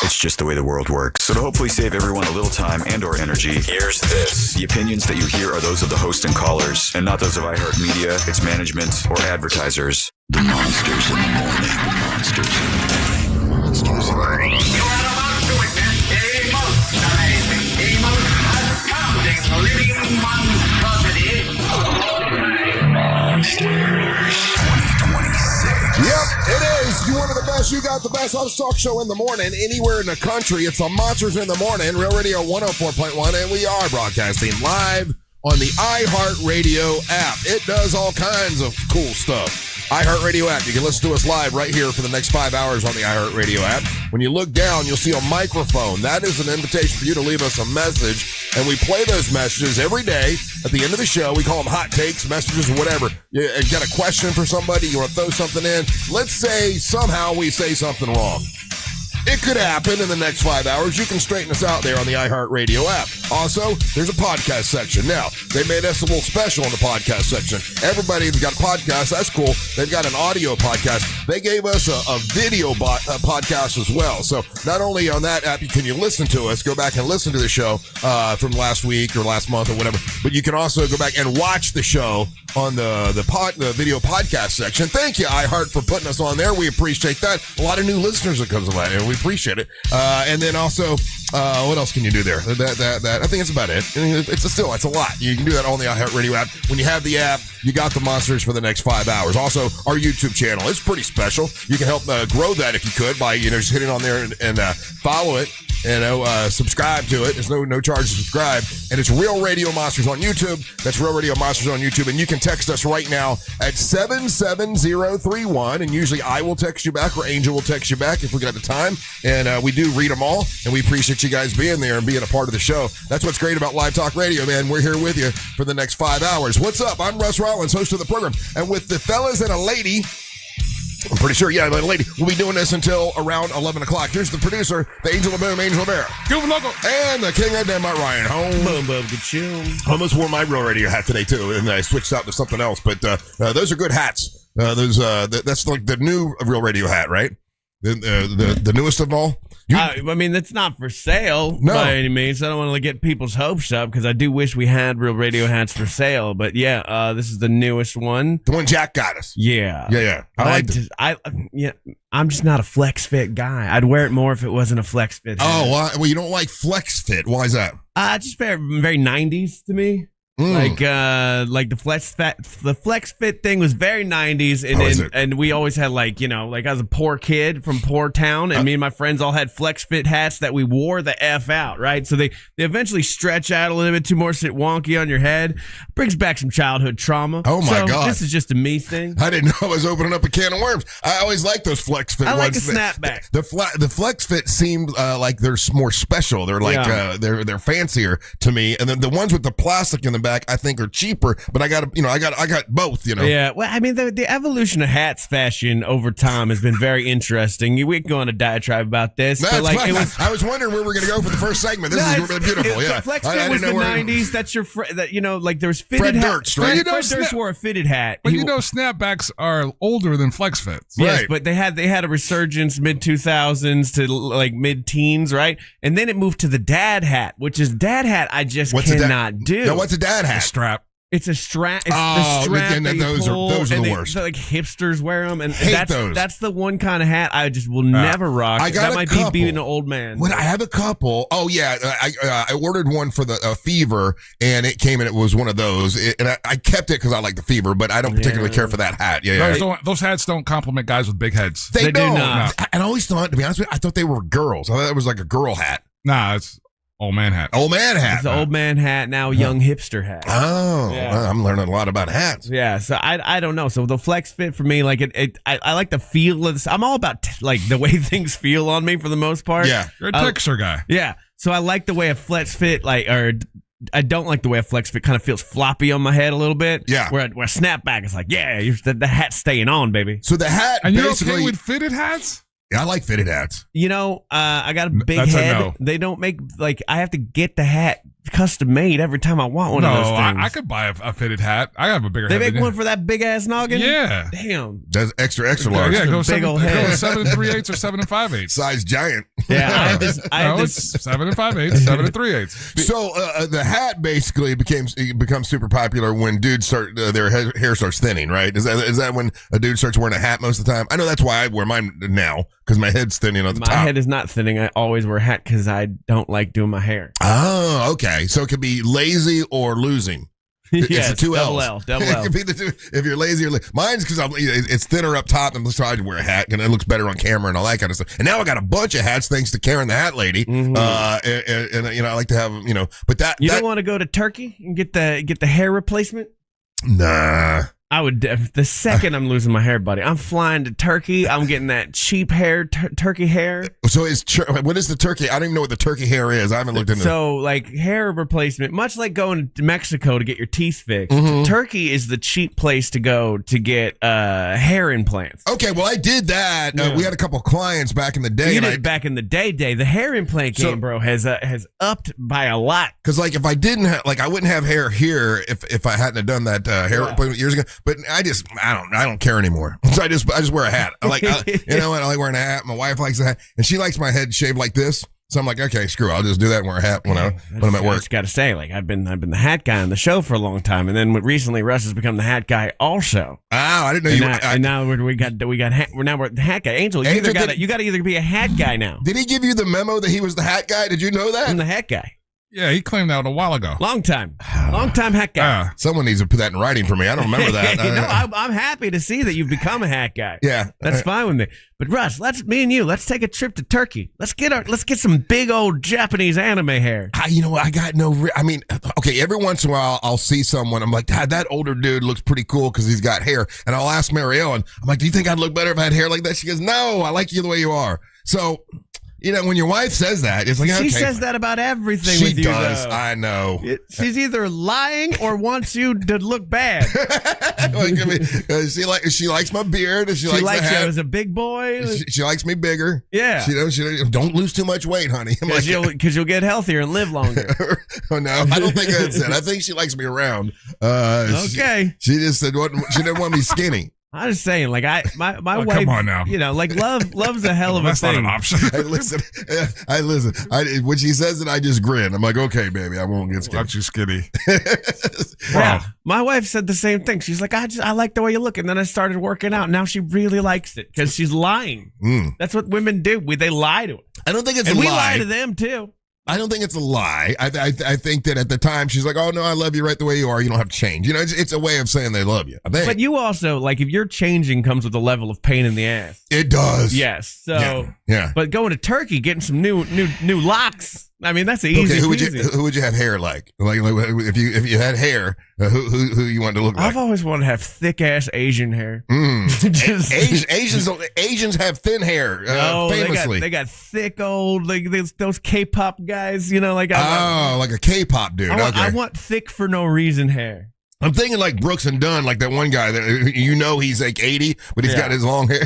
It's just the way the world works. So to hopefully save everyone a little time and or energy, here's this. The opinions that you hear are those of the host and callers, and not those of iHeartMedia, its management, or advertisers. The monsters in the morning. The monsters in the morning. Monsters in the morning. You are about to witness a most amazing, a most astounding living monstrosity. Monsters 2026. Yep, it is. You wanted the best. You got the best. Host talk show in the morning, anywhere in the country. It's the Monsters in the Morning, Real Radio 104.1, and we are broadcasting live on the iHeartRadio app. It does all kinds of cool stuff. iHeartRadio app. You can listen to us live right here for the next 5 hours on the iHeartRadio app. When you look down, you'll see a microphone. That is an invitation for you to leave us a message, and we play those messages every day at the end of the show. We call them hot takes, messages, or whatever. You got a question for somebody, you want to throw something in. Let's say somehow we say something wrong. It could happen in the next 5 hours. You can straighten us out there on the iHeartRadio app. Also, there's a podcast section. Now, they made us a little special in the podcast section. Everybody's got a podcast. That's cool. They've got an audio podcast. They gave us a video podcast as well. So not only on that app can you listen to us, go back and listen to the show from last week or last month or whatever, but you can also go back and watch the show on the video podcast section. Thank you, iHeart, for putting us on there. We appreciate that. A lot of new listeners that comes along, and we appreciate it. And then also, what else can you do there? That I think that's about it. It's a lot. You can do that on the iHeartRadio app. When you have the app, you got the monsters for the next 5 hours. Also, our YouTube channel is pretty special. You can help grow that if you could by just hitting on there and follow it. Subscribe to it. There's no charge to subscribe. And it's Real Radio Monsters on YouTube. That's Real Radio Monsters on YouTube. And you can text us right now at 77031. And usually I will text you back or Angel will text you back if we got the time. And we do read them all. And we appreciate you guys being there and being a part of the show. That's what's great about Live Talk Radio, man. We're here with you for the next 5 hours. What's up? I'm Russ Rollins, host of the program. And with the fellas and a lady, I'm pretty sure, the lady, we'll be doing this until around 11 o'clock. Here's the producer, the Angel of Boom, Angel of Bear. Cuban Local. And the King of Denmark, Ryan Holmes. Boom, boom, good chill. I almost wore my Real Radio hat today, too, and I switched out to something else. But those are good hats. That's like the new Real Radio hat, right? The newest of all. I mean, that's not for sale by any means. I don't want to get people's hopes up because I do wish we had Real Radio hats for sale. But yeah, this is the newest one. The one Jack got us. Yeah. Yeah. I'm just not a flex fit guy. I'd wear it more if it wasn't a flex fit hat. Oh, well, you don't like flex fit. Why is that? Just very 90s to me. Like the flex fit thing was very 90s, and we always had I was a poor kid from poor town, and me and my friends all had flex fit hats that we wore the F out, right? So they eventually stretch out a little bit too more, sit wonky on your head, brings back some childhood trauma. Oh my God, this is just a me thing. I didn't know I was opening up a can of worms. I always liked those flex fit. I like ones. the snapback. The flex fit seemed like they're more special. They're like they're fancier to me, and then the ones with the plastic in the back I think are cheaper, but I got both, Yeah, well, I mean, the evolution of hats fashion over time has been very interesting. We can go on a diatribe about this. That's but fine. I was wondering where we're going to go for the first segment. This is really beautiful. Yeah, flex fit was the 90s. That's your there was fitted Fred Durst, right? Fred Durst wore a fitted hat. But snapbacks are older than flex fits. Yes, right. But they had a resurgence mid 2000s to like mid teens, right? And then it moved to the dad hat, which is dad hat. I just cannot do. Now, what's a dad hat? Strap. It's a strap. It's the strap. And those are the worst. Like hipsters wear them, and Hate those. That's the one kind of hat I just will never rock. That might be being an old man. Well, I have a couple. Oh yeah, I ordered one for the Fever, and it came and it was one of those. And I kept it because I like the Fever, but I don't particularly care for that hat. Yeah. Those hats don't compliment guys with big heads. They do not. I always thought, to be honest with you, I thought they were girls. I thought it was like a girl hat. Nah, it's old man hat. Old man hat. It's the old man hat, now young hipster hat. Oh, yeah. Well, I'm learning a lot about hats. Yeah, so I don't know. So the flex fit for me, like I like the feel of this. I'm all about the way things feel on me for the most part. Yeah, you're a texture guy. Yeah, so I like the way a flex fit I don't like the way a flex fit kind of feels floppy on my head a little bit. Yeah. Where a snapback is like, the hat's staying on, baby. So the hat, and you're okay with fitted hats? Yeah, I like fitted hats. I got a big head. No. They don't make I have to get the hat custom made every time I want one of those things. I could buy a fitted hat. I have a bigger head. They make one for that big ass noggin? Yeah. Damn. That's extra large. Yeah, go big old head. 7 3/8 or 7 5/8. Size giant. Yeah, I had this. It's 7 5/8, 7 3/8. So the hat basically becomes super popular when dudes start their hair starts thinning, right? Is that when a dude starts wearing a hat most of the time? I know that's why I wear mine now because my head's thinning at the top. My head is not thinning. I always wear a hat because I don't like doing my hair. Oh, okay. So it could be lazy or losing. Yes, it's the two double L's. L. It could be the two. If you're lazy or mine's because it's thinner up top, and so I wear a hat and it looks better on camera and all that kind of stuff. And now I got a bunch of hats thanks to Karen the Hat Lady. Mm-hmm. And I like to have but that don't want to go to Turkey and get the hair replacement? Nah. I would. The second I'm losing my hair, buddy, I'm flying to Turkey. I'm getting that cheap hair, turkey hair. So what is the turkey? I don't even know what the turkey hair is. I haven't looked into it. So, like, hair replacement, much like going to Mexico to get your teeth fixed, Turkey is the cheap place to go to get hair implants. Okay, well, I did that. We had a couple clients back in the day. You did it back in the day. The hair implant game, bro, has upped by a lot. Because, like, if I didn't have, like, I wouldn't have hair here if I hadn't have done that hair replacement years ago. But I don't care anymore. So I just wear a hat. I like wearing a hat. My wife likes a hat, and she likes my head shaved like this. So I'm like, okay, screw it. I'll just do that and wear a hat when I'm at work. I just got to say, like, I've been the hat guy on the show for a long time, and then recently Russ has become the hat guy also. Oh, I didn't know you. And now we're the hat guy. Angel, you got to either be a hat guy now. Did he give you the memo that he was the hat guy? Did you know that? I'm the hat guy. Yeah, he claimed that a while ago. Long time hat guy. Someone needs to put that in writing for me. I don't remember that. I'm happy to see that you've become a hat guy. Yeah, that's fine with me. But Russ, let's take a trip to Turkey. Let's get some big old Japanese anime hair. I got okay. Every once in a while, I'll see someone. I'm like, God, that older dude looks pretty cool because he's got hair. And I'll ask Marielle, and I'm like, do you think I'd look better if I had hair like that? She goes, No, I like you the way you are. So. When your wife says that, it's like, she says that about everything she with you, does. though. I know. She's either lying or wants you to look bad. She likes my beard. She likes you as a big boy. She likes me bigger. Yeah. She don't lose too much weight, honey. Because you'll get healthier and live longer. Oh, no, I don't think that's it. I think she likes me around. Okay. She just said she didn't want me skinny. I'm just saying, like my wife. Come on now. Like love's a hell of a thing. That's not an option. Hey, listen. When she says it, I just grin. I'm like, okay, baby, I won't get skinny. Not you skinny. Yeah, my wife said the same thing. She's like, I like the way you look, and then I started working out. Now she really likes it because she's lying. That's what women do. They lie to her. I don't think it's a lie. lie. We lie to them too. I don't think it's a lie. I think that at the time she's like, oh no, I love you right the way you are. You don't have to change. It's a way of saying they love you. I think. But you also, like, if you're changing comes with a level of pain in the ass. It does. Yes. So yeah. But going to Turkey, getting some new locks. I mean, that's easy. Okay, who would you have hair like? Like if you had hair, who you want to look like? I've always wanted to have thick ass Asian hair. Asians have thin hair. Famously, they got thick old like those K-pop guys. Like like a K-pop dude. I want thick for no reason hair. I'm thinking like Brooks and Dunn, like that one guy that he's like 80, but he's got his long hair.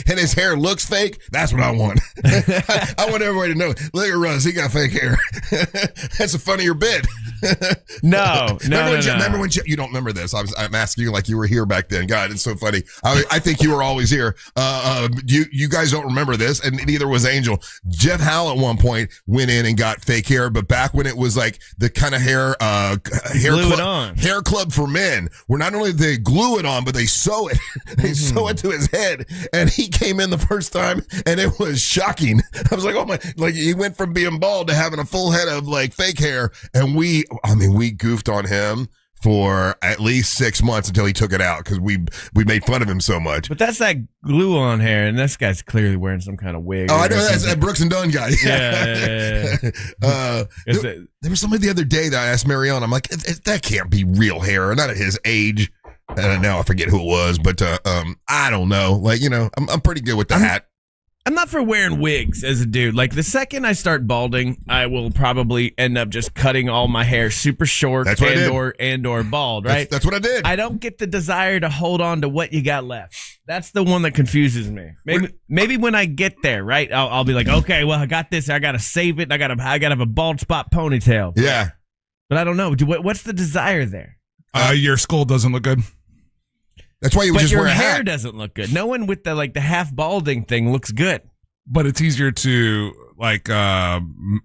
And his hair looks fake. That's what I want. I want everybody to know. Look at Russ. He got fake hair. That's a funnier bit. No. Remember when you don't remember this? I'm asking you like you were here back then. God, it's so funny. I think you were always here. You guys don't remember this, and neither was Angel. Jeff Howell at one point went in and got fake hair, but back when it was like the kind of hair club for men, where not only do they glue it on, but they sew it. They sew it to his head, and he came in the first time, and it was shocking. I was like, oh my! Like he went from being bald to having a full head of like fake hair, and we goofed on him for at least 6 months until he took it out because we made fun of him so much. But that's that glue on hair, and this guy's clearly wearing some kind of wig. Oh, I know that's that Brooks and Dunn guy. Yeah. There was somebody the other day that I asked Marielle, I'm like, that can't be real hair, not at his age. And now I forget who it was, but I don't know. Like, I'm pretty good with the hat. I'm not for wearing wigs as a dude. Like, the second I start balding, I will probably end up just cutting all my hair super short and or bald, right? That's what I did. I don't get the desire to hold on to what you got left. That's the one that confuses me. Maybe when I get there, right, I'll be like, okay, well, I got this. I got to save it. I got to have a bald spot ponytail. Yeah. But I don't know. What's the desire there? Your skull doesn't look good. That's why you would just wear a hat. Your hair doesn't look good. No one with the half balding thing looks good. But it's easier to like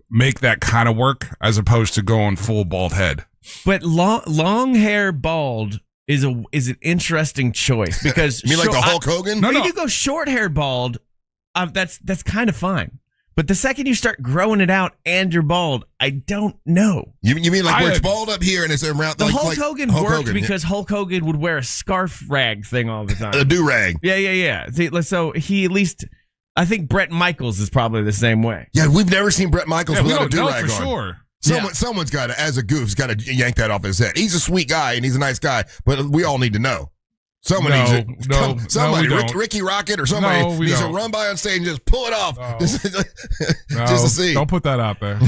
make that kind of work as opposed to going full bald head. But long hair bald is an interesting choice because You mean like the Hulk Hogan? When you go short hair bald, that's kind of fine. But the second you start growing it out and you're bald, I don't know. You mean like where it's bald up here and it's around? The like, Hulk like Hogan worked because Hulk Hogan would wear a scarf rag thing all the time. A do-rag. Yeah. See, so he at least, I think Bret Michaels is probably the same way. Yeah, we've never seen Bret Michaels without a do-rag on. Sure. Someone's got to, as a goof's got to yank that off his head. He's a sweet guy and he's a nice guy, but we all need to know. Someone needs to, somebody, Ricky Rocket or somebody needs to run by on stage and just pull it off. Just to see. Don't put that out there.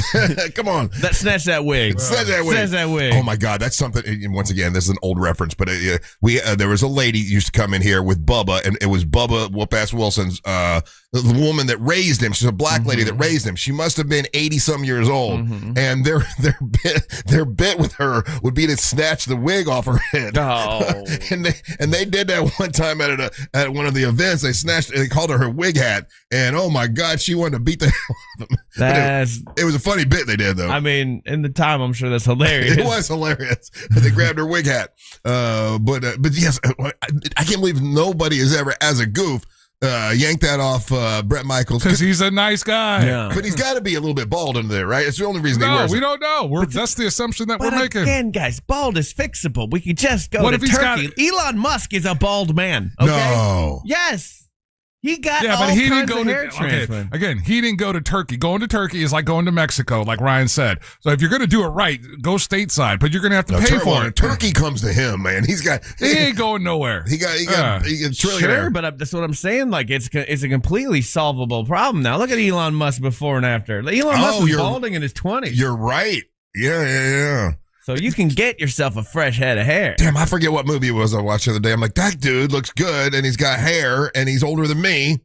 Come on. Snatch that wig. Snatch that wig. Oh my God, that's something. And once again, this is an old reference, but there was a lady used to come in here with Bubba, and it was Bubba Whoop-Ass Wilson's the woman that raised him. She's a black lady that raised him. She must have been 80-some years old, and their bit with her would be to snatch the wig off her head. Oh. and they did that one time at one of the events. They called her wig hat, and oh my God, she wanted to beat the hell out of him. It was a funny bit they did though. I mean, in the time, I'm sure that's hilarious. It was hilarious. They grabbed her wig hat, but yes, I can't believe nobody has ever, as a goof, yanked that off Bret Michaels because he's a nice guy. Yeah. But he's got to be a little bit bald under there, right? It's the only reason he wears it. We don't know. That's the assumption that we're making. Again, guys, bald is fixable. We could just go to Turkey. Elon Musk is a bald man. Okay? No. Yes. He got but he didn't go to hair transplant. Again, he didn't go to Turkey. Going to Turkey is like going to Mexico, like Ryan said. So if you're going to do it right, go stateside, but you're going to have to pay for it. Turkey comes to him, man. He ain't going nowhere. He got trillionaire. Sure, but that's what I'm saying. Like it's a completely solvable problem now. Look at Elon Musk before and after. Elon Musk was balding in his 20s. You're right. Yeah. So you can get yourself a fresh head of hair. Damn, I forget what movie it was I watched the other day. I'm like, that dude looks good, and he's got hair, and he's older than me.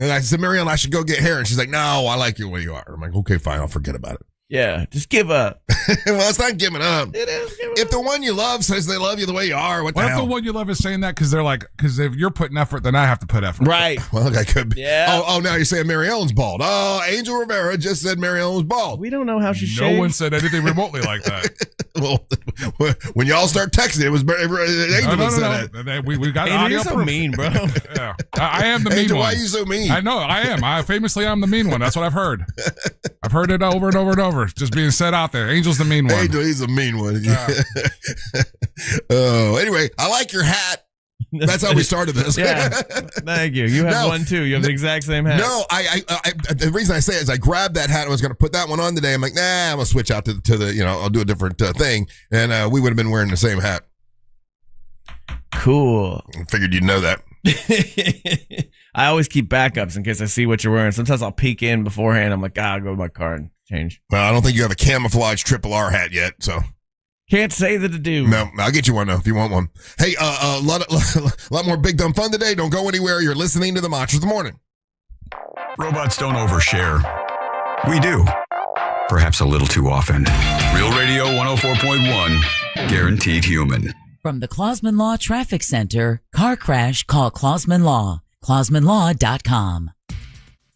And I said, Marianne, I should go get hair. And she's like, no, I like you the way you are. I'm like, okay, fine, I'll forget about it. Yeah, just give up. Well, it's not giving up. It is giving If the one you love says they love you the way you are, what the hell? If the one you love is saying that because if you're putting effort, then I have to put effort. Right. Well, that could be. Yeah. Oh, now you're saying Mary Ellen's bald. Oh, Angel Rivera just said Mary Ellen was bald. We don't know how she No one said anything remotely like that. Well, when y'all start texting, it was Angel that said that. We got Angel, audio you're so proof. mean, bro. Yeah. I am the mean Angel, one. why are you so mean? I know, I am. I famously am the mean one. That's what I've heard. I've heard it over and over and over. Just being said out there. Angel's the mean one. Angel, he's a mean one. Yeah. Anyway, I like your hat. That's how we started this. Yeah. Thank you. You have one too. You have the exact same hat. No, I the reason I say it is I grabbed that hat and I was going to put that one on today. I'm like, nah, I'm going to switch out to the, I'll do a different thing. And we would have been wearing the same hat. Cool. I figured you'd know that. I always keep backups in case I see what you're wearing. Sometimes I'll peek in beforehand. I'm like, I'll go to my car and change. Well, I don't think you have a camouflage Triple R hat yet, so. Can't say that I do. No, I'll get you one though if you want one. Hey, a lot more Big Dumb Fun today. Don't go anywhere. You're listening to the Monsters of the Morning. Robots don't overshare. We do. Perhaps a little too often. Real Radio 104.1, guaranteed human. From the Clausman Law Traffic Center, car crash, call Clausman Law. ClausmanLaw.com.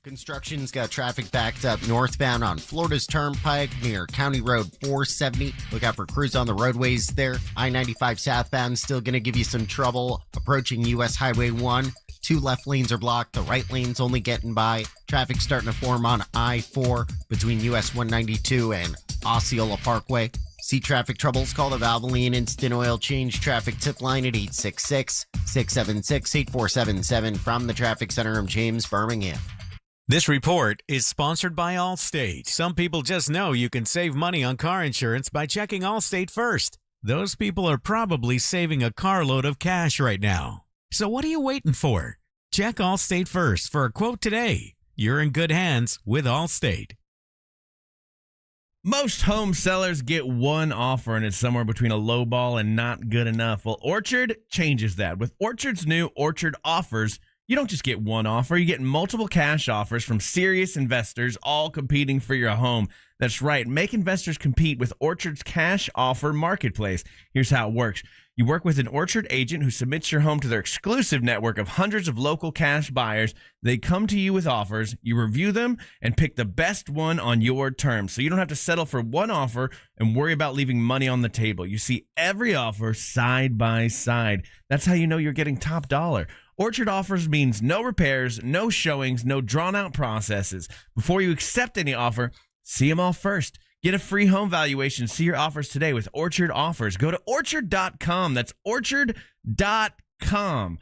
Construction's got traffic backed up northbound on Florida's Turnpike near County Road 470. Look out for crews on the roadways there. I-95 southbound still going to give you some trouble approaching U.S. Highway 1. 2 left lanes are blocked. The right lane's only getting by. Traffic starting to form on I-4 between U.S. 192 and Osceola Parkway. See traffic troubles? Call the Valvoline Instant Oil Change Traffic Tip Line at 866-676-8477. From the Traffic Center, I'm James Birmingham. This report is sponsored by Allstate. Some people just know you can save money on car insurance by checking Allstate first. Those people are probably saving a carload of cash right now. So what are you waiting for? Check Allstate first for a quote today. You're in good hands with Allstate. Most home sellers get one offer, and it's somewhere between a low ball and not good enough. Well, Orchard changes that. With Orchard's new Orchard Offers, you don't just get one offer. You get multiple cash offers from serious investors, all competing for your home. That's right. Make investors compete with Orchard's Cash Offer Marketplace. Here's how it works. You work with an Orchard agent who submits your home to their exclusive network of hundreds of local cash buyers. They come to you with offers. You review them and pick the best one on your terms. So you don't have to settle for one offer and worry about leaving money on the table. You see every offer side by side. That's how you know you're getting top dollar. Orchard offers means no repairs, no showings, no drawn-out processes. Before you accept any offer, see them all first. Get a free home valuation. See your offers today with Orchard Offers. Go to Orchard.com. That's Orchard.com.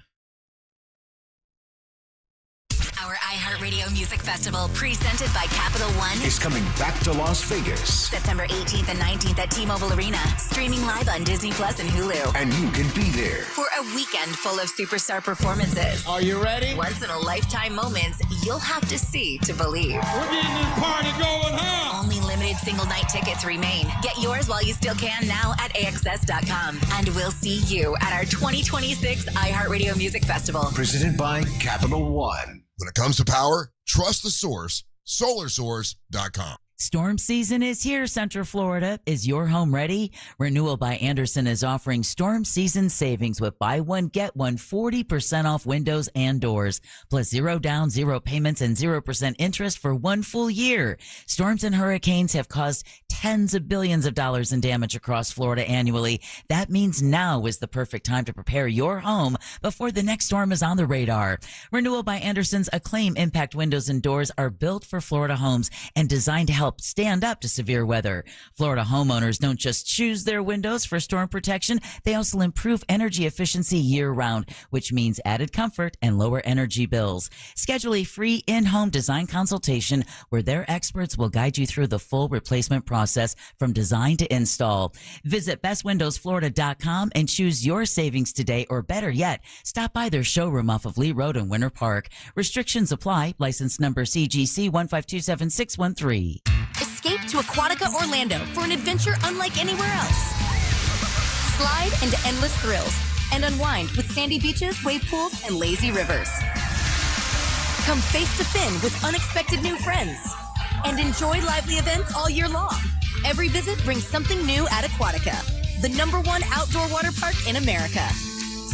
Our iHeartRadio Music Festival, presented by Capital One, is coming back to Las Vegas. September 18th and 19th at T-Mobile Arena. Streaming live on Disney Plus and Hulu. And you can be there for a weekend full of superstar performances. Are you ready? Once-in-a-lifetime moments you'll have to see to believe. We're getting this party going, huh? Only limited single-night tickets remain. Get yours while you still can now at AXS.com. And we'll see you at our 2026 iHeartRadio Music Festival. Presented by Capital One. When it comes to power, trust the source, SolarSource.com. Storm season is here, Central Florida. Is your home ready? Renewal by Andersen is offering storm season savings with buy one, get one 40% off windows and doors, plus 0 down, 0 payments, and 0% interest for 1 full year. Storms and hurricanes have caused tens of billions of dollars in damage across Florida annually. That means now is the perfect time to prepare your home before the next storm is on the radar. Renewal by Andersen's Acclaim Impact windows and doors are built for Florida homes and designed to help stand up to severe weather. Florida homeowners don't just choose their windows for storm protection, they also improve energy efficiency year-round, which means added comfort and lower energy bills. Schedule a free in-home design consultation where their experts will guide you through the full replacement process from design to install. Visit bestwindowsflorida.com and choose your savings today, or better yet, stop by their showroom off of Lee Road in Winter Park. Restrictions apply. License number CGC 1527613. Escape to Aquatica Orlando for an adventure unlike anywhere else. Slide into endless thrills and unwind with sandy beaches, wave pools, and lazy rivers. Come face to fin with unexpected new friends and enjoy lively events all year long. Every visit brings something new at Aquatica, the #1 outdoor water park in America.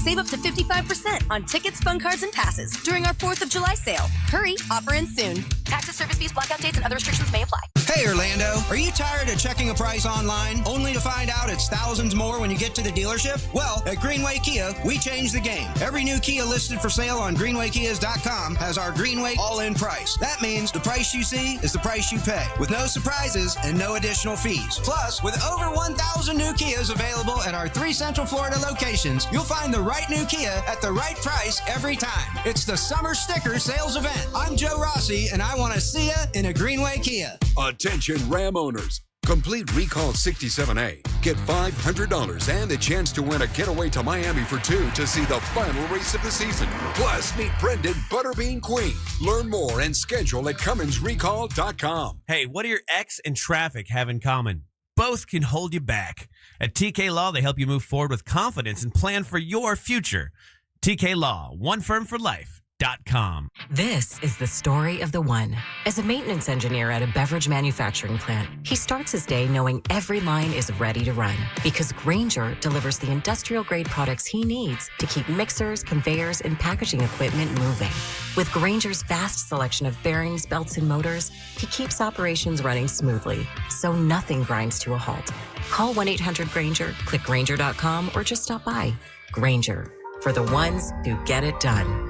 Save up to 55% on tickets, fun cards, and passes during our 4th of July sale. Hurry, offer ends soon. Taxes, service fees, blackout dates, and other restrictions may apply. Hey Orlando, are you tired of checking a price online only to find out it's thousands more when you get to the dealership? Well, at Greenway Kia, we changed the game. Every new Kia listed for sale on GreenwayKias.com has our Greenway all-in price. That means the price you see is the price you pay, with no surprises and no additional fees. Plus, with over 1,000 new Kias available at our 3 Central Florida locations, you'll find the right new Kia at the right price every time. It's the Summer Sticker Sales Event. I'm Joe Rossi, and I want to see you in a Greenway Kia. Attention Ram owners. Complete Recall 67A. Get $500 and a chance to win a getaway to Miami for 2 to see the final race of the season. Plus, meet Brendan Butterbean Queen. Learn more and schedule at CumminsRecall.com. Hey, what do your ex and traffic have in common? Both can hold you back. At TK Law, they help you move forward with confidence and plan for your future. TK Law, one firm for life. This is the story of the one. As a maintenance engineer at a beverage manufacturing plant, he starts his day knowing every line is ready to run because Grainger delivers the industrial-grade products he needs to keep mixers, conveyors, and packaging equipment moving. With Grainger's vast selection of bearings, belts, and motors, he keeps operations running smoothly, so nothing grinds to a halt. Call 1-800-GRAINGER, click Grainger.com, or just stop by. Grainger, for the ones who get it done.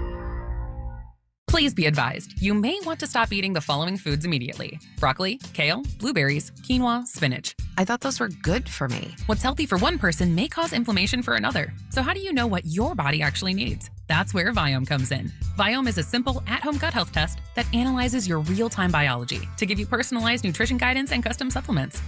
Please be advised, you may want to stop eating the following foods immediately: broccoli, kale, blueberries, quinoa, spinach. I thought those were good for me. What's healthy for one person may cause inflammation for another. So how do you know what your body actually needs? That's where Viome comes in. Viome is a simple at-home gut health test that analyzes your real-time biology to give you personalized nutrition guidance and custom supplements.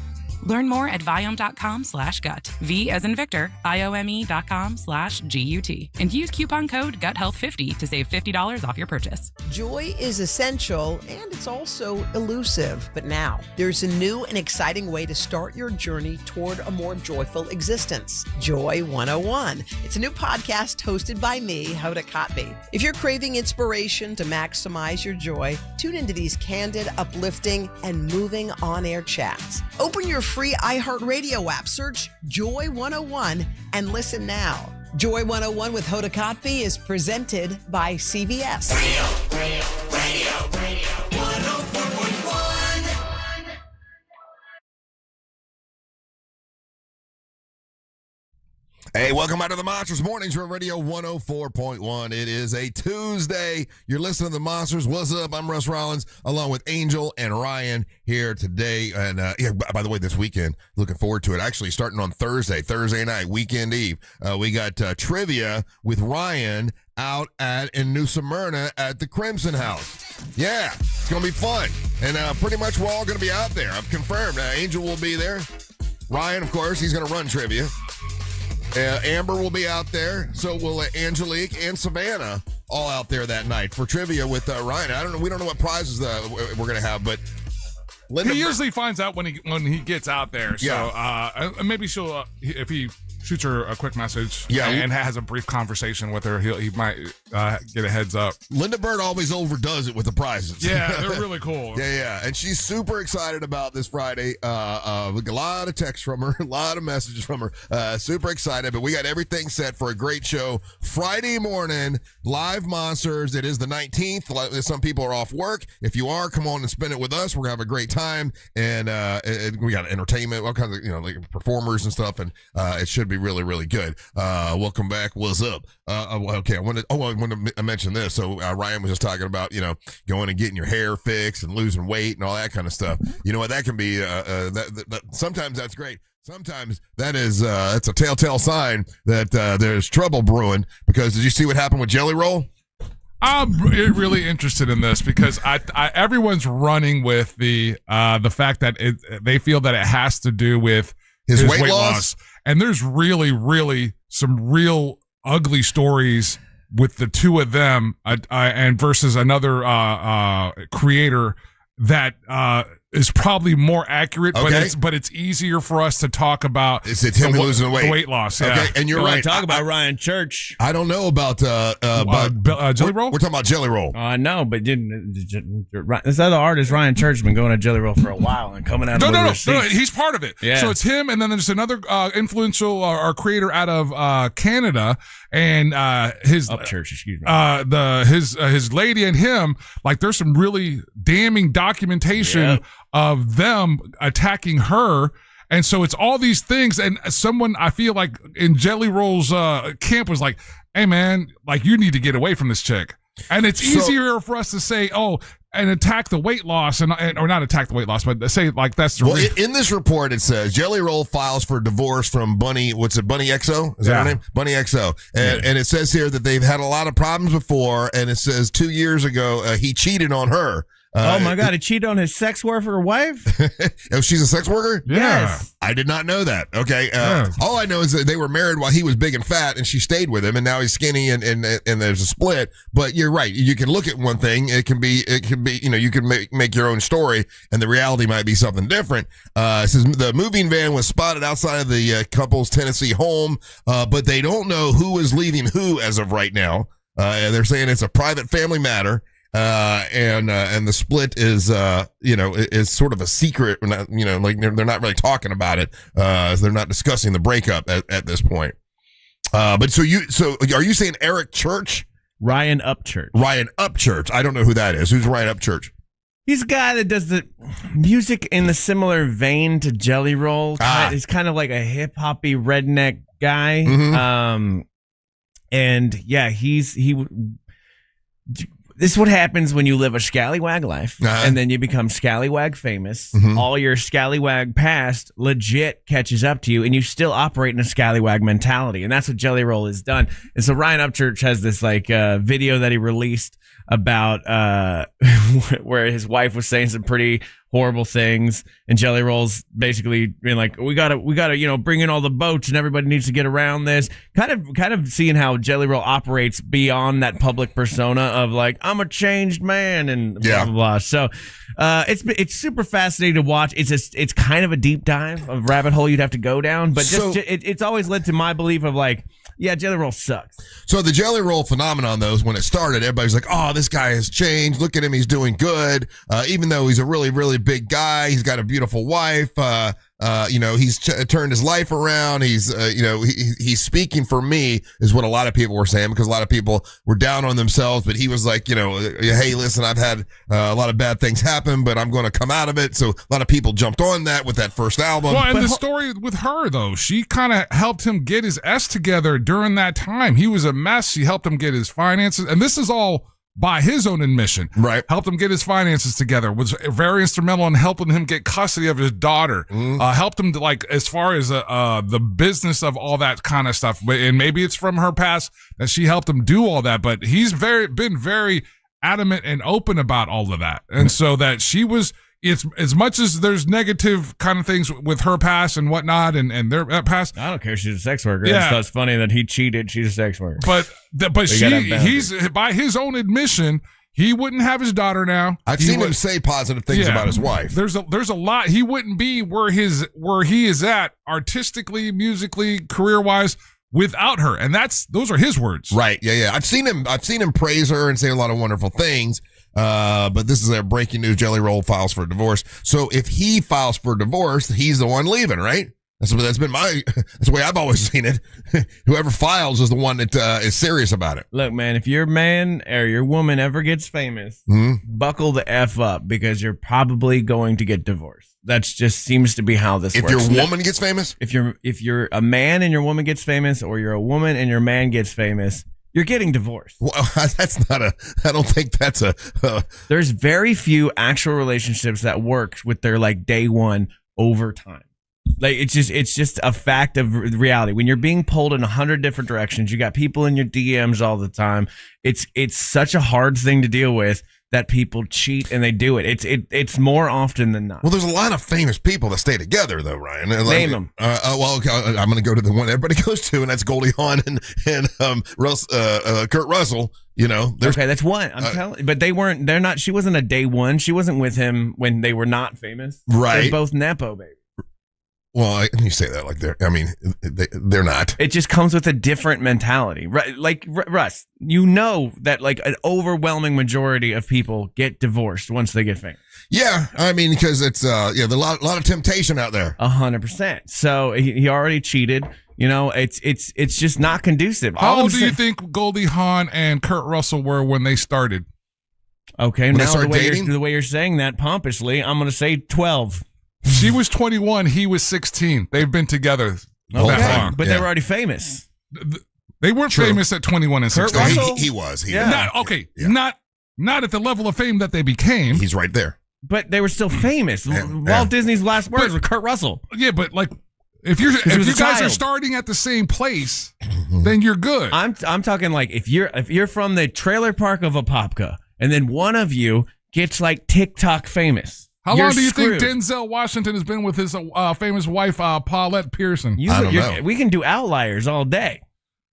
Learn more at Viome.com/gut. V as in Victor, IOME.com/GUT. And use coupon code GUTHEALTH50 to save $50 off your purchase. Joy is essential and it's also elusive. But now there's a new and exciting way to start your journey toward a more joyful existence. Joy 101. It's a new podcast hosted by me, Hoda Kotb. If you're craving inspiration to maximize your joy, tune into these candid, uplifting, and moving on-air chats. Open your free iHeartRadio app. Search Joy 101 and listen now. Joy 101 with Hoda Kotb is presented by CVS. Radio 104.1. Hey, welcome back to the Monsters Mornings from Radio 104.1. It is a Tuesday. You're listening to the Monsters. What's up? I'm Russ Rollins, along with Angel and Ryan here today. And by the way, this weekend, looking forward to it. Actually, starting on Thursday night, weekend eve, we got trivia with Ryan out in New Smyrna at the Crimson House. Yeah, it's going to be fun. And pretty much we're all going to be out there. I've confirmed. Angel will be there. Ryan, of course, he's going to run trivia. Amber will be out there. So will Angelique and Savannah, all out there that night for trivia with Ryan. I don't know. We don't know what prizes we're going to have, but Linda he usually finds out when he gets out there. So yeah. Maybe she'll if he shoots her a quick message, yeah, and has a brief conversation with her, he might get a heads up. Linda Bird always overdoes it with the prizes. Yeah, they're really cool. Yeah, and she's super excited about this Friday. We got a lot of texts from her, a lot of messages from her. Super excited, but we got everything set for a great show Friday morning. Live Monsters. It is the 19th. Some people are off work. If you are, come on and spend it with us. We're gonna have a great time, and we got entertainment, all kinds of like performers and stuff, and it should be really, really good. Welcome back. What's up? Okay, I wanted to mention this. So Ryan was just talking about, going and getting your hair fixed and losing weight and all that kind of stuff. You know what? That can be, sometimes that's great. Sometimes that is, it's a telltale sign that there's trouble brewing, because did you see what happened with Jelly Roll? I'm really interested in this because everyone's running with the fact that they feel that it has to do with his weight loss. And there's really, really some real ugly stories with the two of them and versus another creator that is probably more accurate, okay. but it's easier for us to talk about. Is it him losing weight? The weight loss, yeah. Okay, and you're right. Talk about Ryan Church. I don't know about Jelly Roll. We're talking about Jelly Roll. No, but this other artist, Ryan Church, has been going to Jelly Roll for a while and coming out. No, he's part of it. Yeah. So it's him, and then there's another influential or creator out of Canada, and his Upchurch, excuse me. His lady and him, like there's some really damning documentation of them attacking her. And so it's all these things. And someone, I feel like in Jelly Roll's camp was like, hey man, like you need to get away from this chick. And it's easier for us to say, and attack the weight loss or not attack the weight loss, but say like that's the in this report it says Jelly Roll files for divorce from Bunny. What's it? Bunny XO? Is that her name? Bunny XO. And it says here that they've had a lot of problems before. And it says 2 years ago he cheated on her. Oh my God! He cheated on his sex worker wife. Oh, she's a sex worker? Yeah. Yes. I did not know that. Okay. All I know is that they were married while he was big and fat, and she stayed with him, and now he's skinny, and there's a split. But you're right. You can look at one thing. It can be. You can make your own story, and the reality might be something different. It says the moving van was spotted outside of the couple's Tennessee home, but they don't know who is leaving who as of right now. They're saying it's a private family matter. And the split is is sort of a secret. Like they're not really talking about it. They're not discussing the breakup at this point. But so are you saying Eric Church? Ryan Upchurch. Ryan Upchurch. I don't know who that is. Who's Ryan Upchurch? He's a guy that does the music in the similar vein to Jelly Roll. He's kind of like a hip hoppy redneck guy. Mm-hmm. And yeah, this is what happens when you live a scallywag life, and then you become scallywag famous. Mm-hmm. All your scallywag past legit catches up to you, and you still operate in a scallywag mentality. And that's what Jelly Roll has done. And so Ryan Upchurch has this video that he released about where his wife was saying some pretty horrible things, and Jelly Roll's basically being like, we gotta bring in all the boats, and everybody needs to get around this. Kind of seeing how Jelly Roll operates beyond that public persona of like, I'm a changed man and blah blah blah. So it's super fascinating to watch. It's kind of a deep dive of rabbit hole you'd have to go down, but it's always led to my belief of like, yeah, Jelly Roll sucks. So the Jelly Roll phenomenon, though, is when it started, everybody's like, oh, this guy has changed. Look at him. He's doing good. Even though he's a really, really big guy. He's got a beautiful wife. He's turned his life around. He's, he's speaking for me is what a lot of people were saying, because a lot of people were down on themselves. But he was like, hey, listen, I've had a lot of bad things happen, but I'm going to come out of it. So a lot of people jumped on that with that first album. Well, and the story with her, though, she kind of helped him get his S together during that time. He was a mess. She helped him get his finances. And this is all by his own admission. Right. Helped him get his finances together, was very instrumental in helping him get custody of his daughter. Helped him to, as far as the business of all that kind of stuff. And maybe it's from her past that she helped him do all that, but he's been very adamant and open about all of that. And so that she was, it's as much as there's negative kind of things with her past and whatnot and their past. I don't care. She's a sex worker. Yeah. So it's funny that he cheated. She's a sex worker. But he's by his own admission, he wouldn't have his daughter now. I've seen him say positive things about his wife. There's a lot. He wouldn't be where he is at artistically, musically, career wise without her. And those are his words. Right. Yeah. I've seen him praise her and say a lot of wonderful things. But this is a breaking news. Jelly Roll files for divorce. So if he files for divorce, he's the one leaving, right? That's been that's the way I've always seen it. Whoever files is the one that is serious about it. Look, man, if your man or your woman ever gets famous, buckle the F up, because you're probably going to get divorced. That just seems to be how this works. If your woman gets famous? If you're a man and your woman gets famous, or you're a woman and your man gets famous, you're getting divorced. Well, I don't think that's There's very few actual relationships that work with their day one over time. It's just a fact of reality. When you're being pulled in 100 different directions, you got people in your DMs all the time. It's such a hard thing to deal with that people cheat and they do it. It's more often than not. Well, there's a lot of famous people that stay together, though, Ryan. Name them. Okay, I'm going to go to the one everybody goes to, and that's Goldie Hawn and Kurt Russell. Okay, that's one. I'm telling, but they're not. She wasn't a day one. She wasn't with him when they were not famous. Right. They're both Nepo baby. Well, you say that like they're not. It just comes with a different mentality. Right? Like Russ, that an overwhelming majority of people get divorced once they get famous. Yeah, because it's there's a lot of temptation out there. 100%. So he already cheated. It's just not conducive. How old do you think Goldie Hawn and Kurt Russell were when they started? Okay, now the way you're saying that pompously, I'm going to say 12. She was 21. He was 16. They've been together that long. But they were already famous. They weren't famous at 21 and 16. He was. Not at the level of fame that they became. He's right there. But they were still famous. Walt Disney's last words were Kurt Russell. Yeah, but if you guys are starting at the same place, then you're good. I'm talking if you're from the trailer park of Apopka, and then one of you gets TikTok famous. How long do you think Denzel Washington has been with his famous wife, Paulette Pearson? I don't know. We can do outliers all day.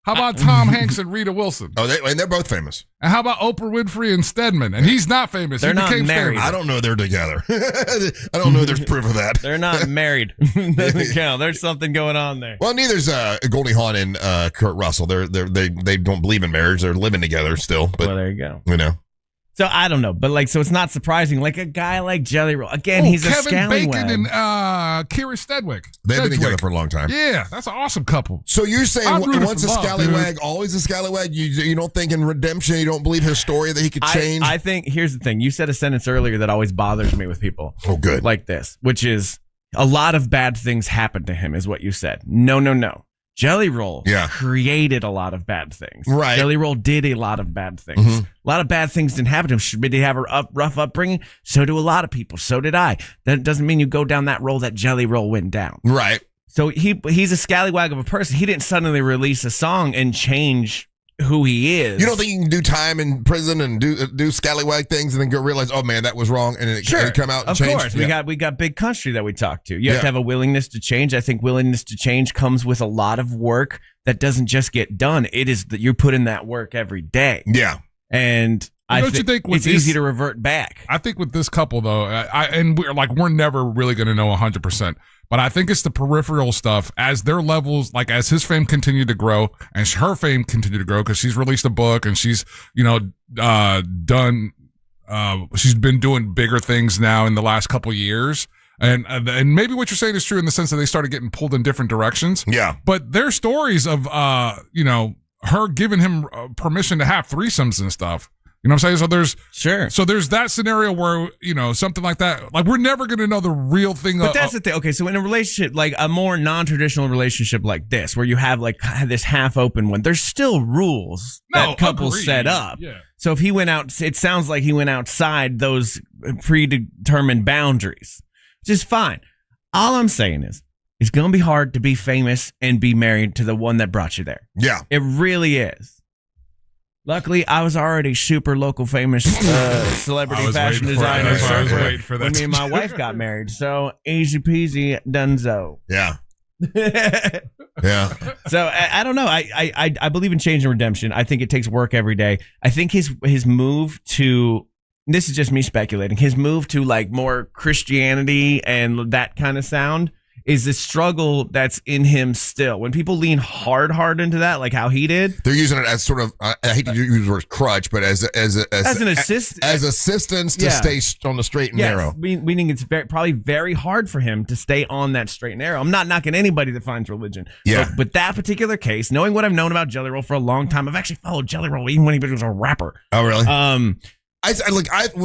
How about Tom Hanks and Rita Wilson? Oh, they're both famous. And how about Oprah Winfrey and Stedman? And he's not famous. They're not married. I don't know they're together. I don't know there's proof of that. They're not married. Doesn't count. There's something going on there. Well, neither's Goldie Hawn and Kurt Russell. They don't believe in marriage. They're living together still. But well, there you go. So I don't know, but so it's not surprising. A guy like Jelly Roll, again, he's Kevin a scallywag. Bacon and Kira Stedwick. They've been together for a long time. Yeah, that's an awesome couple. So you're saying once a scallywag, always a scallywag? You don't think in redemption, you don't believe his story that he could change? I think, here's the thing. You said a sentence earlier that always bothers me with people. Oh, good. Like this, which is a lot of bad things happened to him, is what you said. No. Jelly Roll created a lot of bad things. Right. Jelly Roll did a lot of bad things. A lot of bad things didn't happen to him. Did he have a rough upbringing? So do a lot of people. So did I. That doesn't mean you go down that road that Jelly Roll went down. Right. So he's a scallywag of a person. He didn't suddenly release a song and change who he is. You don't think you can do time in prison and do scallywag things and then go realize, oh man, that was wrong, and it come out and change? Of course, we got Big Country that we talked to. You have to have a willingness to change. I think willingness to change comes with a lot of work that doesn't just get done. It is that you put in that work every day. Yeah, and I think it's easy to revert back. I think with this couple though, we're never really going to know 100%. But I think it's the peripheral stuff as their levels, as his fame continued to grow and her fame continued to grow, because she's released a book and she's, she's been doing bigger things now in the last couple of years. And maybe what you're saying is true in the sense that they started getting pulled in different directions. Yeah. But their stories of, her giving him permission to have threesomes and stuff. You know what I'm saying? So there's that scenario where, something like that. Like, we're never going to know the real thing. But that's the thing. Okay, so in a relationship, like a more non-traditional relationship like this, where you have like this half-open one, there's still rules that couples set up. Yeah. So if he went out, it sounds like he went outside those predetermined boundaries, which is fine. All I'm saying is, it's going to be hard to be famous and be married to the one that brought you there. Yeah. It really is. Luckily, I was already super local famous celebrity fashion designer when me and my wife got married. So easy peasy dunzo. Yeah. Yeah. So I don't know. I believe in change and redemption. I think it takes work every day. I think his move to, this is just me speculating, his move to like more Christianity and that kind of sound is the struggle that's in him still. When people lean hard into that, like how he did, they're using it as sort of, I hate to use the word crutch, but as an assist, as assistance to stay on the straight and narrow. Meaning it's probably very hard for him to stay on that straight and narrow. I'm not knocking anybody that finds religion. Yeah. But that particular case, knowing what I've known about Jelly Roll for a long time, I've actually followed Jelly Roll even when he was a rapper. Oh, really?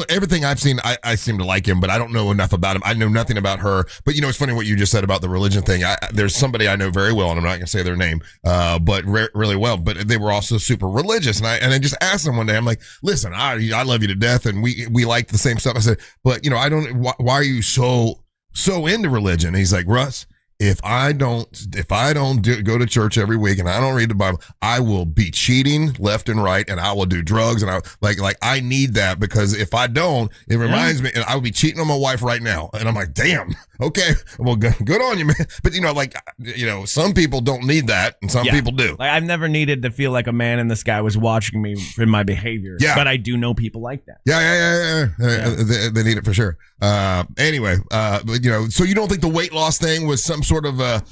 Everything I've seen, I seem to like him, but I don't know enough about him. I know nothing about her. But it's funny what you just said about the religion thing. There's somebody I know very well, and I'm not going to say their name, but really well. But they were also super religious, and I just asked them one day. I'm like, listen, I love you to death, and we like the same stuff. I said, but I don't. Why are you so into religion? And he's like, Russ, if I don't go to church every week and I don't read the Bible, I will be cheating left and right, and I will do drugs, and I need that, because if I don't, it reminds me, and I would be cheating on my wife right now. And I'm like, damn, okay, well, good on you, man. But some people don't need that, and some people do. Like, I've never needed to feel like a man in the sky was watching me in my behavior. Yeah, but I do know people like that. Yeah. They need it for sure. Anyway, so you don't think the weight loss thing was some sort of a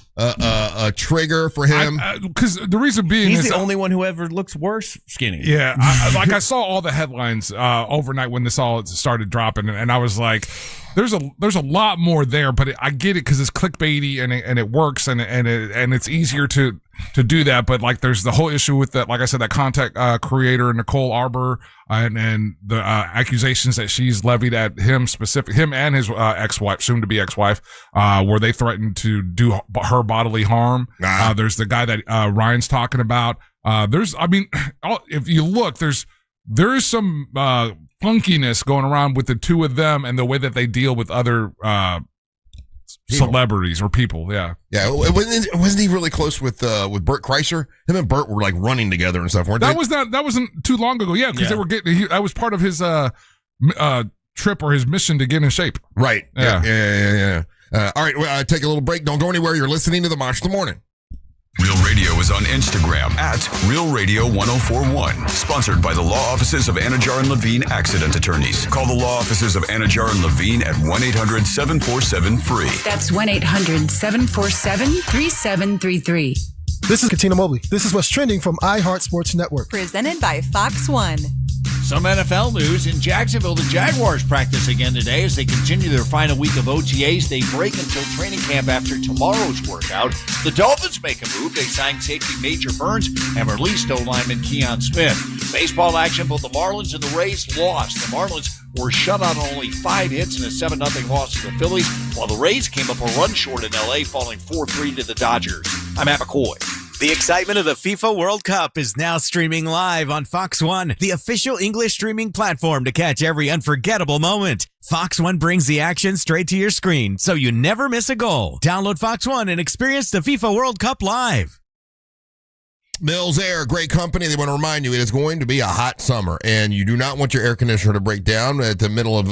trigger for him? Because the reason being he's is the only one who ever looks worse skinny. Yeah, I saw all the headlines overnight when this all started dropping, and I was like, there's a lot more there, but I get it because it's clickbaity and it works and it's easier to do that. But like, there's the whole issue with that, like I said, that content creator Nicole Arbor and the accusations that she's levied at him and his ex-wife, soon to be ex-wife, where they threatened to do her bodily harm. There's the guy that Ryan's talking about. If you look, there is some funkiness going around with the two of them and the way that they deal with other celebrities or people. Yeah. Wasn't he really close with Bert Kreischer? Him and Bert were like running together and stuff, weren't they? That wasn't too long ago. Yeah, because they were that was part of his trip or his mission to get in shape. Right. Yeah. All right, take a little break. Don't go anywhere. You're listening to the Monster Morning. Real Radio is on Instagram at Real Radio 1041. Sponsored by the law offices of Anajar and Levine Accident Attorneys. Call the law offices of Anajar and Levine at 1-800-747-FREE. That's 1-800-747-3733. This is Katina Mobley. This is what's trending from iHeart Sports Network. Presented by Fox One. Some NFL news. In Jacksonville, the Jaguars practice again today as they continue their final week of OTAs. They break until training camp after tomorrow's workout. The Dolphins make a move. They signed safety Major Burns and released O-lineman Keon Smith. Baseball action, both the Marlins and the Rays lost. The Marlins were shut out on only 5 hits in a 7-0 loss to the Phillies, while the Rays came up a run short in L.A., falling 4-3 to the Dodgers. I'm Matt McCoy. The excitement of the FIFA World Cup is now streaming live on Fox One, the official English streaming platform to catch every unforgettable moment. Fox One brings the action straight to your screen, so you never miss a goal. Download Fox One and experience the FIFA World Cup live. Mills Air, great company. They want to remind you it is going to be a hot summer, and you do not want your air conditioner to break down at the middle of,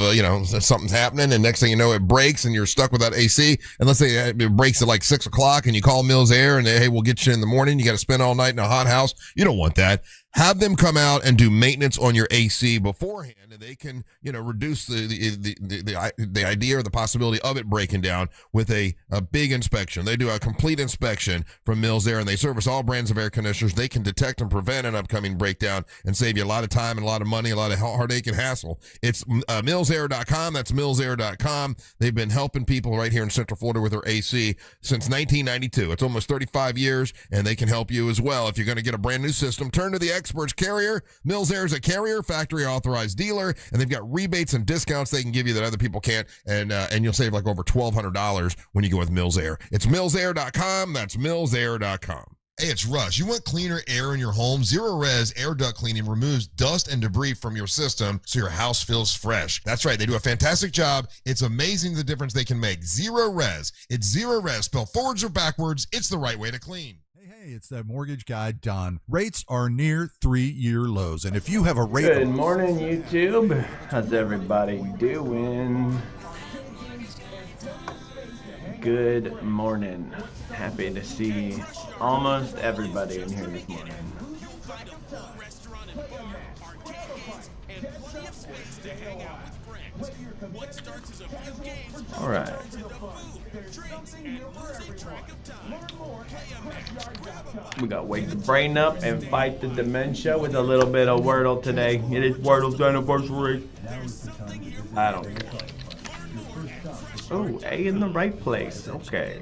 something's happening, and next thing you know, it breaks, and you're stuck without AC. And let's say it breaks at like 6 o'clock, and you call Mills Air, and hey, we'll get you in the morning. You got to spend all night in a hot house. You don't want that. Have them come out and do maintenance on your AC beforehand, and they can, reduce the idea or the possibility of it breaking down with a big inspection. They do a complete inspection from Mills Air, and they service all brands of air conditioners. They can detect and prevent an upcoming breakdown and save you a lot of time and a lot of money, a lot of heartache and hassle. It's millsair.com. That's millsair.com. They've been helping people right here in Central Florida with their AC since 1992. It's almost 35 years, and they can help you as well. If you're going to get a brand new system, turn to the experts. Carrier. Mills Air is a Carrier factory authorized dealer, and they've got rebates and discounts they can give you that other people can't, and you'll save like over $1,200 when you go with Mills Air. It's millsair.com. That's millsair.com. Hey, it's Russ. You want cleaner air in your home? Zero Res Air Duct Cleaning removes dust and debris from your system so your house feels fresh. That's right. They do a fantastic job. It's amazing the difference they can make. Zero Res. It's Zero Res. Spelled forwards or backwards. It's the right way to clean. Hey, it's that mortgage guy, Don. Rates are near 3-year lows. And if you have a rate... Good morning, YouTube. How's everybody doing? Good morning. Happy to see almost everybody in here this morning. All right. We got to wake the brain up and fight the dementia with a little bit of Wordle today. It is Wordle's anniversary. I don't care. Oh, A in the right place. Okay.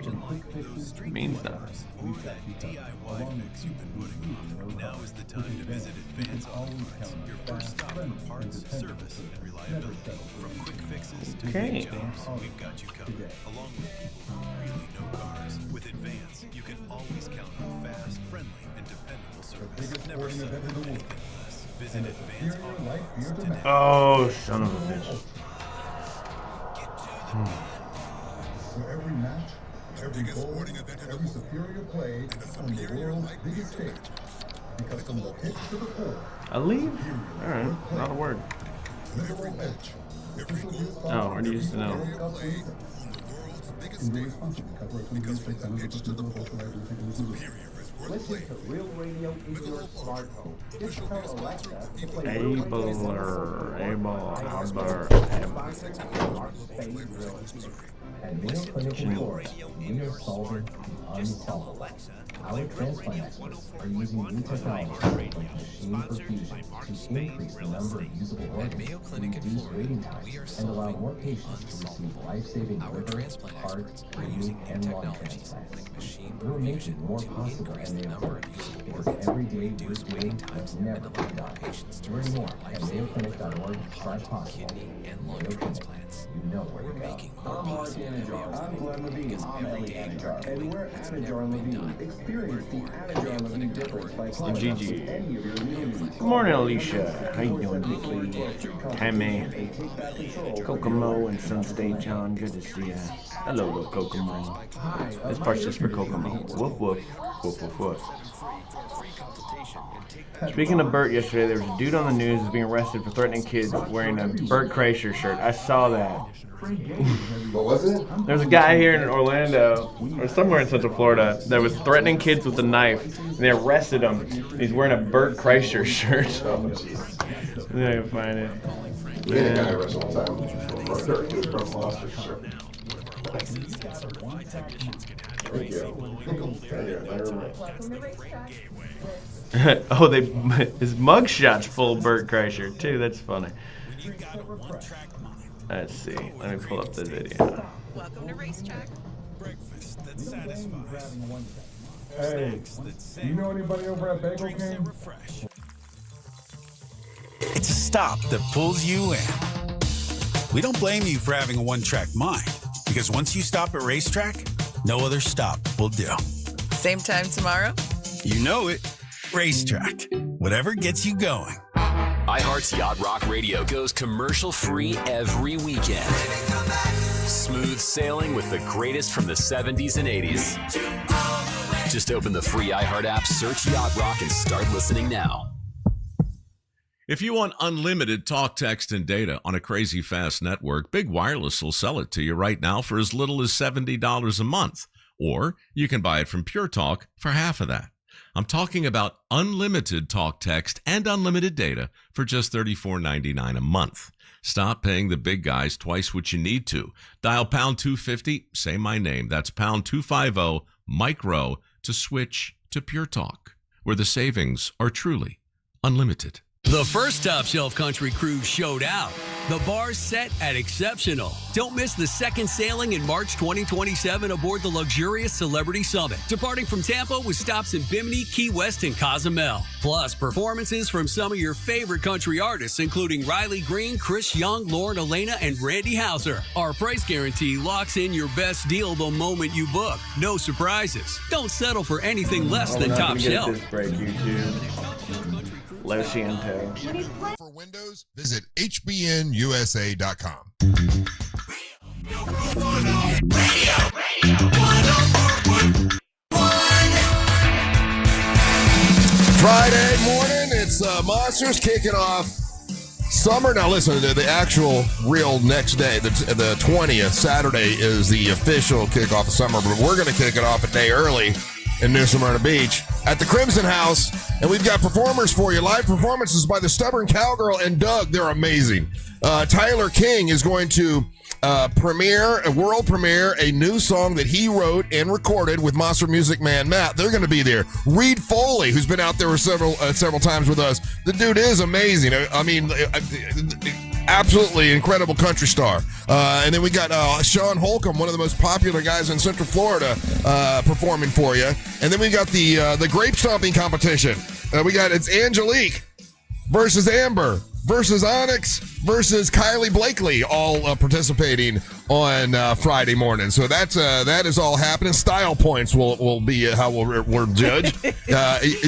Means nothing. Now is the time to visit Advance Auto Parts, your first stop for parts, service, and reliability. From quick fixes to big jobs, we've got you covered. Along with really no cars. With Advance, you can always count on fast, friendly, and dependable service. Never settle for anything less. Visit Advance Auto Parts today. Oh, son of a bitch. For every match, every goal, every superior play, and the world's biggest stage. Because from the pitch to the court, I leave? Alright, not a word. Oh, or do you just know? Listen to Real Radio in your smartphone. Just tell Alexa to play And Mayo Clinic reports we are solving the unsolvable. Our transplant experts are using new technology like machine perfusion to increase the number of usable organs, reduce waiting times, and allow more patients to receive life-saving liver, heart, kidney, and lung transplants. We're making more possible than they are because every day we're doing what's never been done. Learn more at mayoclinic.org/possible. Mayo Clinic. You know where to go. I'm Mark Anajar. I'm Glenn Levine. I'm Ellie Anajar. And we're Anajar and Levine. Experience the Anajar and Levine difference by calling us with any of your needs. Good morning, Alicia. How you doing, Vicky? Tammy, Kokomo, and Sun State John. Good to see you. Hello, little Kokomo. This part's just for Kokomo. Woof, woof. Woof, woof, woof. Speaking of Bert, yesterday there was a dude on the news being arrested for threatening kids wearing a Bert Kreischer shirt. I saw that. What was it? There's a guy here in Orlando, or somewhere in Central Florida, that was threatening kids with a knife, and they arrested him. He's wearing a Bert Kreischer shirt. I can find it. We had a guy arrested one time. He was from Foster. Thank you. Oh, his mugshot's full of Bert Kreischer too. That's funny. Let's see. Let me pull up the video. Welcome to Racetrack. Breakfast that satisfies. Hey, do you know anybody over at Bagel King? It's a stop that pulls you in. We don't blame you for having a one-track mind, because once you stop at Racetrack, no other stop will do. Same time tomorrow? You know it. Racetrack. Whatever gets you going. iHeart's Yacht Rock Radio goes commercial-free every weekend. Smooth sailing with the greatest from the 70s and 80s. Just open the free iHeart app, search Yacht Rock, and start listening now. If you want unlimited talk, text, and data on a crazy fast network, Big Wireless will sell it to you right now for as little as $70 a month. Or you can buy it from Pure Talk for half of that. I'm talking about unlimited talk, text, and unlimited data for just $34.99 a month. Stop paying the big guys twice what you need to. Dial pound 250, say my name. That's pound 250 micro to switch to Pure Talk, where the savings are truly unlimited. The first Top Shelf Country Cruise showed out. The bar's set at exceptional. Don't miss the second sailing in March 2027 aboard the luxurious Celebrity Summit, departing from Tampa with stops in Bimini, Key West, and Cozumel. Plus, performances from some of your favorite country artists, including Riley Green, Chris Young, Lauren Elena, and Randy Houser. Our price guarantee locks in your best deal the moment you book. No surprises. Don't settle for anything less than Top Shelf. This break, YouTube. Lo Siento. For Windows, visit hbnusa.com. Friday morning, it's Monsters kicking off summer. Now listen, the actual real next day, the 20th, Saturday, is the official kickoff of summer, but we're going to kick it off a day early in New Smyrna Beach at the Crimson House, and we've got performers for you. Live performances by the Stubborn Cowgirl and Doug. They're amazing. Tyler King is going to world premiere a new song that he wrote and recorded with Monster Music Man Matt. They're going to be there. Reed Foley, who's been out there several times with us. The dude is amazing. I mean, absolutely incredible country star. And then we got Sean Holcomb, one of the most popular guys in Central Florida, performing for you. And then we got the grape stomping competition. It's Angelique versus Amber versus Onyx versus Kylie Blakely, all participating on Friday morning. So that is all happening. Style points will be how we're judged.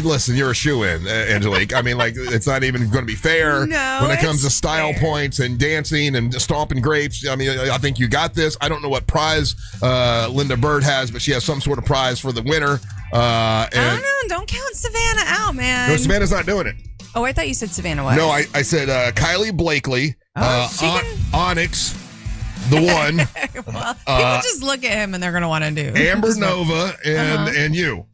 Listen, you're a shoo-in, Angelique. I mean, like, it's not even going to be fair when it comes to style points and dancing and stomping grapes. I mean, I think you got this. I don't know what prize Linda Bird has, but she has some sort of prize for the winner. I don't know. Don't count Savannah out, man. No, Savannah's not doing it. Oh, I thought you said Savannah was. No, I said Kylie Blakely, Onyx, the one. Well, people just look at him and they're going to want to do. Amber Nova and you.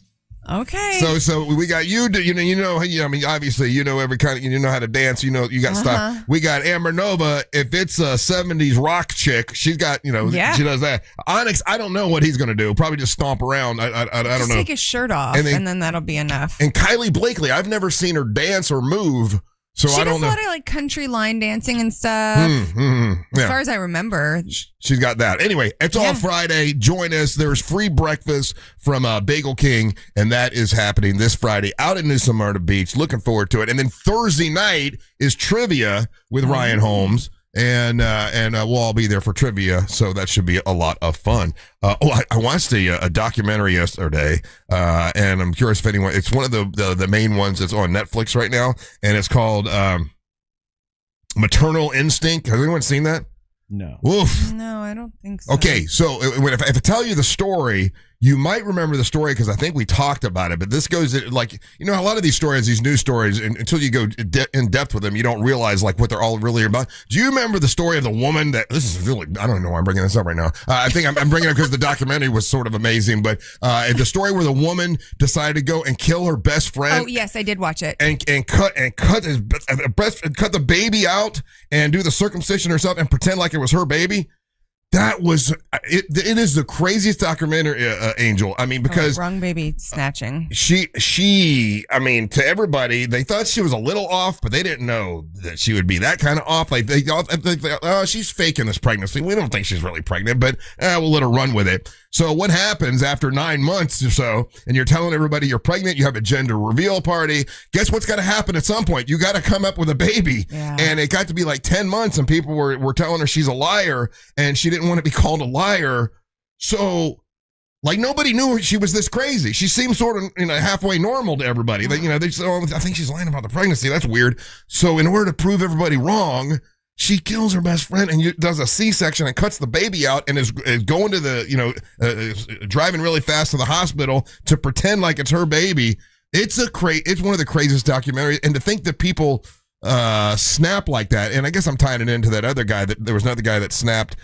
Okay. So we got you. I mean, obviously, you know every kind of. You know how to dance. You know you got stuff. We got Amber Nova. If it's a '70s rock chick, she's got. She does that. Onyx, I don't know what he's gonna do. Probably just stomp around. I don't know. Just take his shirt off, and then that'll be enough. And Kylie Blakely, I've never seen her dance or move. So she I don't know. She does a lot of like country line dancing and stuff. As far as I remember. She's got that. Anyway, it's all Friday. Join us. There's free breakfast from Bagel King, and that is happening this Friday out at New Smyrna Beach. Looking forward to it. And then Thursday night is trivia with Ryan Holmes. And we'll all be there for trivia, so that should be a lot of fun. I watched a documentary yesterday, and I'm curious if anyone. It's one of the main ones that's on Netflix right now, and it's called Maternal Instinct. Has anyone seen that? No. Oof. No, I don't think so. Okay, so if I tell you the story, you might remember the story because I think we talked about it, but this goes like, a lot of these stories, these news stories, until you go in depth with them, you don't realize like what they're all really about. Do you remember the story of the woman this is really, I don't know why I'm bringing this up right now. I think I'm bringing it because the documentary was sort of amazing, but the story where the woman decided to go and kill her best friend. Oh, yes, I did watch it. And cut the baby out and do the circumcision herself and pretend like it was her baby. That was it. It is the craziest documentary, Angel. I mean, because wrong baby snatching. She. I mean, to everybody, they thought she was a little off, but they didn't know that she would be that kind of off. Like they she's faking this pregnancy. We don't think she's really pregnant, but we'll let her run with it. So what happens after 9 months or so, and you're telling everybody you're pregnant, you have a gender reveal party. Guess what's got to happen at some point? You got to come up with a baby. Yeah. And it got to be like 10 months, and people were telling her she's a liar, and she didn't want to be called a liar. So, like, nobody knew she was this crazy. She seemed sort of, halfway normal to everybody. They said, I think she's lying about the pregnancy. That's weird. So in order to prove everybody wrong, she kills her best friend and does a C-section and cuts the baby out and is going to the, driving really fast to the hospital to pretend like it's her baby. It's one of the craziest documentaries. And to think that people snap like that, and I guess I'm tying it into that other guy, that there was another guy that snapped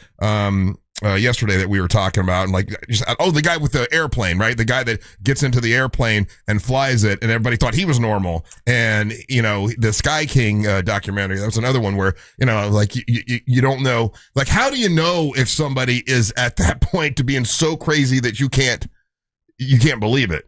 yesterday that we were talking about, and like, the guy with the airplane, right? The guy that gets into the airplane and flies it, and everybody thought he was normal. And the Sky King documentary, that was another one where like you don't know, like, how do you know if somebody is at that point to being so crazy that you can't believe it?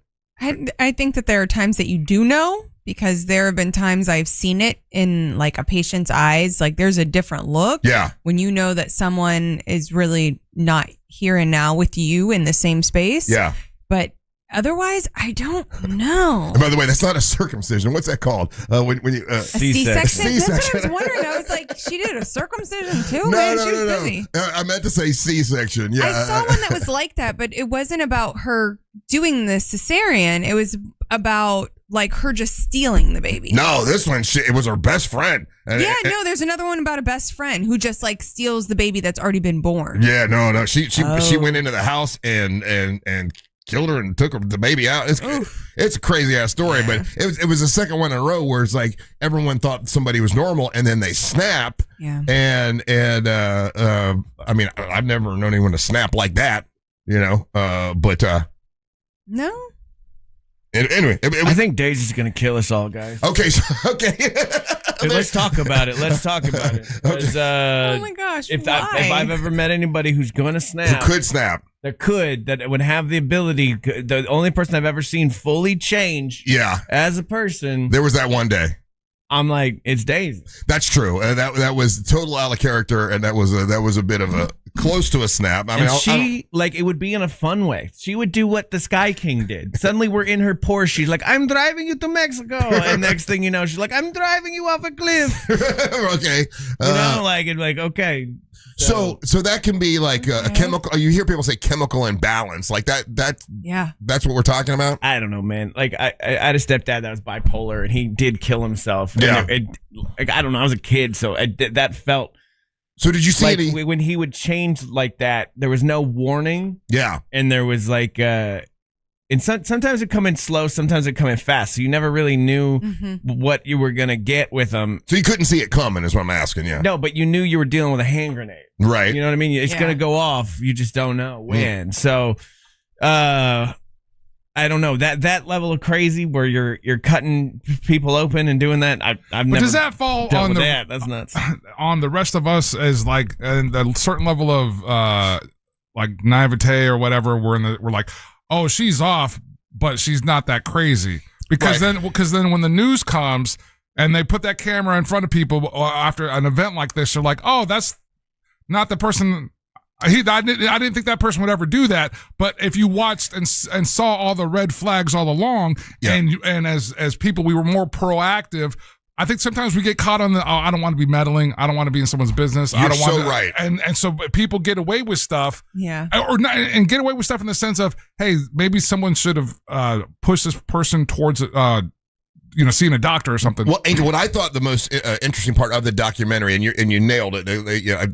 I think that there are times that you do know, because there have been times I've seen it in like a patient's eyes. Like, there's a different look. Yeah. When you know that someone is really not here and now with you in the same space. Yeah. But otherwise, I don't know. And by the way, that's not a circumcision. What's that called? When you a C-section? That's what I was wondering. I was like, she did a circumcision too? Man, she was busy. I meant to say C-section. Yeah. I saw one that was like that, but it wasn't about her doing the cesarean. It was about like her just stealing the baby. No, this one, it was her best friend. No, there's another one about a best friend who just like steals the baby that's already been born. Yeah, no. She went into the house and killed her and took the baby out. It's a crazy ass story, but it was the second one in a row where it's like everyone thought somebody was normal, and then they snap. Yeah. And I mean, I've never known anyone to snap like that, but no. Anyway, I think Daisy's gonna kill us all, guys. Okay. Hey, let's talk about it. Oh my gosh! If I've ever met anybody who's gonna snap, who could snap, that would have the ability. The only person I've ever seen fully change, as a person. There was that one day. I'm like, it's Daisy. That's true. That was total out of character, and that was a bit of a close to a snap. I mean, it would be in a fun way. She would do what the Sky King did. Suddenly, we're in her Porsche. She's like, "I'm driving you to Mexico," and next thing you know, she's like, "I'm driving you off a cliff." Okay, okay. So that can be like a chemical. You hear people say chemical imbalance, like that. That's what we're talking about. I don't know, man. Like I had a stepdad that was bipolar, and he did kill himself. Yeah. I don't know. I was a kid, so that felt. So did you see like when he would change like that? There was no warning. Yeah, and there was like, and sometimes it come in slow, sometimes it come in fast. So you never really knew what you were gonna get with them. So you couldn't see it coming, is what I'm asking. Yeah. No, but you knew you were dealing with a hand grenade. Right. You know what I mean? It's gonna go off. You just don't know when. So, I don't know that level of crazy where you're cutting people open and doing that. I've never. But does that fall on that? That's nuts. On the rest of us as like a certain level of like naivete or whatever. We're like, oh, she's off, but she's not that crazy because then when the news comes and they put that camera in front of people after an event like this, you're like, oh, that's not the person. I didn't think that person would ever do that, but if you watched and saw all the red flags all along, and as people, we were more proactive. I think sometimes we get caught on the, I don't want to be meddling. I don't want to be in someone's business. You're I don't want so to, right. And so people get away with stuff. Yeah. Or not, and get away with stuff in the sense of, hey, maybe someone should have pushed this person towards seeing a doctor or something. Well, Angel, what I thought the most interesting part of the documentary, and you nailed it.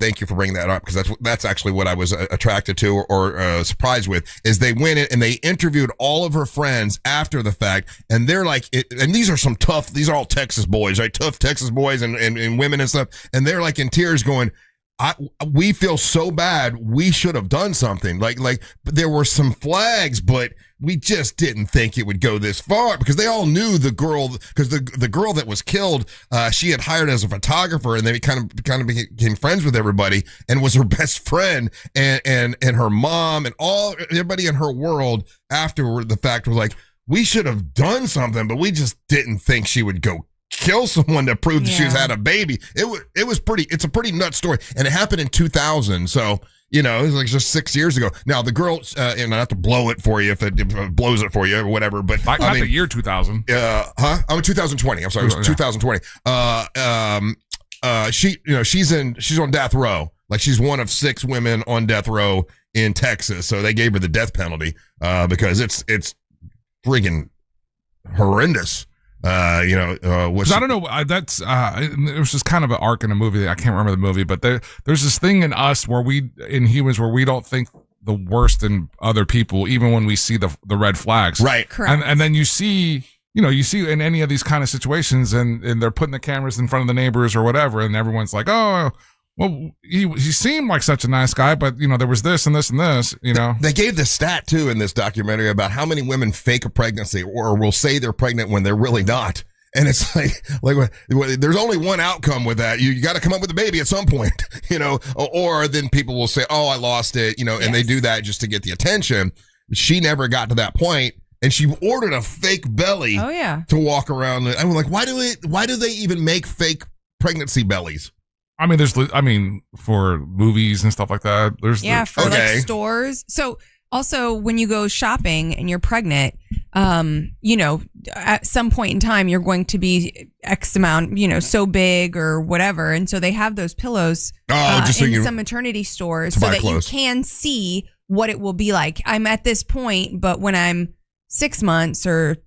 Thank you for bringing that up, because that's actually what I was attracted to or surprised with, is they went in and they interviewed all of her friends after the fact, and they're like, and these are all Texas boys, right? Tough Texas boys and women and stuff, and they're like in tears going, we feel so bad. We should have done something. Like there were some flags, but we just didn't think it would go this far, because they all knew the girl, because the girl that was killed, she had hired as a photographer, and they kind of became friends with everybody and was her best friend, and her mom and everybody in her world after the fact was like, we should have done something, but we just didn't think she would go kill someone to prove that she had a baby. It's a pretty nuts story, and it happened in 2000. So, it was like just 6 years ago. Now the girl, and I have to blow it for you if it blows it for you or whatever, but not the year 2000. I'm in 2020. I'm sorry, it was 2020. She's on death row. Like, she's one of 6 women on death row in Texas. So they gave her the death penalty because it's friggin' horrendous. I don't know. That's it was just kind of an arc in a movie. I can't remember the movie, but there's this thing in us in humans where we don't think the worst in other people, even when we see the red flags. Right. Correct. And then you see in any of these kind of situations, and they're putting the cameras in front of the neighbors or whatever, and everyone's like, oh, Well, he seemed like such a nice guy, but there was this and this and this. They gave the stat too in this documentary about how many women fake a pregnancy or will say they're pregnant when they're really not. And it's like there's only one outcome with that. You got to come up with a baby at some point, or then people will say, "Oh, I lost it," and they do that just to get the attention. She never got to that point, and she ordered a fake belly. Oh yeah, to walk around. I'm like, why do they even make fake pregnancy bellies? I mean, for movies and stuff like that. For like stores. So also when you go shopping and you're pregnant, at some point in time you're going to be X amount, so big or whatever, and so they have those pillows in some maternity stores so that you can see what it will be like. I'm at this point, but when I'm 6 months or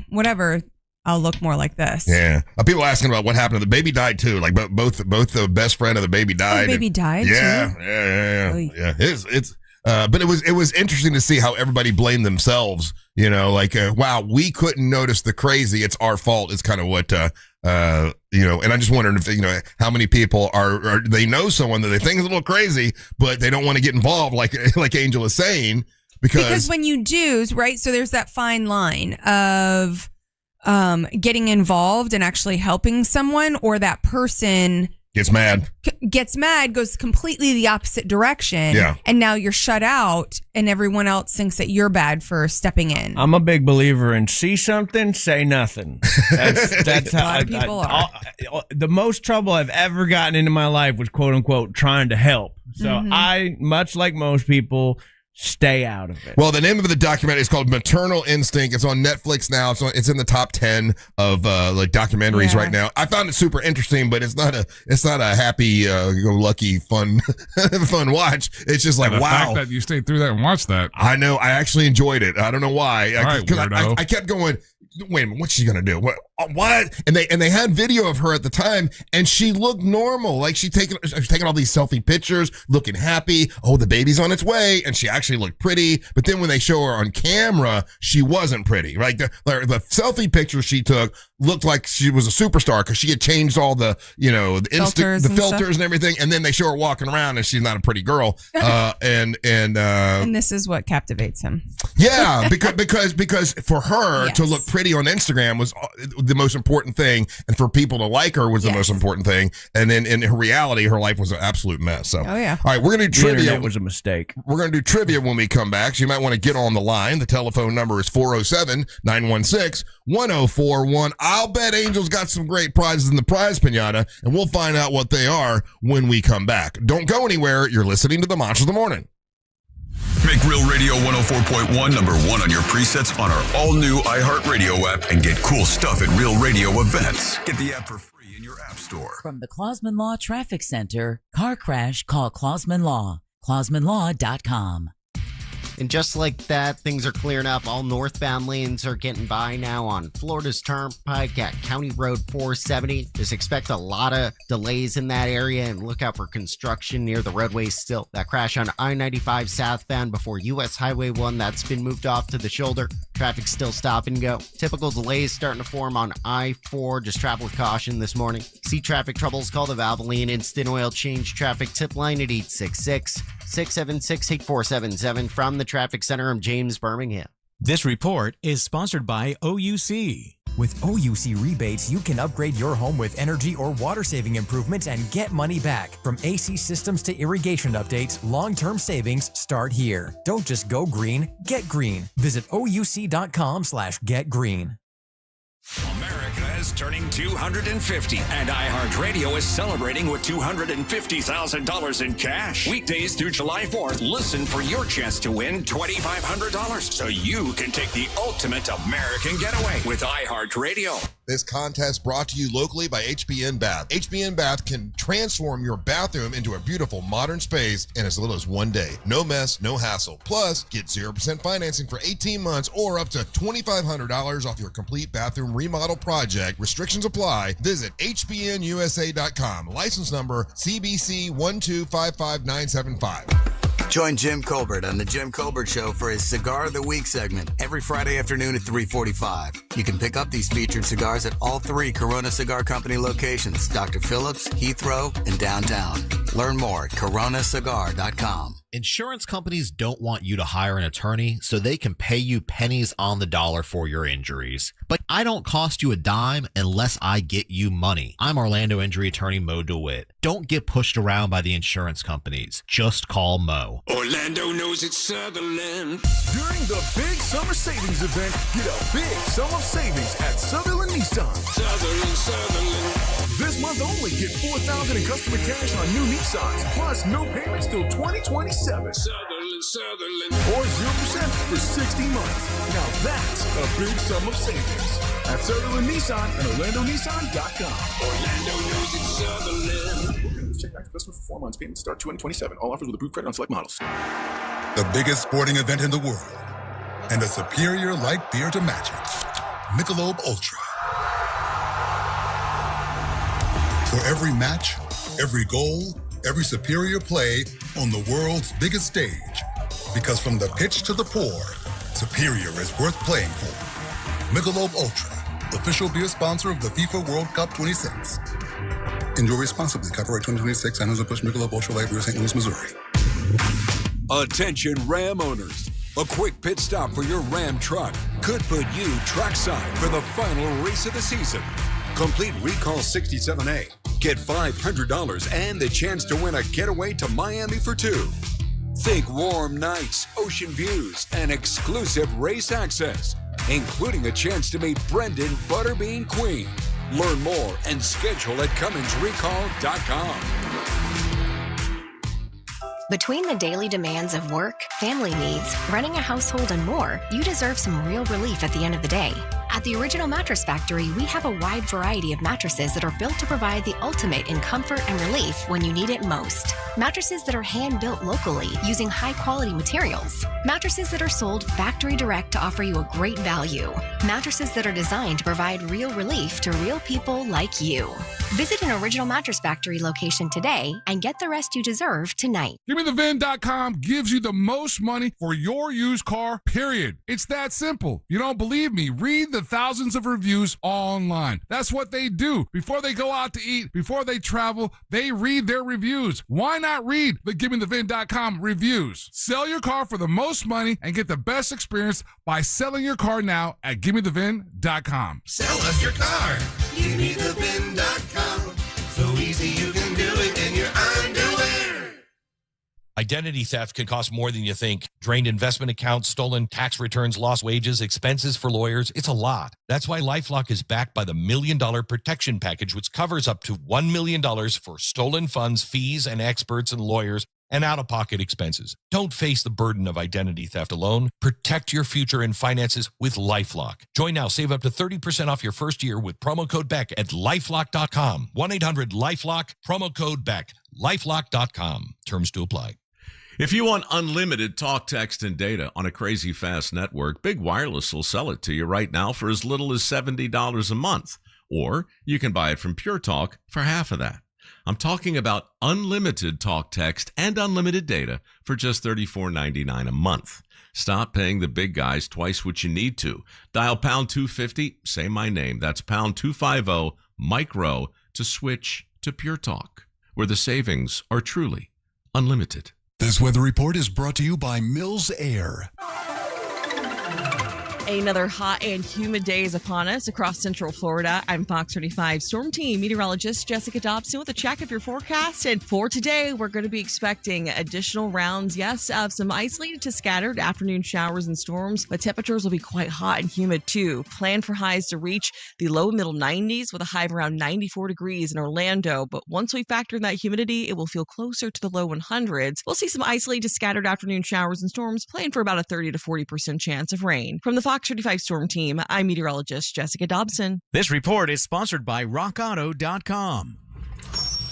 whatever, I'll look more like this. Yeah. People asking about what happened. The baby died too. Like both the best friend of the baby died. The baby died too? Yeah. It's but it was interesting to see how everybody blamed themselves. Wow, we couldn't notice the crazy. It's our fault. It's kind of what and I'm just wondering if how many people are they know someone that they think is a little crazy, but they don't want to get involved, like Angel is saying, because when you do, right? So there's that fine line of getting involved and actually helping someone, or that person gets mad, goes completely the opposite direction. Yeah. And now you're shut out and everyone else thinks that you're bad for stepping in. I'm a big believer in see something, say nothing. That's how people are. The most trouble I've ever gotten into my life was quote unquote trying to help. So I, much like most people, stay out of it. Well, the name of the documentary is called Maternal Instinct. It's on Netflix now. It's in the top 10 of documentaries right now. I found it super interesting, but it's not a happy go lucky fun watch. It's just like, the wow, fact that you stayed through that and watched that. I know. I actually enjoyed it. I don't know why. All right, weirdo. I kept going, wait a minute, what's she gonna do? What? And they had video of her at the time, and she looked normal. Like she was taking all these selfie pictures, looking happy. Oh, the baby's on its way, and she actually looked pretty. But then when they show her on camera, she wasn't pretty. Right? The selfie picture she took looked like she was a superstar because she had changed all the filters and everything. And then they show her walking around, and she's not a pretty girl. And this is what captivates him. Yeah, because for her to look pretty on Instagram was the most important thing, and for people to like her was the most important thing. And then in reality, her life was an absolute mess. So, all right, we're gonna do trivia. It was a mistake. We're gonna do trivia when we come back. So you might want to get on the line. The telephone number is 407-916-1041. I'll bet Angel's got some great prizes in the prize pinata, and we'll find out what they are when we come back. Don't go anywhere. You're listening to the Monsters of the Morning. Make Real Radio 104.1 number one on your presets on our all-new iHeartRadio app and get cool stuff at Real Radio events. Get the app for free in your app store. From the Clausman Law Traffic Center, car crash, call Clausman Law. ClausmanLaw.com. And just like that, things are clearing up. All northbound lanes are getting by now on Florida's Turnpike at County Road 470. Just expect a lot of delays in that area and look out for construction near the roadway still. That crash on I-95 southbound before U.S. Highway 1, that's been moved off to the shoulder. Traffic still stop and go. Typical delays starting to form on I-4. Just travel with caution this morning. See traffic troubles, call the Valvoline Instant Oil Change Traffic Tip Line at 866-676-8477 from the Traffic Center. I'm James Birmingham. This report is sponsored by OUC. With OUC rebates, you can upgrade your home with energy or water-saving improvements and get money back. From AC systems to irrigation updates, long-term savings start here. Don't just go green, get green. Visit OUC.com/getgreen. America is turning 250, and iHeartRadio is celebrating with $250,000 in cash. Weekdays through July 4th, listen for your chance to win $2,500 so you can take the ultimate American getaway with iHeartRadio. This contest brought to you locally by HBN Bath. HBN Bath can transform your bathroom into a beautiful modern space in as little as 1 day. No mess, no hassle. Plus, get 0% financing for 18 months or up to $2,500 off your complete bathroom remodel project. Restrictions apply. Visit hbnusa.com. License number CBC 1255975. Join Jim Colbert on The Jim Colbert Show for his Cigar of the Week segment every Friday afternoon at 3:45. You can pick up these featured cigars at all 3 Corona Cigar Company locations, Dr. Phillips, Heathrow, and downtown. Learn more at coronacigar.com. Insurance companies don't want you to hire an attorney so they can pay you pennies on the dollar for your injuries. But I don't cost you a dime unless I get you money. I'm Orlando injury attorney Mo DeWitt. Don't get pushed around by the insurance companies. Just call Mo. Orlando knows it's Sutherland. During the big summer savings event, get a big sum of savings at Sutherland Nissan. Sutherland. This month only, get $4,000 in customer cash on new Nissans, plus no payments till 2027. Sutherland. Or 0% for 60 months. Now that's a big sum of savings. At Sutherland Nissan and OrlandoNissan.com. Orlando knows it's Sutherland. Check back to customer for 4 months. Payments start 2027. All offers with approved credit on select models. The biggest sporting event in the world, and a superior light beer to match it. Michelob Ultra. For every match, every goal, every superior play on the world's biggest stage. Because from the pitch to the pour, superior is worth playing for. Michelob Ultra, official beer sponsor of the FIFA World Cup 26. Enjoy responsibly. Copyright 2026, San Jose Busch Michelob Ultra Light Beer, St. Louis, Missouri. Attention Ram owners. A quick pit stop for your Ram truck could put you trackside for the final race of the season. Complete Recall 67A. Get $500 and the chance to win a getaway to Miami for 2. Think warm nights, ocean views, and exclusive race access, including a chance to meet Brendan Butterbean Queen. Learn more and schedule at CumminsRecall.com. Between the daily demands of work, family needs, running a household, and more, you deserve some real relief at the end of the day. At the Original Mattress Factory, we have a wide variety of mattresses that are built to provide the ultimate in comfort and relief when you need it most. Mattresses that are hand-built locally using high-quality materials. Mattresses that are sold factory direct to offer you a great value. Mattresses that are designed to provide real relief to real people like you. Visit an Original Mattress Factory location today and get the rest you deserve tonight. GiveMeTheVin.com gives you the most money for your used car, period. It's that simple. You don't believe me? Read the thousands of reviews online. That's what they do. Before they go out to eat, before they travel, they read their reviews. Why not read the GiveMeTheVin.com reviews? Sell your car for the most money and get the best experience by selling your car now at GiveMeTheVin.com. Sell us your car. GiveMeTheVin.com. So easy you can do it in your underwear. Identity theft can cost more than you think. Drained investment accounts, stolen tax returns, lost wages, expenses for lawyers. It's a lot. That's why LifeLock is backed by the $1 Million Protection Package, which covers up to $1 million for stolen funds, fees, and experts and lawyers, and out-of-pocket expenses. Don't face the burden of identity theft alone. Protect your future and finances with LifeLock. Join now. Save up to 30% off your first year with promo code BECK at LifeLock.com. 1-800-LifeLock, promo code BECK. LifeLock.com. Terms to apply. If you want unlimited talk, text, and data on a crazy fast network, Big Wireless will sell it to you right now for as little as $70 a month. Or you can buy it from Pure Talk for half of that. I'm talking about unlimited talk, text, and unlimited data for just $34.99 a month. Stop paying the big guys twice what you need to. Dial pound 250, say my name. That's pound 250, Mike Rowe, to switch to Pure Talk, where the savings are truly unlimited. This weather report is brought to you by Mills Air. Another hot and humid day is upon us across Central Florida. I'm Fox 35 Storm Team meteorologist Jessica Dobson with a check of your forecast. And for today, we're going to be expecting additional rounds, yes, of some isolated to scattered afternoon showers and storms, but temperatures will be quite hot and humid too. Plan for highs to reach the low middle 90s with a high of around 94 degrees in Orlando. But once we factor in that humidity, it will feel closer to the low 100s. We'll see some isolated to scattered afternoon showers and storms, playing for about a 30 to 40% chance of rain. From the Fox 35 Storm Team, I'm meteorologist Jessica Dobson. This report is sponsored by RockAuto.com.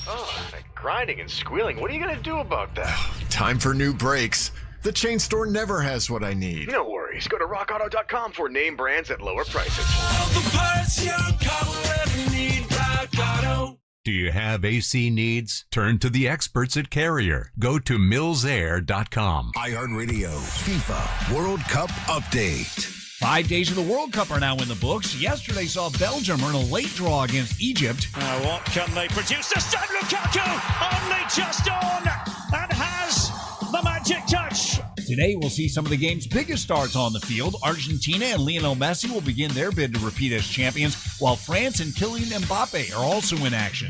Oh, that grinding and squealing. What are you going to do about that? Time for new brakes. The chain store never has what I need. No worries. Go to RockAuto.com for name brands at lower prices. All the parts your car will ever need. Rock Auto. Do you have AC needs? Turn to the experts at Carrier. Go to millsair.com. iHeartRadio FIFA World Cup Update. 5 days of the World Cup are now in the books. Yesterday saw Belgium earn a late draw against Egypt. What can they produce? This time Lukaku only just on and has the magic touch. Today we'll see some of the game's biggest stars on the field. Argentina and Lionel Messi will begin their bid to repeat as champions, while France and Kylian Mbappe are also in action.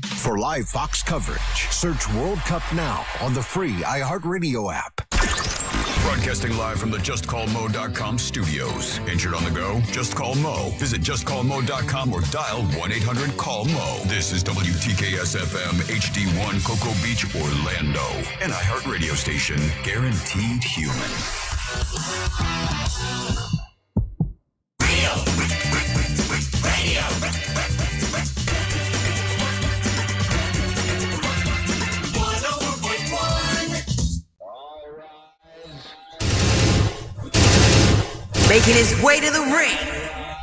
For live Fox coverage, search World Cup now on the free iHeartRadio app. Broadcasting live from the JustCallMo.com studios. Injured on the go? Just call Mo. Visit JustCallMo.com or dial 1-800-CALL-MO. This is WTKS-FM HD1 Cocoa Beach, Orlando. An iHeartRadio station. Guaranteed human. Making his way to the ring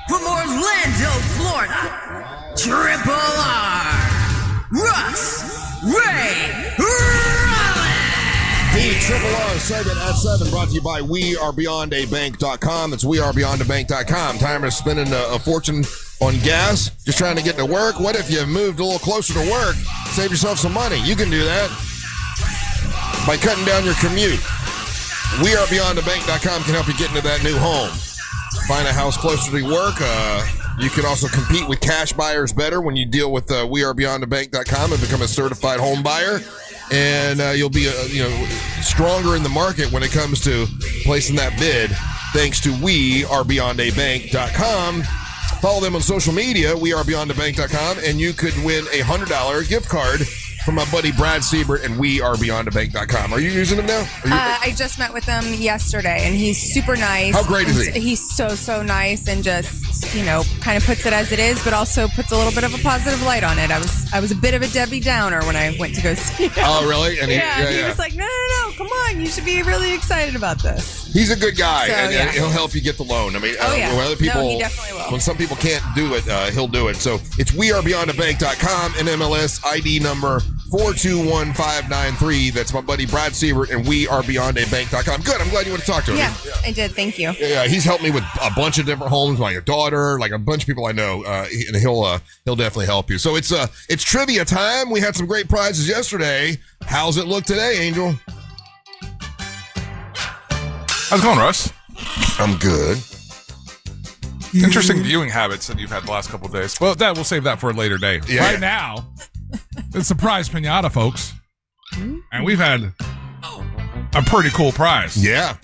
from Orlando, Florida, Triple R, Russ Ray Rollins. The Triple R segment at 7 brought to you by WeAreBeyondABank.com. It's WeAreBeyondABank.com. Time is spending a fortune on gas, just trying to get to work. What if you moved a little closer to work? Save yourself some money. You can do that by cutting down your commute. WeAreBeyondABank.com can help you get into that new home. Find a house closer to work. You can also compete with cash buyers better when you deal with WeAreBeyondABank.com and become a certified home buyer. And you'll be stronger in the market when it comes to placing that bid, thanks to WeAreBeyondABank.com. Follow them on social media, WeAreBeyondABank.com, and you could win a $100 gift card from my buddy Brad Siebert and WeAreBeyondABank.com. Are you using them now? I just met with him yesterday, and he's super nice. How great is he? He's so nice, and just kind of puts it as it is, but also puts a little bit of a positive light on it. I was a bit of a Debbie Downer when I went to go see him. Oh, really? And he was like, no, come on, you should be really excited about this. He's a good guy, So, and yeah. he'll help you get the loan. I mean, when other No, people, he definitely will. when some people can't do it, he'll do it. So it's WeAreBeyondABank.com and MLS ID number 421593. That's my buddy Brad Siebert and WeAreBeyondABank.com. Good. I'm glad you went to talk to him. Yeah, I did. Thank you. Yeah, he's helped me with a bunch of different homes, like a daughter, like a bunch of people I know, and he'll definitely help you. So it's trivia time. We had some great prizes yesterday. How's it look today, Angel? How's it going, Russ? I'm good. Interesting viewing habits that you've had the last couple of days. Well, we'll save that for a later day. Yeah. Right now, it's the prize pinata, folks. And we've had a pretty cool prize. Yeah.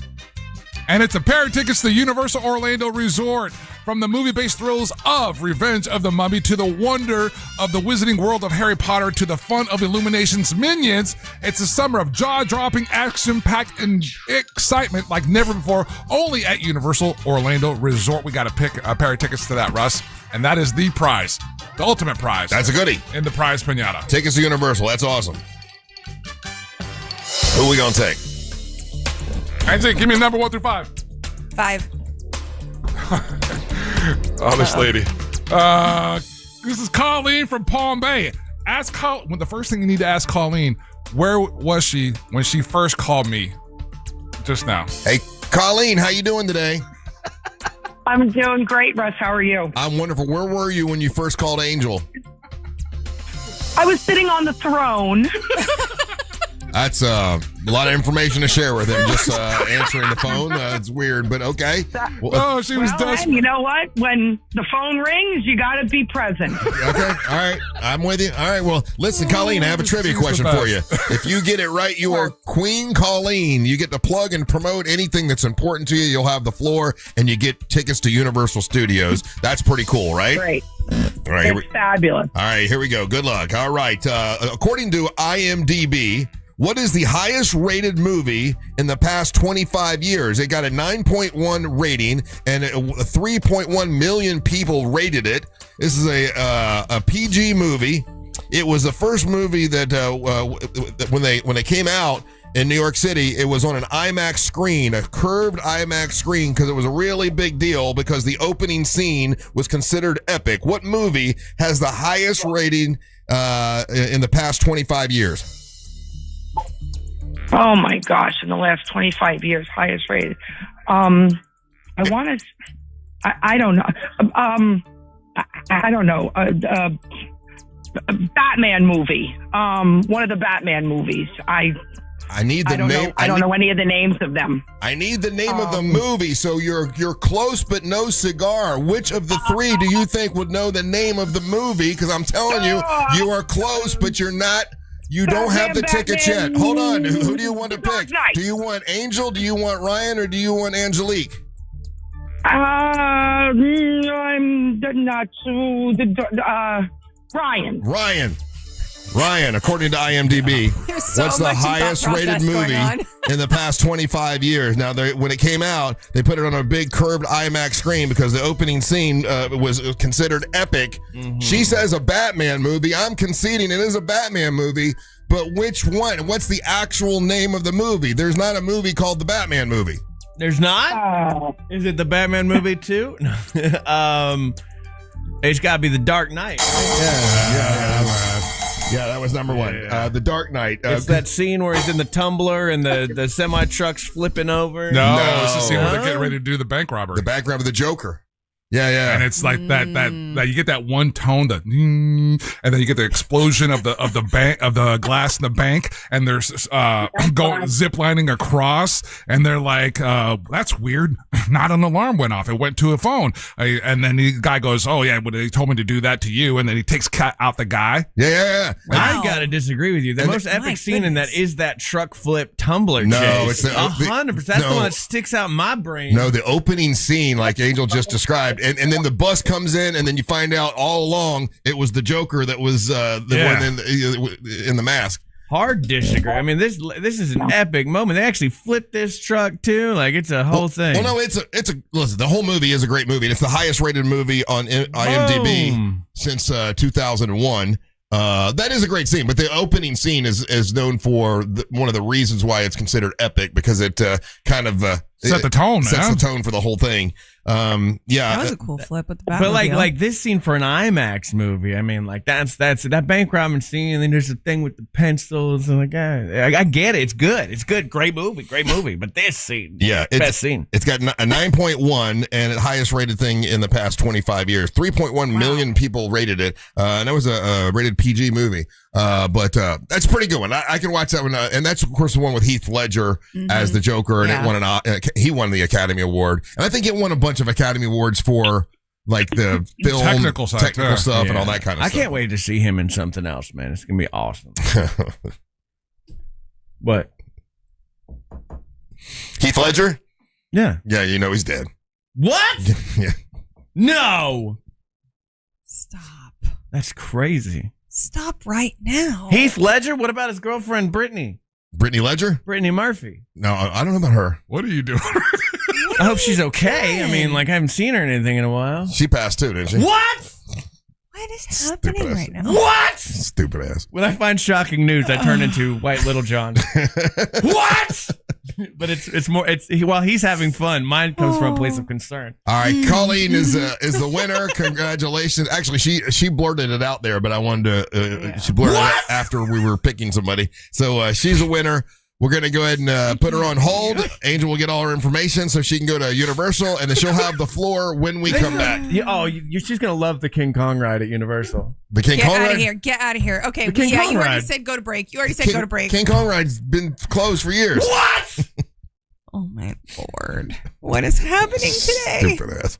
And it's a pair of tickets to the Universal Orlando Resort. From the movie-based thrills of Revenge of the Mummy to the wonder of the Wizarding World of Harry Potter to the fun of Illumination's Minions, it's a summer of jaw-dropping, action-packed and excitement like never before, only at Universal Orlando Resort. We got to pick a pair of tickets to that, Russ, and that is the prize, the ultimate prize. That's a goodie. In the prize pinata. Tickets to Universal. That's awesome. Who we gonna take? Angie, give me a number 1 through 5. 5. Oh, this lady. This is Colleen from Palm Bay. The first thing you need to ask Colleen, where was she when she first called me just now? Hey, Colleen, how you doing today? I'm doing great, Russ. How are you? I'm wonderful. Where were you when you first called Angel? I was sitting on the throne. That's a lot of information to share with him. Just answering the phone. It's weird, but okay. She was and you know what? When the phone rings, you got to be present. Okay. All right. I'm with you. All right. Well, listen, Colleen, I have a trivia question for you. If you get it right, you are Queen Colleen. You get to plug and promote anything that's important to you. You'll have the floor, and you get tickets to Universal Studios. That's pretty cool, right? Great. All right. It's fabulous. All right. Here we go. Good luck. All right. According to IMDb, what is the highest rated movie in the past 25 years? It got a 9.1 rating, and 3.1 million people rated it. This is a PG movie. It was the first movie that when they came out in New York City, it was on an IMAX screen, a curved IMAX screen, because it was a really big deal because the opening scene was considered epic. What movie has the highest rating in the past 25 years? Oh my gosh! In the last 25 years, highest rated. I want to. I don't know. I don't know. A Batman movie. One of the Batman movies. I need the name. I don't know any of the names of them. I need the name of the movie. So you're close, but no cigar. Which of the three do you think would know the name of the movie? Because I'm telling you, you are close, but you're not. You don't have the tickets yet. Hold on. Who do you want to pick? Do you want Angel? Do you want Ryan? Or do you want Angelique? I'm not Ryan. Ryan, according to IMDb, so what's the much highest thought rated process going movie on. in the past 25 years? Now, when it came out, they put it on a big curved IMAX screen because the opening scene was considered epic. Mm-hmm. She says a Batman movie. I'm conceding it is a Batman movie, but which one? What's the actual name of the movie? There's not a movie called the Batman movie. There's not? Is it the Batman movie too? It's got to be The Dark Knight. Yeah, that was number one. The Dark Knight. It's that scene where he's in the tumbler and the semi-truck's flipping over. No, it's the scene where they're getting ready to do the bank robbery. The bank robbery, the Joker. Yeah. And it's like that you get that one tone, and then you get the explosion of the glass in the bank, and there's going ziplining across, and they're like, that's weird. Not an alarm went off. It went to a phone. And then the guy goes, oh yeah, well, he told me to do that to you, and then he takes out the guy. Yeah. I gotta disagree with you. The most epic scene in that is that truck flip tumbler chase. No, it's 100%. That's the one that sticks out in my brain. No, the opening scene, like Angel just described, and then the bus comes in, and then you find out all along it was the Joker that was the one in the mask. Hard disagree. I mean, this is an epic moment. They actually flipped this truck too. Like, it's a whole thing. Well, no, it's a listen. The whole movie is a great movie. It's the highest rated movie on IMDb since 2001. That is a great scene, but the opening scene is known for one of the reasons why it's considered epic, because it kind of set the tone. Sets the tone for the whole thing. That was a cool flip with the Batmobile. But like this scene for an IMAX movie, I mean, like that's that bank robbing scene, and then there's a thing with the pencils, and like I get it, it's good, great movie. But this scene, best scene. It's got a 9.1 and the highest rated thing in the past 25 years. 3.1 million people rated it, and that was a rated PG movie. But that's a pretty good one. I can watch that one, and that's of course the one with Heath Ledger as the Joker, and it won he won the Academy Award, and I think it won a bunch of Academy Awards for like the film technical stuff and all that kind of stuff. I can't wait to see him in something else, man. It's gonna be awesome. What? Heath Ledger? Yeah. Yeah, you know he's dead. What? Yeah. No. Stop. That's crazy. Stop right now. Heath Ledger? What about his girlfriend, Brittany? Brittany Ledger? Brittany Murphy. No, I don't know about her. What are you doing? I hope she's okay. I mean, like, I haven't seen her or anything in a while. She passed too, didn't she? What? What is happening right now? What? Stupid ass. When I find shocking news, I turn into White Little John. What? But it's more. While he's having fun, mine comes from a place of concern. All right, Colleen is the winner. Congratulations. Actually, she blurted it out there, but I wanted to. She blurted it out after we were picking somebody. So she's a winner. We're going to go ahead and put her on hold. Angel will get all her information so she can go to Universal, and then she'll have the floor when we come back. She's going to love the King Kong ride at Universal. The King Kong ride? Get out of here. Okay, King Kong you already ride. said go to break. Go to break. King Kong ride's been closed for years. What? Oh, my Lord. What is happening today? Stupid ass.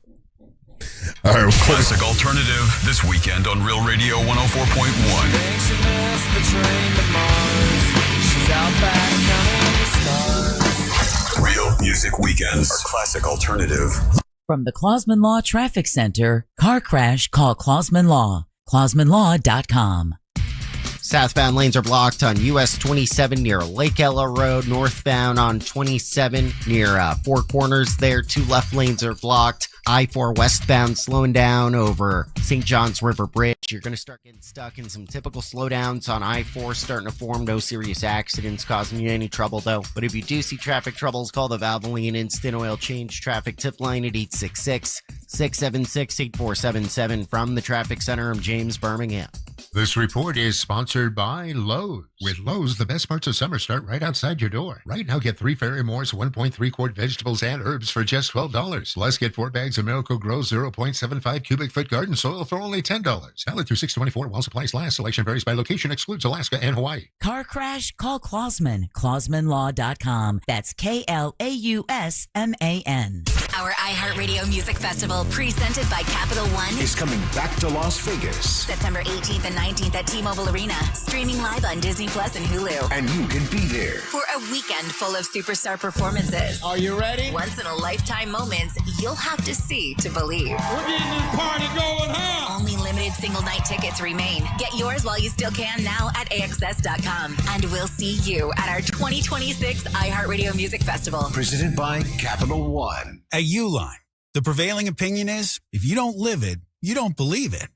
All right, Classic Alternative this weekend on Real Radio 104.1. Real Music Weekends are Classic Alternative. From the Clausman Law Traffic Center, car crash, call Clausman Law. ClausmanLaw.com. Southbound lanes are blocked on US 27 near Lake Ella Road. Northbound on 27 near Four Corners there. 2 left lanes are blocked. I-4 westbound slowing down over St. John's River Bridge. You're going to start getting stuck in some typical slowdowns on I-4 starting to form. No serious accidents causing you any trouble, though. But if you do see traffic troubles, call the Valvoline Instant Oil Change Traffic Tip Line at 866-676-8477. From the Traffic Center, I'm James Birmingham. This report is sponsored by Lowe's. With Lowe's, the best parts of summer start right outside your door. Right now, get 3 Ferry Moore's 1.3 quart vegetables and herbs for just $12. Plus, get 4 bags of Miracle Grow 0.75 cubic foot garden soil for only $10. Valid through 6/24 while supplies last. Selection varies by location, excludes Alaska and Hawaii. Car crash? Call Clausman. ClausmanLaw.com. That's KLAUSMAN. Our iHeartRadio Music Festival, presented by Capital One, is coming back to Las Vegas. September 18th and 19th at T-Mobile Arena. Streaming live on Disney Plus and Hulu. And you can be there for a weekend full of superstar performances. Are you ready? Once-in-a-lifetime moments you'll have to see to believe. We're getting this party going, huh? Only limited single-night tickets remain. Get yours while you still can now at AXS.com. And we'll see you at our 2026 iHeartRadio Music Festival. Presented by Capital One. At Uline, the prevailing opinion is, if you don't live it, you don't believe it.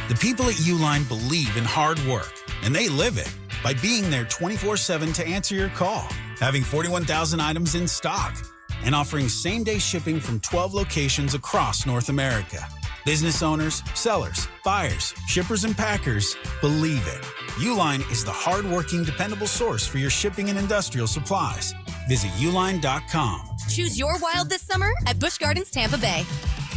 The people at Uline believe in hard work, and they live it by being there 24/7 to answer your call, having 41,000 items in stock, and offering same-day shipping from 12 locations across North America. Business owners, sellers, buyers, shippers, and packers believe it. Uline is the hard-working, dependable source for your shipping and industrial supplies. Visit uline.com. Choose your wild this summer at Busch Gardens Tampa Bay.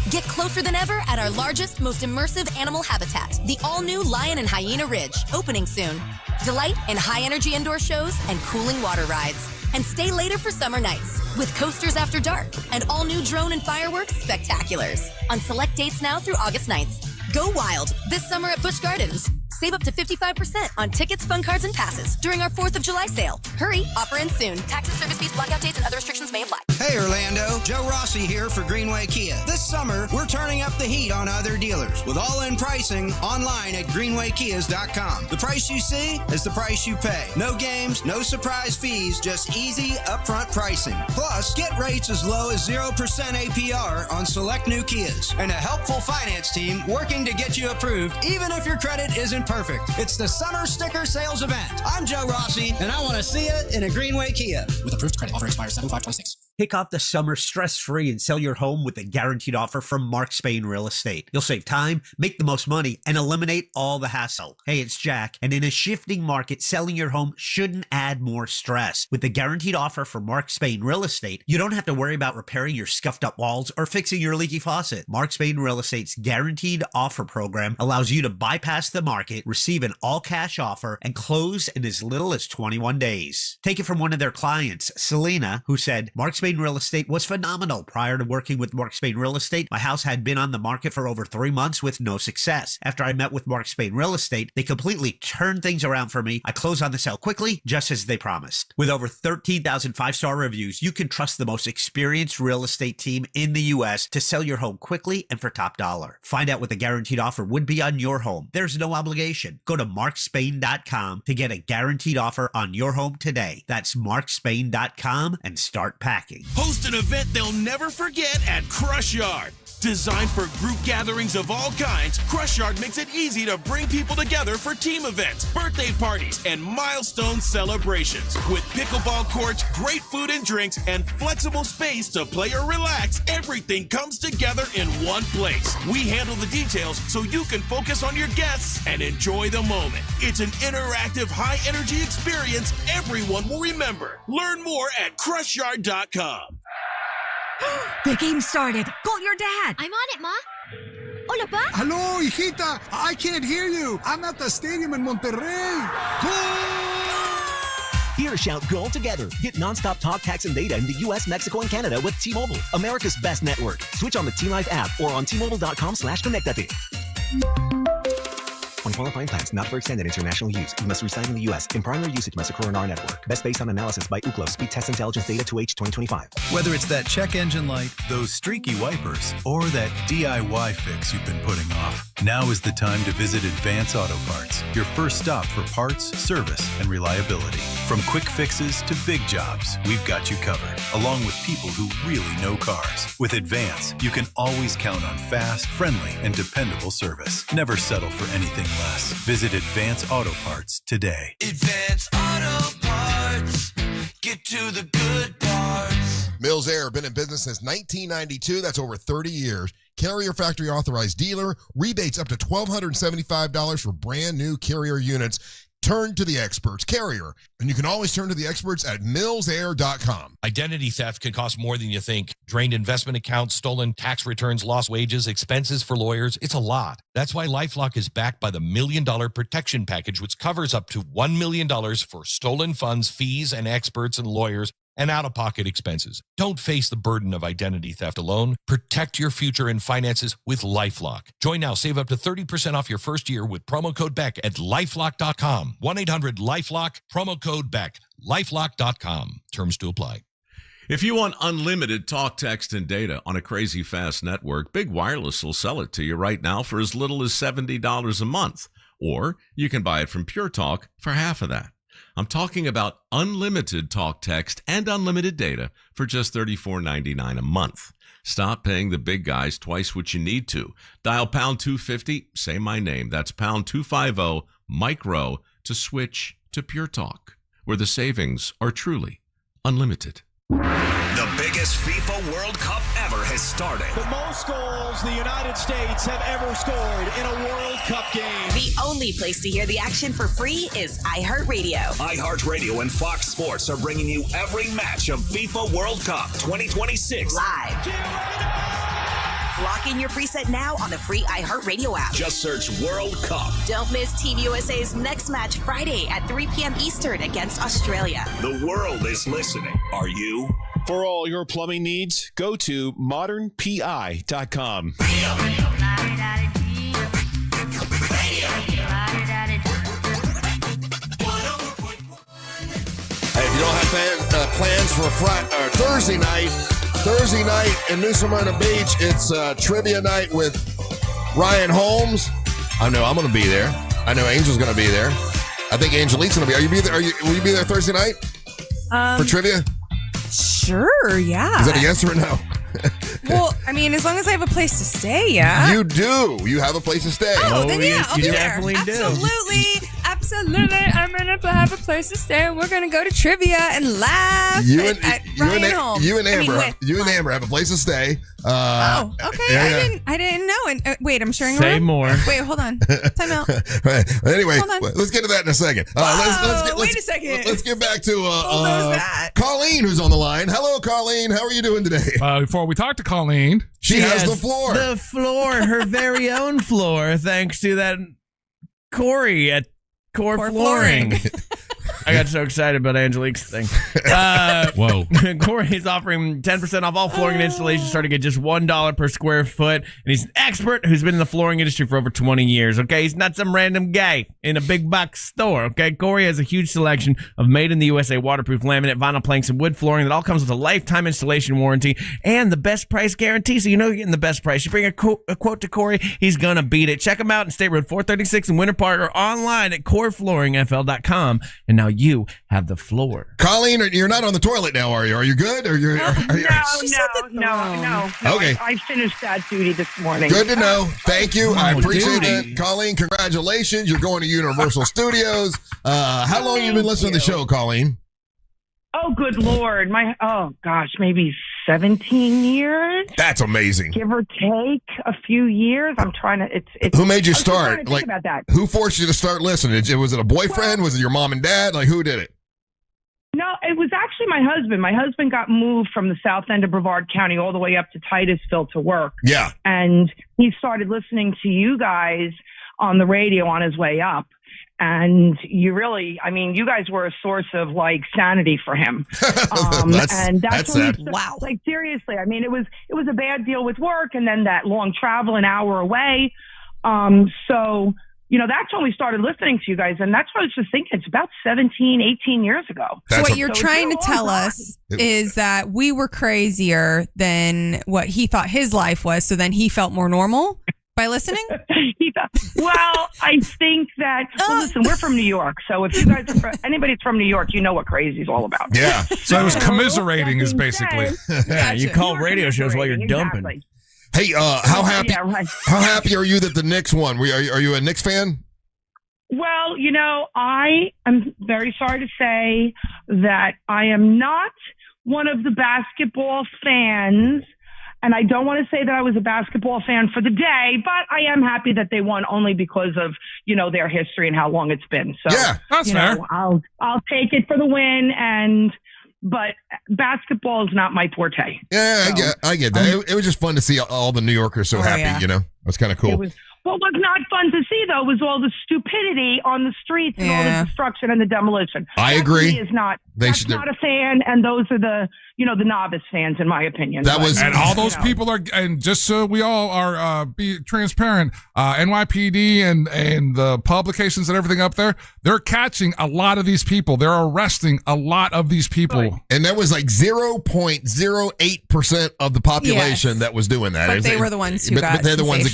Get closer than ever at our largest, most immersive animal habitat, the all-new Lion and Hyena Ridge, opening soon. Delight in high-energy indoor shows and cooling water rides. And stay later for summer nights with coasters after dark and all-new drone and fireworks spectaculars. On select dates now through August 9th. Go wild this summer at Busch Gardens. Save up to 55% on tickets, fun cards, and passes during our 4th of July sale. Hurry, offer ends soon. Taxes, service fees, blackout dates, and other restrictions may apply. Hey Orlando, Joe Rossi here for Greenway Kia. This summer, we're turning up the heat on other dealers with all-in pricing online at greenwaykias.com. The price you see is the price you pay. No games, no surprise fees, just easy upfront pricing. Plus, get rates as low as 0% APR on select new Kias. And a helpful finance team working to get you approved even if your credit isn't perfect. It's the Summer Sticker Sales Event. I'm Joe Rossi, and I want to see it in a Greenway Kia. With approved credit. Offer expires 7/5/26. Kick off the summer stress-free and sell your home with a guaranteed offer from Mark Spain Real Estate. You'll save time, make the most money, and eliminate all the hassle. Hey, it's Jack, and in a shifting market, selling your home shouldn't add more stress. With the guaranteed offer from Mark Spain Real Estate, you don't have to worry about repairing your scuffed-up walls or fixing your leaky faucet. Mark Spain Real Estate's guaranteed offer program allows you to bypass the market, receive an all-cash offer, and close in as little as 21 days. Take it from one of their clients, Selena, who said, Mark Spain Real Estate was phenomenal. Prior to working with Mark Spain Real Estate, my house had been on the market for over 3 months with no success. After I met with Mark Spain Real Estate, they completely turned things around for me. I closed on the sale quickly, just as they promised. With over 13,000 5-star reviews, you can trust the most experienced real estate team in the U.S. to sell your home quickly and for top dollar. Find out what the guaranteed offer would be on your home. There's no obligation. Go to markspain.com to get a guaranteed offer on your home today. That's markspain.com and start packing. Host an event they'll never forget at Crush Yard. Designed for group gatherings of all kinds, Crush Yard makes it easy to bring people together for team events, birthday parties, and milestone celebrations. With pickleball courts, great food and drinks, and flexible space to play or relax, everything comes together in one place. We handle the details so you can focus on your guests and enjoy the moment. It's an interactive, high-energy experience everyone will remember. Learn more at crushyard.com. The game started. Call your dad. I'm on it, Ma. Hola, Pa. Hello, hijita. I can't hear you. I'm at the stadium in Monterrey. Here, shout goal together. Get nonstop talk, text, and data in the U.S., Mexico, and Canada with T-Mobile, America's best network. Switch on the T-Live app or on T-Mobile.com/connectate. On qualifying plans, not for extended international use. You must reside in the U.S. In primary usage must occur on our network. Best based on analysis by Ookla Speed Test Intelligence Data 2H 2025. Whether it's that check engine light, those streaky wipers, or that DIY fix you've been putting off, now is the time to visit Advance Auto Parts, your first stop for parts, service, and reliability. From quick fixes to big jobs, we've got you covered, along with people who really know cars. With Advance, you can always count on fast, friendly, and dependable service. Never settle for anything less. Visit Advance Auto Parts today. Advance Auto Parts. Get to the good parts. Mills Air, been in business since 1992. That's over 30 years. Carrier factory authorized dealer. Rebates up to $1,275 for brand new Carrier units. Turn to the experts. Carrier. And you can always turn to the experts at millsair.com. Identity theft can cost more than you think. Drained investment accounts, stolen tax returns, lost wages, expenses for lawyers. It's a lot. That's why LifeLock is backed by the $1 Million Protection Package, which covers up to $1 million for stolen funds, fees, and experts and lawyers, and out-of-pocket expenses. Don't face the burden of identity theft alone. Protect your future and finances with LifeLock. Join now. Save up to 30% off your first year with promo code BECK at LifeLock.com. 1-800-LifeLock, promo code BECK. LifeLock.com. Terms to apply. If you want unlimited talk, text, and data on a crazy fast network, Big Wireless will sell it to you right now for as little as $70 a month. Or you can buy it from Pure Talk for half of that. I'm talking about unlimited talk, text, and unlimited data for just $34.99 a month. Stop paying the big guys twice what you need to. Dial pound 250, say my name. That's pound 250 micro to switch to Pure Talk, where the savings are truly unlimited. The biggest FIFA World Cup ever has started. The most goals the United States have ever scored in a World Cup game. The only place to hear the action for free is iHeartRadio. iHeartRadio and Fox Sports are bringing you every match of FIFA World Cup 2026 live. Lock in your preset now on the free iHeartRadio app. Just search World Cup. Don't miss Team USA's next match Friday at 3 p.m. Eastern against Australia. The world is listening. Are you? For all your plumbing needs, go to modernpi.com. Hey, if you don't have plans for Thursday night in New Smyrna Beach, it's trivia night with Ryan Holmes. I know I'm going to be there. I know Angel's going to be there. I think Angelique's going to be. Will you be there Thursday night for trivia? Sure, yeah. Is that a yes or a no? Well, I mean, as long as I have a place to stay, yeah. You do. You have a place to stay. Oh, then yeah, I'll be there. Definitely Absolutely. I'm going to have a place to stay, and we're going to go to trivia and laugh at Ryan Holmes. You and Amber have a place to stay. Okay. Yeah. I didn't know. And wait, I'm sharing a Say room? more. Wait, hold on. Time out. Anyway, Hold on. let's get to that in a second. Wait a second. Let's get back to Colleen, who's on the line. Hello, Colleen. How are you doing today? Before we talk to Colleen, she has the floor. The floor, her very own floor, thanks to that Corey at Core Flooring. I got so excited about Angelique's thing. Whoa. Corey's offering 10% off all flooring and installation starting at just $1 per square foot. And he's an expert who's been in the flooring industry for over 20 years, okay? He's not some random guy in a big box store, okay? Corey has a huge selection of made-in-the-USA waterproof laminate, vinyl planks, and wood flooring that all comes with a lifetime installation warranty and the best price guarantee, so you know you're getting the best price. You bring a quote to Corey, he's going to beat it. Check him out in State Road 436 in Winter Park or online at coreflooringfl.com. And now you have the floor. Colleen, you're not on the toilet now, are you? Are you good? Or you're? No. Okay. I finished that duty this morning. Good to know. Thank you. I appreciate it. Colleen, congratulations. You're going to Universal Studios. How long have you been listening to the show, Colleen? Oh, good Lord. Maybe 17 years. That's amazing. Give or take a few years. I'm trying to, it's Who made you I'm just trying start? to think about that. Who forced you to start listening? Was it a boyfriend? Was it your mom and dad? Like, who did it? No, it was actually my husband. My husband got moved from the south end of Brevard County all the way up to Titusville to work. Yeah. And he started listening to you guys on the radio on his way up. And you guys were a source of like sanity for him. That's wow. Like seriously, I mean, it was a bad deal with work, and then that long travel, an hour away. So that's when we started listening to you guys, and that's what I was just thinking. It's about 17, 18 years ago. So what you're trying to tell us is that we were crazier than what he thought his life was. So then he felt more normal by listening? Well, I think that, listen, we're from New York. So if you guys are anybody's from New York, you know what crazy is all about. Yeah. So it was commiserating is basically. Yeah, you call radio shows while you're dumping. Exactly. Hey, how happy? Yeah, right. How happy are you that the Knicks won? Are you a Knicks fan? Well, I am very sorry to say that I am not one of the basketball fans. And I don't want to say that I was a basketball fan for the day, but I am happy that they won only because of, their history and how long it's been. So, yeah, that's fair. I'll take it for the win. But basketball is not my forte. Yeah, so, I get that. It was just fun to see all the New Yorkers so happy, It was kind of cool. What was not fun to see, though, was all the stupidity on the streets and all the destruction and the demolition. I agree. That's not a fan, and those are the novice fans, in my opinion. And all those people are, and just so we all are be transparent, NYPD and the publications and everything up there, they're catching a lot of these people. They're arresting a lot of these people. Right. And that was like 0.08% of the population that was doing that. But they were the ones who got they're the ones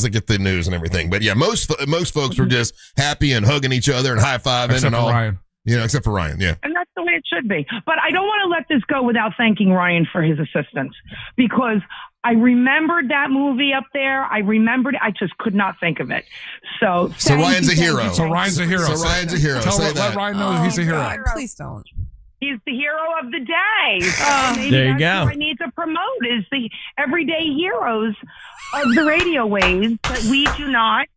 that get the news and everything. But yeah, most folks were just happy and hugging each other and high fiving except and all. For Ryan. Except for Ryan, yeah. And that's the way it should be. But I don't want to let this go without thanking Ryan for his assistance, because I remembered that movie up there. I just could not think of it. So Ryan's a hero. So Ryan's a hero. Let Ryan know he's a hero. God, please don't. He's the hero of the day. There you go. What I need to promote is the everyday heroes of the radio waves that we do not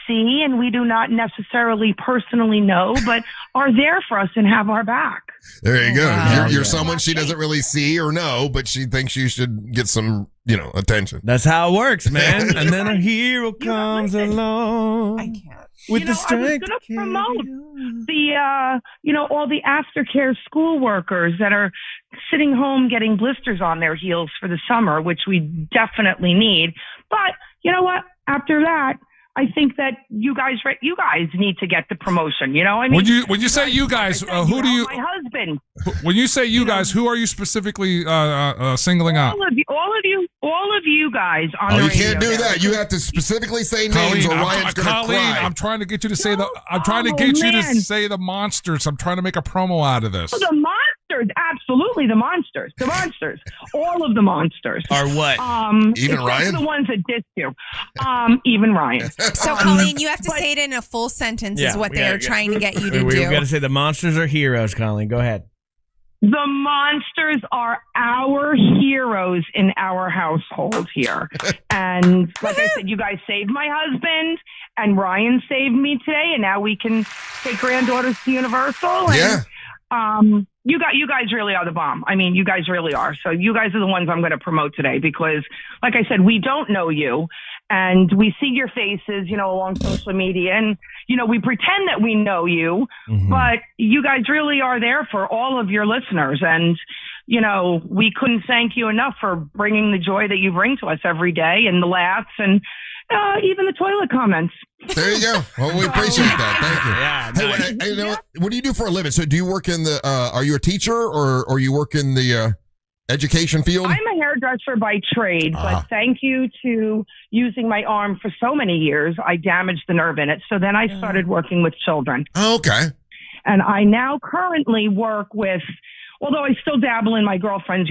see and we do not necessarily personally know, but are there for us and have our back. There you go. Wow. You're someone she doesn't really see or know, but she thinks you should get some, attention. That's how it works, man. And then a hero comes along. I can't. With the strength. I was going to promote the, all the aftercare school workers that are sitting home getting blisters on their heels for the summer, which we definitely need. But you know what? After that, I think that you guys need to get the promotion. When you say you guys, who do you? My husband. When you say you guys, who are you specifically singling out? All of you guys on the radio. You can't do that. You have to specifically say names, or Ryan's going to cry. I'm trying to get you to say you to say the monsters. I'm trying to make a promo out of this. Oh, the monsters, absolutely, the monsters, all of the monsters are what? Even Ryan, the ones that diss you, even Ryan. So, Colleen, you have to say it in a full sentence. Is what they are trying to get you to do. We've got to say the monsters are heroes. Colleen, go ahead. The monsters are our heroes in our household here. And like I said, you guys saved my husband, and Ryan saved me today, and now we can take granddaughters to Universal. And, you guys really are the bomb. I mean, you guys really are. So you guys are the ones I'm going to promote today because, like I said, we don't know you. And we see your faces, along social media. And, we pretend that we know you. Mm-hmm. But you guys really are there for all of your listeners. And, we couldn't thank you enough for bringing the joy that you bring to us every day and the laughs and even the toilet comments. There you go. Well, we appreciate that. Thank you. Yeah. Nice. What do you do for a living? So do you work in the, are you a teacher or you work in the education field? I'm a hairdresser by trade, but thank you to using my arm for so many years, I damaged the nerve in it. So then I started working with children. Oh, okay. And I now currently work with, although I still dabble in my girlfriends,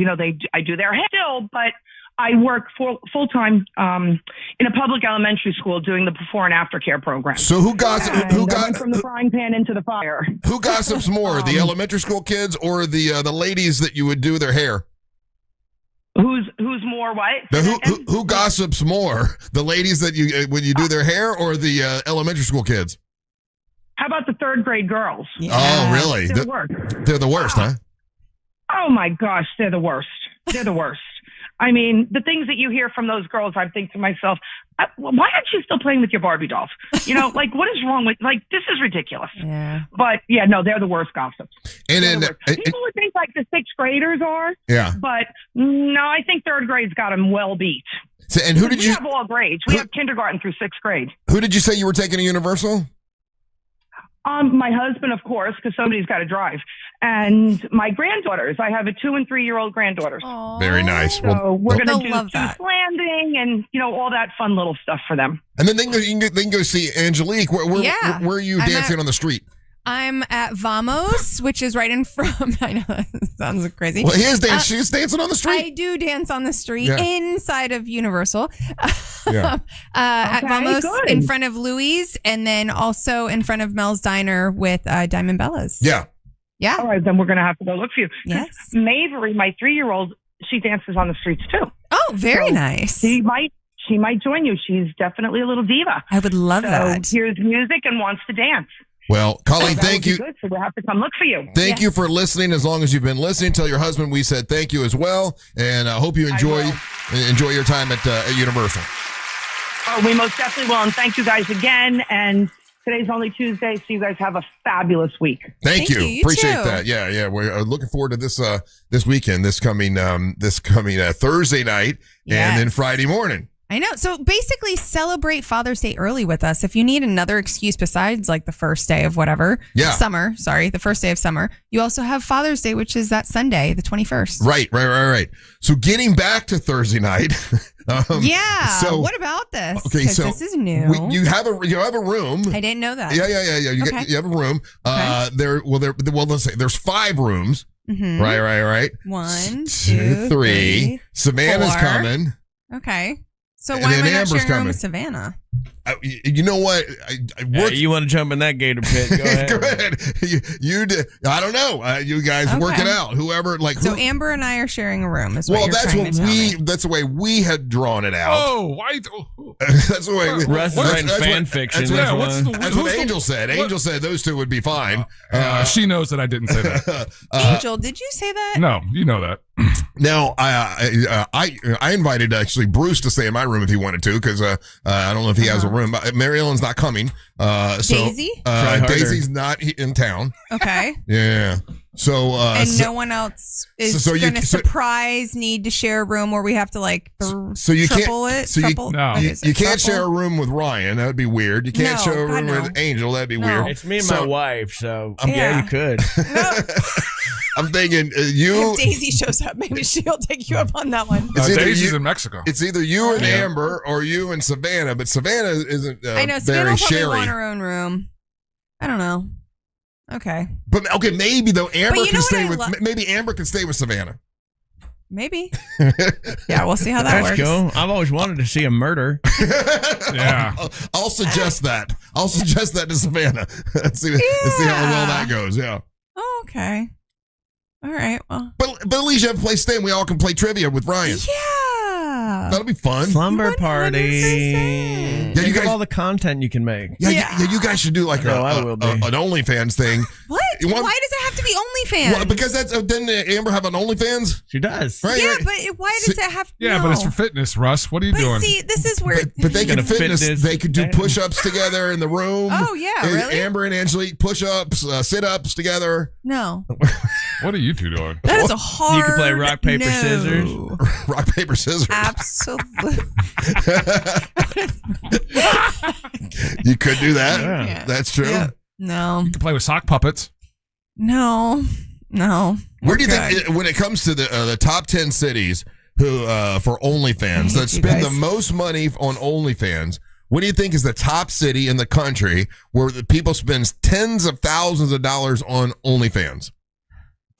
I do their hair still, but I work full-time in a public elementary school doing the before and after care program. So who went from the frying pan into the fire? Who gossips more, the elementary school kids or the ladies that you would do their hair? Who's more what? Who gossips more, the ladies that you when you do their hair or the elementary school kids? How about the third grade girls? Yeah. Oh, really? They're the worst, huh? Oh my gosh, they're the worst. They're the worst. I mean, the things that you hear from those girls, I think to myself, why aren't you still playing with your Barbie dolls? What is wrong with, this is ridiculous. Yeah. But, no, they're the worst gossips. People would think, the sixth graders are. Yeah. But, no, I think third grade's got them well beat. So, and who did we have all grades. We have kindergarten through sixth grade. Who did you say you were taking to Universal? My husband, of course, because somebody's got to drive. And my granddaughters. I have a 2- and 3-year-old granddaughters. Aww. Very nice. So we're going to do Goose Landing and, all that fun little stuff for them. And then they can go see Angelique. Where are you dancing on the street? I'm at Vamos, which is right in front. I know that sounds crazy. Well, she's dancing on the street. I do dance on the street inside of Universal. Yeah. At Vamos, in front of Louis, and then also in front of Mel's Diner with Diamond Bellas. Yeah. Yeah. All right, then we're going to have to go look for you. Yes. Mavery, my 3-year-old, she dances on the streets too. Oh, very nice. She might join you. She's definitely a little diva. I would love that. Hears music and wants to dance. Well, Colleen, thank you. Good, so we'll have to come look for you. Thank you for listening. As long as you've been listening, tell your husband we said thank you as well, and I hope you enjoy your time at Universal. Oh, we most definitely will, and thank you guys again. And today's only Tuesday, so you guys have a fabulous week. Thank you. You Appreciate too. that. Yeah. We're looking forward to this weekend, this coming Thursday night, and then Friday morning. I know. So basically celebrate Father's Day early with us. If you need another excuse besides like the first day of whatever, the first day of summer, you also have Father's Day, which is that Sunday, the 21st. Right. So getting back to Thursday night. So what about this? Okay, so this is new. You have a room. I didn't know that. Yeah. You have a room. Let's say there's 5 rooms. Mhm. Right. 1, 2, 3. Savannah's 4. coming. Okay. So And why am then I not Amber's sharing a room coming. with Savannah? You know what? You want to jump in that gator pit? Go ahead. Go ahead. You did. I don't know. You guys work it out. Whoever So Amber and I are sharing a room. Is what Well, you're that's trying what to tell me. that's the way we had drawn it out. Oh, why? That's the way Russ is writing fan fiction. That's what Angel said. Angel said those two would be fine. She knows that I didn't say that. Angel, did you say that? No, you know that. Now, I invited actually Bruce to stay in my room if he wanted to, because I don't know if he has a room. Mary Ellen's not coming. Daisy? Try harder. Daisy's not in town. Okay. Yeah. So And no one else is going to surprise need to share a room where we have to like so you triple can't. it. So triple, what is it, you can't triple? share a room with Ryan. That would be weird. You can't No, share a God, room no. with Angel. That'd be weird. It's me and my wife, so Yeah. you could. I'm thinking you. If Daisy shows up, maybe she'll take you up on that one. Daisy's in Mexico. It's either you and Amber or you and Savannah, but Savannah isn't I know very Savannah will probably sherry. want her own room. I don't know. Okay. But okay, maybe though Amber you know can what stay I with lo- maybe Amber can stay with Savannah. Maybe. Yeah, we'll see how that That's works. cool. I've always wanted to see a murder. Yeah. I'll suggest that. I'll suggest that to Savannah. Let's see how well that goes. Yeah. Oh, okay. All right. Well. But at least you have a place to stay and we all can play trivia with Ryan. Yeah. That'll be fun. Slumber party. Yeah, you Think of guys- all the content you can make. Yeah, you guys should do like I know, I will an be. OnlyFans thing. What? You want- Why does it have to be OnlyFans? Well, because that's didn't Amber have an OnlyFans? She does. Right, yeah, right. but why does it have to Yeah, but it's for fitness, Russ. What are you But doing? see, this is where. But they can Gonna fitness. fitness. They could do push-ups together in the room. Oh, yeah, really? Amber and Angelique push-ups, sit-ups together. No. What are you two doing? That is a hard. You can play rock, paper, no. scissors. Rock, paper, scissors. Absolutely. You could do that. Yeah. That's true. Yeah. No. You can play with sock puppets. No. Where do you think, when it comes to the top 10 cities who for OnlyFans that spend the most money on OnlyFans, what do you think is the top city in the country where the people spend tens of thousands of dollars on OnlyFans?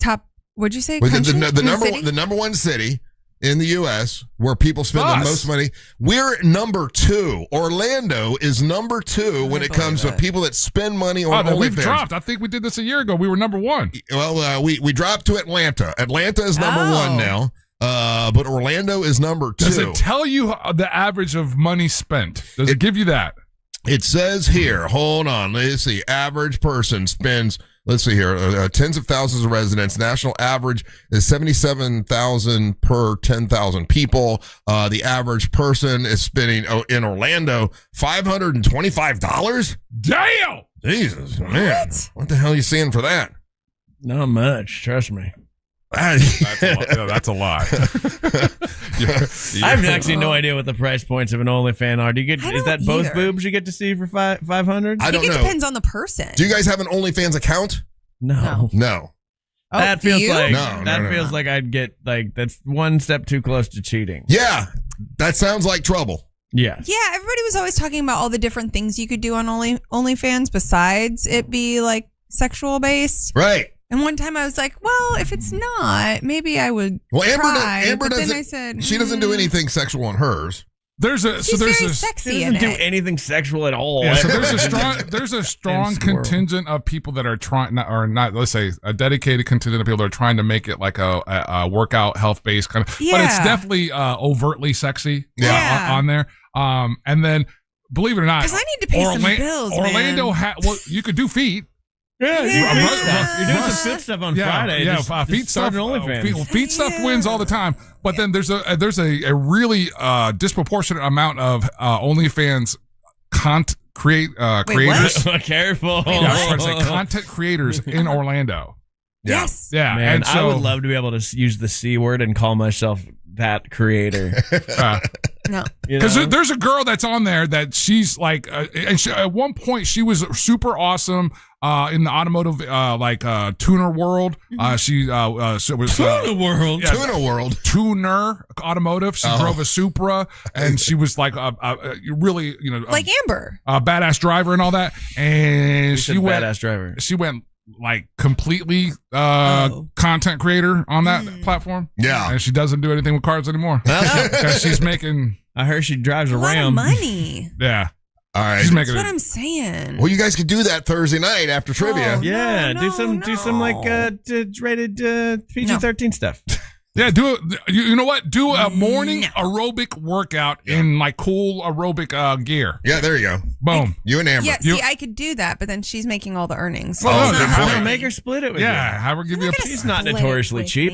Top. What'd you say? Well, Country? the number one city in the U.S. where people spend the Us. most money. We're number 2. Orlando is number 2 when it comes to people that spend money on Then we've OnlyFans. dropped. I think we did this a year ago. We were number 1. Well, we dropped to Atlanta. Atlanta is number 1 now. But Orlando is number 2. Does it tell you the average of money spent? Does it give you that? It says here, hold on, let's see. Average person spends, let's see here, tens of thousands of residents. National average is $77,000 per 10,000 people. The average person is spending in Orlando $525. Damn! Jesus, man. What the hell are you seeing for that? Not much. Trust me. That's a lie. I have actually no idea what the price points of an OnlyFan are. Do you get? I Is don't that both either. boobs you get to see for 500? I don't think know. it depends on the person. Do you guys have an OnlyFans account? No. No. Oh, That do feels you? like No. feels like I'd get like that's one step too close to cheating. Yeah, that sounds like trouble. Yeah. Yeah, everybody was always talking about all the different things you could do on OnlyFans besides it be like sexual based. Right. And one time I was like, well, if it's not, maybe I would Well, Amber try. Amber but doesn't. then I said, she doesn't do anything sexual on hers. sexy. She doesn't do anything sexual at all. Yeah, so there's a strong contingent of people that are trying, let's say a dedicated contingent of people that are trying to make it like a workout, health based kind of. But it's definitely overtly sexy. On there. And then believe it or not, because I need to pay some bills. Orlando, you could do feet. Yeah, you're doing some fit stuff on Friday. Feet stuff. Feet stuff wins all the time. But then there's a really disproportionate amount of OnlyFans creators. Careful. Yeah, I was trying to say content creators in Orlando. Yes. Yeah. Man, and so, I would love to be able to use the C word and call myself that creator. No. Because there's a girl that's on there that she's like, and at one point she was super awesome in the automotive tuner world. She was Tuner world. Yeah, Tuner world. Tuner automotive. She drove a Supra, and she was like really like Amber, a badass driver and all that. And she went badass driver. She went like completely content creator on that platform. Yeah. And she doesn't do anything with cars anymore. Because she's making, I heard she drives a around. lot of money. Yeah. All right. She's making That's what I'm saying. Well, you guys could do that Thursday night after trivia. Do some like rated PG-13 stuff. Yeah, you know what? Do a morning aerobic workout in like cool aerobic gear. Yeah, there you go. Boom. You and Amber. Yeah, see, I could do that, but then she's making all the earnings. Have her make her split it with you. Yeah, have her give you a piece. She's not notoriously cheap.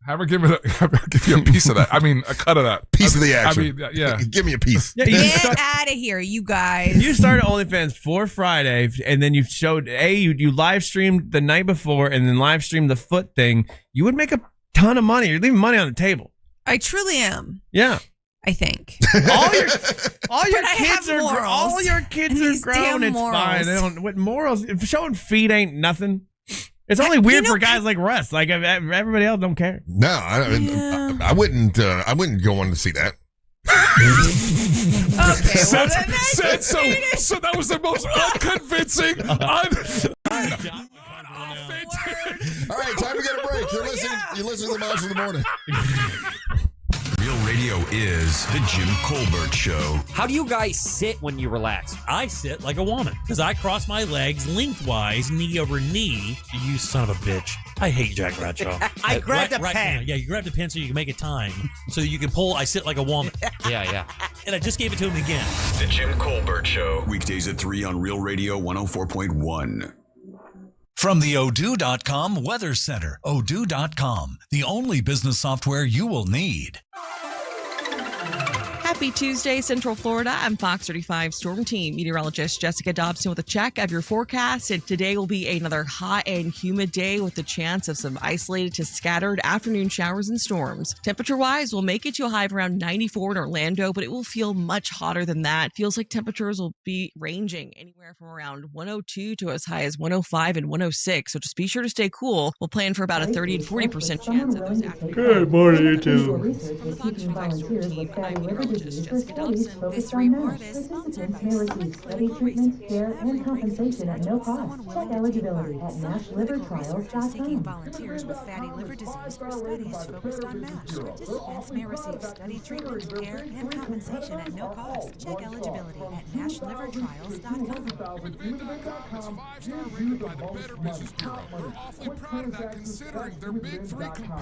Have her give you a piece of that. I mean, a cut of that. Piece of the action. I mean, yeah. Give me a piece. Yeah, Get out of here, you guys. You started OnlyFans for Friday, and then you showed, you live streamed the night before and then live streamed the foot thing. You would make a ton of money. You're leaving money on the table. I truly am. Yeah. I think. all your kids are grown. It's morals. fine. They don't. What morals? If showing feet ain't nothing. It's only weird for guys like Russ. Like everybody else don't care. No, I wouldn't. I wouldn't go on to see that. Okay, so that was the most unconvincing. All right, time to get a break. You're listening to the Miles in the Morning. Real radio is the Jim Colbert Show. How do you guys sit when you relax? I sit like a woman because I cross my legs lengthwise, knee over knee. You son of a bitch. I hate Jack Bradshaw. I grabbed a pen. Yeah, you grabbed a pen so you can make a time. So you can pull, I sit like a woman. Yeah. And I just gave it to him again. The Jim Colbert Show. Weekdays at 3 on Real Radio 104.1. From the Odoo.com Weather Center, Odoo.com, the only business software you will need. Happy Tuesday, Central Florida. I'm Fox 35 Storm Team meteorologist Jessica Dobson with a check of your forecast. And today will be another hot and humid day with the chance of some isolated to scattered afternoon showers and storms. Temperature-wise, we'll make it to a high of around 94 in Orlando, but it will feel much hotter than that. Feels like temperatures will be ranging anywhere from around 102 to as high as 105 and 106. So just be sure to stay cool. We'll plan for about a 30 and 40% chance of those afternoon. Good morning, YouTube. From the Fox 35 Storm Team, I'm meteorologist Jessica Dobson. This report is sponsored by Summit Clinical Research. Care and compensation at no cost. Check eligibility at NashLiverTrials.com. Seeking volunteers with fatty liver disease for studies focused on MASH. Participants may receive study treatment, care, and compensation at no cost. Check eligibility at NashLiverTrials.com.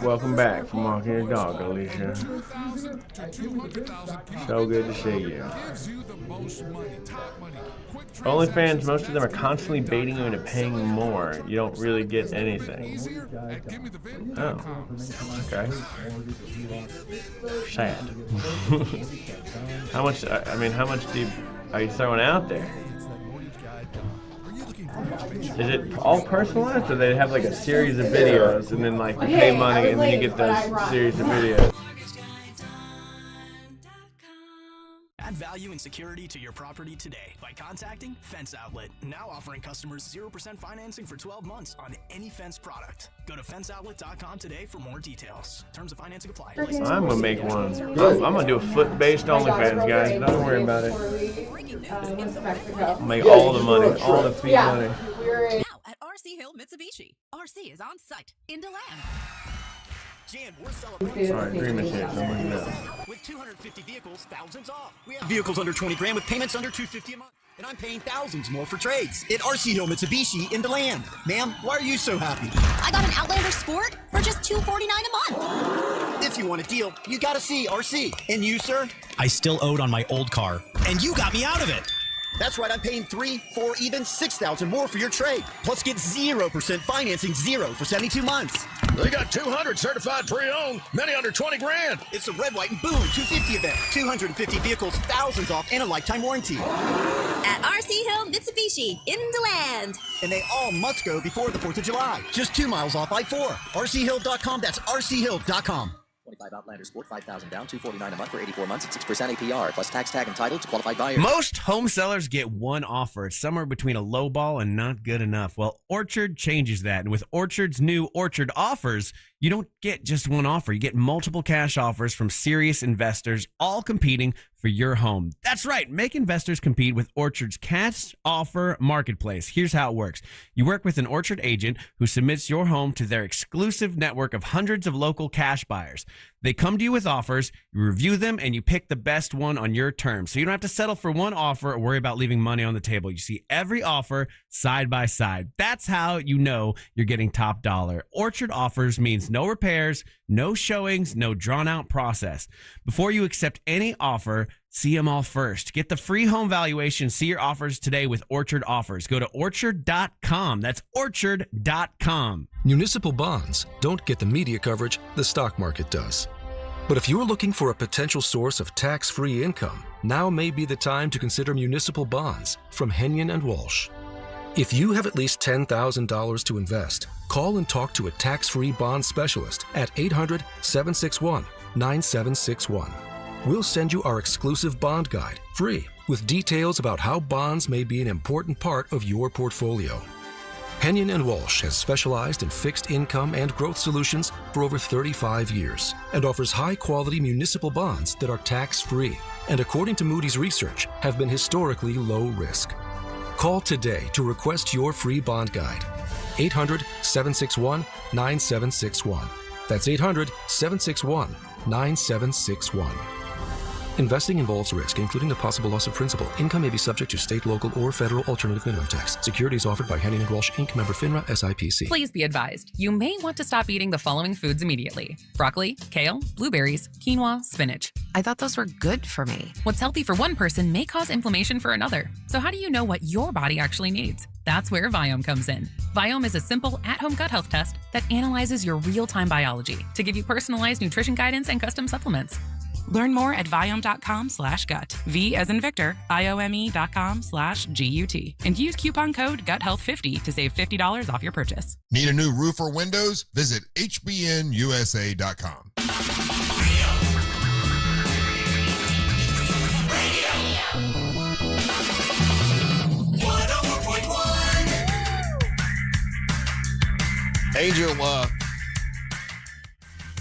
Welcome back from walking your dog, Alicia. So good to see you. OnlyFans, most of them are constantly baiting you into paying more. You don't really get anything. Oh, okay. Sad. How much? I mean, how much are you throwing out there? Is it all personalized, or they have like a series of videos, and then like you pay money, and then you get those series of videos? Add value and security to your property today by contacting Fence Outlet. Now offering customers 0% financing for 12 months on any Fence product. Go to fenceoutlet.com today for more details. Terms of financing apply. I'm gonna make one. I'm gonna do a foot-based OnlyFans, guys. Don't worry about it. I'll make all the money, all the feet money. Now at RC Hill Mitsubishi. RC is on site in DeLand. Jan, we're celebrating. All right, agreement's here. So I'm looking up. With 250 vehicles, thousands off. We have vehicles under 20 grand with payments under $250 a month. And I'm paying thousands more for trades at RC Hill Mitsubishi in DeLand. Ma'am, why are you so happy? I got an Outlander Sport for just $249 a month. If you want a deal, you gotta see RC. And you, sir? I still owed on my old car, and you got me out of it. That's right, I'm paying $3,000, $4,000, even $6,000 more for your trade. Plus get 0% financing, for 72 months. They got 200 certified pre-owned, many under 20 grand. It's a red, white, and boom 250 event. 250 vehicles, thousands off, and a lifetime warranty. At RC Hill Mitsubishi in DeLand. And they all must go before the 4th of July. Just 2 miles off I-4. RCHill.com, that's RCHill.com. 25 Outlander Sport, $5,000 down, $249 a month for 84 months at 6% APR, plus tax tag entitled to qualified buyer. Most home sellers get one offer. It's somewhere between a low ball and not good enough. Well, Orchard changes that. And with Orchard's new Orchard offers, you don't get just one offer. You get multiple cash offers from serious investors, all competing for your home. That's right. Make investors compete with Orchard's cash offer marketplace. Here's how it works. You work with an Orchard agent who submits your home to their exclusive network of hundreds of local cash buyers. They come to you with offers, you review them, and you pick the best one on your terms. So you don't have to settle for one offer or worry about leaving money on the table. You see every offer side by side. That's how you know you're getting top dollar. Orchard offers means no repairs, no showings, no drawn-out process. Before you accept any offer, see them all first. Get the free home valuation. See your offers today with Orchard Offers. Go to Orchard.com. That's Orchard.com. Municipal bonds don't get the media coverage the stock market does. But if you're looking for a potential source of tax-free income, now may be the time to consider municipal bonds from Henyon and Walsh. If you have at least $10,000 to invest, call and talk to a tax-free bond specialist at 800-761-9761. We'll send you our exclusive bond guide, free, with details about how bonds may be an important part of your portfolio. Henyon and Walsh has specialized in fixed income and growth solutions for over 35 years and offers high-quality municipal bonds that are tax-free and, according to Moody's research, have been historically low risk. Call today to request your free bond guide. 800-761-9761. That's 800-761-9761. Investing involves risk, including the possible loss of principal. Income may be subject to state, local, or federal alternative minimum tax. Securities offered by Henyon & Walsh, Inc., member FINRA, SIPC. Please be advised, you may want to stop eating the following foods immediately: broccoli, kale, blueberries, quinoa, spinach. I thought those were good for me. What's healthy for one person may cause inflammation for another. So how do you know what your body actually needs? That's where Viome comes in. Viome is a simple, at-home gut health test that analyzes your real-time biology to give you personalized nutrition guidance and custom supplements. Learn more at Viome.com/gut. V as in Victor, IOME.com/GUT. And use coupon code GUTHEALTH50 to save $50 off your purchase. Need a new roof or windows? Visit HBNUSA.com. Angel,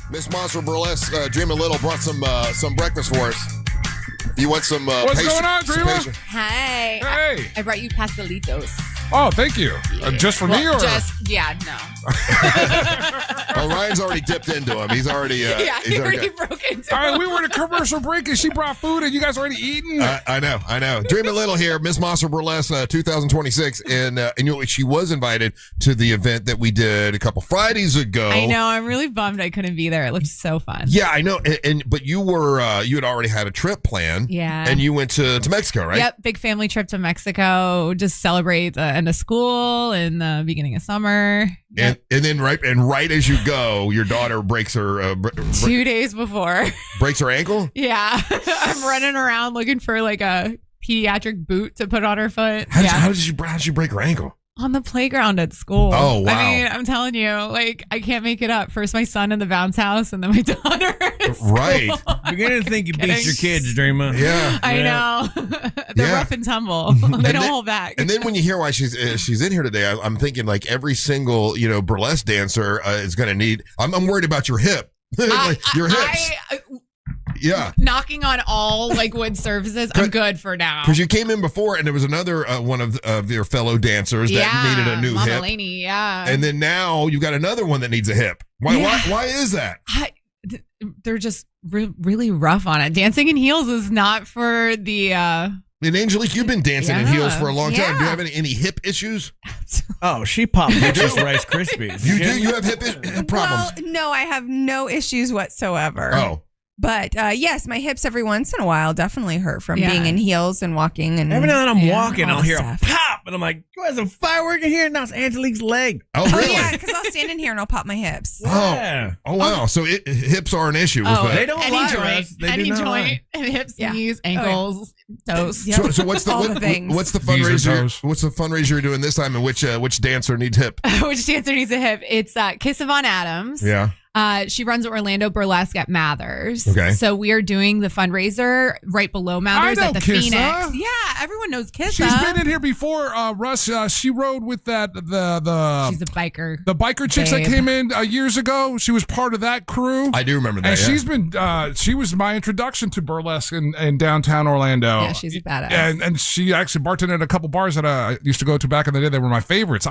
Miss Monster Burlesque, Dream a Little brought some breakfast for us. You want some What's going on, Dreamer? Hi. Hey. I brought you pastelitos. Oh, thank you. Just for me, or? No. Well, Ryan's already dipped into him. He's already. He already broke into All right, we were in a commercial break and she brought food and you guys already eaten. I know. Dream a Little here, Miss Monster Burlesque 2026, and she was invited to the event that we did a couple Fridays ago. I know. I'm really bummed I couldn't be there. It looked so fun. Yeah, I know. But you were you had already had a trip planned. Yeah. And you went to Mexico, right? Yep. Big family trip to Mexico. Just celebrate the end of school and the beginning of summer. Yep. And then right as you go, your daughter breaks her 2 days before. Breaks her ankle? Yeah. I'm running around looking for like a pediatric boot to put on her foot. How did she break her ankle? On the playground at school. Oh, wow. I mean, I'm telling you, like, I can't make it up. First my son in the bounce house and then my daughter at school. Right. You're going to think you beat your kids, Dreamer. Yeah. I know. They're rough and tumble. They don't hold back. And then when you hear why she's in here today, I'm thinking like every single, burlesque dancer is going to need, I'm worried about your hip. Your hips. Yeah. Knocking on all like wood surfaces. I'm good for now. Because you came in before and there was another one of your fellow dancers that needed a new Mama hip. Laney, yeah. And then now you've got another one that needs a hip. Why is that? they're just really rough on it. Dancing in heels is not for the. And Angelique, you've been dancing in heels for a long time. Yeah. Do you have any hip issues? Oh, she popped just Rice Krispies. You do? You have hip problems? Well, no, I have no issues whatsoever. Oh. But yes, my hips every once in a while definitely hurt from being in heels and walking. And every now and then I'm walking, I'll hear stuff. a pop, and I'm like, "You have some firework in here?" Now it's Angelique's leg. Oh, really? Yeah, because I'll stand in here and I'll pop my hips. Oh, wow. So hips are an issue. With that. They don't any lie, joint, Russ. They any do not lie. joint, and hips, knees, ankles, toes. So what's the All the things. what's the Knees and toes. fundraiser? What's the fundraiser you're doing this time, and which dancer needs hip? Which dancer needs a hip? It's Kiss Yvonne Adams. Yeah. She runs Orlando Burlesque at Mathers. Okay. So we are doing the fundraiser right below Mathers I know at the Kissa. Phoenix. Yeah, everyone knows Kissa. She's been in here before, Russ. She rode with the She's a biker. The biker chicks that babe. came in years ago. She was part of that crew. I do remember that. And yeah. she's been, she was my introduction to burlesque in downtown Orlando. Yeah, she's a badass. And she actually bartended at a couple bars that I used to go to back in the day. They were my favorites.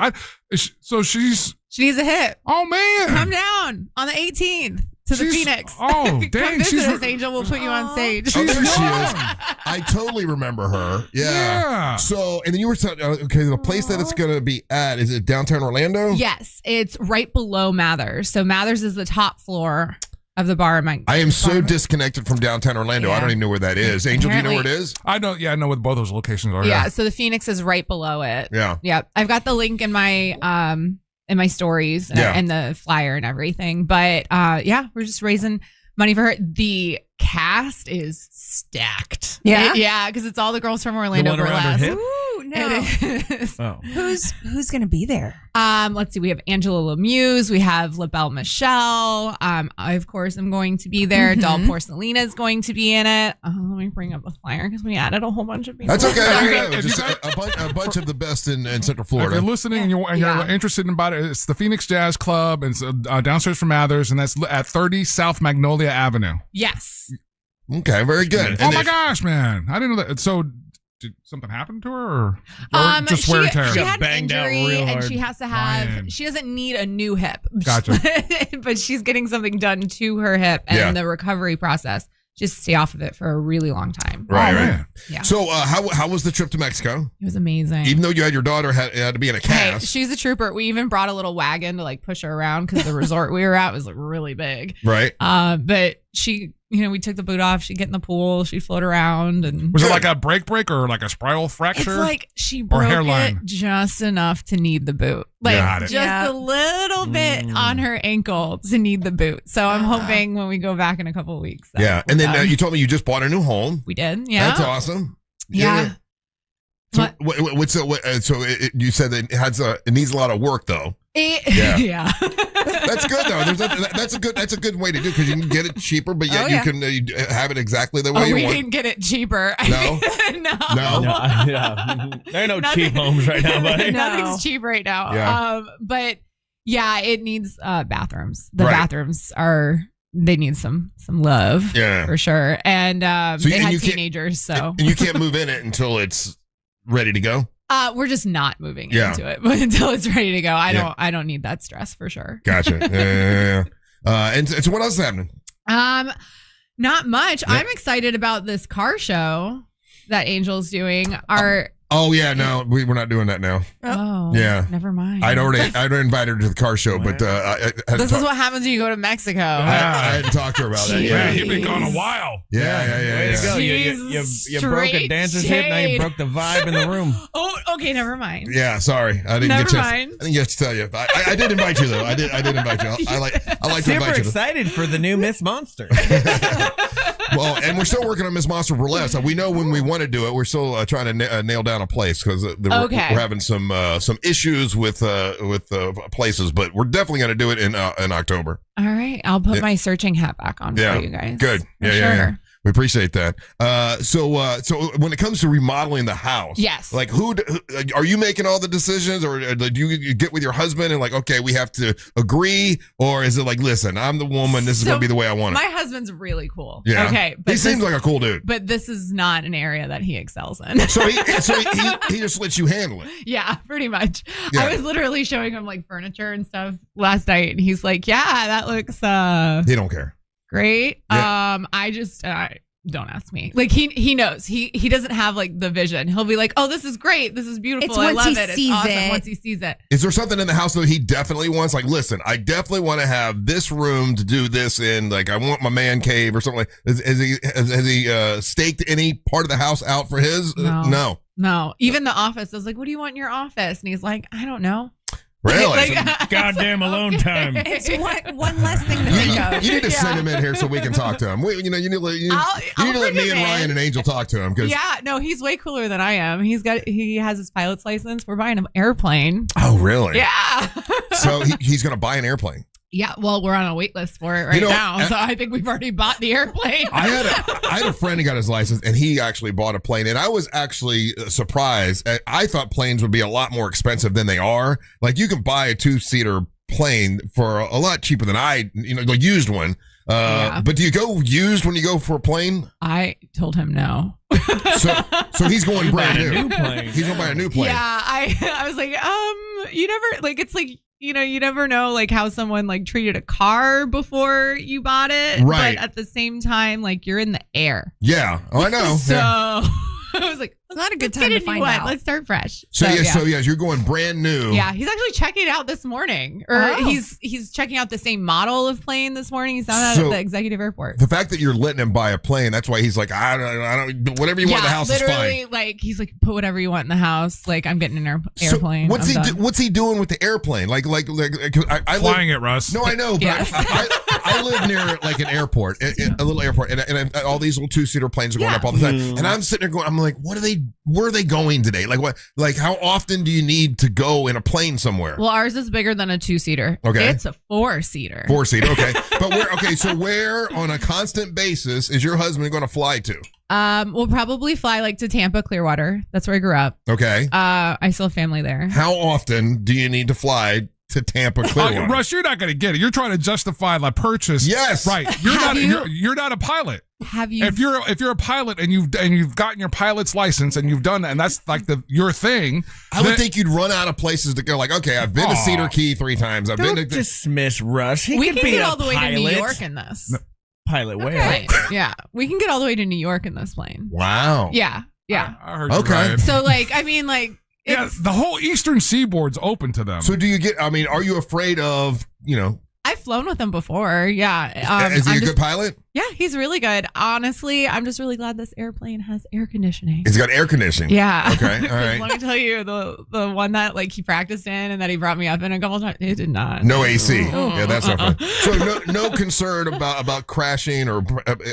So she needs a hip. Oh, man. Come down on the 18th to the Phoenix. Oh, dang. Come visit she's us, Angel. We'll put you on stage. Oh, there she is. I totally remember her. Yeah. So, and then you were talking, okay, the place that it's going to be at, is it downtown Orlando? Yes, it's right below Mathers. So Mathers is the top floor of the bar. I am so disconnected from downtown Orlando. I don't even know where that is. Angel, do you know where it is? I know. Yeah, I know what both those locations are. Yeah, so the Phoenix is right below it. Yeah. Yeah. I've got the link in my stories and the flyer and everything. But yeah, we're just raising money for her. The cast is stacked. Yeah? Yeah, because it's all the girls from Orlando The one around her Burlesque. hip? Ooh, no. It is. Oh. Who's going to be there? Let's see. We have Angela Lemuse. We have LaBelle Michelle. I, of course, am going to be there. Doll Porcelina is going to be in it. Let me bring up the flyer because we added a whole bunch of people. That's okay. Sorry. There you go. Just a bunch of the best in Central If Florida. you're listening and you're interested in about it, it's the Phoenix Jazz Club. And it's downstairs from Mathers, and that's at 30 South Magnolia Avenue. Yes. Okay, very good. Oh my gosh, man! I didn't know that. So, did something happen to her, or just wear and tear? She had banged an out injury, real and hard. she has to have. Man. She doesn't need a new hip. Gotcha. But she's getting something done to her hip, and the recovery process. Just stay off of it for a really long time. Right. Yeah. So, how was the trip to Mexico? It was amazing. Even though you had your daughter had to be in a Hey, cast. she's a trooper. We even brought a little wagon to like push her around because the resort we were at was like really big. Right. But she, we took the boot off. She'd get in the pool. She'd float around. And Was it like a break or like a spiral fracture? it's like she Or broke hairline? it just enough to need the boot. Like Got it. just a little bit on her ankle to need the boot. So I'm hoping when we go back in a couple of weeks. that Yeah. we're And then done. you told me you just bought a new home. We did. Yeah. That's awesome. Yeah. So, so you said that it needs a lot of work, though. Yeah. That's good though. That's a good way to do it because you can get it cheaper, but yet you can have it exactly the way you we want. didn't get it cheaper. No? No. There ain't no cheap homes right now, buddy. Nothing's cheap right now. Yeah. But yeah, it needs bathrooms. The Right. bathrooms they need some love. For sure. And So they and had you can't- teenagers, so And you can't move in it until it's ready to go. we're just not moving Yeah. into it until it's ready to go. Yeah. I don't need that stress for sure. Gotcha. Yeah. And so what else is happening? Not much. Yeah. I'm excited about this car show that Angel's doing. Oh yeah, no, we're not doing that now. Oh, Yeah. never mind. I'd already invited her to the car show, but I had This to is what happens when you go to Mexico. I hadn't talked to her about that. Yeah, you've been gone a while. Yeah. Way to go. You broke a dancer's hip, now you shade. broke the vibe in the room. Oh, okay, never mind. Yeah, sorry, I didn't Never get to. mind. I didn't get to tell you. I did invite you though. I did invite you. I like to Super invite you. excited for the new Miss Monster. Well, and we're still working on Miss Monster Burlesque. We know when we want to do it. We're still trying to nail down a place because we're having some issues with places, but we're definitely going to do it in October. All right, I'll put my searching hat back on for you guys. Good. For Yeah. sure. We appreciate that. So when it comes to remodeling the house, Yes. like who are you making all the decisions, or do you get with your husband and like, okay, we have to agree, or is it like, listen, I'm the woman, this is So, gonna be the way I want it? My husband's really cool. Yeah. Okay. He seems like a cool dude. But this is not an area that he excels in. So he just lets you handle it. Yeah, pretty much. Yeah. I was literally showing him like furniture and stuff last night, and he's like, "Yeah, that looks He don't care. great. Yeah. I just don't ask me. Like he knows. He doesn't have like the vision. He'll be like, "Oh, this is great. This is beautiful. It's I once love he it. It's sees awesome." it. Once he sees it. Is there something in the house that he definitely wants? Like, listen, I definitely want to have this room to do this in. Like, I want my man cave or something. Like, has he staked any part of the house out for his? No. Even the office. I was like, "What do you want in your office?" And he's like, "I don't know." Really? Goddamn alone time. It's one less thing to think of. You need to send him in here so we can talk to him. You need to let me and Ryan and Angel talk to him. Yeah, no, he's way cooler than I am. He has his pilot's license. We're buying an airplane. Oh, really? Yeah. So he's going to buy an airplane. Yeah, well, we're on a wait list for it now, so I think we've already bought the airplane. I had a friend who got his license, and he actually bought a plane, and I was actually surprised. I thought planes would be a lot more expensive than they are. Like, you can buy a 2-seater plane for a lot cheaper than the used one. But do you go used when you go for a plane? I told him no. So he's going brand new. He's going to buy a new plane. Yeah, I was like, you never, like, it's like, you never know like how someone like treated a car before you bought it. Right. But at the same time, like, you're in the air. Yeah. Oh, I know. So yeah. I was like, it's not a good time to find out. Let's start fresh. So you're going brand new. Yeah, he's actually checking it out this morning, or he's checking out the same model of plane this morning. He's down at the executive airport. The fact that you're letting him buy a plane, that's why he's like, I don't whatever you want in the house is fine. Literally, like, he's like, put whatever you want in the house. Like, I'm getting an airplane. So what's he doing with the airplane? Like I flying it, Russ. No, I know, but I live near like an airport, a little airport, and all these little 2-seater planes are going up all the time, and I'm sitting there going, I'm like, where are they going today? Like what? Like how often do you need to go in a plane somewhere? Well, ours is bigger than a 2-seater. Okay, it's a 4-seater. 4-seater. Okay, but so where on a constant basis is your husband going to fly to? We'll probably fly like to Tampa, Clearwater. That's where I grew up. Okay. I still have family there. How often do you need to fly to Tampa, Clearwater? Russ, you're not going to get it. You're trying to justify the purchase. Yes. Right. You're not a pilot. Have you? If you're a pilot and you've gotten your pilot's license and you've done that, and that's like your thing, I would think you'd run out of places to go. Like, okay, I've been to Cedar Key 3 times. I've been to dismiss Russ. We can get all the way to New York in this. No. Pilot where? Okay. Yeah, we can get all the way to New York in this plane. Wow. Yeah. I heard okay. You right. So like, I mean, like, yeah, the whole Eastern Seaboard's open to them. So do you get? I mean, are you afraid of? I've flown with him before. Yeah. Is he a good pilot? Yeah, he's really good. Honestly, I'm just really glad this airplane has air conditioning. He's got air conditioning. Yeah. Okay. All right. Let me tell you, the one that like he practiced in and that he brought me up in a couple times, it did not. No AC. Yeah, that's not fun. So no concern about crashing or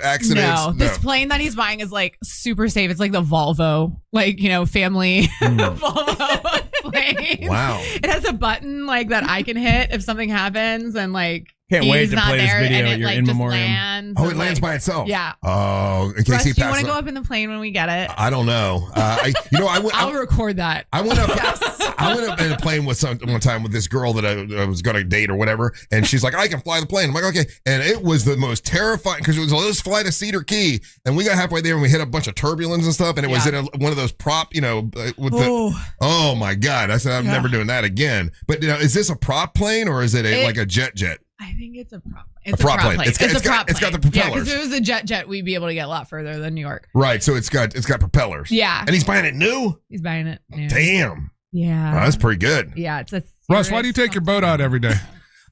accidents. No, this plane that he's buying is like super safe. It's like the Volvo, like family Volvo plane. Wow. It has a button like that I can hit if something happens and like. Can't wait to play this video at your in memoriam. It lands by itself. Yeah. Oh, in case Russ, he do you want passes. to go up in the plane when we get it? I don't know. I'll record that. I went up in a plane with one time with this girl that I was going to date or whatever, and she's like, "I can fly the plane." I'm like, "Okay," and it was the most terrifying because it was let's fly to Cedar Key, and we got halfway there and we hit a bunch of turbulence and stuff, and it was in one of those prop, with the. Oh my God! I said I'm never doing that again. But is this a prop plane or is it like a jet? I think it's a prop. It's a prop plane. It's got the propellers. Yeah, because if it was a jet, we'd be able to get a lot further than New York. Right. So it's got propellers. Yeah. And he's buying it new? He's buying it new. Damn. Yeah. Wow, that's pretty good. Yeah. It's a Russ, why do you take your boat out every day?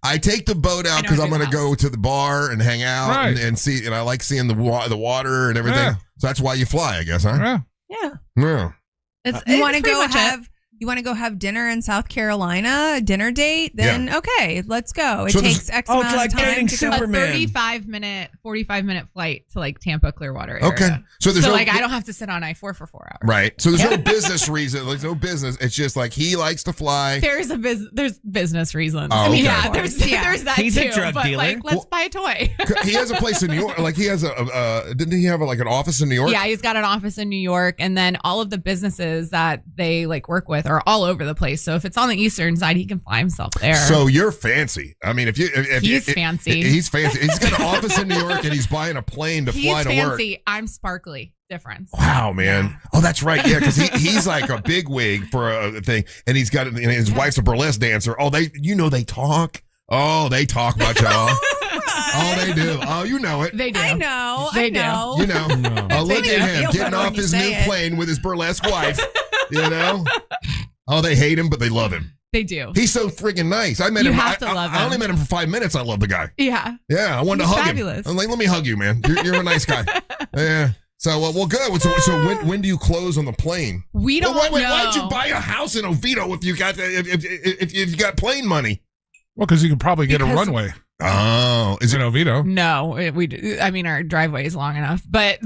I take the boat out because I'm going to go to the bar and hang out and see, and I like seeing the water and everything. Yeah. So that's why you fly, I guess, huh? Yeah. You want to go have You want to go have dinner in South Carolina, a dinner date? Then okay, let's go. It takes X amount of time to go. A 35-minute, 45-minute flight to like Tampa, Clearwater area. Okay, so there's I don't have to sit on I-4 for 4 hours. Right. So there's no business reason. There's no business. It's just like he likes to fly. There's business reasons. Oh, okay. I mean, there's that He's too. a drug but dealer. like, let's buy a toy. He has a place in New York. Like he has didn't he have like an office in New York? Yeah, he's got an office in New York, and then all of the businesses that they like work with are all over the place. So if it's on the eastern side, he can fly himself there. So you're fancy. I mean, he's fancy. He's fancy. He's got an office in New York, and he's buying a plane to fly to work. He's fancy. I'm sparkly. Difference. Wow, man. Yeah. Oh, that's right. Yeah, because he's like a big wig for a thing, and he's got his wife's a burlesque dancer. Oh, they talk. Oh, they talk about y'all. Oh, they do. Oh, you know it. They do. I know. They I do. know. You know. Oh, look They at do. him Feel getting better off when you his say new it. plane with his burlesque wife. You know? Oh, they hate him, but they love him. They do. He's so freaking nice. I met You him. have to love I only him. met him for 5 minutes. I love the guy. Yeah. Yeah, I wanted He's to hug fabulous. him. I'm like, let me hug you, man. You're a nice guy. Yeah. So, well, good. So when do you close on the plane? We don't wait, know. why'd you buy a house in Oviedo if you got if you got plane money? Well, because you can probably get a runway. Oh, is it Oviedo? No, our driveway is long enough, but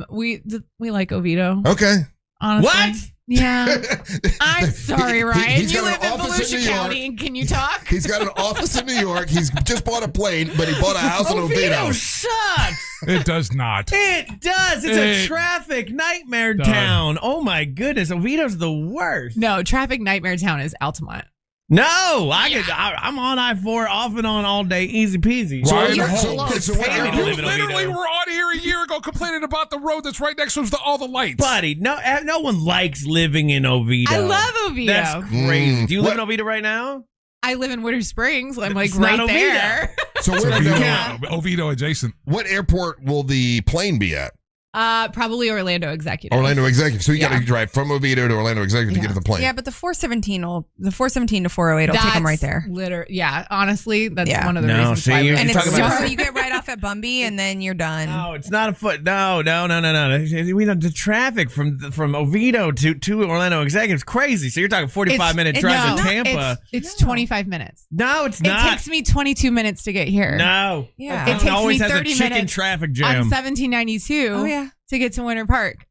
we like Oviedo. Okay. Honestly. What? Yeah. I'm sorry, Ryan. He's You got live an in office in Volusia New York. County. Can you talk? He's got an office in New York. He's just bought a plane, but he bought a house in Oviedo. Oviedo sucks. It does not. It does. It's a traffic nightmare town. Oh my goodness, Oviedo's the worst. No, traffic nightmare town is Altamont. No, I'm on I-4 off and on all day, easy peasy. Ryan You're Holmes. close. Pay me to You live in literally Oviedo. were on here a year ago complaining about the road that's right next to all the lights. Buddy, no one likes living in Oviedo. I love Oviedo. That's crazy. Do you live in Oviedo right now? I live in Winter Springs. I'm like It's not right there. So It's where Oviedo adjacent. What airport will the plane be at? Probably Orlando Executive. Orlando Executive. So you got to drive from Oviedo to Orlando Executive to get to the plane. Yeah, but the 417 to 408 will take them right there. Yeah, honestly, that's one of the No, reasons see, why. you're And talking it's about so you get right off at Bumby and then you're done. No, it's not a foot. No. We know the traffic from Oviedo to Orlando Executive is crazy. So you're talking 45-minute drive to Tampa. It's 25 minutes. No, it's It not. takes me 22 minutes to get here. No. Yeah. It takes always me has 30 a chicken minutes traffic on jam. 1792 Oh, yeah. to get to Winter Park.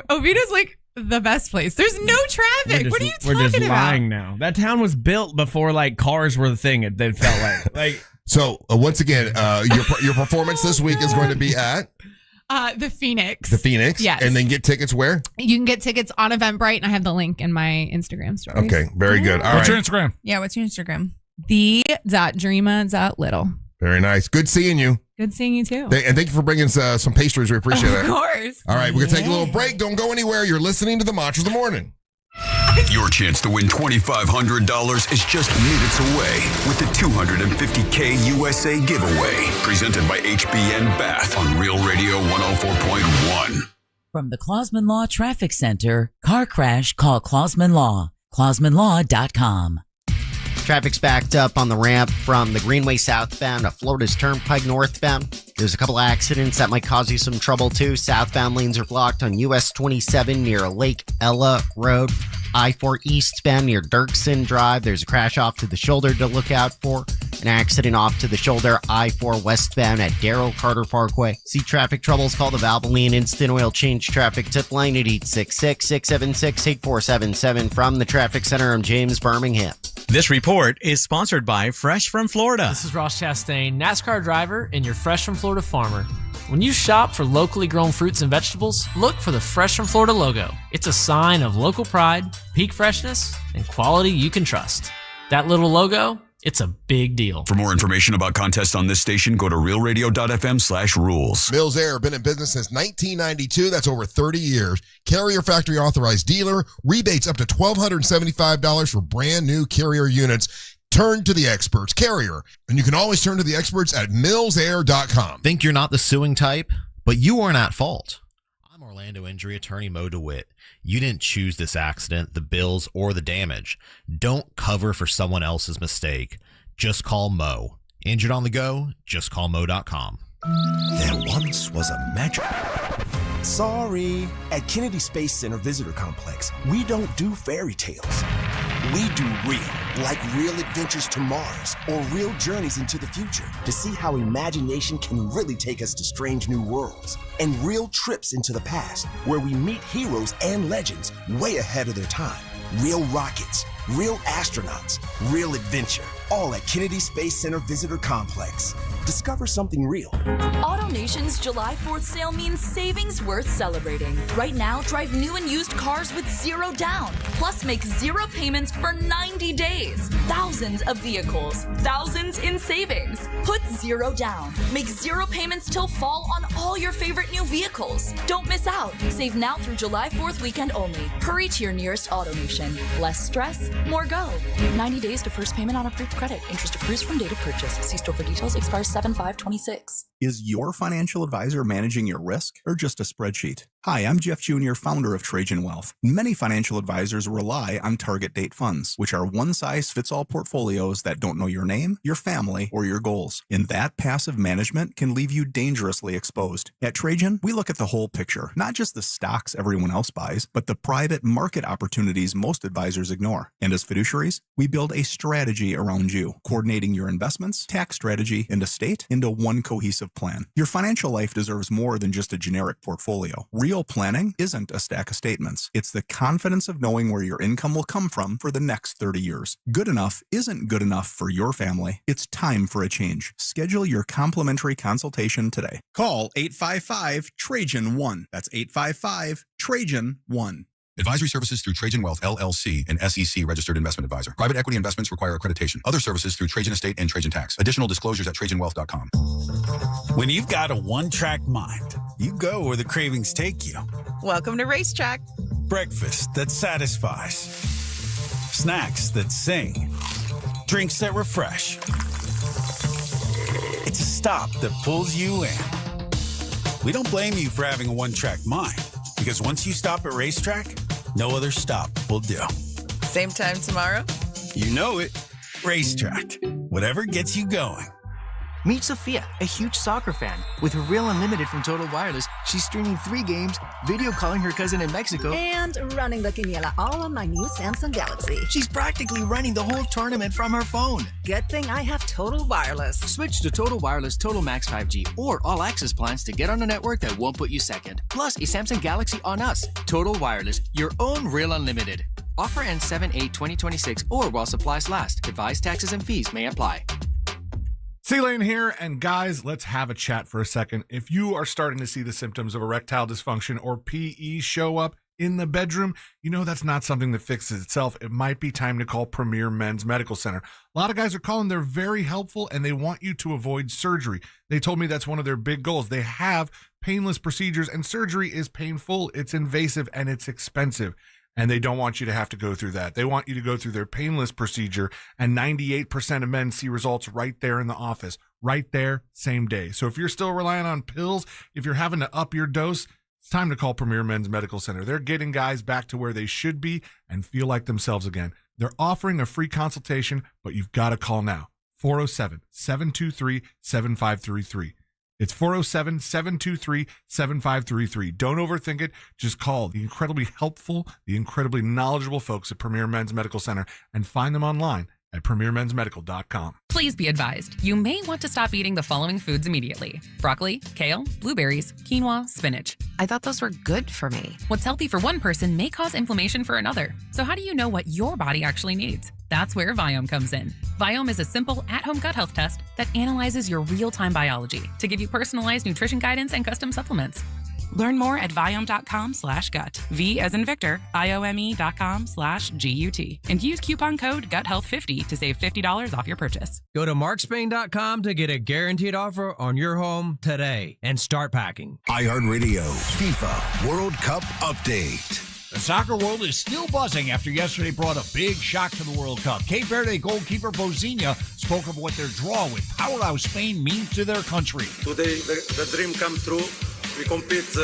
Oviedo's like the best place. There's no traffic. What are you talking We're just about? lying now. That town was built before like cars were the thing. It felt like. So once again, your performance this week is going to be at The Phoenix. the Phoenix. Yes. And then get tickets where? You can get tickets on Eventbrite, and I have the link in my Instagram stories. Okay, very good. All What's right. your Instagram? Yeah, what's your Instagram? The.dreama.little. Very nice. Good seeing you. Good seeing you too. And thank you for bringing some pastries. We appreciate it. Of course. All right, we're going to take a little break. Don't go anywhere. You're listening to the Monsters of the Morning. Your chance to win $2,500 is just minutes away with the $250K USA giveaway. Presented by HBN Bath on Real Radio 104.1. From the Clausman Law Traffic Center, car crash, call Clausman Law. ClausmanLaw.com. Traffic's backed up on the ramp from the Greenway southbound to Florida's Turnpike northbound. There's a couple accidents that might cause you some trouble too. Southbound lanes are blocked on US 27 near Lake Ella Road. I-4 eastbound near Dirksen Drive. There's a crash off to the shoulder to look out for. An accident off to the shoulder. I-4 westbound at Darrell Carter Parkway. See traffic troubles? Call the Valvoline Instant Oil Change Traffic Tip Line at 866-676-8477. From the Traffic Center, I'm James Birmingham. This report is sponsored by Fresh from Florida. This is Ross Chastain, NASCAR driver and your Fresh from Florida farmer. When you shop for locally grown fruits and vegetables, look for the Fresh from Florida logo. It's a sign of local pride, peak freshness, and quality you can trust. That little logo, it's a big deal. For more information about contests on this station, go to realradio.fm/rules. Mills Air, been in business since 1992. That's over 30 years. Carrier factory authorized dealer. Rebates up to $1,275 for brand new Carrier units. Turn to the experts. Carrier. And you can always turn to the experts at millsair.com. Think you're not the suing type, but you weren't at fault. I'm Orlando injury attorney Mo DeWitt. You didn't choose this accident, the bills, or the damage. Don't cover for someone else's mistake. Just call Mo. Injured on the go? Just call Mo.com. There once was a magic... Sorry. At Kennedy Space Center Visitor Complex, we don't do fairy tales. We do real, like real adventures to Mars or real journeys into the future to see how imagination can really take us to strange new worlds, and real trips into the past where we meet heroes and legends way ahead of their time. Real rockets, real astronauts, real adventure, all at Kennedy Space Center Visitor Complex. Discover something real. AutoNation's July 4th sale means savings worth celebrating. Right now, drive new and used cars with zero down. Plus, make zero payments for 90 days. Thousands of vehicles, thousands in savings. Put zero down. Make zero payments till fall on all your favorite new vehicles. Don't miss out. Save now through July 4th weekend only. Hurry to your nearest AutoNation. Less stress, more go. 90 days to first payment on approved credit. Interest accrues from date of purchase. See store for details. Expires 7/5/26. Is your financial advisor managing your risk or just a spreadsheet? Hi, I'm Jeff Jr., founder of Trajan Wealth. Many financial advisors rely on target date funds, which are one-size-fits-all portfolios that don't know your name, your family, or your goals. And that passive management can leave you dangerously exposed. At Trajan, we look at the whole picture, not just the stocks everyone else buys, but the private market opportunities most advisors ignore. And as fiduciaries, we build a strategy around you, coordinating your investments, tax strategy, and estate into one cohesive plan. Your financial life deserves more than just a generic portfolio. Real planning isn't a stack of statements. It's the confidence of knowing where your income will come from for the next 30 years. Good enough isn't good enough for your family. It's time for a change. Schedule your complimentary consultation today. Call 855-TRAJAN-1. That's 855-TRAJAN-1. Advisory services through Trajan Wealth, LLC, an SEC registered investment advisor. Private equity investments require accreditation. Other services through Trajan Estate and Trajan Tax. Additional disclosures at TrajanWealth.com. When you've got a one-track mind, you go where the cravings take you. Welcome to Racetrack. Breakfast that satisfies. Snacks that sing. Drinks that refresh. It's a stop that pulls you in. We don't blame you for having a one-track mind, because once you stop at Racetrack, no other stop will do. Same time tomorrow? You know it. Racetrack. Whatever gets you going. Meet Sophia, a huge soccer fan. With her Real Unlimited from Total Wireless, she's streaming 3 games, video calling her cousin in Mexico, and running the quiniela all on my new Samsung Galaxy. She's practically running the whole tournament from her phone. Good thing I have Total Wireless. Switch to Total Wireless Total Max 5G or All Access plans to get on a network that won't put you second. Plus a Samsung Galaxy on us. Total Wireless, your own Real Unlimited. Offer ends 7/8/2026 or while supplies last. Device taxes and fees may apply. C-Lane here, and guys, let's have a chat for a second. If you are starting to see the symptoms of erectile dysfunction or PE show up in the bedroom, you know that's not something that fixes itself. It might be time to call Premier Men's Medical Center. A lot of guys are calling. They're very helpful, and they want you to avoid surgery. They told me that's one of their big goals. They have painless procedures, and surgery is painful, it's invasive, and it's expensive. And they don't want you to have to go through that. They want you to go through their painless procedure, and 98% of men see results right there in the office, right there, same day. So if you're still relying on pills, if you're having to up your dose, it's time to call Premier Men's Medical Center. They're getting guys back to where they should be and feel like themselves again. They're offering a free consultation, but you've got to call now. 407-723-7533. It's 407-723-7533. Don't overthink it. Just call the incredibly helpful, the incredibly knowledgeable folks at Premier Men's Medical Center and find them online at premiermensmedical.com. Please be advised, you may want to stop eating the following foods immediately: broccoli, kale, blueberries, quinoa, spinach. I thought those were good for me. What's healthy for one person may cause inflammation for another. So how do you know what your body actually needs? That's where Viome comes in. Viome is a simple at-home gut health test that analyzes your real-time biology to give you personalized nutrition guidance and custom supplements. Learn more at Viome.com/gut. V as in Victor, IOME.com/GUT. And use coupon code GUTHEALTH50 to save $50 off your purchase. Go to markspain.com to get a guaranteed offer on your home today and start packing. iHeartRadio FIFA World Cup Update. The soccer world is still buzzing after yesterday brought a big shock to the World Cup. Cape Verde goalkeeper Bozinha spoke of what their draw with powerhouse Spain means to their country. Today, the dream come true. We compete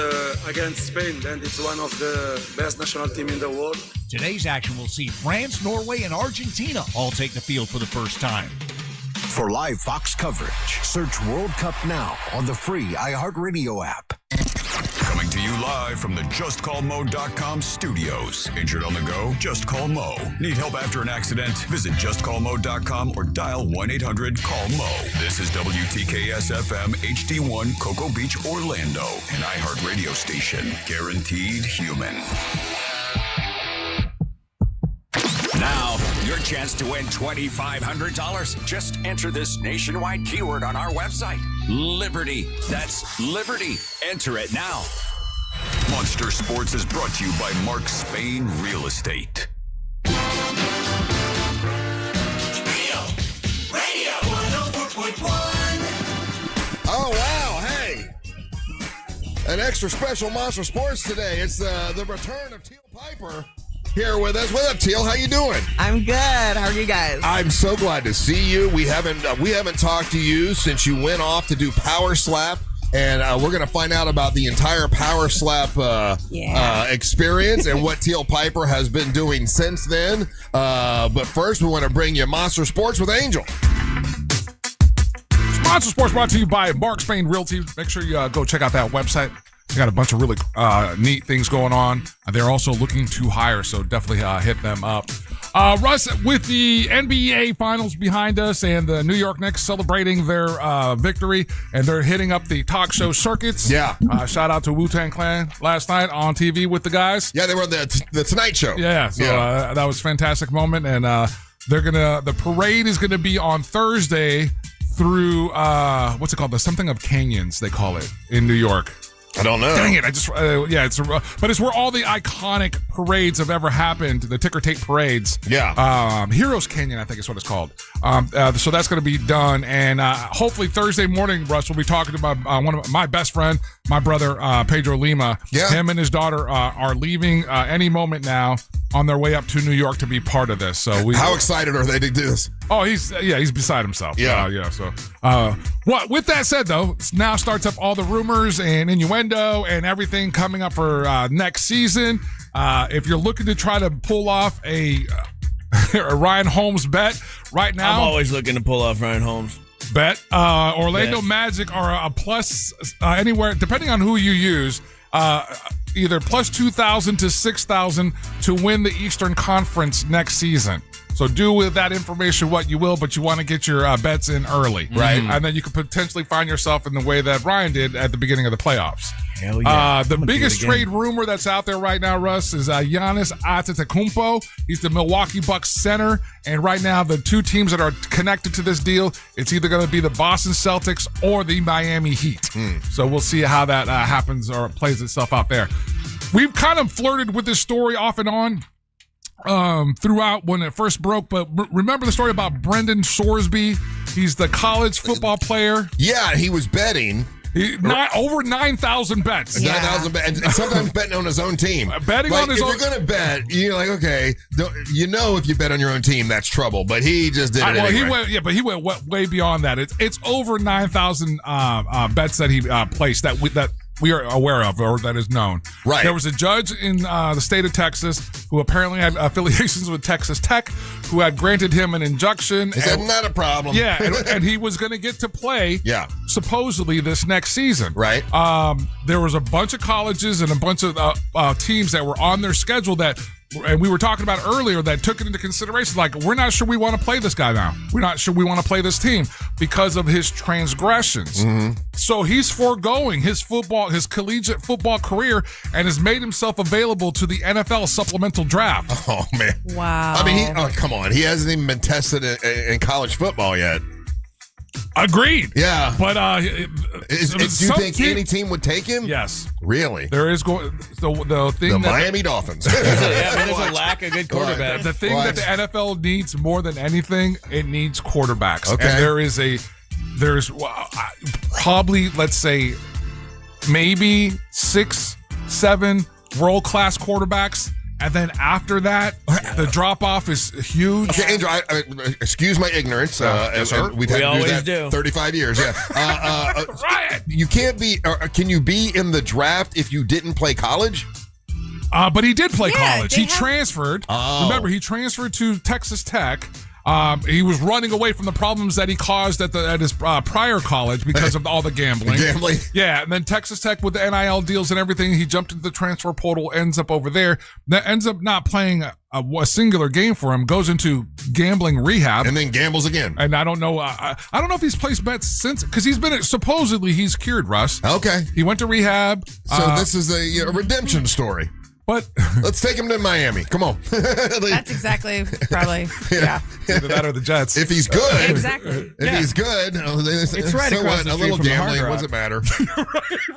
against Spain, and it's one of the best national team in the world. Today's action will see France, Norway, and Argentina all take the field for the first time. For live Fox coverage, search World Cup now on the free iHeartRadio app. Coming to you live from the JustCallMo.com studios. Injured on the go? Just call Mo. Need help after an accident? Visit JustCallMo.com or dial 1-800-CALL-MO. This is WTKS-FM HD1 Cocoa Beach, Orlando, an iHeartRadio station. Guaranteed human. Now, your chance to win $2,500. Just enter this nationwide keyword on our website. Liberty. That's Liberty. Enter it now. Monster Sports is brought to you by Mark Spain Real Estate. Radio 104.1. Oh, wow. Hey. An extra special Monster Sports today. It's the return of Teal Piper. here with us. What up, Teal? How you doing? I'm good. How are you guys? I'm so glad to see you. We haven't talked to you since you went off to do Power Slap. And we're going to find out about the entire Power Slap experience and what Teal Piper has been doing since then. But first, we want to bring you Monster Sports with Angel. Monster Sports brought to you by Mark Spain Realty. Make sure you go check out that website. They got a bunch of really neat things going on. They're also looking to hire, so definitely hit them up. Russ, with the NBA Finals behind us and the New York Knicks celebrating their victory, and they're hitting up the talk show circuits. Yeah. Shout out to Wu-Tang Clan last night on TV with the guys. Yeah, they were on the Tonight Show. Yeah, so that was a fantastic moment, and the parade is gonna be on Thursday through what's it called? The something of Canyons, they call it in New York. I don't know. Dang it! I just but it's where all the iconic parades have ever happened. The ticker tape parades. Yeah. Heroes Canyon, I think is what it's called. So that's going to be done, and hopefully Thursday morning, Russ, we'll be talking about one of my best friend, my brother Pedro Lima. Yeah. Him and his daughter are leaving any moment now on their way up to New York to be part of this. So how excited are they to do this? Oh, he's beside himself. Yeah. So, with that said, though, now starts up all the rumors and innuendo and everything coming up for next season. If you're looking to try to pull off a Ryan Holmes bet right now, I'm always looking to pull off Ryan Holmes bet. Orlando Magic are a plus anywhere, depending on who you use. Either plus 2,000 to 6,000 to win the Eastern Conference next season. So do with that information what you will, but you want to get your bets in early. Right. And then you could potentially find yourself in the way that Ryan did at the beginning of the playoffs. Hell yeah. The biggest trade rumor that's out there right now, Russ, is Giannis Antetokounmpo. He's the Milwaukee Bucks center. And right now, the two teams that are connected to this deal, it's either going to be the Boston Celtics or the Miami Heat. So we'll see how that happens or plays itself out there. We've kind of flirted with this story off and on throughout when it first broke, but remember the story about Brendan Sorsby? He's the college football player. Yeah, he was betting. Over 9,000 bets. 9,000 bets, and sometimes betting on his own team. Betting on his own. If you're going to bet, you're like, okay, if you bet on your own team, that's trouble. But he just did it anyway. He went way beyond that. It's over 9,000 bets that he placed that we are aware of or that is known. Right. There was a judge in the state of Texas who apparently had affiliations with Texas Tech who had granted him an injunction. He said, not a problem. Yeah, and he was going to get to play supposedly this next season. Right. There was a bunch of colleges and a bunch of teams that were on their schedule that, and we were talking about earlier, that took it into consideration. Like, we're not sure we want to play this guy now. We're not sure we want to play this team because of his transgressions. So he's foregoing his collegiate football career and has made himself available to the NFL supplemental draft. Oh, man. Wow. I mean, come on. He hasn't even been tested in college football yet. Agreed. Yeah. But do you think any team would take him? Yes. Really? There is the thing the that Miami Dolphins. There's a lack of good quarterbacks. The thing that the NFL needs more than anything, it needs quarterbacks. Okay. And there's probably, let's say, maybe 6-7 world-class quarterbacks. And then after that, the drop-off is huge. Okay, Angel, excuse my ignorance. Yes, sir. We've had We to always do that do. 35 years, yeah. Ryan! You can't be, can you be in the draft if you didn't play college? But he did play college. they He transferred. Oh. Remember, he transferred to Texas Tech. He was running away from the problems that he caused at his prior college because of all the gambling. Yeah, and then Texas Tech with the NIL deals and everything, he jumped into the transfer portal, ends up over there. That ends up not playing a singular game for him, goes into gambling rehab. And then gambles again. And I don't know if he's placed bets since, because supposedly he's cured, Russ. Okay. He went to rehab. So this is a redemption story. But let's take him to Miami. Come on. That's exactly probably, yeah. Either that or the Jets. If he's good. Exactly. If he's good. It's right so across what? the A street little from the Hard gambling. Rock. What does it matter?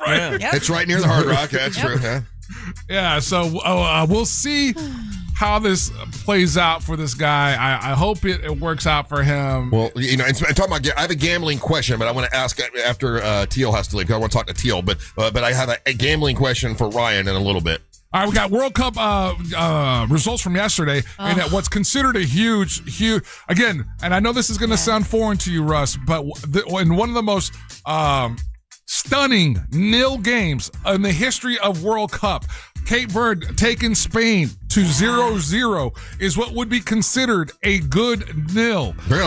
Right. Yep. It's right near the Hard Rock. That's true. Yeah. Yeah, so we'll see how this plays out for this guy. I hope it works out for him. Well, and talking about, I have a gambling question, but I want to ask after Teal has to leave, because I want to talk to Teal. But I have a gambling question for Ryan in a little bit. All right, we got World Cup results from yesterday, and at what's considered a huge, again, and I know this is going to sound foreign to you, Russ, but in one of the most stunning nil games in the history of World Cup, Cape Verde taking Spain to 0-0 is what would be considered a good nil. Really?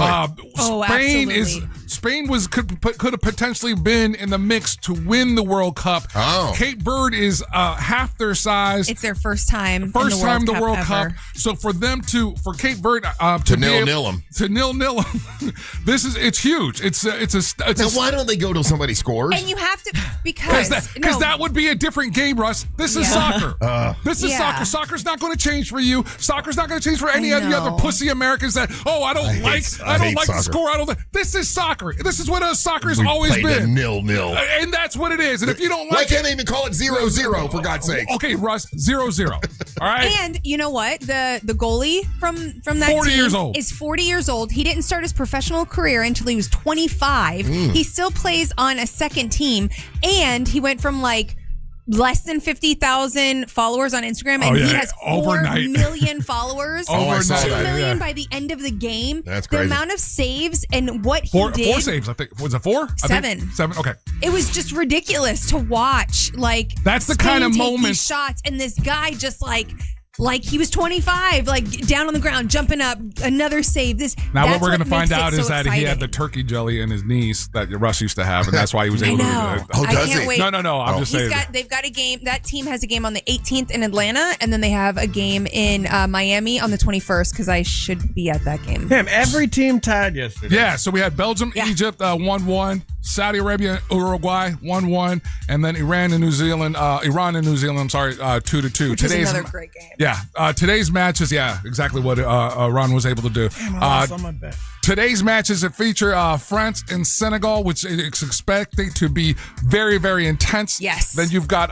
Spain could have potentially been in the mix to win the World Cup. Oh. Cape Verde is half their size. It's their first time. The World Cup. So for Cape Verde to nil-nil them, it's huge. Now why don't they go till somebody scores? And you have to because that would be a different game, Russ. This is soccer. This is soccer. Soccer's not going to change for you. Soccer's not going to change for any of the other pussy Americans that I don't like the score. This is soccer. This is what soccer has always been. Nil-nil. And that's what it is. And if you don't like why can't they even call it 0-0 for God's sake? Okay, Russ, 0-0. All right. And you know what? The goalie from that 40 team years old. is 40 years old. He didn't start his professional career until he was 25. He still plays on a second team, and he went from less than 50,000 followers on Instagram, and he has 4 million followers. 2 million by the end of the game. That's crazy. The amount of saves and what he did. 4 saves, I think. Was it 4? 7. 7. Okay. It was just ridiculous to watch. That's the Spain kind of take moments. these shots, and this guy just like he was 25, down on the ground, jumping up, another save. Now what we're going to find makes out it is so that he had exciting. the turkey jelly in his knees that Russ used to have, and that's why he was able to do it. Oh, does I can't he? wait. No. I'm just saying. They've got a game. That team has a game on the 18th in Atlanta, and then they have a game in Miami on the 21st, because I should be at that game. Damn, every team tied yesterday. Yeah, so we had Belgium, Egypt 1-1, Saudi Arabia, Uruguay 1-1, and then Iran and New Zealand. 2-2. Which is another great game. Yeah, today's matches. Yeah, exactly what Iran was able to do. Damn, I lost on my bet. Today's matches feature France and Senegal, which is expected to be very, very intense. Yes. Then you've got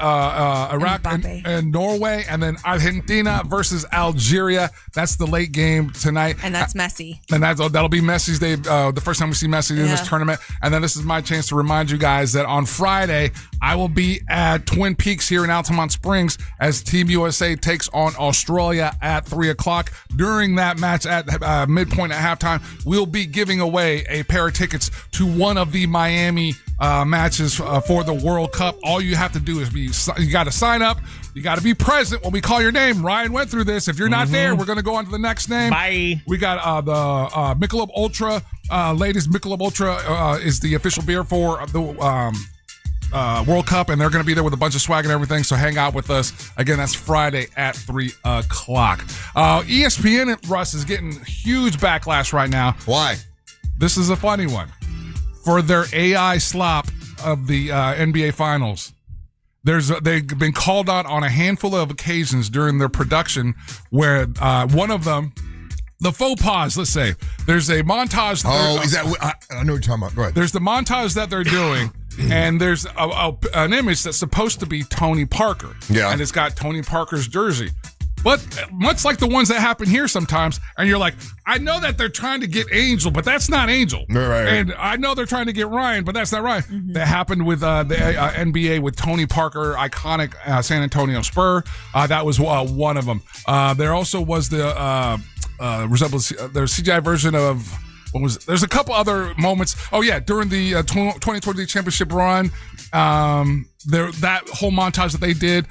Iraq and Norway, and then Argentina versus Algeria. That's the late game tonight. And that's Messi. And that'll be Messi's day, the first time we see Messi in this tournament. And then this is my chance to remind you guys that on Friday, I will be at Twin Peaks here in Altamont Springs as Team USA takes on Australia at 3 o'clock. During that match at midpoint at halftime, we'll be giving away a pair of tickets to one of the Miami matches for the World Cup. All you have to do is you got to sign up. You got to be present when we call your name. Ryan went through this. If you're not there, we're going to go on to the next name. Bye. We got the Michelob Ultra. Ladies, Michelob Ultra is the official beer for the World Cup, and they're going to be there with a bunch of swag and everything, so hang out with us. Again, that's Friday at 3 o'clock. ESPN, Russ, is getting huge backlash right now. Why? This is a funny one. For their AI slop of the NBA Finals. They've been called out on a handful of occasions during their production where one of them, the faux pas, let's say, there's a montage. Is that? I know what you're talking about. Go ahead. There's the montage that they're doing, and there's an image that's supposed to be Tony Parker. Yeah. And it's got Tony Parker's jersey. But much like the ones that happen here sometimes, and you're like, I know that they're trying to get Angel, but that's not Angel. Right. And I know they're trying to get Ryan, but that's not Ryan. Mm-hmm. That happened with the NBA with Tony Parker, iconic San Antonio Spur. That was one of them. There also was the resemblance, the CGI version of... There's a couple other moments. Oh yeah, during the 2020 championship run, that whole montage that they did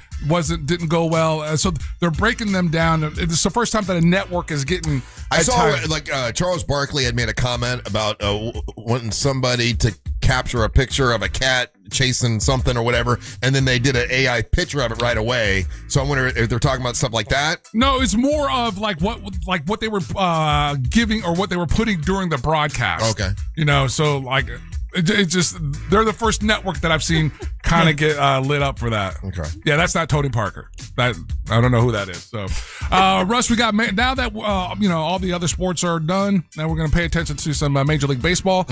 didn't go well. So they're breaking them down. It's the first time that a network is getting. I saw Charles Barkley had made a comment about wanting somebody to capture a picture of a cat chasing something or whatever, and then they did an AI picture of it right away. So I wonder if they're talking about stuff like that. No, it's more of what they were giving or what they were putting during the broadcast. Okay, so it just they're the first network that I've seen kind of get lit up for that. Okay, yeah, that's not Tony Parker. That I don't know who that is. So, Russ, we got now that all the other sports are done. Now we're going to pay attention to some Major League Baseball.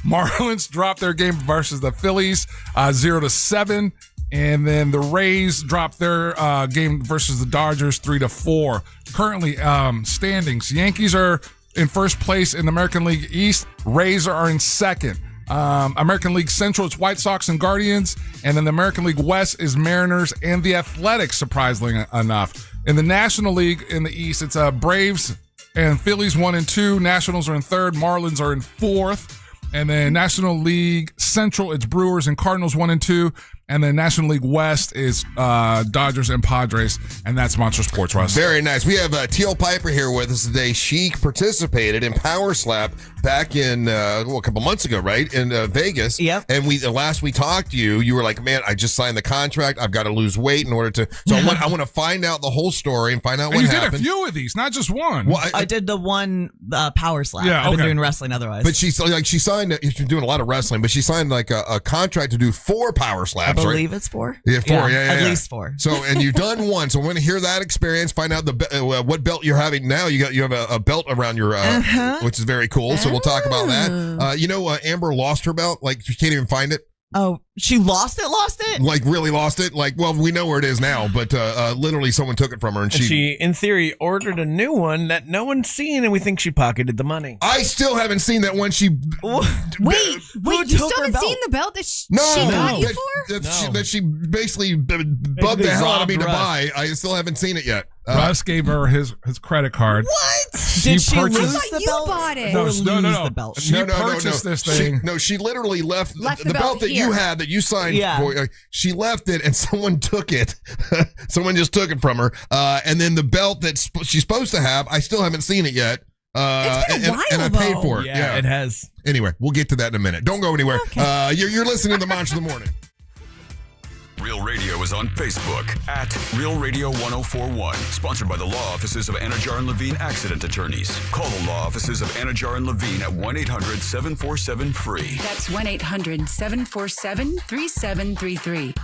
Marlins dropped their game versus the Phillies 0-7. And then the Rays dropped their game versus the Dodgers 3-4. Currently, standings: Yankees are in first place in the American League East. Rays are in second. American League Central, it's White Sox and Guardians. And then the American League West is Mariners and the Athletics, surprisingly enough. In the National League in the East, it's Braves and Phillies 1 and 2. Nationals are in 3rd. Marlins are in 4th. And then National League Central, it's Brewers and Cardinals 1 and 2. And then National League West is Dodgers and Padres, and that's Monster Sports, Russ. Very nice. We have Teal Piper here with us today. She participated in Power Slap back in a couple months ago, right, in Vegas. Yep. And last we talked to you, you were like, "Man, I just signed the contract. I've got to lose weight in order to." So I want to find out the whole story and find out what happened. You did a few of these, not just one. Well, I did the one Power Slap. Yeah, I've been doing wrestling otherwise. But she signed. She's doing a lot of wrestling, but she signed like a contract to do 4 Power Slaps. I believe right? it's 4. Yeah, 4. Yeah, at least 4. So, and you've done 1. So, I want to hear that experience. Find out what belt you're having now. You have a belt around your, which is very cool. So, we'll talk about that. Amber lost her belt. Like, she can't even find it. Oh, she lost it? Like, really lost it? Like, well, we know where it is now, but literally someone took it from her, and she, in theory, ordered a new one that no one's seen, and we think she pocketed the money. I still haven't seen that one. She Wait, you still haven't seen the belt that she got you for? That she basically bugged the hell out of me to buy. I still haven't seen it yet. Russ gave her his credit card. What? Did she lose the belt? You bought it. No. The belt? She purchased this thing. She literally left the belt that here. you had, that you signed for. She left it, and someone took it. Someone just took it from her. And then the belt that she's supposed to have, I still haven't seen it yet. It's been a while, and I paid for it. Yeah, it has. Anyway, we'll get to that in a minute. Don't go anywhere. Okay. You're listening to the Monster of the Morning. Real Radio is on Facebook at Real Radio 1041. Sponsored by the law offices of Anajar and Levine Accident Attorneys. Call the law offices of Anajar and Levine at 1-800-747-FREE. That's 1-800-747-3733.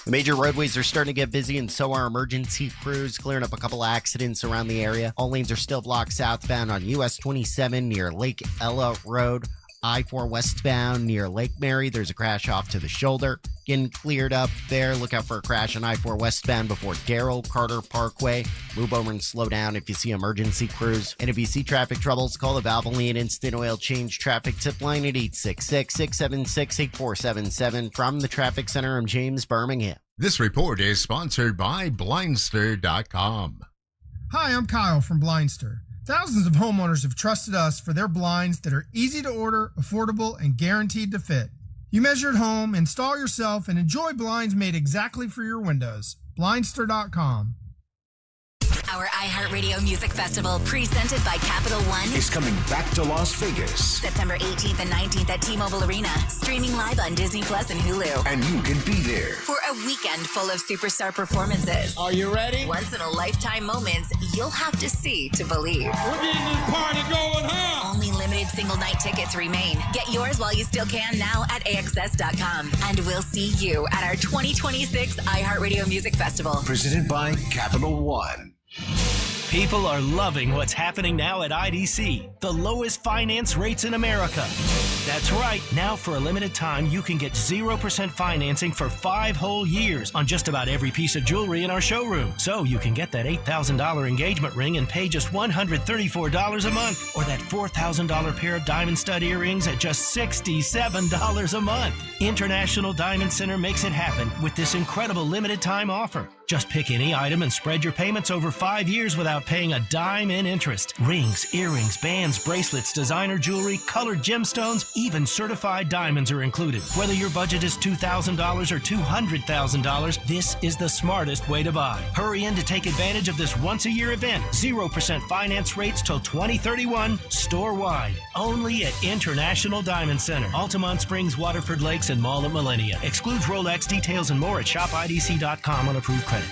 The major roadways are starting to get busy, and so are emergency crews clearing up a couple accidents around the area. All lanes are still blocked southbound on US 27 near Lake Ella Road. I-4 westbound near Lake Mary. There's a crash off to the shoulder. Getting cleared up there. Look out for a crash on I-4 westbound before Darrell Carter Parkway. Move over and slow down if you see emergency crews. And if you see traffic troubles, call the Valvoline Instant Oil Change Traffic Tip Line at 866-676-8477. From the Traffic Center, I'm James Birmingham. This report is sponsored by Blindster.com. Hi, I'm Kyle from Blindster. Thousands of homeowners have trusted us for their blinds that are easy to order, affordable, and guaranteed to fit. You measure at home, install yourself, and enjoy blinds made exactly for your windows. Blindster.com. Our iHeartRadio Music Festival, presented by Capital One, is coming back to Las Vegas. September 18th and 19th at T-Mobile Arena, streaming live on Disney Plus and Hulu. And you can be there For a weekend full of superstar performances. Are you ready? Once-in-a-lifetime moments you'll have to see to believe. We're getting this party going, huh? Only limited single-night tickets remain. Get yours while you still can now at AXS.com. And we'll see you at our 2026 iHeartRadio Music Festival. Presented by Capital One. People are loving what's happening now at IDC, the lowest finance rates in America. That's right. Now, for a limited time, you can get 0% financing for 5 whole years on just about every piece of jewelry in our showroom. So you can get that $8,000 engagement ring and pay just $134 a month, or that $4,000 pair of diamond stud earrings at just $67 a month. International Diamond Center makes it happen with this incredible limited time offer. Just pick any item and spread your payments over 5 years without paying a dime in interest. Rings, earrings, bands, bracelets, designer jewelry, colored gemstones, even certified diamonds are included. Whether your budget is $2,000 or $200,000, this is the smartest way to buy. Hurry in to take advantage of this once-a-year event. 0% finance rates till 2031, store-wide. Only at International Diamond Center. Altamont Springs, Waterford Lakes, and Mall at Millennia. Excludes Rolex. Details and more at shopidc.com on approved credit.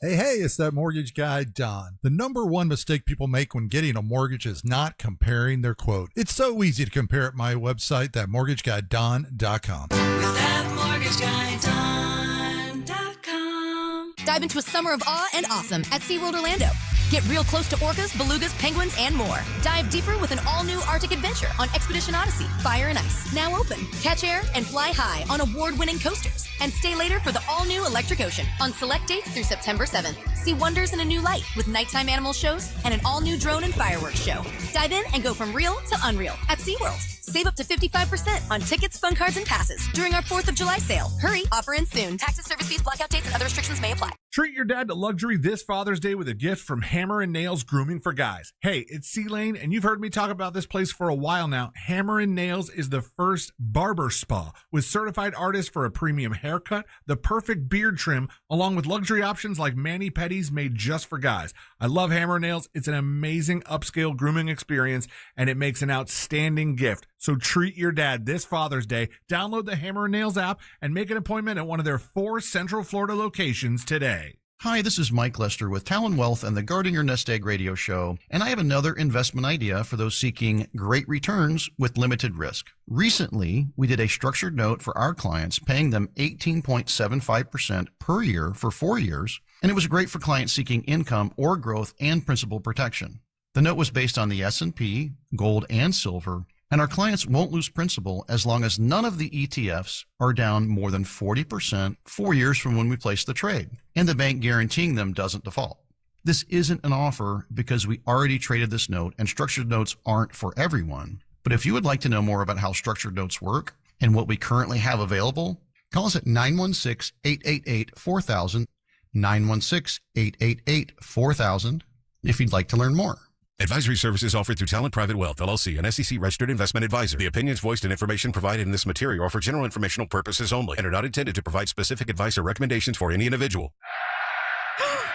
Hey, it's that mortgage guy, Don. The number one mistake people make when getting a mortgage is not comparing their quote. It's so easy to compare at my website, thatmortgageguyDon.com. With thatmortgageguyDon.com. Dive into a summer of awe and awesome at SeaWorld Orlando. Get real close to orcas, belugas, penguins, and more. Dive deeper with an all-new Arctic adventure on Expedition Odyssey, Fire and Ice. Now open. Catch air and fly high on award-winning coasters. And stay later for the all-new Electric Ocean on select dates through September 7th. See wonders in a new light with nighttime animal shows and an all-new drone and fireworks show. Dive in and go from real to unreal at SeaWorld. Save up to 55% on tickets, fun cards, and passes during our 4th of July sale. Hurry, offer ends soon. Taxes, service fees, blackout dates, and other restrictions may apply. Treat your dad to luxury this Father's Day with a gift from Hammer & Nails Grooming for Guys. Hey, it's C-Lane, and you've heard me talk about this place for a while now. Hammer & Nails is the first barber spa with certified artists for a premium haircut, the perfect beard trim, along with luxury options like mani-pedis made just for guys. I love Hammer & Nails. It's an amazing upscale grooming experience, and it makes an outstanding gift. So treat your dad this Father's Day. Download the Hammer & Nails app and make an appointment at one of their 4 Central Florida locations today. Hi, this is Mike Lester with Talon Wealth and the Guarding Your Nest Egg radio show, and I have another investment idea for those seeking great returns with limited risk. Recently, we did a structured note for our clients, paying them 18.75% per year for 4 years, and it was great for clients seeking income or growth and principal protection. The note was based on the S&P, gold, and silver, and our clients won't lose principal as long as none of the ETFs are down more than 40% 4 years from when we placed the trade, and the bank guaranteeing them doesn't default. This isn't an offer because we already traded this note, and structured notes aren't for everyone. But if you would like to know more about how structured notes work and what we currently have available, call us at 916-888-4000, 916-888-4000 if you'd like to learn more. Advisory services offered through Talent Private Wealth, LLC, an SEC-registered investment advisor. The opinions voiced and information provided in this material are for general informational purposes only and are not intended to provide specific advice or recommendations for any individual.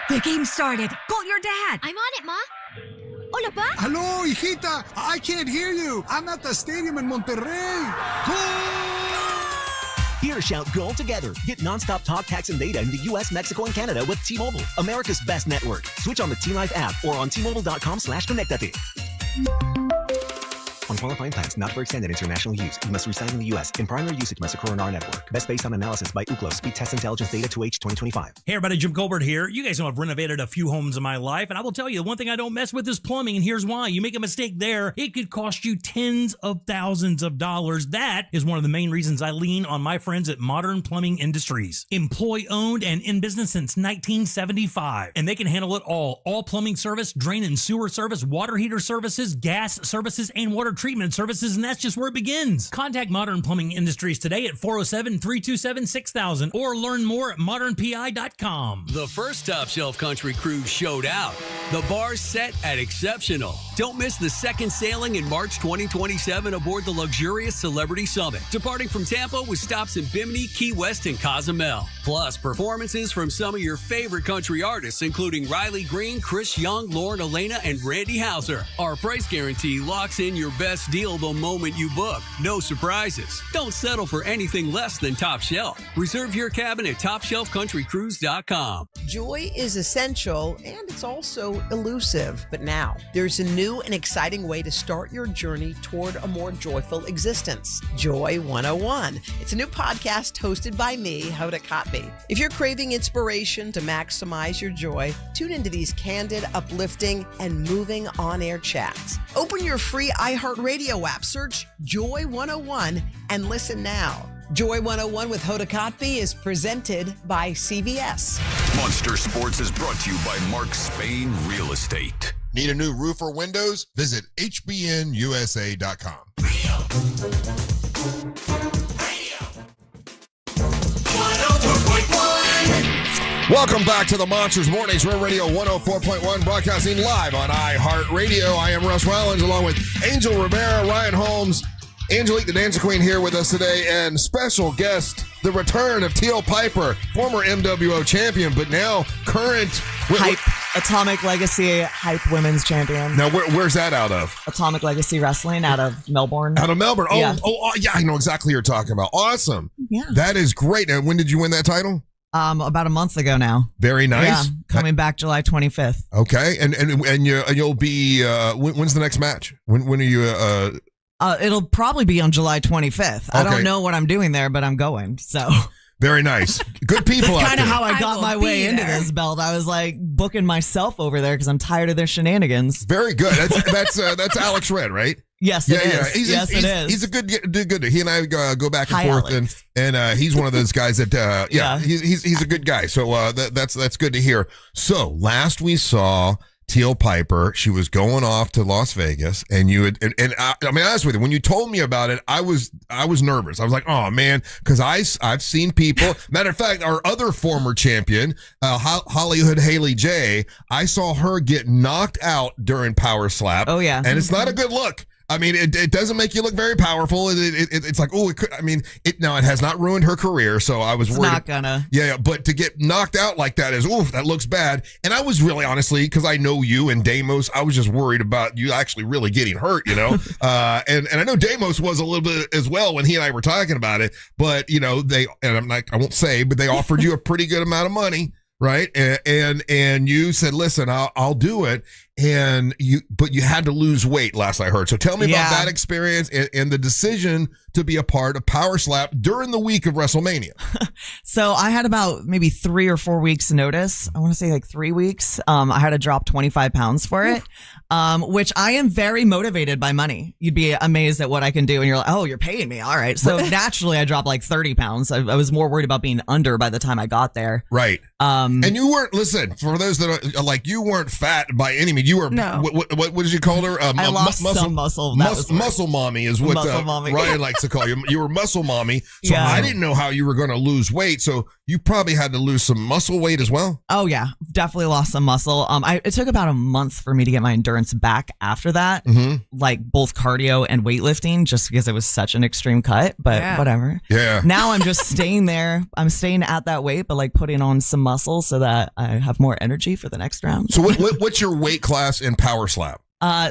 The game started. Call your dad. I'm on it, Ma. Hola, Pa. Hello, hijita. I can't hear you. I'm at the stadium in Monterrey. Here, shout goal together. Get nonstop talk, text, and data in the U.S., Mexico, and Canada with T-Mobile, America's best network. Switch on the T-Life app or on T-Mobile.com/connectate. On qualifying plans, not for extended international use. You must reside in the U.S. In primary usage must occur on our network. Best based on analysis by Ookla. Speed Test Intelligence Data 2H 2025. Hey everybody, Jim Colbert here. You guys know I've renovated a few homes in my life, and I will tell you, the one thing I don't mess with is plumbing, and here's why. You make a mistake there, it could cost you tens of thousands of dollars. That is one of the main reasons I lean on my friends at Modern Plumbing Industries. Employee-owned and in business since 1975, and they can handle it all. All plumbing service, drain and sewer service, water heater services, gas services, and water treatment services, and that's just where it begins. Contact Modern Plumbing Industries today at 407-327-6000 or learn more at modernpi.com. The first Top Shelf Country Cruise showed out. The bar's set at exceptional. Don't miss the second sailing in March 2027 aboard the luxurious Celebrity Summit, departing from Tampa with stops in Bimini, Key West, and Cozumel. Plus, performances from some of your favorite country artists, including Riley Green, Chris Young, Lauren Elena, and Randy Houser. Our price guarantee locks in your best deal the moment you book. No surprises. Don't settle for anything less than Top Shelf. Reserve your cabin at TopShelfCountryCruise.com. Joy is essential and it's also elusive. But now there's a new and exciting way to start your journey toward a more joyful existence. Joy 101. It's a new podcast hosted by me, Hoda Kotb. If you're craving inspiration to maximize your joy, tune into these candid, uplifting, and moving on-air chats. Open your free iHeartRadio app, search Joy 101, and listen now. Joy 101 with Hoda Kotb is presented by CVS. Monster Sports is brought to you by Mark Spain Real Estate. Need a new roof or windows? Visit hbnusa.com. Welcome back to the Monsters Mornings, Real Radio 104.1, broadcasting live on iHeartRadio. I am Russ Rollins, along with Angel Rivera, Ryan Holmes, Angelique the Dancer Queen here with us today, and special guest, the return of Teal Piper, former MWO champion, but now current Hype Atomic Legacy Hype Women's Champion. Now, where's that out of? Atomic Legacy Wrestling out of Melbourne. Out of Melbourne. Oh, yeah. Yeah, I know exactly what you're talking about. Awesome. Yeah. That is great. Now, when did you win that title? About a month ago now. Very nice. Yeah, coming back July 25th. Okay, and you'll be. When's the next match? When are you? It'll probably be on July 25th. I don't know what I'm doing there, but I'm going. So. Very nice. Good people. That's kind of how I got my way into this belt. I was like booking myself over there because I'm tired of their shenanigans. Very good. That's Alex Red, right? Yes, it is. It is. He's a good. He and I go back and forth, and he's one of those guys that he's a good guy. So that's good to hear. So last we saw Teal Piper. She was going off to Las Vegas, and you had, and I mean, honest with you, when you told me about it, I was nervous. I was like, oh man, because I've seen people. Matter of fact, our other former champion, Hollywood Haley J, I saw her get knocked out during Power Slap. Oh yeah, and it's not a good look. I mean, it doesn't make you look very powerful. It's like, oh, it could. I mean, now it has not ruined her career, so I was worried. Not gonna. Yeah, but to get knocked out like that is, oof, that looks bad. And I was really, honestly, because I know you and Deimos, I was just worried about you actually really getting hurt, you know. And I know Deimos was a little bit as well when he and I were talking about it. But you know, I won't say, but they offered you a pretty good amount of money. Right. And you said, listen, I'll do it. But you had to lose weight last I heard. So tell me about that experience and the decision to be a part of Power Slap during the week of WrestleMania. So I had about maybe 3 or 4 weeks notice. I want to say like 3 weeks. I had to drop 25 pounds for it, which I am very motivated by money. You'd be amazed at what I can do. And you're like, oh, you're paying me. All right. So naturally I dropped like 30 pounds. I was more worried about being under by the time I got there. Right. And you weren't, listen, for those that are like, you weren't fat by any means. You were, what did you call her? I lost some muscle. Muscle mommy is what Ryan likes to call you. You were muscle mommy. So I didn't know how you were going to lose weight. So you probably had to lose some muscle weight as well. Oh yeah, definitely lost some muscle. It took about a month for me to get my endurance back after that, like both cardio and weightlifting, just because it was such an extreme cut. But whatever. Yeah. Now I'm just staying there. I'm staying at that weight, but like putting on some muscle so that I have more energy for the next round. So what's your weight class in Power Slap?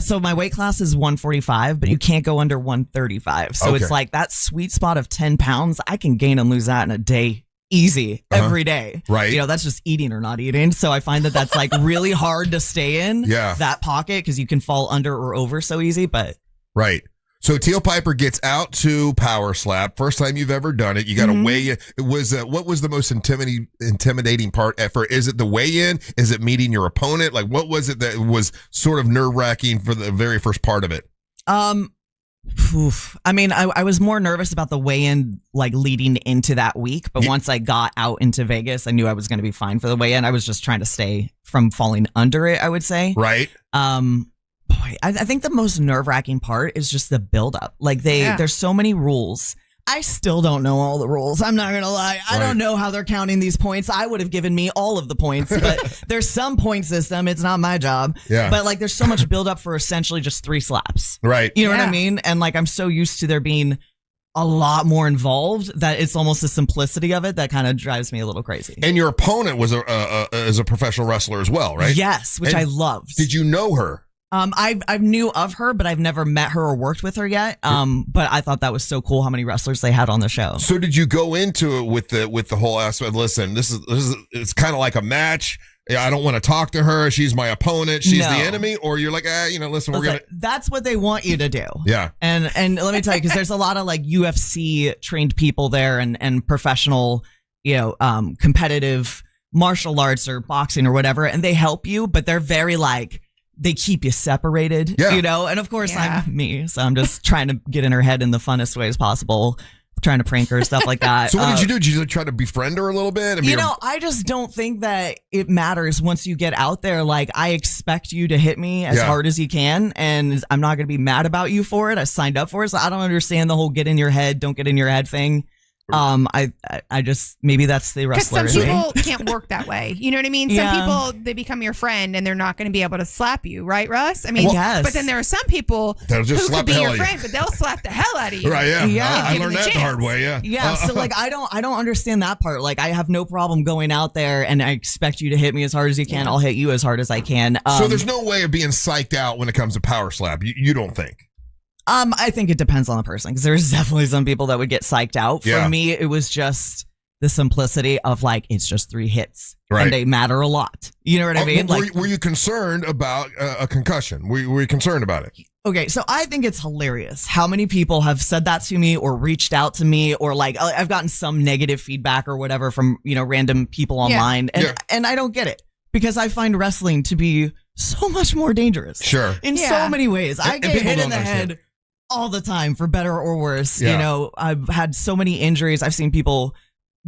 So my weight class is 145, but you can't go under 135. So it's like that sweet spot of 10 pounds. I can gain and lose that in a day. Easy every day. Right. You know, that's just eating or not eating. So I find that that's like really hard to stay in that pocket because you can fall under or over so easy. But right. So Teal Piper gets out to Power Slap. First time you've ever done it. You got to weigh in. It was what was the most intimidating part effort? Is it the weigh-in? Is it meeting your opponent? Like what was it that was sort of nerve-wracking for the very first part of it? I mean, I was more nervous about the weigh-in like leading into that week, but once I got out into Vegas, I knew I was going to be fine for the weigh-in. I was just trying to stay from falling under it, I would say. Right. Boy, I think the most nerve-wracking part is just the build-up. Like there's so many rules. I still don't know all the rules. I'm not going to lie. I don't know how they're counting these points. I would have given me all of the points, but there's some point system. It's not my job. Yeah. But like there's so much build up for essentially just 3 slaps. Right. You know what I mean? And like I'm so used to there being a lot more involved that it's almost the simplicity of it that kind of drives me a little crazy. And your opponent was is a professional wrestler as well, right? Yes, which I loved. Did you know her? I knew of her, but I've never met her or worked with her yet. But I thought that was so cool how many wrestlers they had on the show. So did you go into it with the whole aspect? Listen, this is it's kind of like a match. I don't want to talk to her. She's my opponent. She's the enemy. Or you're like, listen, we're gonna. That's what they want you to do. Yeah. And let me tell you, because there's a lot of like UFC trained people there and professional, competitive martial arts or boxing or whatever, and they help you, but they're very like. They keep you separated, and of course I'm me. So I'm just trying to get in her head in the funnest ways possible, trying to prank her, stuff like that. So what did you do? Did you try to befriend her a little bit? I just don't think that it matters once you get out there. Like I expect you to hit me as hard as you can, and I'm not going to be mad about you for it. I signed up for it. So I don't understand the whole get in your head, don't get in your head thing. I just maybe that's the wrestler. Because some people can't work that way. You know what I mean? Some people they become your friend and they're not going to be able to slap you, right, Russ? I mean, but then there are some people that'll just who slap could the be hell your out of friend, but they'll slap the hell out of you. Right? Yeah. I learned that the hard way. Yeah. Yeah. So like I don't understand that part. Like I have no problem going out there and I expect you to hit me as hard as you can. I'll hit you as hard as I can. So there's no way of being psyched out when it comes to Power Slap. You don't think? I think it depends on the person because there's definitely some people that would get psyched out. For me, it was just the simplicity of like, it's just 3 hits and they matter a lot. You know what I mean? Were you concerned about a concussion? Were you concerned about it? Okay, so I think it's hilarious how many people have said that to me or reached out to me or like I've gotten some negative feedback or whatever from, random people online. And I don't get it because I find wrestling to be so much more dangerous. Sure. In so many ways. I get hit in the head all the time for better or worse. I've had so many injuries. I've seen people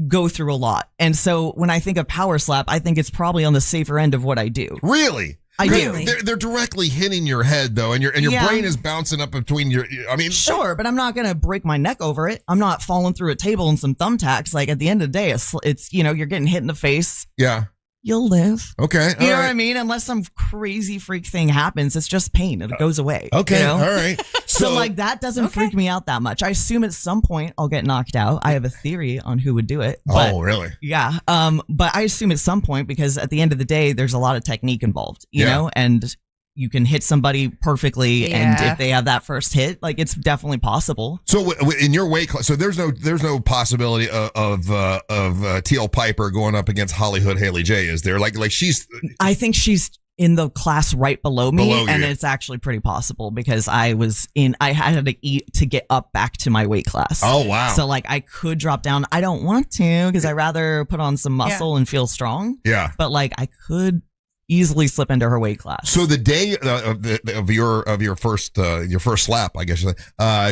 go through a lot. And so when I think of Power Slap, I think it's probably on the safer end of what I do. Really? I do. They're directly hitting your head though, and your brain is bouncing up between your. I mean, sure, but I'm not gonna break my neck over it. I'm not falling through a table and some thumbtacks. Like at the end of the day, it's you're getting hit in the face. Yeah. You'll live. Okay. You know what I mean? Unless some crazy freak thing happens, it's just pain. It goes away. Okay. You know? All right. So like that doesn't freak me out that much. I assume at some point I'll get knocked out. I have a theory on who would do it. But, oh, really? Yeah. But I assume at some point, because at the end of the day, there's a lot of technique involved, you know, and you can hit somebody perfectly, and if they have that first hit, like it's definitely possible. So in your weight class, so there's no possibility of Teal Piper going up against Hollywood Haley J, is there? Like she's. I think she's in the class right below me, Below you. and it's actually pretty possible because I had to eat to get up back to my weight class. Oh wow! So like I could drop down. I don't want to because I rather put on some muscle and feel strong. Yeah, but like I could easily slip into her weight class. So the day of your first slap, I guess.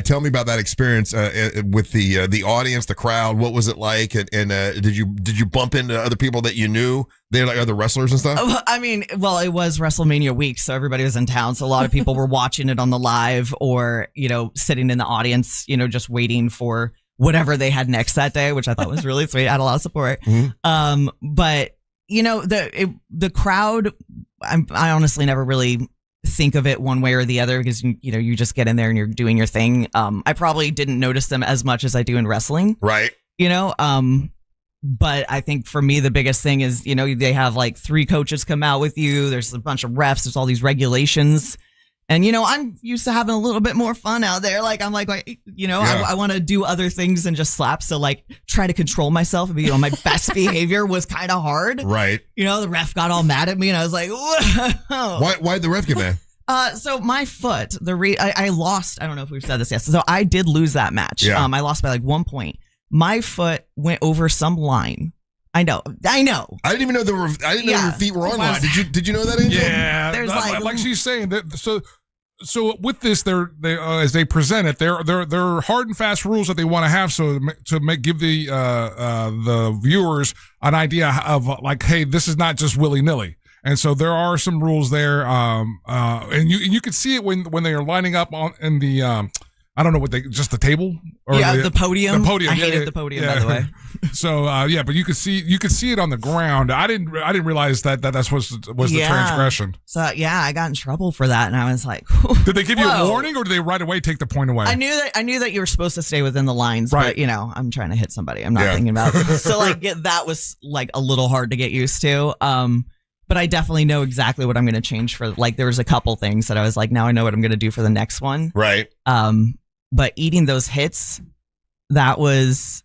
Tell me about that experience with the audience, the crowd. What was it like? And did you bump into other people that you knew? They're like other wrestlers and stuff. I mean, well, it was WrestleMania week, so everybody was in town. So a lot of people were watching it on the live, or sitting in the audience, just waiting for whatever they had next that day, which I thought was really sweet. I had a lot of support. Mm-hmm. But the crowd, I honestly never really think of it one way or the other because you just get in there and you're doing your thing. I probably didn't notice them as much as I do in wrestling. Right. But I think for me the biggest thing is they have like 3 coaches come out with you. There's a bunch of refs. There's all these regulations. And, I'm used to having a little bit more fun out there. Like, I'm I want to do other things than just slap. So, like, try to control myself and be on my best behavior was kind of hard. Right. The ref got all mad at me and I was like, whoa. Why'd the ref get mad? So my foot, I lost. I don't know if we've said this yet. So I did lose that match. Yeah. I lost by like 1 point. My foot went over some line. I know. I didn't even know know your feet were on line. Did you know that, Angel? Yeah. There's like she's saying that. So with this, they as they present it, they're hard and fast rules that they want to have, so to give the viewers an idea of like, hey, this is not just willy nilly. And so there are some rules there, and you can see it when they are lining up in the I don't know what just the table or the podium. The podium. I hated the podium, by the way. So but you could see it on the ground. I didn't realize that was the transgression. So I got in trouble for that, and I was like, did they give you a warning, or did they right away take the point away? I knew that you were supposed to stay within the lines, right. But I'm trying to hit somebody. I'm not thinking about it. So like that was like a little hard to get used to. But I definitely know exactly what I'm going to change for. Like there was a couple things that I was like, now I know what I'm going to do for the next one. Right. But eating those hits, that was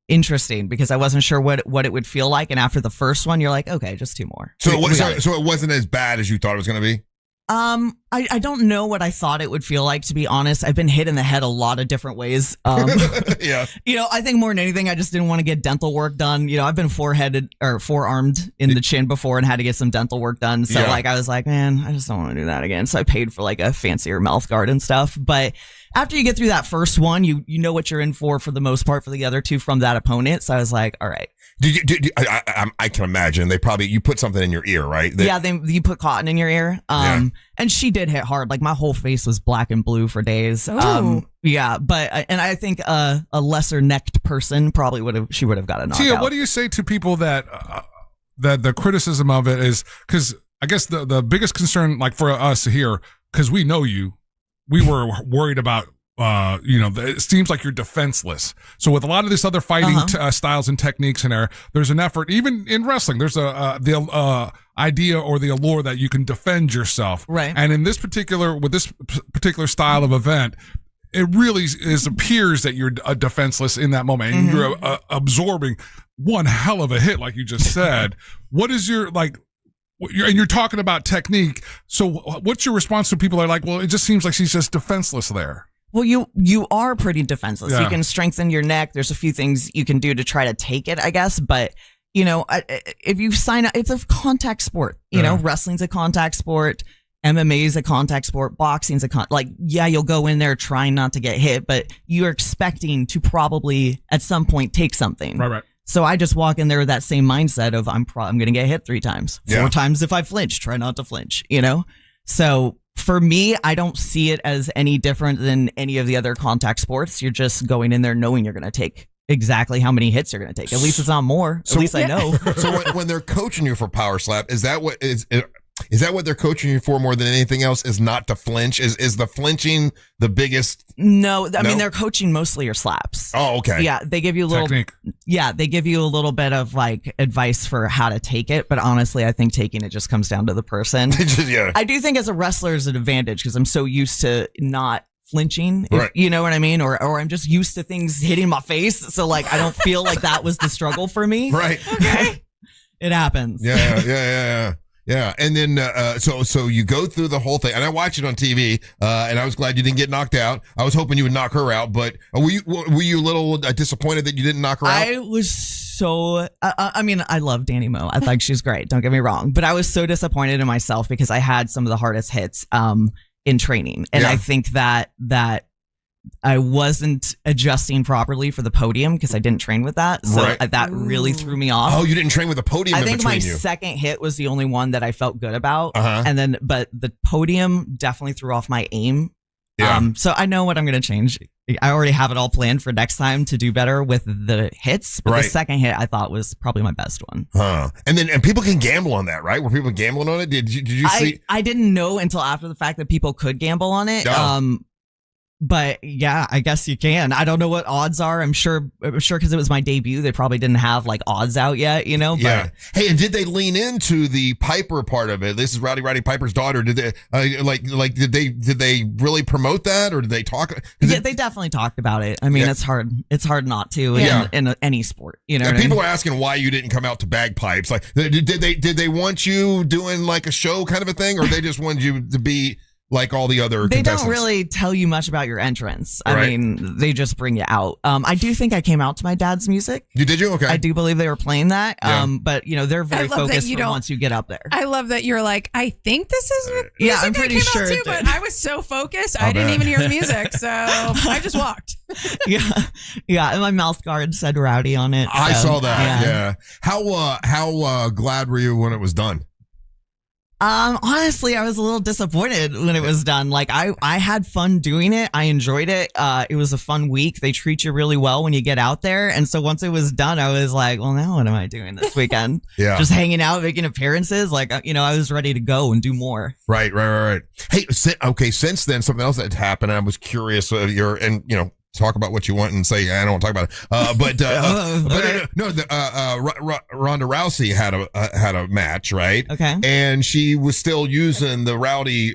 interesting because I wasn't sure what it would feel like. And after the first one, you're like, okay, just 2 more. So it wasn't as bad as you thought it was going to be? I don't know what I thought it would feel like, to be honest. I've been hit in the head a lot of different ways. Yeah. I think more than anything, I just didn't want to get dental work done. I've been forearmed in the chin before and had to get some dental work done. So like, I was like, man, I just don't want to do that again. So I paid for like a fancier mouth guard and stuff. But after you get through that first one, you know what you're in for the most part for the other 2 from that opponent. So I was like, all right. I can imagine you put something in your ear, right? You put cotton in your ear. And she did hit hard. Like my whole face was black and blue for days. But I think a lesser necked person probably would have got a knockout. Tia, what do you say to people that the criticism of it is, because I guess the biggest concern, like for us here, because we know you, we were worried about. It seems like you're defenseless. So with a lot of these other fighting styles and techniques in there's an effort, even in wrestling, there's the idea or the allure that you can defend yourself. Right. And in this particular particular style of event, it really appears that you're defenseless in that moment, and you're absorbing one hell of a hit, like you just said. What is your and you're talking about technique. So what's your response to people that are like, well, it just seems like she's just defenseless there? Well, you are pretty defenseless. Yeah. You can strengthen your neck. There's a few things you can do to try to take it, I guess. But, if you sign up, it's a contact sport. Wrestling's a contact sport. MMA is a contact sport. Boxing's you'll go in there trying not to get hit, but you're expecting to probably at some point take something. Right. So I just walk in there with that same mindset of I'm going to get hit 3 times, 4 times if I flinch. Try not to flinch, you know? So for me, I don't see it as any different than any of the other contact sports. You're just going in there knowing you're going to take exactly how many hits you're going to take. At least it's not more. At least I know. So when they're coaching you for power slap, is that what is that what they're coaching you for more than anything else? Is not to flinch? Is the flinching the biggest? No, I mean they're coaching mostly your slaps. Oh, okay. Yeah, they give you a little technique. Yeah, they give you a little bit of like advice for how to take it, but honestly, I think taking it just comes down to the person. Yeah. I do think as a wrestler is an advantage because I'm so used to not flinching, Right. you know what I mean, or I'm just used to things hitting my face, so like I don't feel like that was the struggle for me. Right. Okay. It happens. Yeah. And then, so you go through the whole thing, and I watched it on TV, and I was glad you didn't get knocked out. I was hoping you would knock her out, but were you a little disappointed that you didn't knock her out? I was so, I mean, I love Danny Moe. I think she's great. Don't get me wrong, but I was so disappointed in myself because I had some of the hardest hits, in training. And I think that I wasn't adjusting properly for the podium because I didn't train with that. So that really threw me off. Oh, you didn't train with the podium in I think my between you. second hit was the only one that I felt good about. Uh-huh. But the podium definitely threw off my aim. Yeah. So I know what I'm going to change. I already have it all planned for next time to do better with the hits. But the second hit I thought was probably my best one. And people can gamble on that, right? Were people gambling on it? Did you see? I didn't know until after the fact that people could gamble on it. Oh. But yeah, I guess you can. I don't know what odds are. I'm sure because it was my debut, they probably didn't have like odds out yet, you know? But Yeah. Hey, and did they lean into the Piper part of it? This is Rowdy Piper's daughter. Did they did they really promote that, or did they talk? Yeah, they definitely talked about it. I mean, it's hard not to in any sport, you know. And what I people mean? are asking why you didn't come out to bagpipes. Like, did they want you doing like a show kind of a thing, or they just wanted you to be like all the other They contestants? don't really tell you much about your entrance. I Right. mean, they just bring you out. I do think I came out to my dad's music. Did you? Okay. I do believe they were playing that. Yeah. But you know, they're very love that focused you for don't- once you get up there. I love that you're like, I think this is music Yeah, I'm pretty I came sure out to, it but did. I was so focused, I'll I didn't bet. even hear the music, so I just walked. Yeah, and my mouth guard said Rowdy on it. I so, saw that. Yeah. How glad were you when it was done? Honestly, I was a little disappointed when it was done. Like I had fun doing it. I enjoyed it. It was a fun week. They treat you really well when you get out there. And so once it was done, I was like, well, now what am I doing this weekend? Yeah. Just hanging out, making appearances. Like, you know, I was ready to go and do more. Right. Hey, since then, something else that happened. I was curious. Talk about what you want and say, I don't want to talk about it. Ronda Rousey had a match, right? Okay. And she was still using the Rowdy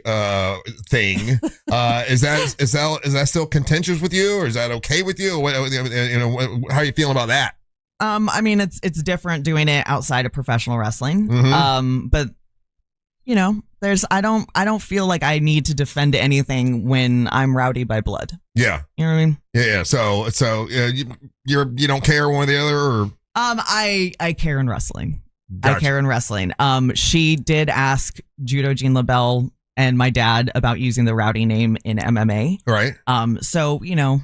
thing. Is that still contentious with you, or is that okay with you? How are you feeling about that? I mean, it's different doing it outside of professional wrestling. Mhm. But you know, I don't feel like I need to defend anything when I'm Rowdy by blood. Yeah. You know what I mean? Yeah. So you don't care one or the other, or I care in wrestling. Gotcha. I care in wrestling. She did ask Judo Jean LaBelle and my dad about using the Rowdy name in MMA. Right. So you know,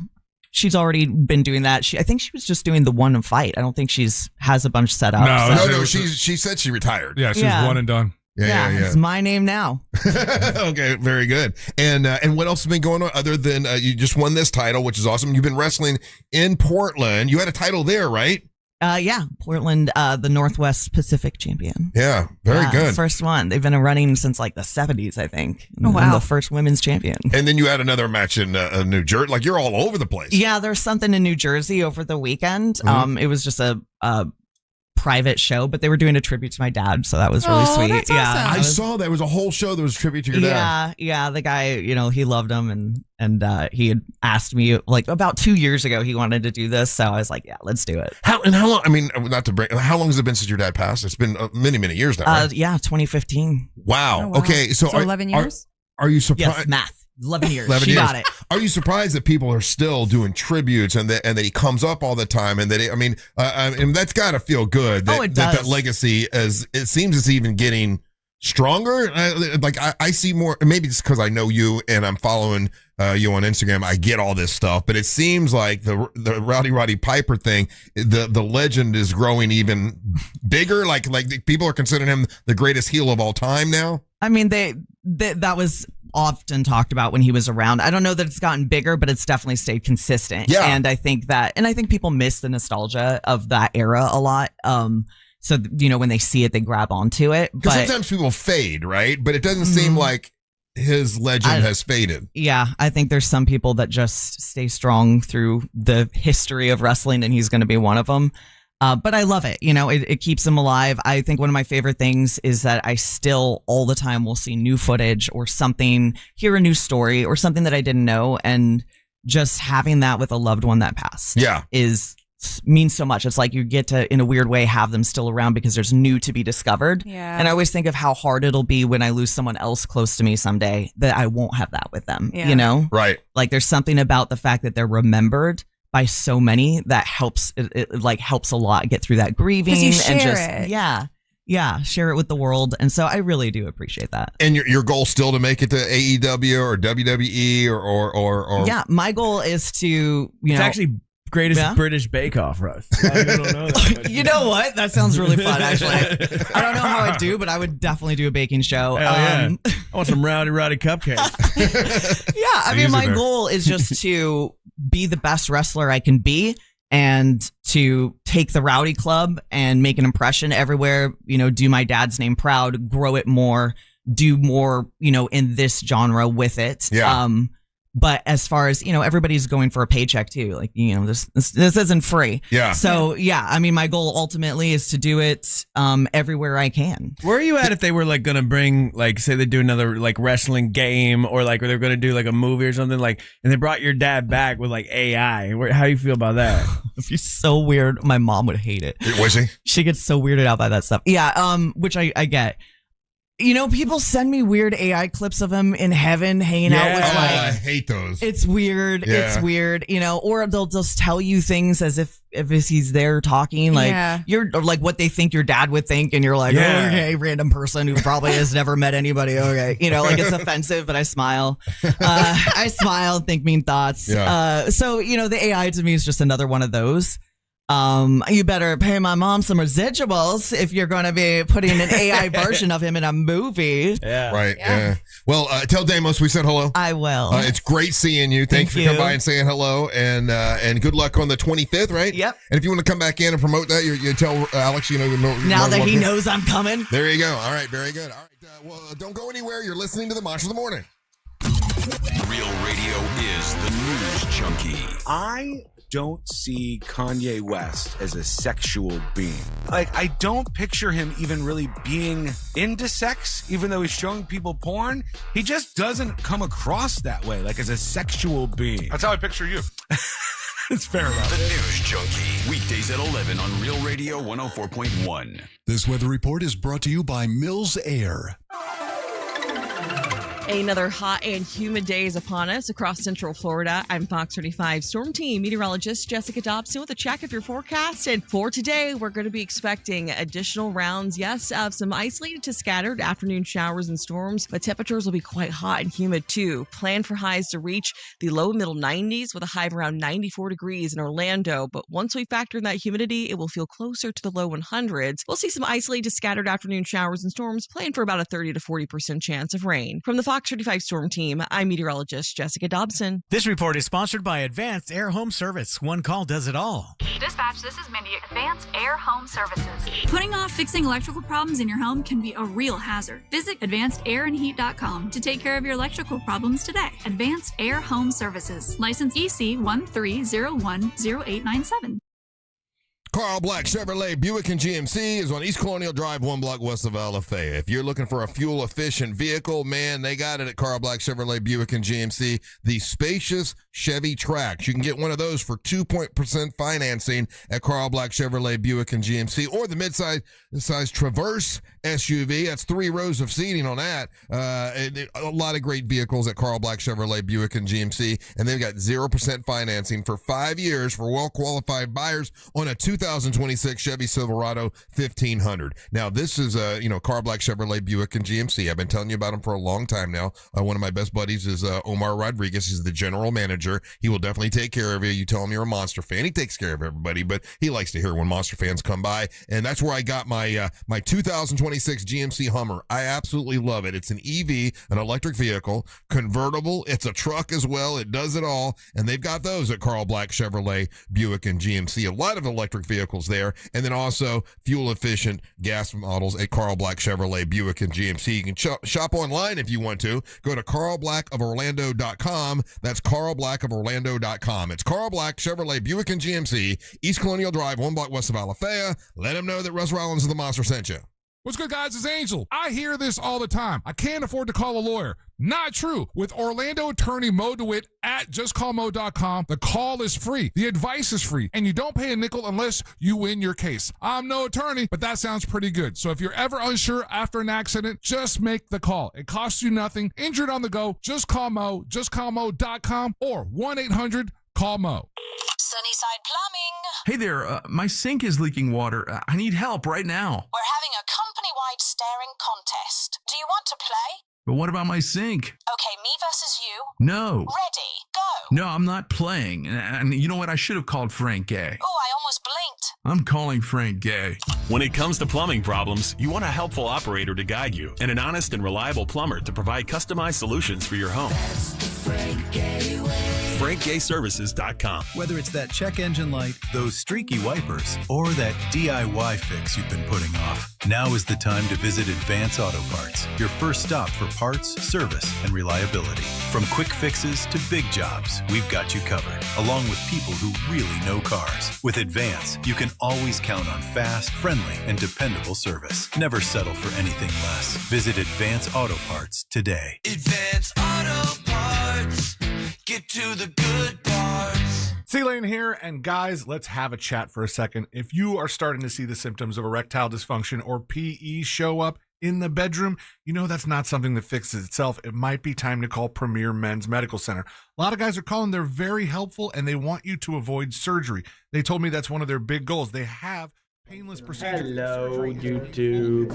she's already been doing that. I think she was just doing the one fight. I don't think has a bunch set up. No. She said she retired. Yeah, she was one and done. Yeah. It's my name now. Okay, very good. And what else has been going on other than you just won this title, which is awesome. You've been wrestling in Portland. You had a title there, right? Yeah, Portland, the Northwest Pacific champion. Yeah, very good. First one. They've been running since like the 70s, I think. Oh, wow. I'm the first women's champion. And then you had another match in New Jersey. Like, you're all over the place. Yeah, there's something in New Jersey over the weekend. Mhm. It was just a private show, but they were doing a tribute to my dad, so that was really sweet. That's yeah, awesome. I saw there was a whole show that was a tribute to your dad. Yeah. The guy, you know, he loved him, and he had asked me like about 2 years ago he wanted to do this, so I was like, yeah, let's do it. How long? I mean, not to break. How long has it been since your dad passed? It's been many years now. Right? Yeah, 2015. Wow. Oh, wow. Okay, so 11 years. Are you surprised? Yes, math. 11 years. 11 she years. got it. Are you surprised that people are still doing tributes and that he comes up all the time and that and that's got to feel good. That, Oh, it that does. legacy, as it seems, is even getting stronger. I see more. Maybe it's because I know you and I'm following you on Instagram. I get all this stuff, but it seems like the Roddy Piper thing, the legend is growing even bigger. Like people are considering him the greatest heel of all time now. I mean, that was often talked about when he was around. I don't know that it's gotten bigger, but it's definitely stayed consistent. Yeah. And I think people miss the nostalgia of that era a lot. So, when they see it, they grab onto it. Because sometimes people fade, right? But it doesn't seem like his legend has faded. Yeah, I think there's some people that just stay strong through the history of wrestling, and he's going to be one of them. But I love it. It keeps him alive. I think one of my favorite things is that I still all the time will see new footage or something, hear a new story or something that I didn't know. And just having that with a loved one that passed means so much. It's like you get to, in a weird way, have them still around because there's new to be discovered. Yeah. And I always think of how hard it'll be when I lose someone else close to me someday that I won't have that with them, Right. Like there's something about the fact that they're remembered by so many that helps. It helps a lot get through that grieving you share and just it. share it with the world. And so I really do appreciate that. And your goal still to make it to AEW or WWE or yeah, my goal is to it's actually greatest British Bake Off, Russ. I don't know that. You know what? That sounds really fun, actually. I don't know how I'd do, but I would definitely do a baking show. I want some rowdy cupcakes. Yeah, I mean, my goal is just to be the best wrestler I can be and to take the Rowdy Club and make an impression everywhere, do my dad's name proud, grow it more, do more, in this genre with it. Yeah. But as far as, everybody's going for a paycheck too. Like, this isn't free. Yeah. So, yeah, I mean, my goal ultimately is to do it everywhere I can. Where are you at if they were like going to bring, like, say they do another like wrestling game or like, or they're going to do like a movie or something like, and they brought your dad back with like AI? How do you feel about that? It'd be so weird. My mom would hate it. Was she? She gets so weirded out by that stuff. Yeah. Which I get. People send me weird AI clips of him in heaven hanging out with I hate those. It's weird. Yeah. It's weird, or they'll just tell you things as if he's there talking, like you're like what they think your dad would think, and you're like, okay, random person who probably has never met anybody. Okay, like it's offensive, but I smile. I smile, think mean thoughts. Yeah. So the AI to me is just another one of those. You better pay my mom some residuals if you're going to be putting an AI version of him in a movie. Yeah. Right. Yeah. Well, tell Damos we said hello. I will. It's great seeing you. Thanks for coming by and saying hello, and good luck on the 25th, right? Yep. And if you want to come back in and promote that, you tell Alex, now that he knows I'm coming. There you go. All right. Very good. All right. Well, don't go anywhere. You're listening to the Monster of the Morning. Real Radio is the news junkie. I don't see Kanye West as a sexual being. Like, I don't picture him even really being into sex, even though he's showing people porn. He just doesn't come across that way, like as a sexual being. That's how I picture you. It's fair enough. The News Junkie, weekdays at 11 on Real Radio 104.1. This weather report is brought to you by Mills Air. Another hot and humid day is upon us across Central Florida. I'm Fox 35 Storm Team meteorologist Jessica Dobson with a check of your forecast. And for today, we're going to be expecting additional rounds, of some isolated to scattered afternoon showers and storms, but temperatures will be quite hot and humid too. Plan for highs to reach the low middle 90s with a high of around 94 degrees in Orlando. But once we factor in that humidity, it will feel closer to the low 100s. We'll see some isolated to scattered afternoon showers and storms, plan for about a 30 to 40% chance of rain. From the Fox 35 Storm Team, I'm meteorologist Jessica Dobson. This report is sponsored by Advanced Air Home Service. One call does it all. Dispatch, this is Mindy at Advanced Air Home Services. Putting off fixing electrical problems in your home can be a real hazard. Visit AdvancedAirandHeat.com to take care of your electrical problems today. Advanced Air Home Services. License EC 13010897. Carl Black Chevrolet Buick and GMC is on East Colonial Drive, 1 block west of Alafaya. If you're looking for a fuel-efficient vehicle, man, they got it at Carl Black Chevrolet Buick and GMC. The spacious Chevy Trax. You can get one of those for 2% financing at Carl Black Chevrolet Buick and GMC, or the midsize Traverse SUV. That's 3 rows of seating on that. A lot of great vehicles at Carl Black Chevrolet Buick and GMC, and they've got 0% financing for 5 years for well-qualified buyers on a 2000 2026 Chevy Silverado 1500. Now, this is a, Carl Black Chevrolet Buick and GMC. I've been telling you about them for a long time now. One of my best buddies is Omar Rodriguez. He's the general manager. He will definitely take care of you. You tell him you're a Monster fan. He takes care of everybody, but he likes to hear when Monster fans come by. And that's where I got my 2026 GMC Hummer. I absolutely love it. It's an EV, an electric vehicle, convertible. It's a truck as well. It does it all. And they've got those at Carl Black Chevrolet, Buick, and GMC. A lot of electric vehicles there. And then also fuel-efficient gas models at Carl Black Chevrolet, Buick, and GMC. You can shop online if you want to. Go to carlblackoforlando.com. That's carlblackoforlando.com. It's Carl Black Chevrolet, Buick, and GMC, East Colonial Drive, 1 block west of Alafaya. Let them know that Russ Rollins of the Monster sent you. What's good, guys? It's Angel. I hear this all the time. I can't afford to call a lawyer. Not true. With Orlando attorney Mo DeWitt at justcallmo.com, the call is free. The advice is free. And you don't pay a nickel unless you win your case. I'm no attorney, but that sounds pretty good. So if you're ever unsure after an accident, just make the call. It costs you nothing. Injured on the go, just call Mo, justcallmo.com or 1-800-CALL-MO. Sunnyside Plumbing. Hey there, my sink is leaking water. I need help right now. We're having a company-wide staring contest. Do you want to play? But what about my sink? Okay, me versus you. No. Ready, go. No, I'm not playing. And you know what? I should have called Frank Gay. Oh, I almost blinked. I'm calling Frank Gay. When it comes to plumbing problems, you want a helpful operator to guide you and an honest and reliable plumber to provide customized solutions for your home. That's the Frank Gay way. FrankGayServices.com. Whether it's that check engine light, those streaky wipers, or that DIY fix you've been putting off, now is the time to visit Advance Auto Parts, your first stop for parts, service, and reliability. From quick fixes to big jobs, we've got you covered, along with people who really know cars. With Advance, you can always count on fast, friendly, and dependable service. Never settle for anything less. Visit Advance Auto Parts today. Advance Auto Parts. Get to the good parts. C-Lane here, and guys, let's have a chat for a second. If you are starting to see the symptoms of erectile dysfunction or PE show up in the bedroom, you know that's not something that fixes itself. It might be time to call Premier Men's Medical Center. A lot of guys are calling. They're very helpful, and they want you to avoid surgery. They told me that's one of their big goals. They have painless procedure. Hello, YouTube.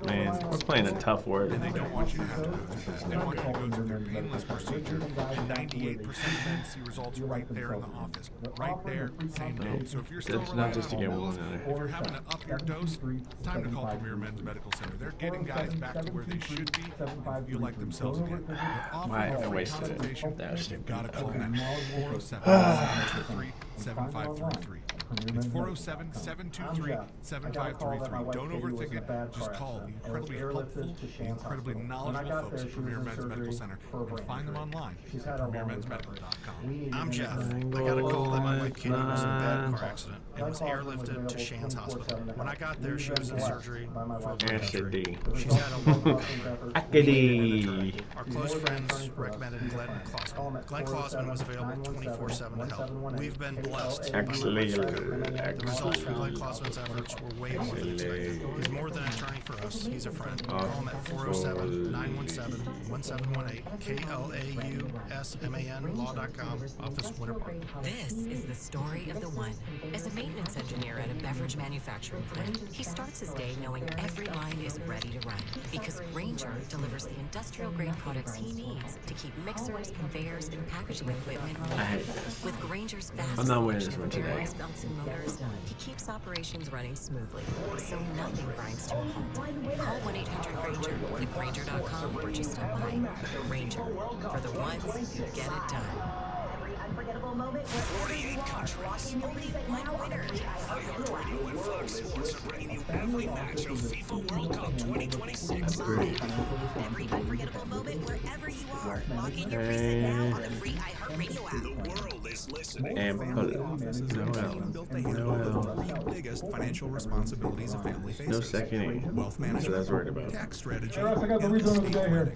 Man, we're playing a tough word. And they don't want you to have to go through this. They want you to go through their painless procedure. And 98% of men see results right there in the office. Right there, same day. So if you're still It's not just to get one if you're having to up your dose, it's time to call Premier Men's Medical Center. They're getting guys back to where they should be and feel like themselves again. They're offering a free consultation. You've got to call now. 407-723-7533. It's 407-723-7533. Don't overthink it. Just call the incredibly helpful, incredibly knowledgeable folks at Premier Men's Medical Center and find them online at premiermensmedical.com. I'm Jeff. I got a call that my wife Kitty was in a bad car accident and was airlifted to Shands Hospital. When I got there, she was in surgery for a brain injury. She's had a long recovery. Our close friends recommended Glenn Klossman. Glenn Klossman was available 24/7 to help. We've been blessed. The results from Glenn Klossman's efforts were way more than expected. He's more than an attorney for us. He's a friend. Call him at 407-917-1718, KLAUSMAN law.com, office Winter Park. This is the story of the one. As a maintenance engineer at a beverage manufacturing plant, he starts his day knowing every line is ready to run because Grainger delivers the industrial-grade products he needs to keep mixers, conveyors, and packaging equipment running. With Grainger's fast selection of bearings, belts, and motors, he keeps operations running smoothly, so nothing grinds to a halt. Call 1-800-GRAINGER at Grainger.com or just stop by. Grainger, for the ones who get it done. 48 countries, only one winner. iHeartRadio and Fox Sports are bringing you every match of FIFA World Cup 2026. Every unforgettable moment wherever you are. Log in your preset now on the free iHeartRadio app. The world is listening. And put it. The biggest financial responsibilities a family faces. No second. Wealth management, So that's worried about. tax strategy, I got the reason of the day here.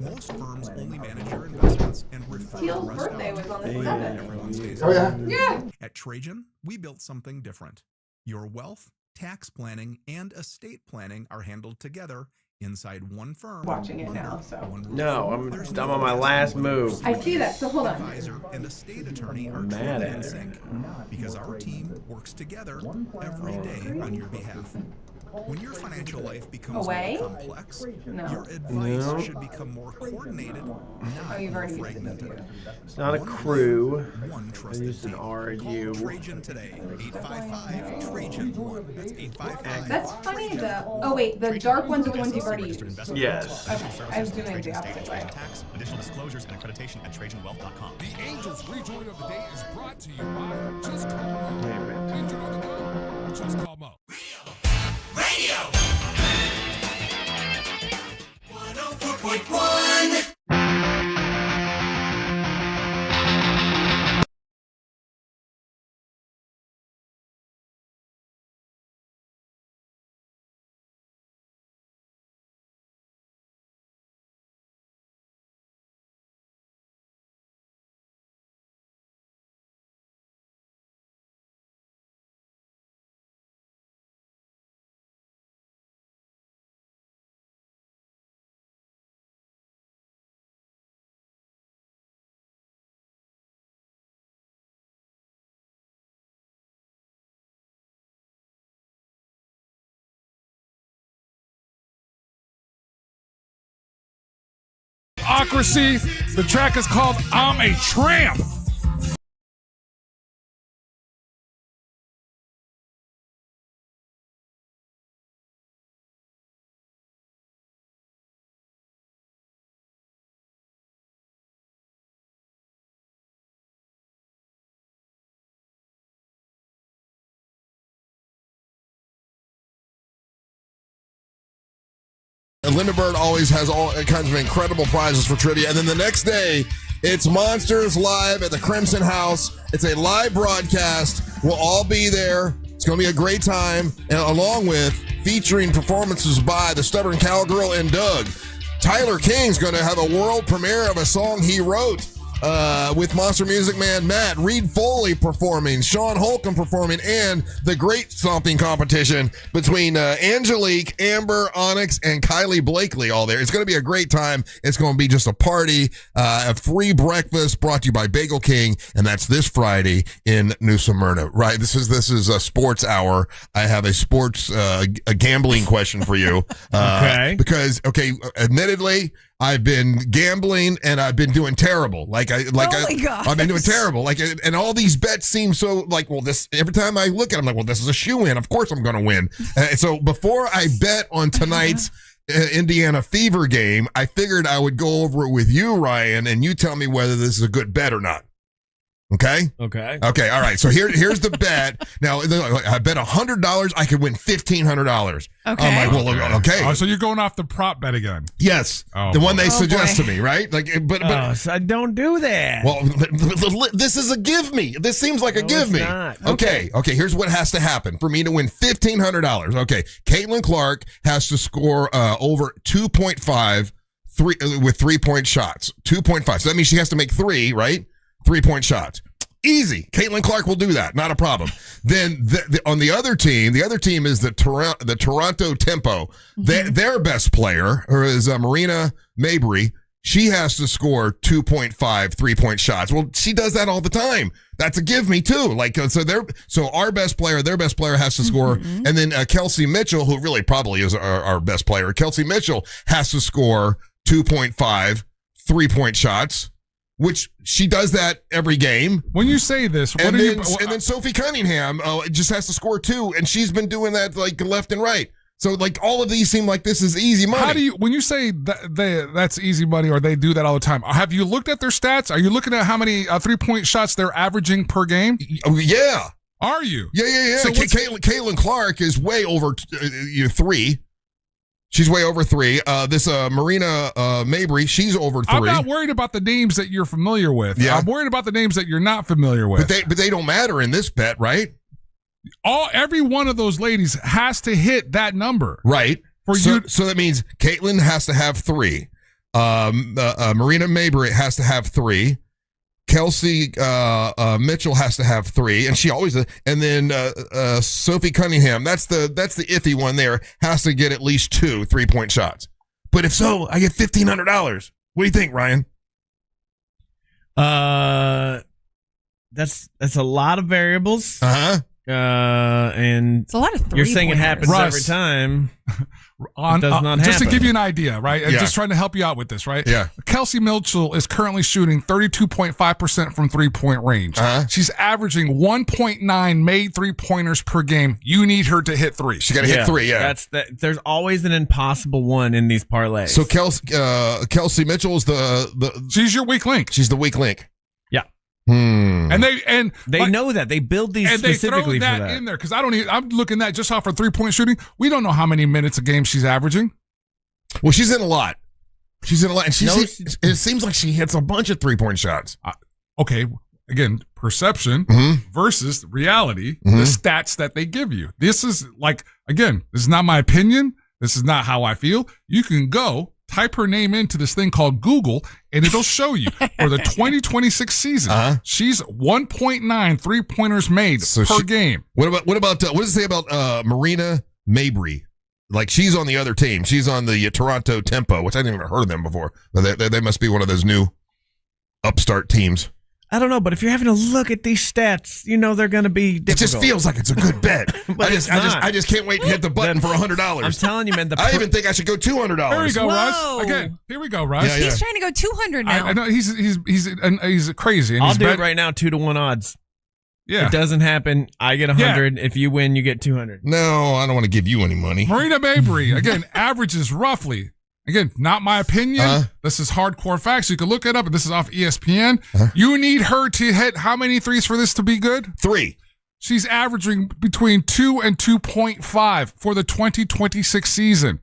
Most firms only manage your investments and refer Teal's the rest birthday out. was on the Everyone 7th. stays Oh, yeah? happy. Yeah. At Trajan, we built something different. Your wealth, tax planning, and estate planning are handled together inside one firm. Watching it now, so. No, I'm on my last move. I see that, so hold on. Advisor and a state attorney are I'm mad truly at in her. sync because our team works together every day on your behalf. When your financial life becomes Away? more complex, No. your advice No. should become more coordinated, not you've more already used it. fragmented. It's not a crew. One I trusted used an team. RU. Call Trajan today. 855-TRAJAN-1. That's 855. That's funny, oh wait, the dark ones are the ones you've already used. Yes. Okay, I was doing it the opposite way. Additional disclosures and accreditation at TrajanWealth.com. The Angels rejoin of the day is brought to you by Just Call Mo. Damn it. Injured on the go? Just call Mo. Radio 104.1. Ocracy. The track is called I'm a Tramp. Lindenberg always has all kinds of incredible prizes for trivia. And then the next day, it's Monsters Live at the Crimson House. It's a live broadcast. We'll all be there. It's going to be a great time. And along with featuring performances by the Stubborn Cowgirl and Doug. Tyler King's going to have a world premiere of a song he wrote with Monster Music Man Matt, Reed Foley performing, Sean Holcomb performing, and the great stomping competition between Angelique, Amber, Onyx, and Kylie Blakely all there. It's going to be a great time. It's going to be just a party, a free breakfast brought to you by Bagel King, and that's this Friday in New Smyrna. Right? This is a sports hour. I have a sports a gambling question for you. Okay. Because admittedly, I've been gambling and I've been doing terrible. I've been doing terrible. And all these bets seem so this. Every time I look at them, this is a shoe-in. Of course I'm going to win. So before I bet on tonight's Indiana Fever game, I figured I would go over it with you, Ryan, and you tell me whether this is a good bet or not. Okay. All right. So here's the bet. Now I bet $100. I could win $1,500. Okay. I'm like, well, okay. Oh, so you're going off the prop bet again? Yes. Oh, the one they suggest boy. to me, right? So don't do that. Well, this is a give me. This seems like a give me. Not. Okay. Here's what has to happen for me to win $1,500. Okay. Caitlin Clark has to score over 2.5 with 3-point shots. 2.5. So that means she has to make 3, right? 3-point shots. Easy. Caitlin Clark will do that. Not a problem. Then on the other team is the Toronto Tempo. Their best player is Marina Mabry. She has to score 2.5 3-point shots. Well, she does that all the time. That's a give me too. So our best player, their best player has to score. And then Kelsey Mitchell, who really probably is our best player, Kelsey Mitchell has to score 2.5 3-point shots, which she does that every game. When you say this, and then Sophie Cunningham just has to score 2, and she's been doing that left and right. So all of these seem like this is easy money. How do you, when you say that's easy money or they do that all the time, have you looked at their stats? Are you looking at how many 3-point shots they're averaging per game? Yeah. Are you? Yeah. So Caitlin Clark is way over 3. She's way over 3. This Marina Mabry, she's over 3. I'm not worried about the names that you're familiar with. Yeah. I'm worried about the names that you're not familiar with. But they don't matter in this bet, right? Every one of those ladies has to hit that number. Right. So that means Caitlin has to have 3. Marina Mabry has to have 3. Kelsey Mitchell has to have 3, and she always does. And then Sophie Cunningham, that's the iffy one there, has to get at least 2 3-point shots. But if so, I get $1,500. What do you think, Ryan? That's a lot of variables. And it's a lot of you're saying it happens every time. It does not just to happen. give you an idea, right? And Yeah. just trying to help you out with this, right? Yeah. Kelsey Mitchell is currently shooting 32.5% from 3-point range. She's averaging 1.9 made 3-pointers per game. You need her to hit 3. She got to hit 3, yeah. There's always an impossible one in these parlays. So Kelsey Mitchell is the she's your weak link. She's the weak link. Yeah. And they know that. They build these and specifically they throw for that that. in there because I'm looking at just off her 3-point shooting. We don't know how many minutes a game she's averaging. Well, she's in a lot. And it seems like she hits a bunch of 3-point shots. Okay, again, perception versus reality, the stats that they give you. This is this is not my opinion. This is not how I feel. You can go type her name into this thing called Google, and it'll show you for the 2026 season. She's 1.9 3-pointers made per game. What does it say about Marina Mabry? Like, she's on the other team. She's on the Toronto Tempo, which I didn't even heard of them before. They must be one of those new upstart teams. I don't know, but if you're having to look at these stats, you know they're going to be difficult. It just feels like it's a good bet. But I just can't wait to hit the button for $100. I'm telling you, man. I even think I should go $200. Here we go, Whoa. Russ. Again, here we go, Russ. Yeah, yeah. He's trying to go 200 now. I know he's crazy. And I'll he's do it right now, 2-to-1 odds. Yeah. It doesn't happen. I get 100. If you win, you get 200. No, I don't want to give you any money. Marina Mabry, again, averages roughly. Again, not my opinion. This is hardcore facts. You can look it up, and this is off ESPN. You need her to hit how many threes for this to be good? 3. She's averaging between 2 and 2.5 for the 2026 season.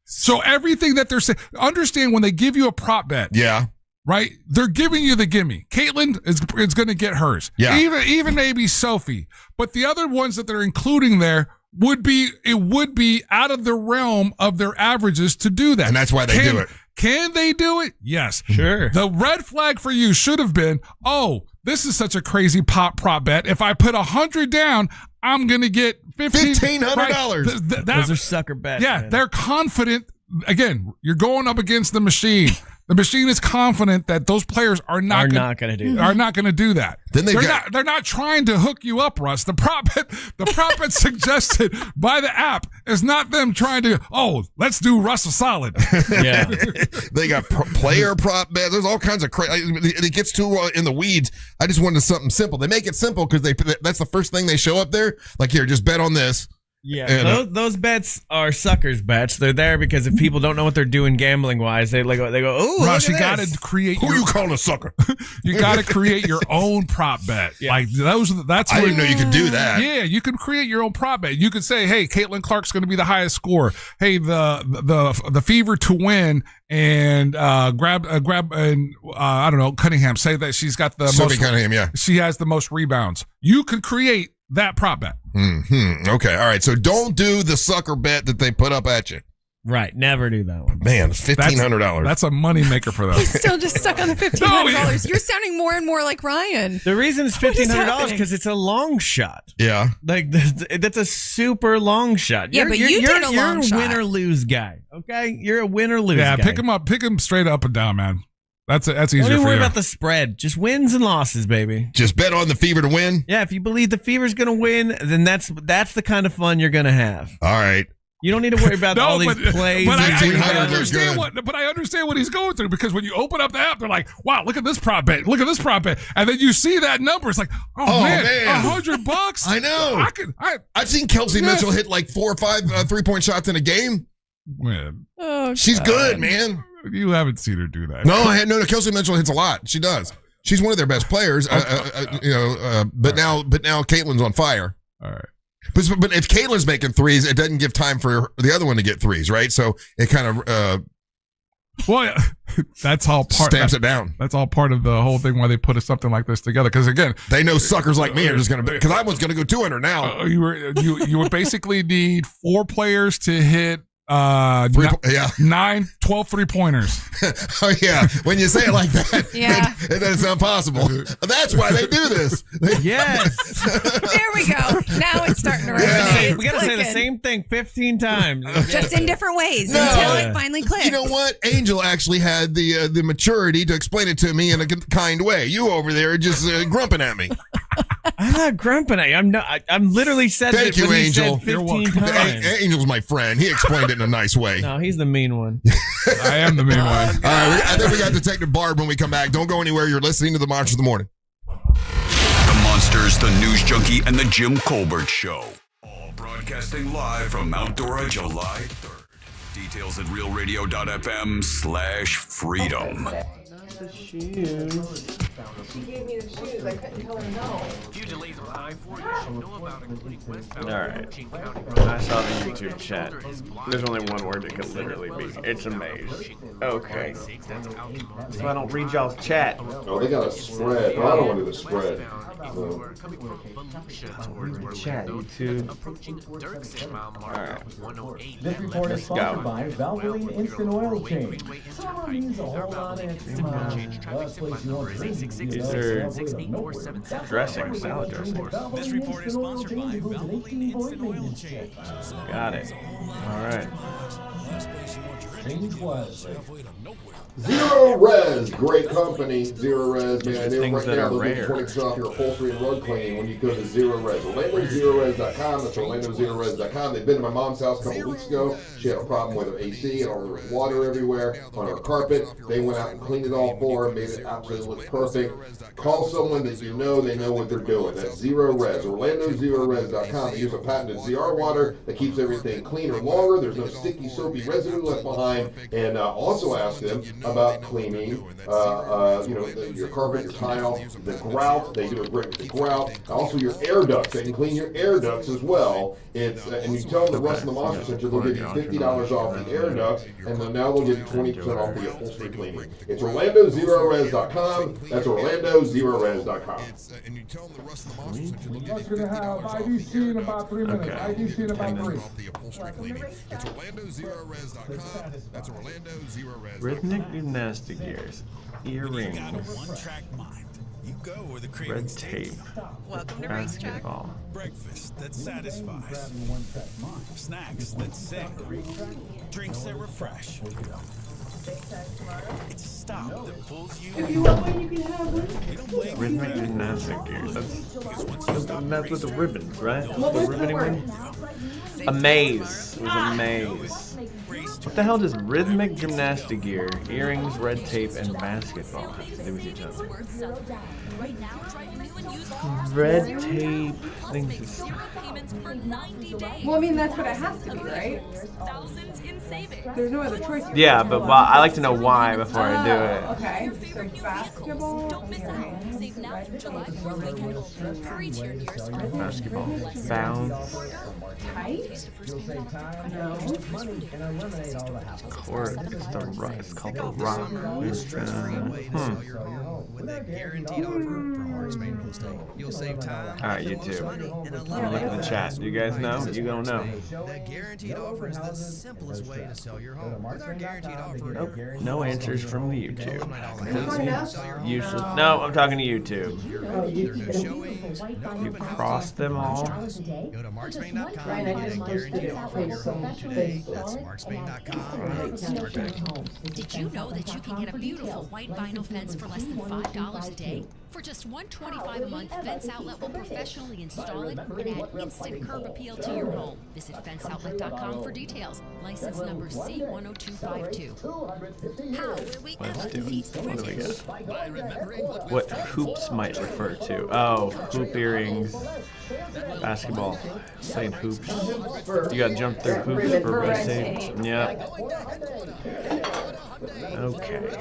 So everything that they're saying, understand when they give you a prop bet. Yeah. Right? They're giving you the gimme. Caitlin is going to get hers. Yeah. Even maybe Sophie. But the other ones that they're including there would be out of the realm of their averages to do that. And that's why they do it. Can they do it? Yes. Sure. The red flag for you should have been, this is such a crazy prop bet. If I put 100 down, I'm going to get $1,500. Those are sucker bets. Yeah, man. they're confident. Again, you're going up against the machine. The machine is confident that those players are not going to do that. Then they're not trying to hook you up, Russ. The prop bet suggested by the app is not them trying to. Let's do Russ a solid. Yeah, they got player prop bet. There's all kinds of crazy. It gets too in the weeds. I just wanted something simple. They make it simple because that's the first thing they show up there. Like, here, just bet on this. Yeah, and, those bets are suckers bets. They're there because if people don't know what they're doing gambling wise, they go, oh, Russ, you got to create. Who you calling a sucker? You got to create your own prop bet. Yeah. Like that's. I didn't know you could do that. Yeah, you can create your own prop bet. You could say, hey, Caitlin Clark's going to be the highest scorer. Hey, the Fever to win and grab and I don't know, Cunningham. Say that she's got the Sophie most. Cunningham, yeah. She has the most rebounds. You can create that prop bet. Okay, all right. So don't do the sucker bet that they put up at you. Right, never do that one. Man, $1,500. That's a money maker for them. He's still just stuck on the $1,500. You're sounding more and more like Ryan. The reason it's $1,500 because it's a long shot. Yeah, like that's a super long shot. Yeah, but you did a long shot. You're a win or lose guy. Okay, you're a win or lose. Yeah, guy. pick him straight up and down, man. That's easier Don't even for worry you. about the spread. Just wins and losses, baby. Just bet on the Fever to win. Yeah, if you believe the Fever's going to win, then that's the kind of fun you're going to have. All right. You don't need to worry about all these plays. But I understand what he's going through because when you open up the app, they're like, "Wow, look at this prop bet! Look at this prop bet!" And then you see that number, it's like, "Oh man, $100." I know. I've seen Kelsey Mitchell hit like 4 or 5 3-point shots in a game. Man, she's good, man. You haven't seen her do that. No. Kelsey Mitchell hits a lot. She does. She's one of their best players. But now Caitlin's on fire. All right. But if Caitlin's making threes, it doesn't give time for the other one to get threes, right? So it kind of well, that's all part stamps it down. That's all part of the whole thing why they put something like this together. Because again, they know suckers like me are just going to because I was going to go 200 now. You would basically need 4 players to hit 9, 12, 12 3-pointers. Oh, yeah. When you say it like that, Yeah. it doesn't sound possible. That's why they do this. Yes. There we go. Now it's starting to resonate. We gotta say the same thing 15 times. Just in different ways No. until it finally clicks. You know what? Angel actually had the maturity to explain it to me in a kind way. You over there are just grumping at me. I'm not grumping at you. I'm not. I'm literally said Thank it you, when he Angel. said 15 times. Angel's my friend. He explained it in a nice way. No, he's the mean one. I am the mean one. All right, I think we got Detective Barb when we come back. Don't go anywhere. You're listening to the Monster of the Morning. The Monsters, the News Junkie, and the Jim Colbert Show. All broadcasting live from Mount Dora, July 3rd. Details at realradio.fm/freedom. The shoes. She gave me the shoes. I couldn't tell her no. Alright. I saw the YouTube chat. There's only one word it could literally be. It's a maze. Okay. So I don't read y'all's chat. Oh, they got a spread. But I don't want to do the spread. Chat, YouTube. Alright. This report is sponsored by Valvoline Instant Oil Change. Someone needs a whole lot of These are dressing, salad dressing. This report is sponsored by Valvoline Instant Oil Change. Got it. Alright. Zero Res, great company. Zero Res, man. They're Things right that now are looking rare. at 20% off your upholstery and rug cleaning when you go to Zero Res. OrlandoZeroRes.com. That's OrlandoZeroRes.com. They've been to my mom's house a couple weeks ago. She had a problem with her AC and all there was water everywhere on her carpet. They went out and cleaned it all for her, made it absolutely look perfect. Call someone that you know they know what they're doing. That's Zero Res. OrlandoZeroRes.com. They use a patented ZR water that keeps everything cleaner longer. There's no sticky, soapy residue left behind. And also ask them about cleaning, your carpet, your tile, the grout. They do a great with the grout. Also, your air ducts. They can clean your air ducts as well. It's and you tell them the Russ and the Monster Center, they'll give you $50 off the air ducts, and then now they'll give you 20% off the upholstery cleaning. It's OrlandoZeroRes.com. That's OrlandoZeroRes.com. And you tell them the Russ and the Monster Center, they'll That's going to have IDC in about 3 minutes. IDC in about 3. the upholstery cleaning. It's OrlandoZeroRes.com. That's OrlandoZeroRes.com. Rhythmic gymnastic gears. Earrings. Red tape. Welcome to Basketball. Breakfast that satisfies. Snacks that sing. Drinks that refresh. It's stop that pulls you. If you want one, you can have one. Rhythmic gymnastic gears. That's with the ribbons, right? What The was the ribbony word? one? A maze. It was a maze. What the hell does rhythmic gymnastic gear, earrings, red tape, and basketball have to do with each other? Red tape. I think it's Well, I mean, that's what it has to be, right? There's no other choice. yeah, but I like to know why before I do it. Okay. So basketball. Basketball. Bounce. Tight? No. Court. It's the rock. It's called the rock. With a guaranteed offer from Mark's main real estate. You'll save time. Alright, YouTube. Let me look at the chat. You guys know? You don't know? The guaranteed offer is the simplest way to sell your home. With our guaranteed offer, Nope. No answers from the YouTube. Enough? Useless. No, I'm talking to YouTube. there are no showings, no You open crossed them all. Go to markspain.com and get a guaranteed offer on your home today. That's markspain.com. Start today. Did you know that you can get a beautiful white vinyl fence for less than $5 a day? For just $125 a month, Fence Outlet will professionally install it and add instant curb appeal to your home. Visit fenceoutlet.com for details. License number C10252. How will we Let's ever do defeat it. What do we get? By remembering what What hoops might refer to? Oh, hoop earrings. Basketball. Saying hoops. You gotta jump through hoops for red tape. Yep. Okay.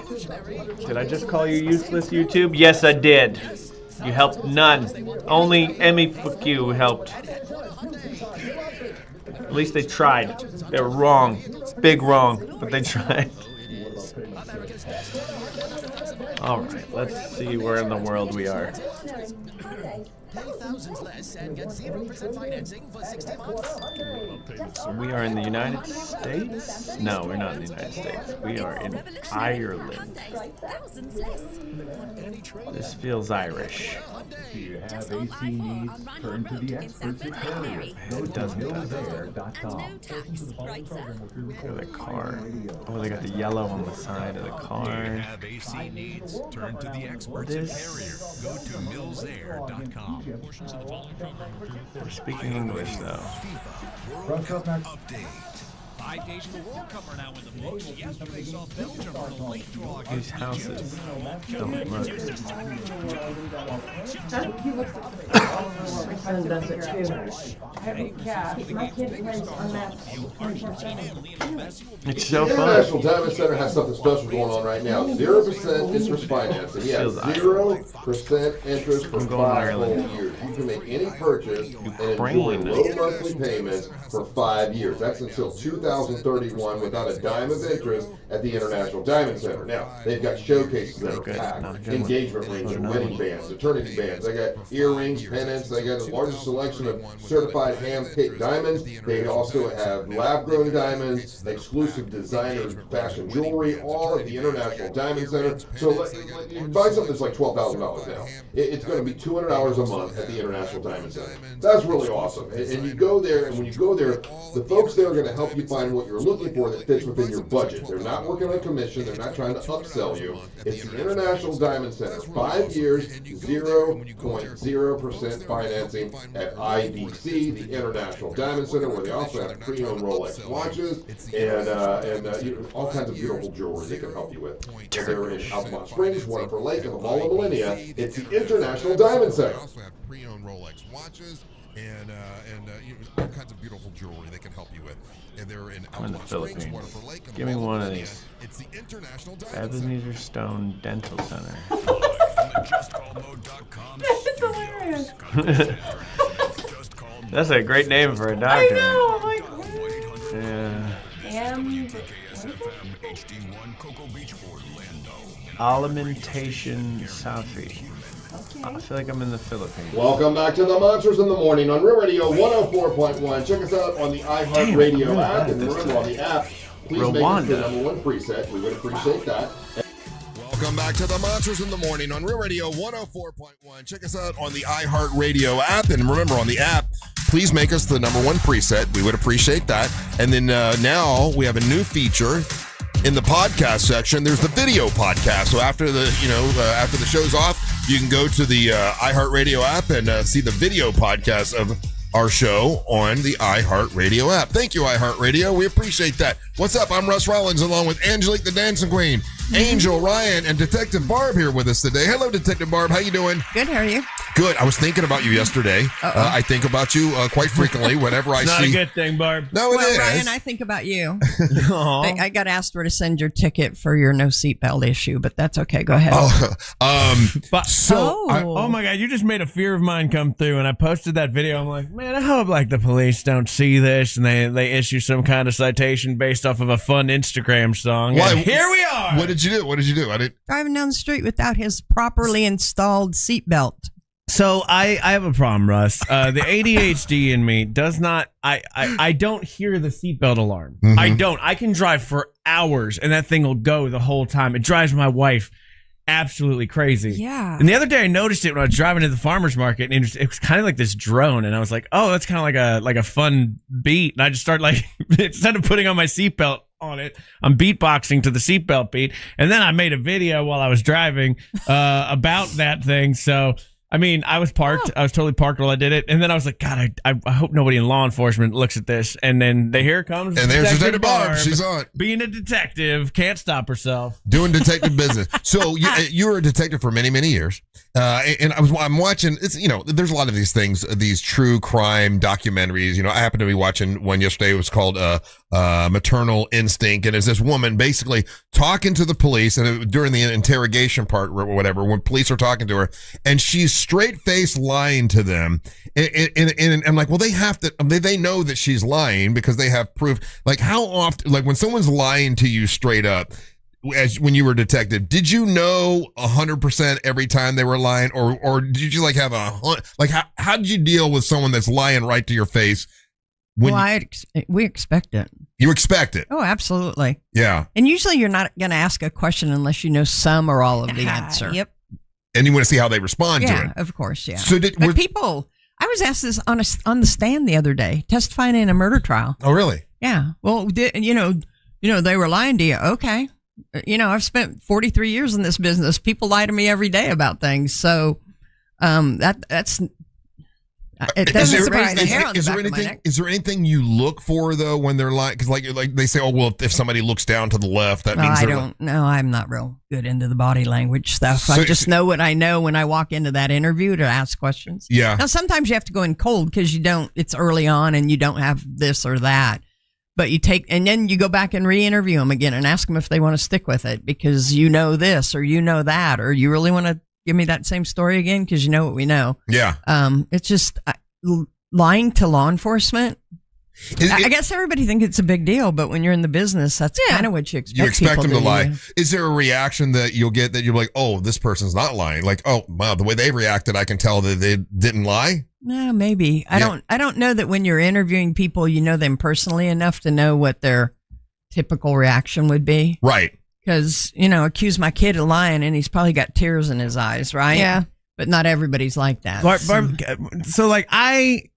Did I just call you useless, YouTube? Yes, I did. You helped none. Only Emmy fuck you helped. At least they tried. They were wrong. Big wrong, but they tried. Alright, let's see where in the world we are. thousands less and get 0% financing for 60 months. So we are in the United States? No, we're not in the United States. We are in Ireland. This feels Irish. Do you have AC needs? Turn to the experts at Carrier. It doesn't. Millsair.com. Look at the car. Oh, they got the yellow on the side of the car. Have AC needs? Turn to the experts at Carrier. Go to millsair.com. We're speaking English though. Update. 5 days of the World Cup are now in the books. Yesterday saw Belgium on a late draw. These houses don't look. My son does it too. I have a cat. My kid plays on that. It's so the fun. International Diamond Center has something special going on right now. 0% interest financing. Yeah, 0% interest for 5 whole years. You can make any purchase and enjoy low monthly payments for 5 years. That's until 2031 without a dime of interest at the International Diamond Center. Now, they've got showcases that are packed, engagement rings and wedding bands, eternity bands. They got earrings, pendants. They got the largest selection of certified hand-picked diamonds. They also have lab-grown diamonds, exclusive designer fashion jewelry, all at the International Diamond Center. So you buy something that's like $12,000 now. It's going to be $200 a month at the International Diamond Center. That's really awesome. And you go there, and when you go there, the folks there are going to help you find what you're looking for that fits within your budget. They're not working on commission. They're not trying to upsell you. It's the International Diamond Center. 5 years, 0% financing at IDC, the International Diamond Center, where they also have pre-owned Rolex watches and all kinds of beautiful jewelry they can help you with. They're in Altamont Springs, Waterford Lake, and the Mall of Millennia. It's the International Diamond Center. They also have pre-owned Rolex watches and all kinds of beautiful jewelry they can help you with. And they're in I'm in the Altamont Springs, Philippines. Waterford Lake, and the Give me Mall of one of Millennia. these. It's the International Diamond Center. Ebenezer Stone Dental Center. That's hilarious. That's a great name for a doctor. I know. Like, Yeah. Alimentation Southie. I feel like I'm in the Philippines. Welcome back to the Monsters in the Morning on Real Radio 104.1. Check us out on the iHeartRadio app. And remember, on the app, please make us the #1 preset. We would appreciate that. Welcome back to the Monsters in the Morning on Real Radio 104.1. Check us out on the iHeartRadio app. And remember, on the app, please make us the #1 preset. We would appreciate that. And then now we have a new feature in the podcast section. There's the video podcast. So after the show's off, you can go to the iHeartRadio app and see the video podcast of our show on the iHeartRadio app. Thank you, iHeartRadio. We appreciate that. What's up? I'm Russ Rollins, along with Angelique the Dancing Queen, Angel Ryan, and Detective Barb here with us today. Hello, Detective Barb. How you doing? Good. How are you? Good. I was thinking about you yesterday. I think about you quite frequently whenever I see. Not a good thing, Barb. No, it is. Ryan, I think about you. I got asked where to send your ticket for your no seatbelt issue, but that's okay. Go ahead. Oh my God, you just made a fear of mine come through, and I posted that video. I'm like, man, I hope like the police don't see this and they issue some kind of citation based off of a fun Instagram song. Why? And here we are. What did you do? What did you do? I didn't. Driving down the street without his properly installed seatbelt. So I have a problem, Russ. The ADHD in me does not. I don't hear the seatbelt alarm. Mm-hmm. I don't. I can drive for hours and that thing will go the whole time. It drives my wife absolutely crazy. Yeah. And the other day I noticed it when I was driving to the farmer's market, and it was kind of like this drone, and I was like, oh, that's kind of like a fun beat. And I just started like instead of putting on my seatbelt on it, I'm beatboxing to the seatbelt beat, and then I made a video while I was driving about that thing. So I mean, I was parked. I was totally parked while I did it. And then I was like, God, I hope nobody in law enforcement looks at this. And then here comes and there's Detective Barb. She's on. Being a detective, can't stop herself. Doing detective business. So you were a detective for many, many years. And I'm watching, there's a lot of these things, these true crime documentaries. I happened to be watching one yesterday. It was called Maternal Instinct. And it's this woman basically talking to the police and during the interrogation part or whatever, when police are talking to her, and she's straight face lying to them. And I'm like, well, they know that she's lying because they have proof. Like, how often, like when someone's lying to you straight up, as when you were a detective, did you know 100% every time they were lying, or did you like have how did you deal with someone that's lying right to your face? We expect it. You expect it. Oh, absolutely. Yeah. And usually you're not going to ask a question unless you know some or all of the answer. Yep. And you want to see how they respond to it. Yeah, of course. Yeah. So but people, I was asked this on the stand the other day, testifying in a murder trial. Oh, really? Yeah. Well, they were lying to you. Okay. I've spent 43 years in this business. People lie to me every day about things. So, it doesn't raise the hair on the back of my neck. Is there anything you look for though when they're lying? Because like they say, oh well, if somebody looks down to the left, that means I don't know. I'm not real good into the body language stuff. I just know what I know when I walk into that interview to ask questions. Yeah. Now sometimes you have to go in cold because it's early on and you don't have this or that. But and then you go back and re-interview them again and ask them if they want to stick with it because you know this or you know that, or you really want to give me that same story again because you know what we know. Yeah. It's just lying to law enforcement. I guess everybody thinks it's a big deal, but when you're in the business, that's kind of what you expect. You expect them to lie. Do. Is there a reaction that you'll get that you're like, oh, this person's not lying? Like, oh, wow, the way they reacted, I can tell that they didn't lie. No, maybe. I don't know that when you're interviewing people, you know them personally enough to know what their typical reaction would be. Right. Because, accuse my kid of lying and he's probably got tears in his eyes, right? Yeah. But not everybody's like that. So like I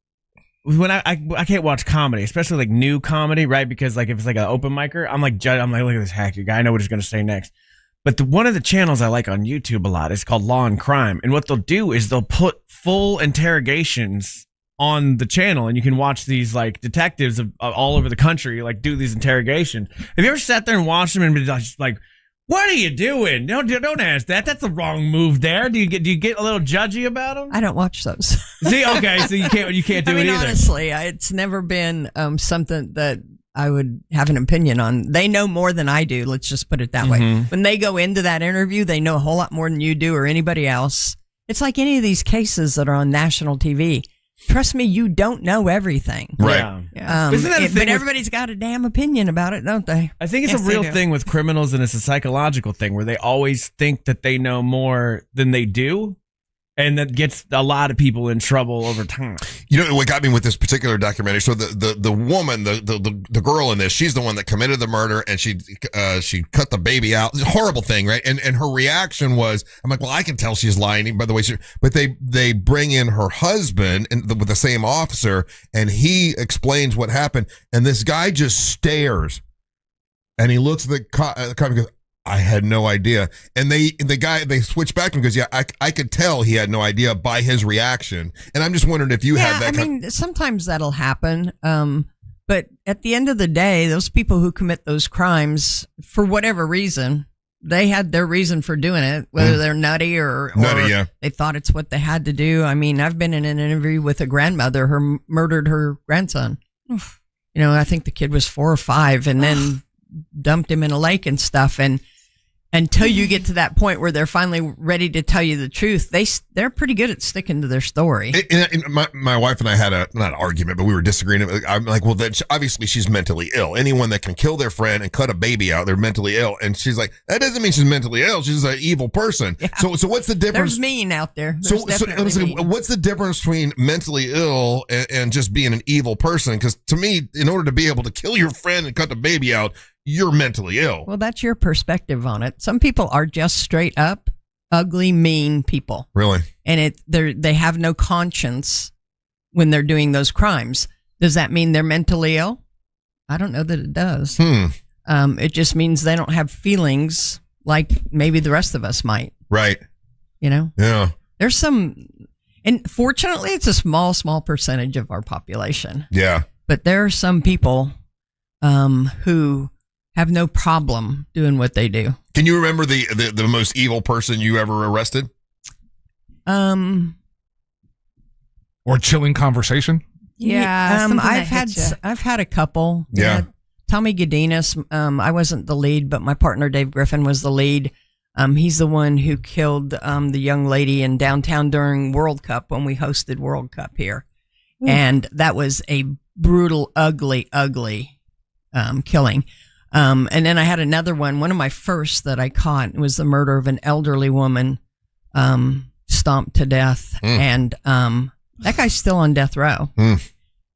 can't watch comedy, especially like new comedy, right? Because like if it's like an open micer, I'm like, look at this hacky guy. I know what he's going to say next. But one of the channels I like on YouTube a lot is called Law and Crime. And what they'll do is they'll put full interrogations on the channel, and you can watch these like detectives of all over the country like do these interrogations. Have you ever sat there and watched them and been just like, what are you doing? Don't ask that. That's the wrong move there. Do you get a little judgy about them? I don't watch those. See, okay, so you can't do it either. Honestly, it's never been something that I would have an opinion on. They know more than I do. Let's just put it that way. When they go into that interview, they know a whole lot more than you do or anybody else. It's like any of these cases that are on national TV. Trust me, you don't know everything. Right. Yeah. But everybody's got a damn opinion about it, don't they? I think it's a real thing with criminals, and it's a psychological thing where they always think that they know more than they do. And that gets a lot of people in trouble over time. You know what got me with this particular documentary? So the woman, the girl in this, she's the one that committed the murder, and she cut the baby out. It's a horrible thing, right? And her reaction was, I'm like, well, I can tell she's lying. By the way, but they bring in her husband with the same officer, and he explains what happened. And this guy just stares, and he looks at the cop and goes, I had no idea. And they switch back and goes, yeah, I could tell he had no idea by his reaction. And I'm just wondering if you had that. Sometimes that'll happen. But at the end of the day, those people who commit those crimes, for whatever reason, they had their reason for doing it, whether they're nutty or they thought it's what they had to do. I mean, I've been in an interview with a grandmother who murdered her grandson. I think the kid was 4 or 5 and then dumped him in a lake and stuff. And until you get to that point where they're finally ready to tell you the truth, they're pretty good at sticking to their story. My wife and I had not an argument, but we were disagreeing. I'm like, well, then obviously she's mentally ill. Anyone that can kill their friend and cut a baby out, they're mentally ill. And she's like, that doesn't mean she's mentally ill. She's an evil person. Yeah. So what's the difference? There's mean out there. What's the difference between mentally ill and just being an evil person? Because to me, in order to be able to kill your friend and cut the baby out, you're mentally ill. Well, that's your perspective on it. Some people are just straight up ugly, mean people. Really? And they have no conscience when they're doing those crimes. Does that mean they're mentally ill? I don't know that it does. It just means they don't have feelings like maybe the rest of us might. Right. Yeah. There's some, and fortunately, it's a small percentage of our population. Yeah. But there are some people who have no problem doing what they do. Can you remember the most evil person you ever arrested? Or chilling conversation? Yeah. I've had a couple. Yeah. Tommy Godinez. I wasn't the lead, but my partner Dave Griffin was the lead. He's the one who killed the young lady in downtown during World Cup when we hosted World Cup here. And that was a brutal, ugly killing. And then I had another one of my first that I caught was the murder of an elderly woman, stomped to death. And that guy's still on death row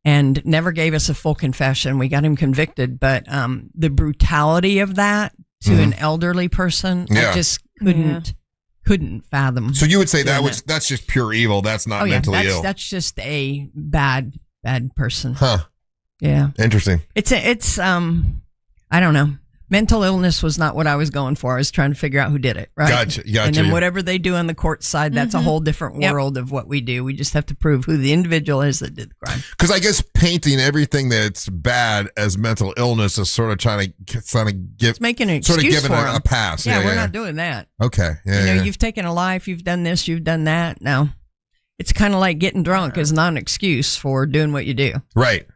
and never gave us a full confession. We got him convicted, but the brutality of that to an elderly person, I just couldn't fathom. So you would say that's just pure evil. That's not mentally ill. That's just a bad person. Huh. Yeah. Interesting. It's I don't know. Mental illness was not what I was going for. I was trying to figure out who did it, right? Gotcha. And then whatever they do on the court side, that's a whole different world of what we do. We just have to prove who the individual is that did the crime. Because I guess painting everything that's bad as mental illness is sort of trying to give, it's making an excuse sort of giving for a pass. Yeah, we're not doing that. Okay. Yeah. You've taken a life, you've done this, you've done that. No, it's kind of like getting drunk is not an excuse for doing what you do. Right.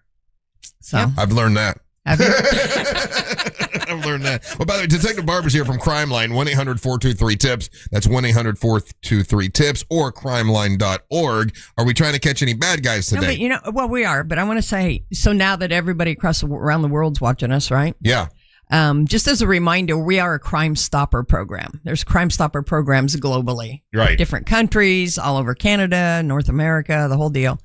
So I've learned that. Have you? I've learned that. Well, by the way, Detective Barbara's here from Crime Line, 1-800-423-TIPS. That's 1-800-423-TIPS or crimeline.org. Are we trying to catch any bad guys today? No, but we are. But I want to say, so now that everybody around the world's watching us, right? Yeah. Just as a reminder, we are a Crime Stopper program. There's Crime Stopper programs globally. Right. Different countries, all over Canada, North America, the whole deal.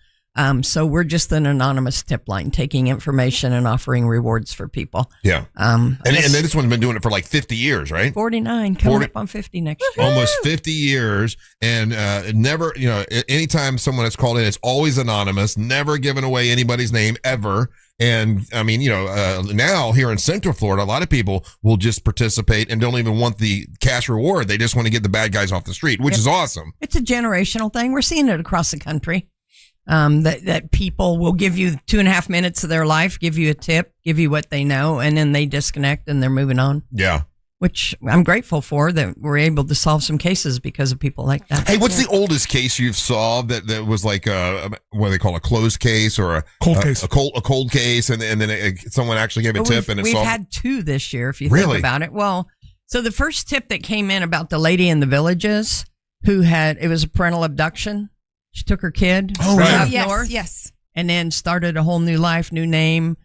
So we're just an anonymous tip line, taking information and offering rewards for people. Yeah. And this one's been doing it for like 50 years, right? 49, coming up on 50 next year. Almost 50 years. And never, anytime someone has called in, it's always anonymous, never giving away anybody's name ever. And I mean, now here in Central Florida, a lot of people will just participate and don't even want the cash reward. They just want to get the bad guys off the street, which is awesome. It's a generational thing. We're seeing it across the country. That people will give you 2.5 minutes of their life, give you a tip, give you what they know, and then they disconnect and they're moving on. Yeah. Which I'm grateful for, that we're able to solve some cases because of people like that. Hey, what's the oldest case you've solved that was like what do they call a closed case or a cold case? A cold case, and then someone actually gave a tip and it we've solved. had 2 this year, if you think about it. Well, so the first tip that came in about the lady in the Villages it was a parental abduction. She took her kid up north, and then started a whole new life, new name,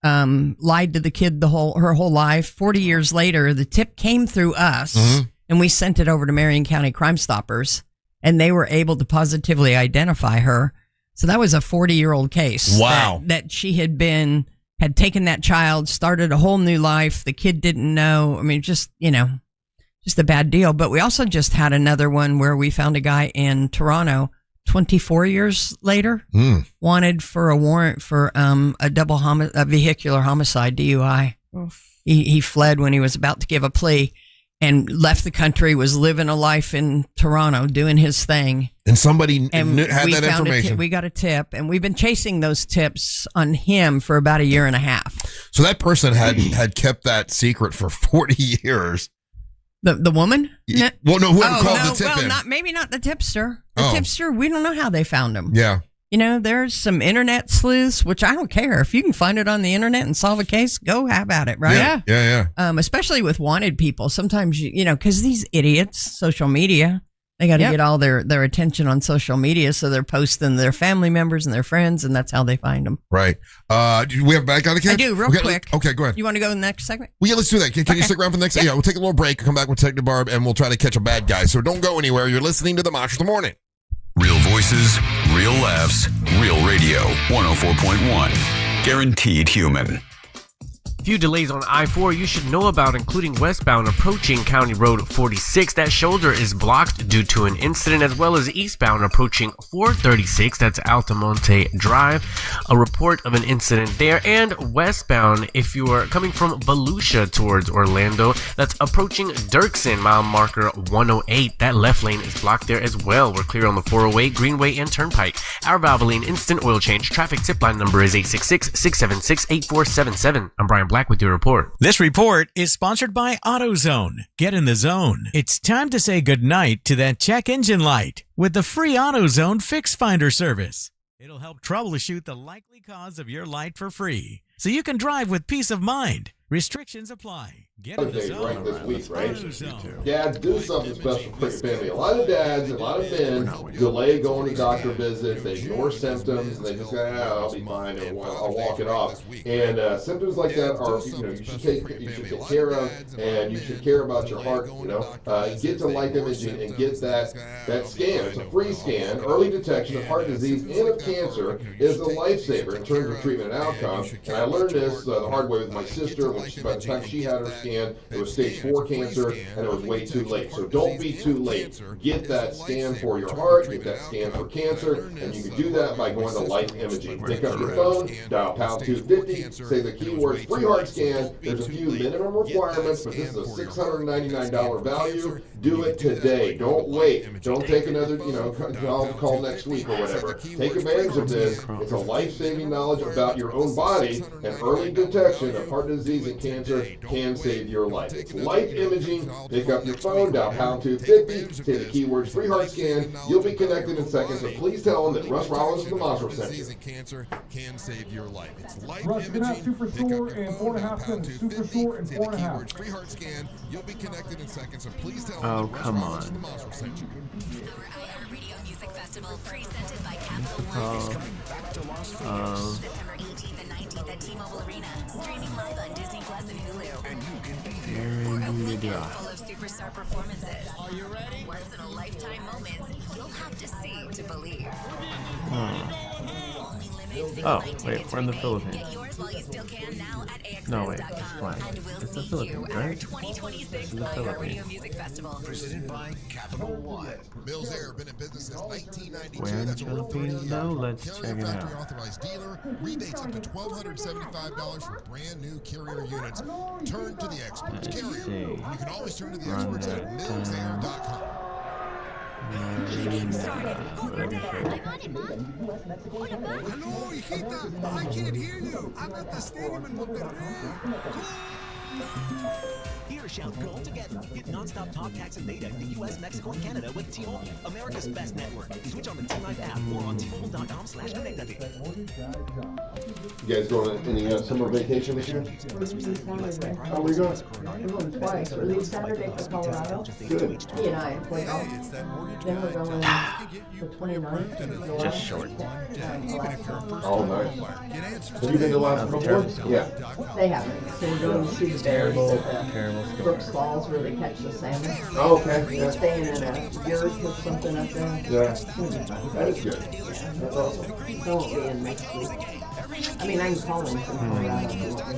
lied to the kid her whole life. 40 years later, the tip came through us, and we sent it over to Marion County Crime Stoppers, and they were able to positively identify her. So that was a 40-year-old case. Wow. That she had taken that child, started a whole new life. The kid didn't know. I mean, just a bad deal. But we also just had another one where we found a guy in Toronto 24 years later, wanted for a warrant for a vehicular homicide, DUI. He fled when he was about to give a plea and left the country, was living a life in Toronto, doing his thing. And somebody had that information. We got a tip, and we've been chasing those tips on him for about 1.5 years. So that person had kept that secret for 40 years. The woman? Well, no, whoever called the tip in. Maybe not the tipster. The tipster, we don't know how they found him. Yeah. There's some internet sleuths, which I don't care. If you can find it on the internet and solve a case, go have at it, right? Yeah. Especially with wanted people. Sometimes, because these idiots, social media, they got to get all their attention on social media, so they're posting their family members and their friends, and that's how they find them. Right. Do we have a bad guy to catch? I do, real quick. Okay, go ahead. You want to go to the next segment? Well, yeah, let's do that. Can you stick around for the next? Yeah, we'll take a little break, come back with Detective Barb, and we'll try to catch a bad guy. So don't go anywhere. You're listening to the Monster of the Morning. Real voices, real laughs, real radio. 104.1. Guaranteed human. Few delays on I-4 you should know about, including westbound approaching County Road 46. That shoulder is blocked due to an incident, as well as eastbound approaching 436. That's Altamonte Drive. A report of an incident there. And westbound, if you are coming from Volusia towards Orlando, that's approaching Dirksen, mile marker 108. That left lane is blocked there as well. We're clear on the 408, Greenway, and Turnpike. Our Valvoline instant oil change traffic tip line number is 866-676-8477. I'm Brian Black with your report. This report is sponsored by AutoZone. Get in the zone. It's time to say goodnight to that check engine light with the free AutoZone Fix Finder service. It'll help troubleshoot the likely cause of your light for free, so you can drive with peace of mind. Restrictions apply. Days right this week, right? Dads, do something special for your family. A lot of dads, a lot of men delay going to doctor visits. They ignore symptoms, and they just say, "I'll be fine," and I'll walk it off. And symptoms like that are, you should take care of, and you should care about your heart. Get to Life Imaging and get that scan. It's a free scan. Early detection of heart disease and of cancer is a lifesaver in terms of treatment and outcome. And I learned this the hard way with my sister. By the time she had her scan, it was stage 4 cancer, and it was way too late. So don't be too late. Get that scan for your heart, get that scan for cancer, and you can do that by going to Life Imaging. Pick up your phone, dial pound 250, say the keyword free heart scan. There's a few minimum requirements, but this is a $699 value. Do it today. Don't wait. Don't take another, call next week or whatever. Take advantage of this. It's a life-saving knowledge about your own body, and early detection of heart disease and cancer can save your life. It's Life Imaging. Pick up your phone, dial pound 250, say the keywords free heart scan. You'll be connected in seconds, so please tell them that Russ Rollins from the Monster sent you. Cancer can save your life. It's Life Russ, Imaging. Superstore and 4.5 cents. Superstore and 4.5. Free heart scan. You'll be connected in seconds, so please tell Oh, come on. Music Festival presented by Capital One. Coming back to Las Vegas. September 18th and 19th at T-Mobile Arena. Streaming live on Disney Plus and Hulu. And you can be there for a weekend full of superstar performances. Are you ready? Once in a lifetime moments you'll have to see to believe. Oh, wait, we're in the Philippines. Get yours while you still can now at AXS.com. No, wait, it's fine. And we'll It's the see Philippines, you at right? our 2026 It's in the iHeartRadio Philippines. Music Festival. Presented by Capital One. Mills Air, been in business since 1992. We're in the That's over 30 Philippines, years. though. Let's Carrier check it out. factory authorized dealer. Rebates up to $1,275 for brand new Carrier units. Turn to the experts. Let's Carrier. see. You can always turn to the Run experts at that millsair.com. Hello, hijita. I can't hear you. I'm at the stadium in Monterrey. Here shall go together. Get non-stop talk, tax, and data in the U.S., Mexico, and Canada with T-Mobile, America's best network. Switch on the T-Life app or on T-Mobile.com/connectate. You guys going on any summer vacation this year? Oh, we're going. We're going twice. We leave Saturday for Colorado. Good. He and I play golf. Then we're going the 29th to July. Just short. Oh, nice. Have you been to Alaska before? Yeah. They haven't. So we're going to see the bears at the Brooks Falls where they catch the salmon. Oh, okay. We're Yeah. staying in a yurt or something up there. Yeah. It'll be fun. That is good. That's awesome. They won't be in next week. I mean, I can call him from Colorado if you want me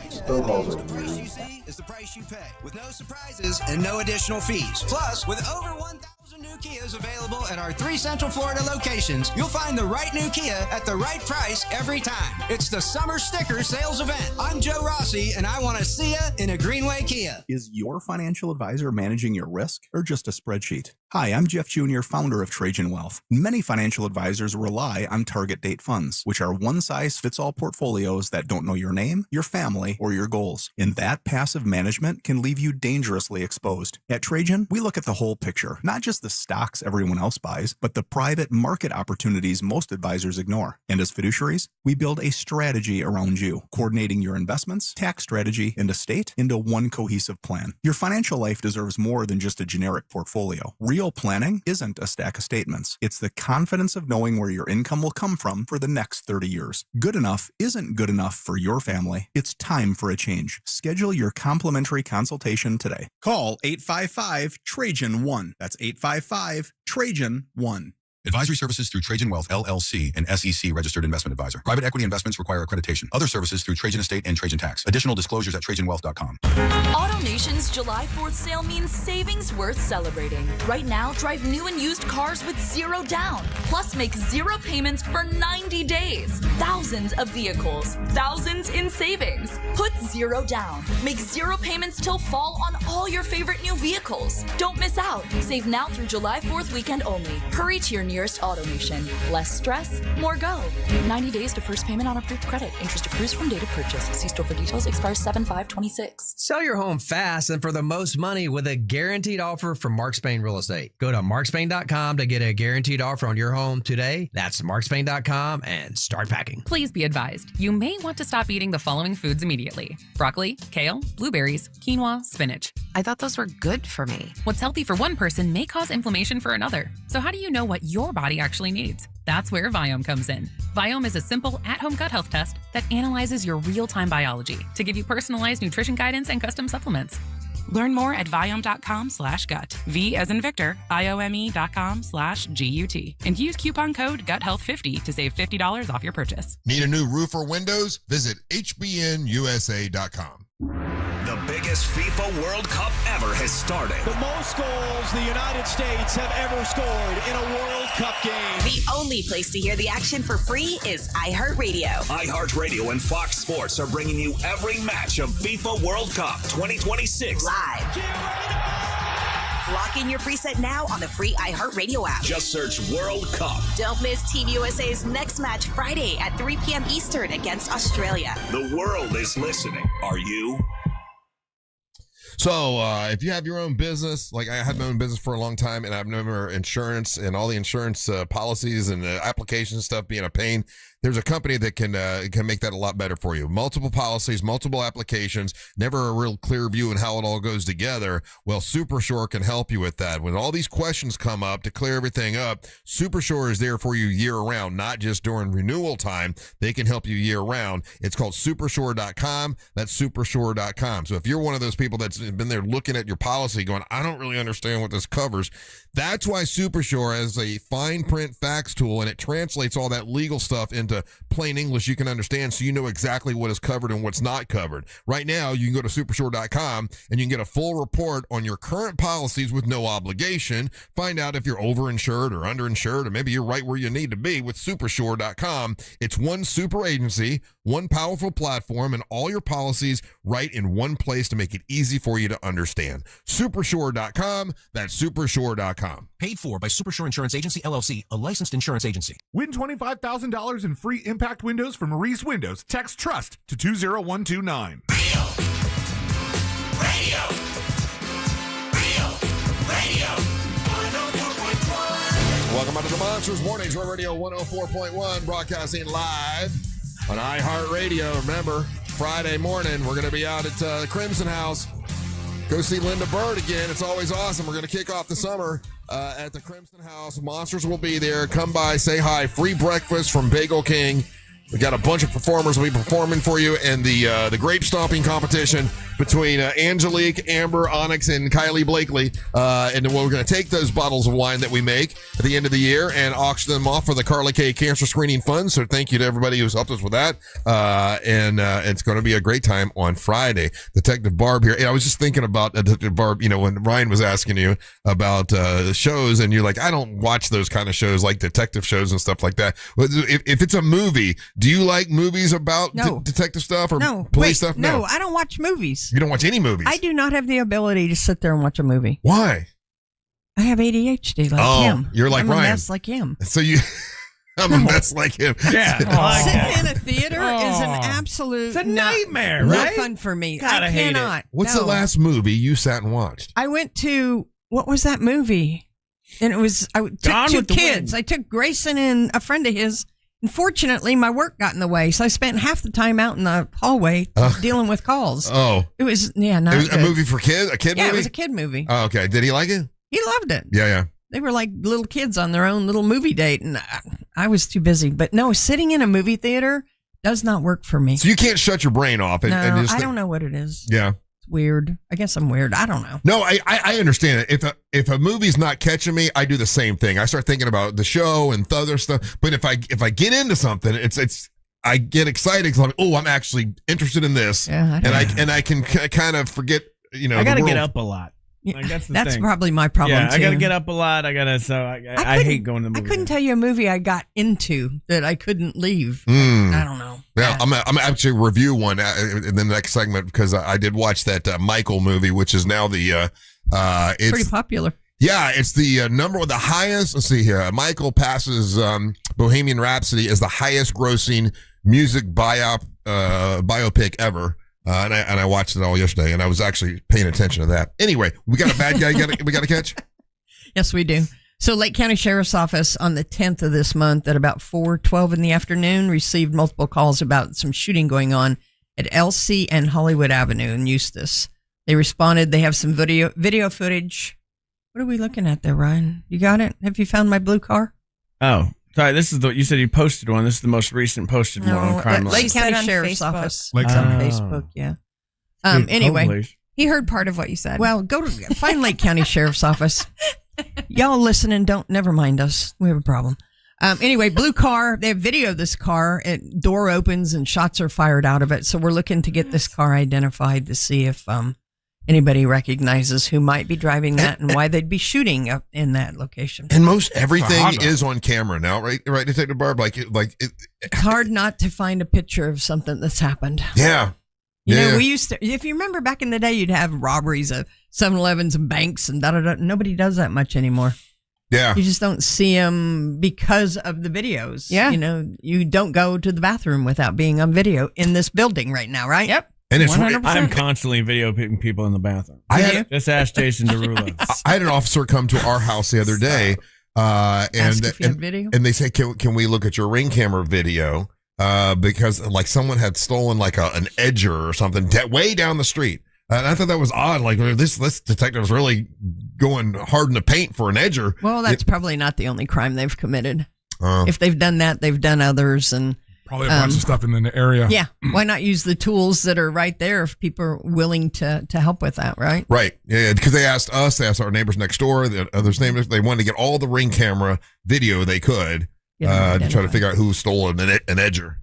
to. Phone calls are weird. Is the price you pay with no surprises and no additional fees. Plus, with over 1,000 new Kias available at our 3 Central Florida locations, you'll find the right new Kia at the right price every time. It's the Summer Sticker Sales Event. I'm Joe Rossi, and I want to see you in a Greenway Kia. Is your financial advisor managing your risk or just a spreadsheet? Hi, I'm Jeff Jr., founder of Trajan Wealth. Many financial advisors rely on target date funds, which are one-size-fits-all portfolios that don't know your name, your family, or your goals. And that passive management can leave you dangerously exposed. At Trajan, we look at the whole picture, not just the stocks everyone else buys, but the private market opportunities most advisors ignore. And as fiduciaries, we build a strategy around you, coordinating your investments, tax strategy, and estate into one cohesive plan. Your financial life deserves more than just a generic portfolio. Real planning isn't a stack of statements. It's the confidence of knowing where your income will come from for the next 30 years. Good enough isn't good enough for your family. It's time for a change. Schedule your complimentary consultation today. Call 855-TRAJAN-1. That's 855-TRAJAN-1. Advisory services through Trajan Wealth, LLC, an SEC registered investment advisor. Private equity investments require accreditation. Other services through Trajan Estate and Trajan Tax. Additional disclosures at TrajanWealth.com. AutoNation's July 4th sale means savings worth celebrating. Right now, drive new and used cars with zero down. Plus, make zero payments for 90 days. Thousands of vehicles. Thousands in savings. Put zero down. Make zero payments till fall on all your favorite new vehicles. Don't miss out. Save now through July 4th weekend only. Hurry to your nearest nearest AutoNation. Less stress, more go. 90 days to first payment on approved credit. Interest accrues from date of purchase. See store for details. Expires 7/5/26. Sell your home fast and for the most money with a guaranteed offer from Mark Spain Real Estate. Go to markspain.com to get a guaranteed offer on your home today. That's markspain.com and start packing. Please be advised, you may want to stop eating the following foods immediately: broccoli, kale, blueberries, quinoa, spinach. I thought those were good for me. What's healthy for one person may cause inflammation for another. So how do you know what your body actually needs? That's where Viome comes in. Viome is a simple at-home gut health test that analyzes your real-time biology to give you personalized nutrition guidance and custom supplements. Learn more at Viome.com/gut. V as in Victor, IOME.com/GUT. And use coupon code GUTHEALTH50 to save $50 off your purchase. Need a new roof or windows? Visit HBNUSA.com. The biggest FIFA World Cup ever has started. The most goals the United States have ever scored in a World Cup game. The only place to hear the action for free is iHeartRadio. iHeartRadio and Fox Sports are bringing you every match of FIFA World Cup 2026 live. Lock in your preset now on the free iHeartRadio app. Just search World Cup. Don't miss Team USA's next match Friday at 3 p.m. Eastern against Australia. The world is listening. Are you? So if you have your own business, like I had my own business for a long time, and I've known insurance and all the insurance policies and application stuff being a pain, there's a company that can make that a lot better for you. Multiple policies, multiple applications, never a real clear view on how it all goes together. Well, SuperSure can help you with that. When all these questions come up to clear everything up, SuperSure is there for you year-round, not just during renewal time. They can help you year-round. It's called SuperSure.com. That's SuperSure.com. So if you're one of those people that's been there looking at your policy going, I don't really understand what this covers, that's why SuperSure has a fine print fax tool, and it translates all that legal stuff into plain English you can understand, so you know exactly what is covered and what's not covered. Right now, you can go to SuperSure.com and you can get a full report on your current policies with no obligation. Find out if you're overinsured or underinsured, or maybe you're right where you need to be with SuperSure.com. It's one super agency, one powerful platform, and all your policies right in one place to make it easy for you to understand. SuperSure.com. That's SuperSure.com. Paid for by SuperSure Insurance Agency, LLC, a licensed insurance agency. Win $25,000 in free impact windows from Maurice Windows. Text TRUST to 20129. Radio. 104.1. Welcome back to the Monsters Mornings Radio 104.1, broadcasting live on iHeartRadio. Remember, Friday morning, we're going to be out at the Crimson House. Go see Linda Bird again. It's always awesome. We're going to kick off the summer at the Crimson House. Monsters will be there. Come by, say hi. Free breakfast from Bagel King. We got a bunch of performers will be performing for you, and the grape stomping competition between Angelique, Amber, Onyx, and Kylie Blakely. And then we're going to take those bottles of wine that we make at the end of the year and auction them off for the Carly K Cancer Screening Fund. So thank you to everybody who's helped us with that. And it's going to be a great time on Friday. Detective Barb here. I was just thinking about Detective Barb, you know, when Ryan was asking you about the shows, and you're like, I don't watch those kind of shows like detective shows and stuff like that. If it's a movie, do you like movies about detective stuff or police stuff? No, I don't watch movies. You don't watch any movies? I do not have the ability to sit there and watch a movie. Why? I have ADHD like him. You're like I'm Ryan. a mess like him. So I'm a mess like him. Yeah. Sitting in a theater is an absolute It's a nightmare, not right? fun for me. Gotta I hate it. cannot. What's No. the last movie you sat and watched? I went to, what was that movie? And it was, I took Gone two with the kids. Wind. I took Grayson and a friend of his. Unfortunately, my work got in the way, so I spent half the time out in the hallway dealing with calls. Oh. It was, not It was good. a movie for kids? A kid movie? Yeah, it was a kid movie. Oh, okay. Did he like it? He loved it. Yeah. They were like little kids on their own little movie date, and I was too busy. But no, sitting in a movie theater does not work for me. So you can't shut your brain off. And, No, and just I don't know what it is. Yeah. It's weird. I guess I'm weird. I don't know. No, I understand it. If a movie's not catching me, I do the same thing. I start thinking about the show and the other stuff. But if I get into something, it's I get excited because I'm actually interested in this, Yeah, and I can kind of forget. You know, I got to the get world. up a lot. Like, that's the That's thing. probably my problem, Yeah, I got to too. get up a lot. I hate going to the I movie. couldn't tell you a movie I got into that I couldn't leave. Mm. I don't know. Yeah, I'm actually review one in the next segment because I did watch that Michael movie, which is now the it's Pretty popular. Yeah, it's the number one, the highest. Let's see here. Michael Pass's Bohemian Rhapsody is the highest grossing music biopic ever. And I watched it all yesterday, and I was actually paying attention to that. Anyway, we got a bad guy we got to catch? Yes, we do. So Lake County Sheriff's Office on the 10th of this month at about 4:12 in the afternoon received multiple calls about some shooting going on at LC and Hollywood Avenue in Eustis. They responded. They have some video footage. What are we looking at there, Ryan? You got it? Have you found my blue car? Oh, sorry. This is you said you posted one. This is the most recent posted one on Crime Line. Lake County Sheriff's Office. It's on Facebook, yeah. Anyway. He heard part of what you said. Well, go to find Lake County Sheriff's Office. Y'all listening, never mind us. We have a problem. Anyway, blue car. They have video of this car. Door opens and shots are fired out of it. So we're looking to get this car identified to see if anybody recognizes who might be driving that and why they'd be shooting up in that location. And most everything is on camera now, right? Right, Detective Barb? It's hard not to find a picture of something that's happened. Yeah. You know, we used to, if you remember back in the day, you'd have robberies of 7-Elevens and banks and da-da-da. Nobody does that much anymore. Yeah. You just don't see them because of the videos. Yeah. You know, you don't go to the bathroom without being on video in this building right now, right? Yep. And it's 100%. I'm constantly videotaping people in the bathroom. Just ask Jason Derulo. I had an officer come to our house the other day, and they say, "Can we look at your Ring camera video?" Because like someone had stolen like an edger or something way down the street. And I thought that was odd. Like this detective's really going hard in the paint for an edger. Well, that's probably not the only crime they've committed. If they've done that, they've done others, and probably a bunch of stuff in the area. Yeah, why not use the tools that are right there if people are willing to help with that, right? Right. Yeah, because they asked our neighbors next door, the others' neighbors. They wanted to get all the Ring camera video they could to try to figure out who stole an edger.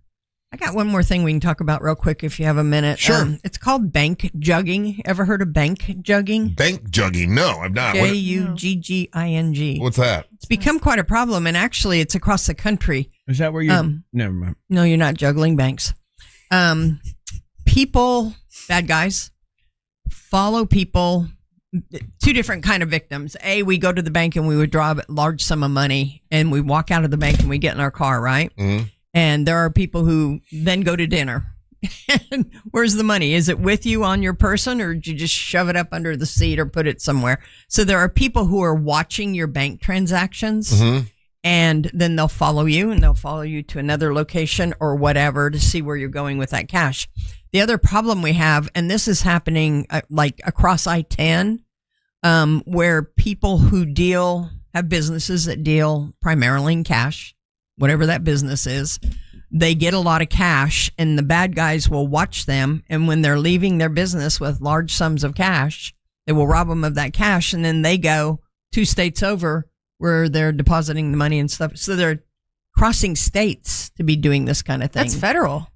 I got one more thing we can talk about real quick if you have a minute. Sure. It's called bank jugging. Ever heard of bank jugging? Bank jugging? No, I've not. Jugging. What's that? It's become quite a problem, and actually it's across the country. Is that where you... never mind. No, you're not juggling banks. People, bad guys, follow people, two different kind of victims. We go to the bank and we withdraw a large sum of money, and we walk out of the bank and we get in our car, right? Mm-hmm. And there are people who then go to dinner. Where's the money? Is it with you on your person, or did you just shove it up under the seat or put it somewhere? So there are people who are watching your bank transactions, and then they'll follow you, and they'll follow you to another location or whatever to see where you're going with that cash. The other problem we have, and this is happening like across I-10, where people who have businesses that deal primarily in cash, whatever that business is, they get a lot of cash, and the bad guys will watch them. And when they're leaving their business with large sums of cash, they will rob them of that cash. And then they go 2 states over where they're depositing the money and stuff. So they're crossing states to be doing this kind of thing. That's federal.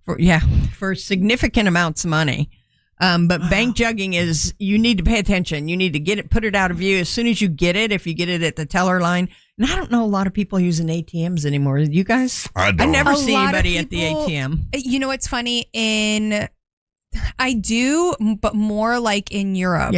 For significant amounts of money. But bank jugging is, you need to pay attention. You need to get it, put it out of view as soon as you get it. If you get it at the teller line, and I don't know a lot of people using ATMs anymore. You guys? I never see anybody at the ATM. You know what's funny? I do, but more like in Europe,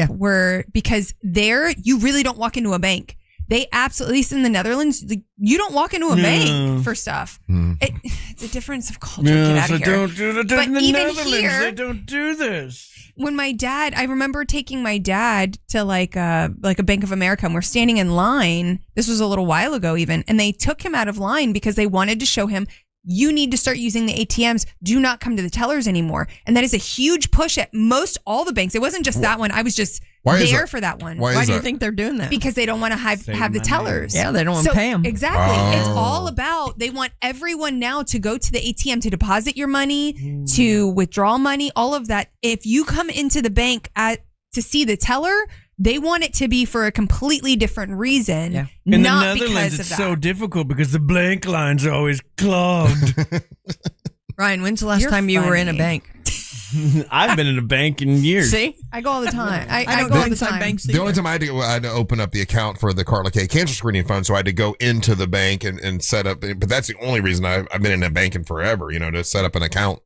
because there you really don't walk into a bank. They absolutely, at least in the Netherlands, you don't walk into a bank for stuff. It's a difference of culture. Get out of here. Don't do that. But In the even Netherlands, here, they don't do this. When I remember taking my dad to like a Bank of America, and we're standing in line. This was a little while ago even, and they took him out of line because they wanted to show him, you need to start using the ATMs. Do not come to the tellers anymore. And that is a huge push at most all the banks. It wasn't just that one. I was just there for that one. Why do you think they're doing that? Because they don't want to have the tellers. Yeah, they don't want to pay them. Exactly. It's all about, they want everyone now to go to the ATM to deposit your money, to withdraw money, all of that. If you come into the bank to see the teller, they want it to be for a completely different reason. In not the Netherlands, because of it's that. so difficult because the blank lines are always clogged. Ryan, when's the last time you were in a bank? I've been in a bank in years. See? I go all the time. I don't go go all the inside time. banks The only time I had to open up the account for the Carla K Cancer Screening Fund, so I had to go into the bank and set up. But that's the only reason I've been in a banking forever, to set up an account,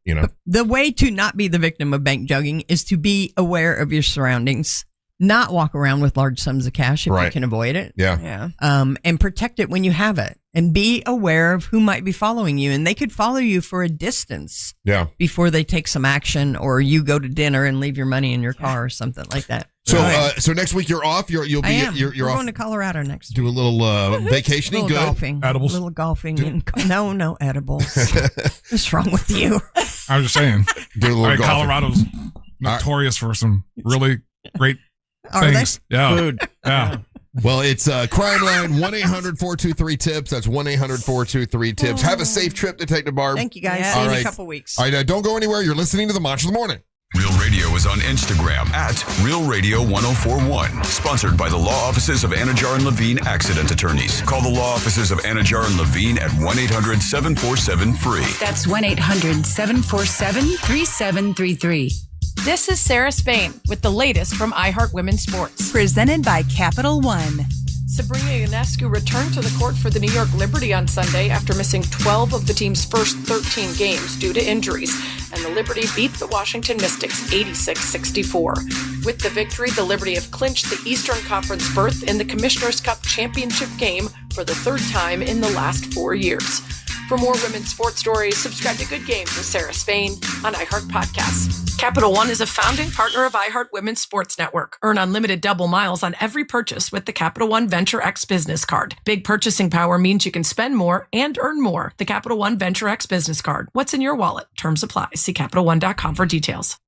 The way to not be the victim of bank jugging is to be aware of your surroundings. not walk around with large sums of cash if you Right. can avoid it. Yeah. And protect it when you have it. And be aware of who might be following you. And they could follow you for a distance Yeah. before they take some action, or you go to dinner and leave your money in your car or something like that. So, so next week you're off. You'll be. I am. You're We're off. going to Colorado next week. Do a little vacationing. Little Good. golfing. Edibles? Little golfing. No edibles. What's wrong with you? I was just saying. Do a little golfing. Colorado's notorious for some really great Are things. they? Yeah. Food. Yeah. Well, it's Crime Line 1-800-423-TIPS. That's 1-800-423-TIPS. Have a safe trip to Take to Barb. Thank you, guys. Yeah. See you All in right. a couple weeks. All right, don't go anywhere. You're listening to the Monster of the Morning. Real Radio is on Instagram at Real Radio 1041. Sponsored by the law offices of Anajar and Levine Accident Attorneys. Call the law offices of Anajar and Levine at 1-800-747-FREE. That's 1-800-747-3733. This is Sarah Spain with the latest from iHeart Women's Sports. Presented by Capital One. Sabrina Ionescu returned to the court for the New York Liberty on Sunday after missing 12 of the team's first 13 games due to injuries, and the Liberty beat the Washington Mystics 86-64. With the victory, the Liberty have clinched the Eastern Conference berth in the Commissioner's Cup championship game for the third time in the last 4 years. For more women's sports stories, subscribe to Good Games with Sarah Spain on iHeart Podcasts. Capital One is a founding partner of iHeart Women's Sports Network. Earn unlimited double miles on every purchase with the Capital One Venture X Business Card. Big purchasing power means you can spend more and earn more. The Capital One Venture X Business Card. What's in your wallet? Terms apply. See CapitalOne.com for details.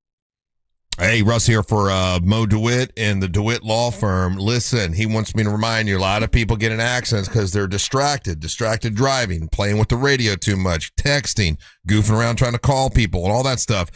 Hey, Russ here for Mo DeWitt and the DeWitt Law Firm. Listen, he wants me to remind you, a lot of people get in accidents because they're distracted driving, playing with the radio too much, texting, goofing around trying to call people and all that stuff,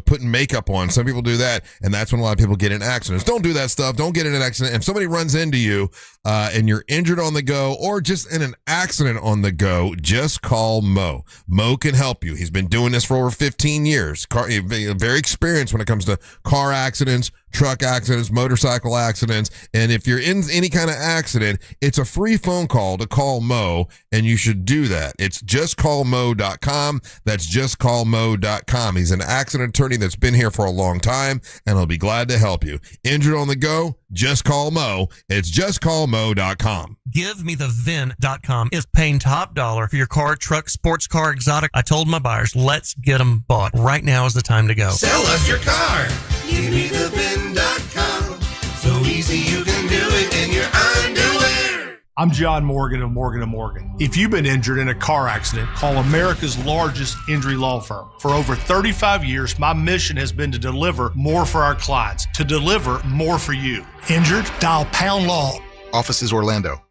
putting makeup on. Some people do that, and that's when a lot of people get in accidents. Don't do that stuff. Don't get in an accident. If somebody runs into you and you're injured on the go or just in an accident on the go, just call Mo. Mo can help you. He's been doing this for over 15 years. Very experienced when it comes to car accidents, truck accidents, motorcycle accidents. And if you're in any kind of accident, it's a free phone call to call Mo, and you should do that. It's justcallmo.com. That's justcallmo.com. He's an accident attorney that's been here for a long time, and he'll be glad to help you. Injured on the go? Just call Mo. It's justcallmo.com. GiveMeTheVin.com is paying top dollar for your car, truck, sports car, exotic. I told my buyers, let's get them bought. Right now is the time to go. Sell us your car. GiveMeTheVin.com. So easy you can do it in your underwear. I'm John Morgan of Morgan & Morgan. If you've been injured in a car accident, call America's largest injury law firm. For over 35 years, my mission has been to deliver more for our clients, to deliver more for you. Injured? Dial Pound Law. Offices Orlando.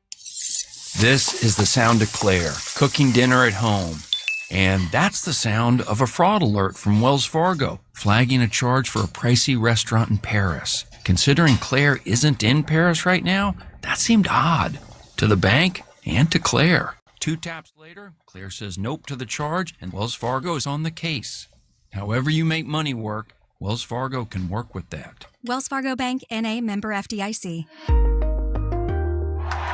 This is the sound of Claire cooking dinner at home. And that's the sound of a fraud alert from Wells Fargo, flagging a charge for a pricey restaurant in Paris. Considering Claire isn't in Paris right now, that seemed odd to the bank and to Claire. 2 taps later, Claire says nope to the charge, and Wells Fargo is on the case. However you make money work, Wells Fargo can work with that. Wells Fargo Bank, N.A., member FDIC.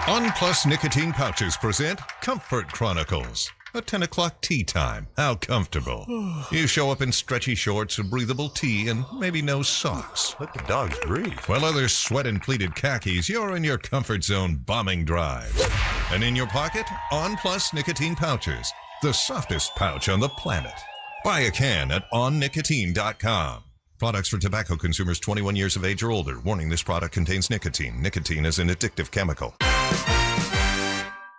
OnPlus nicotine pouches present Comfort Chronicles. A 10 o'clock tea time. How comfortable. You show up in stretchy shorts, a breathable tee, and maybe no socks. Let the dogs breathe. While others sweat in pleated khakis, you're in your comfort zone bombing drives. And in your pocket, OnPlus nicotine pouches. The softest pouch on the planet. Buy a can at onnicotine.com. Products for tobacco consumers 21 years of age or older. Warning, this product contains nicotine. Nicotine is an addictive chemical.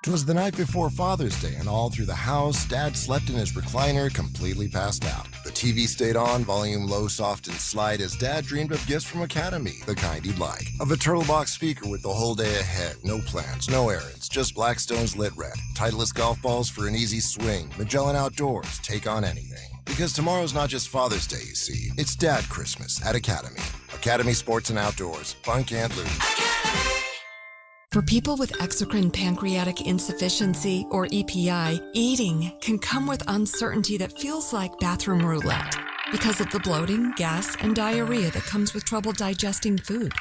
'Twas the night before Father's Day, and all through the house, Dad slept in his recliner, completely passed out. The TV stayed on, volume low, soft, and slight, as Dad dreamed of gifts from Academy, the kind he'd like. Of a Turtlebox speaker with the whole day ahead, no plans, no errands, just Blackstone's Lit Red, Titleist golf balls for an easy swing, Magellan Outdoors, take on anything. Because tomorrow's not just Father's Day, you see. It's Dad Christmas at Academy. Academy Sports and Outdoors. Fun can't lose. For people with exocrine pancreatic insufficiency, or EPI, eating can come with uncertainty that feels like bathroom roulette because of the bloating, gas, and diarrhea that comes with trouble digesting food.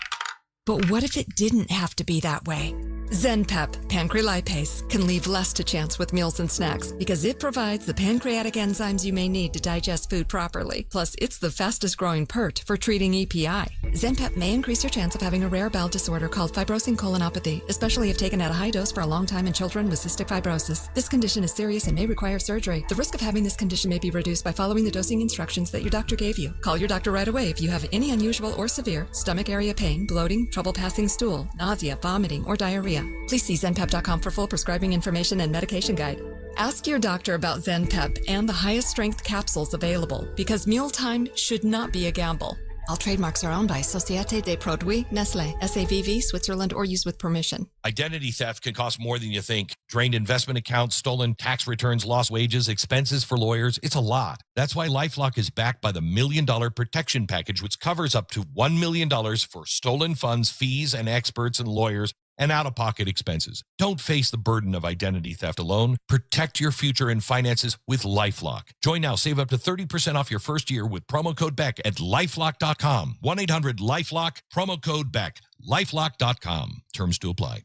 But what if it didn't have to be that way? ZenPep pancrelipase can leave less to chance with meals and snacks because it provides the pancreatic enzymes you may need to digest food properly. Plus, it's the fastest growing PERT for treating EPI. ZenPep may increase your chance of having a rare bowel disorder called fibrosing colonopathy, especially if taken at a high dose for a long time in children with cystic fibrosis. This condition is serious and may require surgery. The risk of having this condition may be reduced by following the dosing instructions that your doctor gave you. Call your doctor right away if you have any unusual or severe stomach area pain, bloating, trouble passing stool, nausea, vomiting, or diarrhea. Please see ZenPep.com for full prescribing information and medication guide. Ask your doctor about ZenPep and the highest strength capsules available because mealtime should not be a gamble. All trademarks are owned by Société des Produits Nestlé, SAVV, Switzerland, or used with permission. Identity theft can cost more than you think. Drained investment accounts, stolen tax returns, lost wages, expenses for lawyers. It's a lot. That's why LifeLock is backed by the $1 Million Protection Package, which covers up to $1 million for stolen funds, fees, and experts and lawyers, and out-of-pocket expenses. Don't face the burden of identity theft alone. Protect your future and finances with LifeLock. Join now. Save up to 30% off your first year with promo code BECK at LifeLock.com. 1-800-LifeLock, promo code BECK. LifeLock.com. Terms to apply.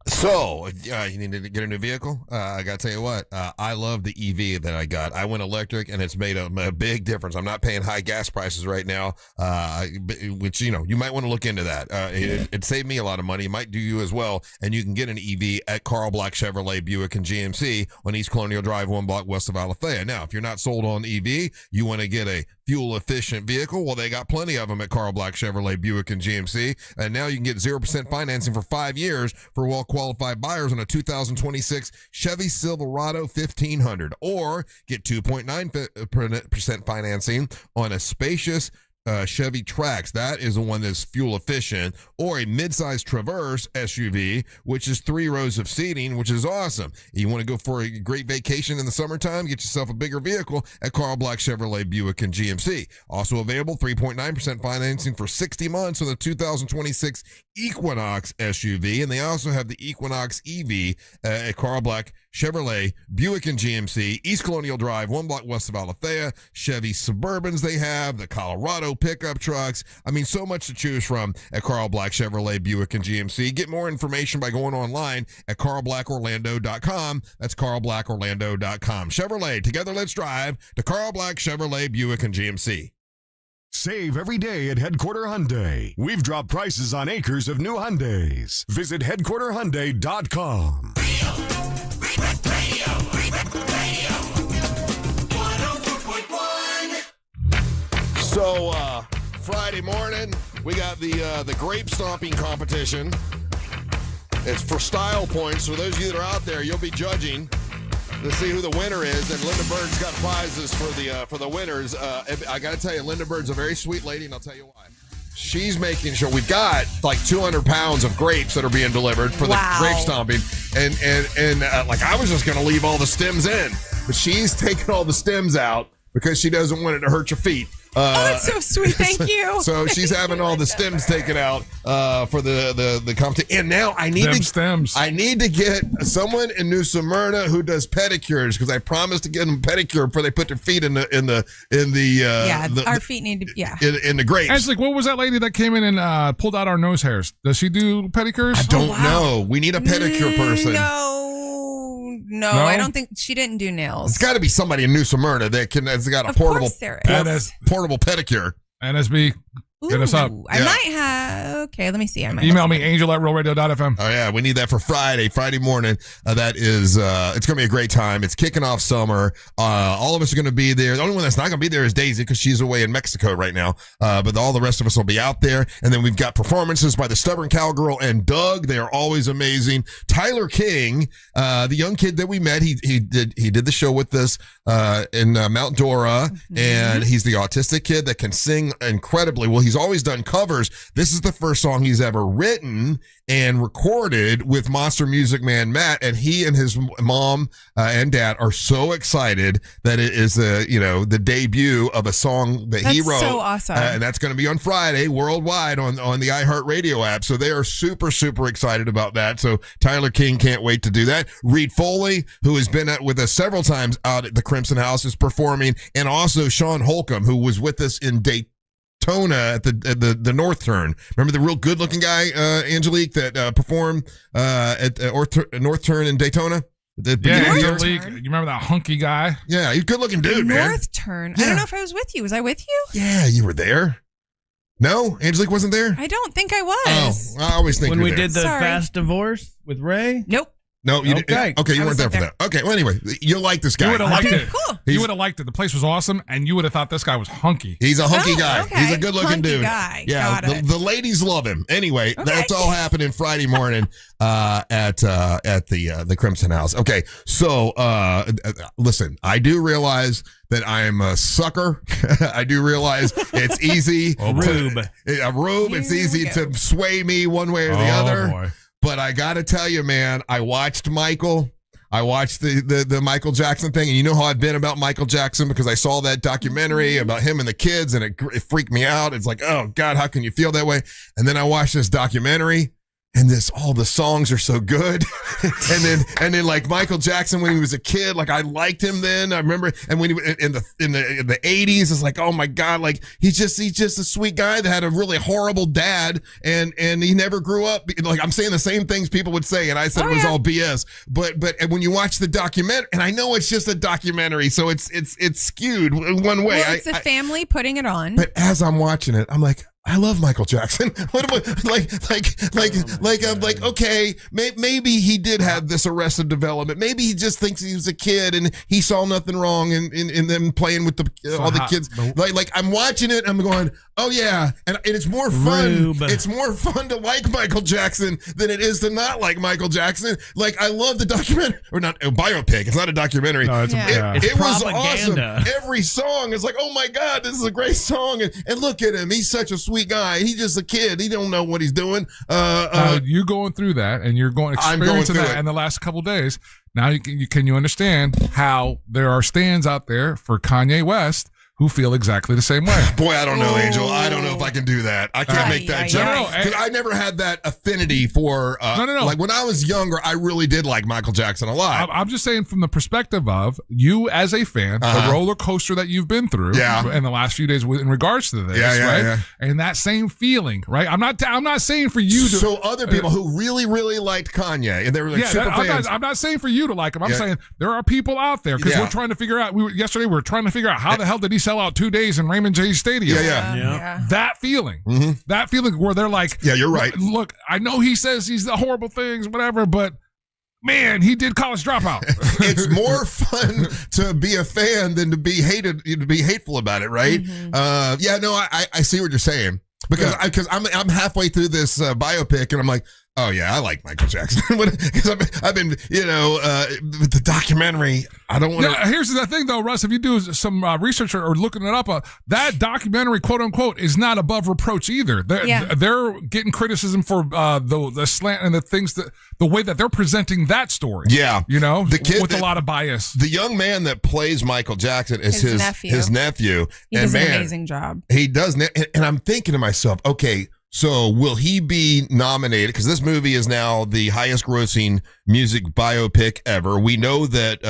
So, you need to get a new vehicle? I got to tell you what, I love the EV that I got. I went electric, and it's made a big difference. I'm not paying high gas prices right now, which, you might want to look into that. It saved me a lot of money. It might do you as well, and you can get an EV at Carl Black Chevrolet Buick and GMC on East Colonial Drive, 1 block west of Alafaya. Now, if you're not sold on EV, you want to get a fuel-efficient vehicle, well, they got plenty of them at Carl Black Chevrolet Buick and GMC, and now you can get 0% financing for 5 years for well-qualified buyers on a 2026 Chevy Silverado 1500, or get 2.9% financing on a spacious Chevy Trax. That is the one that's fuel efficient, or a midsize Traverse SUV, which is 3 rows of seating, which is awesome. You want to go for a great vacation in the summertime, get yourself a bigger vehicle at Carl Black Chevrolet Buick and GMC. Also available 3.9% financing for 60 months on the 2026 Equinox SUV, and they also have the Equinox EV at Carl Black Chevrolet Buick and GMC, East Colonial Drive, 1 block west of Alafaya. Chevy Suburbans they have, the Colorado pickup trucks. I mean, so much to choose from at Carl Black Chevrolet Buick and GMC. Get more information by going online at carlblackorlando.com. That's carlblackorlando.com. Chevrolet, together let's drive to Carl Black Chevrolet Buick and GMC. Save every day at Headquarter Hyundai. We've dropped prices on acres of new Hyundais. Visit headquarterhyundai.com. So, Friday morning, we got the grape stomping competition. It's for style points. So those of you that are out there, you'll be judging to see who the winner is. And Linda Bird's got prizes for the winners. I got to tell you, Linda Bird's a very sweet lady, and I'll tell you why. She's making sure we've got like 200 pounds of grapes that are being delivered for the grape stomping. And like I was just going to leave all the stems in, but she's taking all the stems out because she doesn't want it to hurt your feet. That's so sweet. Thank you. So she's having all the stems taken out for the competition. And now I need to get someone in New Smyrna who does pedicures, because I promised to get them pedicure before they put their feet in the our feet need to in the grapes. Actually, what was that lady that came in and pulled out our nose hairs? Does she do pedicures? I don't know. We need a pedicure person. No, I don't think she didn't do nails. It's got to be somebody in New Smyrna that's got a portable pedicure. NSB, hit us up. I might have. Okay, let me see. Email me, angel@realradio.fm. Oh, yeah. We need that for Friday morning. That is, it's going to be a great time. It's kicking off summer. All of us are going to be there. The only one that's not going to be there is Daisy, because she's away in Mexico right now. But all the rest of us will be out there. And then we've got performances by the Stubborn Cowgirl and Doug. They are always amazing. Tyler King, the young kid that we met, he did the show with us in Mount Dora, and he's the autistic kid that can sing incredibly well. He's always done covers. This is the first song he's ever written and recorded with Monster Music Man Matt, and he and his mom and dad are so excited that it is the debut of a song that he wrote. So awesome. And that's going to be on Friday worldwide on the iHeartRadio app. So they are super, super excited about that. So Tyler King can't wait to do that. Reed Foley, who has been with us several times out at the Crimson House, is performing, and also Sean Holcomb, who was with us in Daytona at the North Turn. Remember the real good looking guy, Angelique, that performed at North Turn in Daytona? Angelique. You remember that hunky guy? Yeah, he's a good looking dude, man. North Turn. I don't know if I was with you. Was I with you? Yeah, you were there. No, Angelique wasn't there. I don't think I was. Oh, I always think when you were we there. did the Sorry. fast divorce with Ray. Nope. No, you Okay. didn't. Okay, you weren't there for that. Okay, well, anyway, you like this guy. You would have liked Okay, it. cool. You would have liked it. The place was awesome, and you would have thought this guy was hunky. He's a hunky guy. okay. He's a good looking Hunky dude. guy. Yeah, Got it. the ladies love him. Anyway, that's all happening Friday morning at the Crimson House. Okay, so listen, I do realize that I am a sucker. I do realize it's easy. A rube. It's easy to sway me one way or the other. Boy. But I got to tell you, man, I watched Michael. I watched the Michael Jackson thing, and you know how I've been about Michael Jackson because I saw that documentary about him and the kids, and it freaked me out. It's like, oh God, how can you feel that way? And then I watched this documentary, and all the songs are so good. and then like Michael Jackson when he was a kid, like I liked him then. I remember, and when he in the 80s, it's like, oh my God, like he's just a sweet guy that had a really horrible dad, and he never grew up. Like I'm saying the same things people would say, and I said it was all BS. But when you watch the documentary, and I know it's just a documentary, so it's skewed one way. Well, it's a family putting it on. But as I'm watching it, I'm like, I love Michael Jackson. What am I I'm like, okay, maybe he did have this Arrested Development. Maybe he just thinks he was a kid and he saw nothing wrong in them playing with all the kids. Like I'm watching it, I'm going, oh yeah, and it's more fun. Rube. It's more fun to like Michael Jackson than it is to not like Michael Jackson. Like I love the documentary, or not a biopic. It's not a documentary. No, it's it was propaganda. awesome. Every song is like, oh my God, this is a great song. And look at him, he's such a sweet guy. He's just a kid. He don't know what he's doing. You going through that, and you're experiencing that in the last couple of days. Now, can you understand how there are stands out there for Kanye West who feel exactly the same way? Boy, I don't know, Angel. I don't know if I can do that. I can't make that jump. Because I never had that affinity for. No. Like when I was younger, I really did like Michael Jackson a lot. I'm just saying from the perspective of you as a fan, the roller coaster that you've been through in the last few days in regards to this, right? Yeah. And that same feeling, right? I'm not saying for you to. So other people who really, really liked Kanye, and they were like super fans. I'm not saying for you to like him. I'm saying there are people out there because we're trying to figure out. Yesterday we were trying to figure out how the hell did he sell out 2 days in Raymond James Stadium? Yeah. That feeling where they're like, yeah, you're right. Look, I know he says he's the horrible things, whatever, but man, he did College Dropout. It's more fun to be a fan than to be hateful about it, right? Mm-hmm. I see what you're saying because I'm halfway through this biopic and I'm like, oh yeah, I like Michael Jackson because I've been the documentary. I don't want to. Here's the thing though, Russ. If you do some research or looking it up, that documentary, quote unquote, is not above reproach either. They're getting criticism for the slant and the things the way that they're presenting that story. Yeah, the kid with a lot of bias. The young man that plays Michael Jackson is his nephew. He does an amazing job. He does, and I'm thinking to myself, okay. So will he be nominated? Because this movie is now the highest grossing music biopic ever. We know that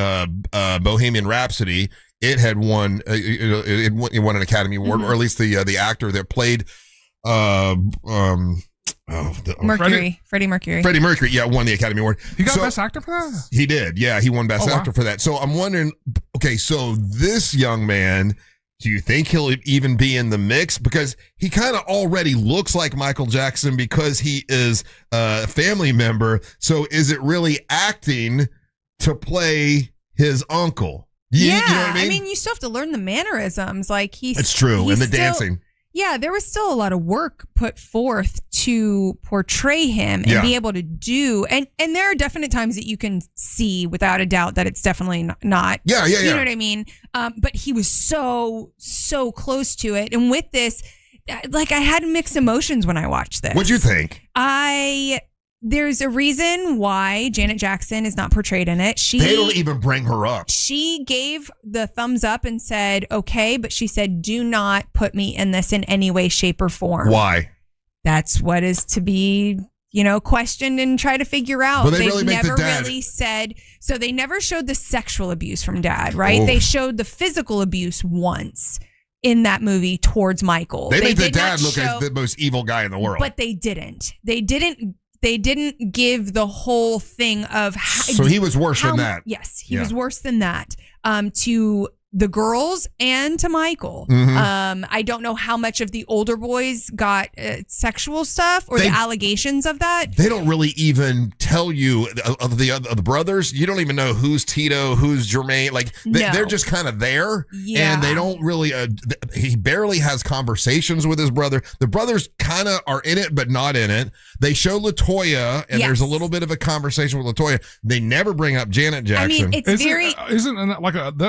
Bohemian Rhapsody, it had won, it won an Academy Award, or at least the actor that played Freddie Mercury. Freddie Mercury, won the Academy Award. He got Best Actor for that? He did, he won Best Actor for that. So I'm wondering, okay, so this young man, do you think he'll even be in the mix? Because he kind of already looks like Michael Jackson because he is a family member. So is it really acting to play his uncle? You know what I mean? You still have to learn the mannerisms. Like it's true, and the dancing. Yeah, there was still a lot of work put forth to portray him and be able to do. And there are definite times that you can see without a doubt that it's definitely not. Yeah. You know what I mean? But he was so close to it. And with this, like I had mixed emotions when I watched this. What'd you think? There's a reason why Janet Jackson is not portrayed in it. They don't even bring her up. She gave the thumbs up and said, okay, but she said, do not put me in this in any way, shape, or form. Why? That's what is to be, questioned and try to figure out. Well, they've never really said, so they never showed the sexual abuse from dad, right? Oh. They showed the physical abuse once. in that movie towards Michael. They made the did not dad look show- as the most evil guy in the world. But they didn't. They didn't give the whole thing of how, So he was worse than that. Yes, he was worse than that. To the girls and to Michael. Mhm. I don't know how much of the older boys got sexual stuff or the allegations of that. They don't really even tell you of the brothers. You don't even know who's Tito, who's Jermaine. Like they're just kind of there, and they don't really. He barely has conversations with his brother. The brothers kind of are in it, but not in it. They show LaToya, and there's a little bit of a conversation with LaToya. They never bring up Janet Jackson. Isn't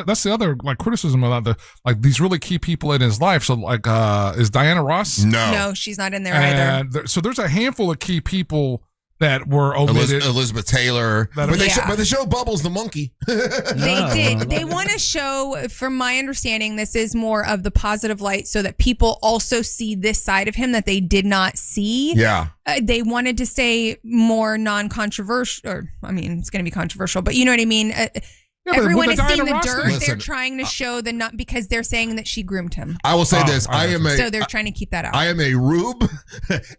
that's the other criticism about these really key people in his life. So is Diana Ross? No, she's not in there either. So there's a handful of key people that were omitted. Elizabeth Taylor, but the show Bubbles the monkey. They did. They want to show, from my understanding, this is more of the positive light so that people also see this side of him that they did not see. Yeah. They wanted to stay more non-controversial, or I mean, it's going to be controversial, but you know what I mean? Everyone has seen the dirt. Listen, they're trying to show the not because they're saying that she groomed him. I will say this: so they're trying to keep that out. I am a rube,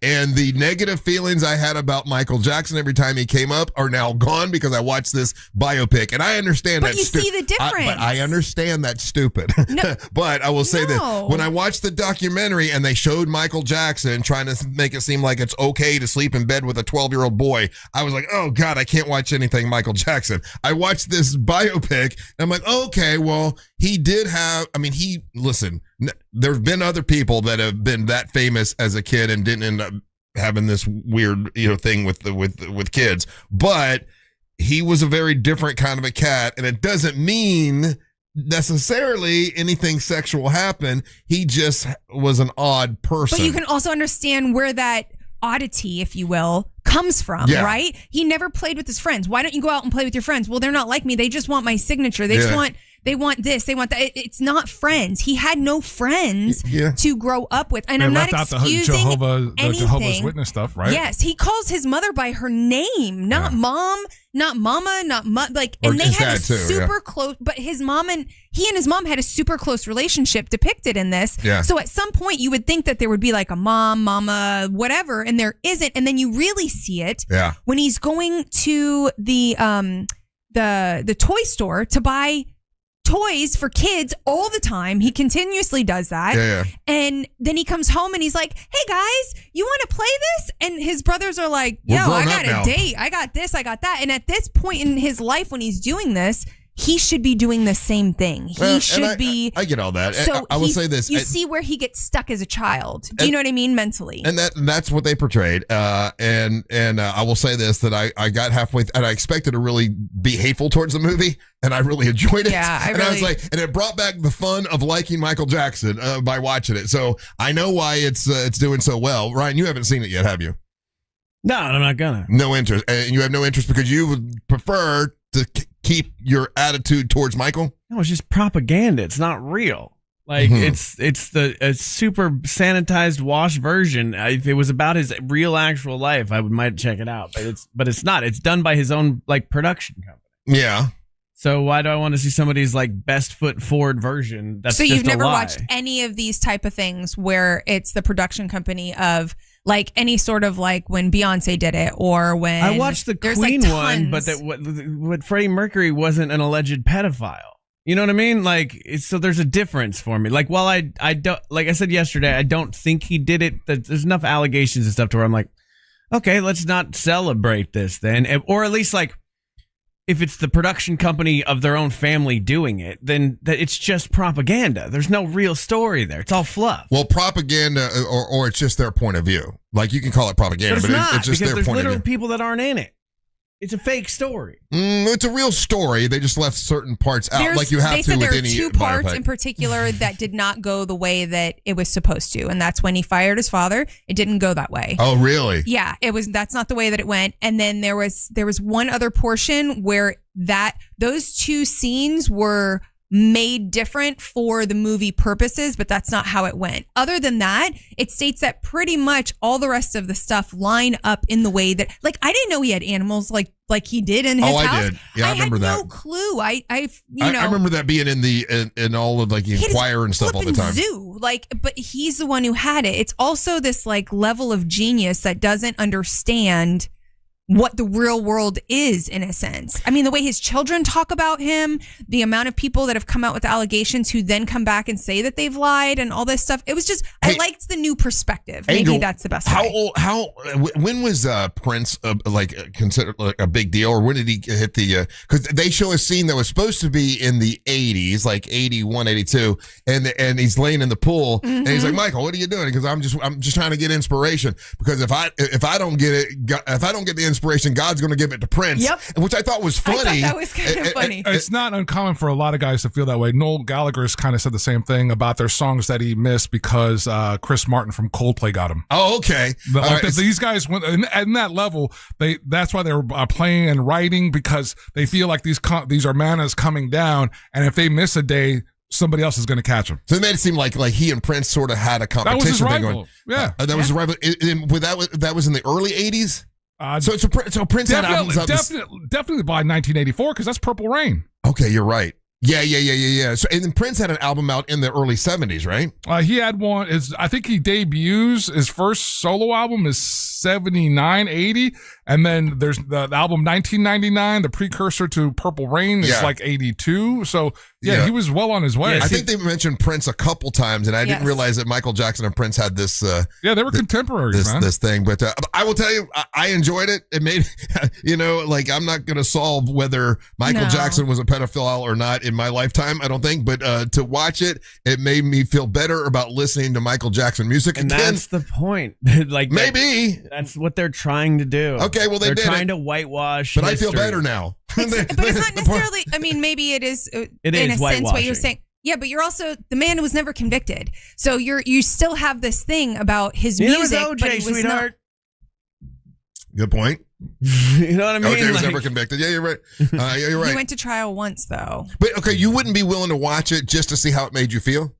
and the negative feelings I had about Michael Jackson every time he came up are now gone because I watched this biopic, and I understand But you see the difference. But I understand that's stupid. No. But I will say No. that when I watched the documentary and they showed Michael Jackson trying to make it seem like it's okay to sleep in bed with a 12-year-old boy, I was like, oh God, I can't watch anything Michael Jackson. I watched this biopic, and I'm like, okay, well, he did have, there have been other people that have been that famous as a kid and didn't end up having this weird, thing with kids, but he was a very different kind of a cat, and it doesn't mean necessarily anything sexual happened. He just was an odd person. But you can also understand where that oddity, if you will, comes from, right? He never played with his friends. Why don't you go out and play with your friends? Well, they're not like me. They just want my signature. They just want this, they want that. It's not friends. He had no friends to grow up with. And I'm not excusing anything. Jehovah's Witness stuff, right? Yes, he calls his mother by her name, not mom, not mama, not and they had a super close. But he and his mom had a super close relationship depicted in this. Yeah. So at some point, you would think that there would be like a mom, mama, whatever, and there isn't. And then you really see it when he's going to the toy store to buy toys for kids all the time. He continuously does that. And then he comes home and he's like, hey guys, you want to play this? And his brothers are like, yo, I got a date. I got this, I got that. And at this point in his life when he's doing this, he should be doing the same thing. He should be. I get all that. So I will say this. You see where he gets stuck as a child. Do you know what I mean? Mentally. And that's what they portrayed. And I will say this, that I got halfway and I expected to really be hateful towards the movie, and I really enjoyed it. Yeah, I was like, and it brought back the fun of liking Michael Jackson by watching it. So I know why it's doing so well. Ryan, you haven't seen it yet, have you? No, I'm not gonna. No interest. And you have no interest because you would prefer to keep your attitude towards Michael? No, it's just propaganda. It's not real. Like it's a super sanitized, washed version. If it was about his real, actual life, I might check it out. But it's not. It's done by his own production company. Yeah. So why do I want to see somebody's best foot forward version? That's so just you've never a lie. watched any of these type of things where it's the production company of any sort of when Beyonce did it, or when I watched the Queen one, but what Freddie Mercury wasn't an alleged pedophile. You know what I mean? So there's a difference for me. While I don't, like I said yesterday, I don't think he did it. There's enough allegations and stuff to where I'm like, okay, let's not celebrate this then, or at least if it's the production company of their own family doing it, then it's just propaganda. There's no real story there. It's all fluff. Well, propaganda, or it's just their point of view. You can call it propaganda, but it's just their point of view. Because there's literal people that aren't in it. It's a fake story. It's a real story. They just left certain parts out, you have they to said with there any are two parts biopic. in particular that did not go the way that it was supposed to, and that's when he fired his father. It didn't go that way. Oh, really? Yeah, that's not the way that it went. And then there was one other portion where those two scenes were made different for the movie purposes, but that's not how it went. Other than that, it states that pretty much all the rest of the stuff line up in the way that I didn't know he had animals like like he did in his house. I did. Yeah, I remember had that. no clue. I remember that being in all of like the Inquirer and stuff all the time. Zoo, but he's the one who had it. It's also this like level of genius that doesn't understand what the real world is, in a sense. I mean, the way his children talk about him, the amount of people that have come out with allegations who then come back and say that they've lied and all this stuff. It was just, I liked the new perspective. Angel, maybe that's the best way. When was Prince considered like a big deal, or when did he hit the? Because they show a scene that was supposed to be in the 80s, like 81, 82, and he's laying in the pool, and he's like, Michael, what are you doing? Because I'm just trying to get inspiration. Because if I don't get it, if I don't get the inspiration, God's going to give it to Prince. Yep. Which I thought was funny. I thought that was kind of funny. It's not uncommon for a lot of guys to feel that way. Noel Gallagher's kind of said the same thing about their songs that he missed because Chris Martin from Coldplay got him. Oh, okay. These guys went at that level. That's why they were playing and writing, because they feel like these are manas coming down, and if they miss a day, somebody else is going to catch them. So it made it seem like he and Prince sort of had a competition. That was his thing rival. going. Yeah, that was his rival. That was in the early 80s. So Prince had albums out definitely by 1984, because that's Purple Rain. Okay, you're right. Yeah. So and then Prince had an album out in the early 70s, right? He had one. I think he debuts his first solo album is 79, 80, and then there's the album 1999, the precursor to Purple Rain, is like 82. So he was well on his way. I think they mentioned Prince a couple times, and I didn't realize that Michael Jackson and Prince had this. They were contemporaries, man. This thing, but I will tell you, I enjoyed it. It made I'm not going to solve whether Michael Jackson was a pedophile or not in my lifetime. I don't think, but to watch it, it made me feel better about listening to Michael Jackson music and again. That's the point. Maybe that's what they're trying to do. Okay, well they're trying to whitewash. But history. I feel better now. But it's not necessarily. I mean, maybe it is. In a sense, what you're saying. Yeah, but you're also the man who was never convicted. So you still have this thing about his music. It was OJ, but he was sweetheart. Good point. You know what I mean? OJ was never convicted. Yeah, you're right. You're right. He went to trial once, though. But okay, you wouldn't be willing to watch it just to see how it made you feel?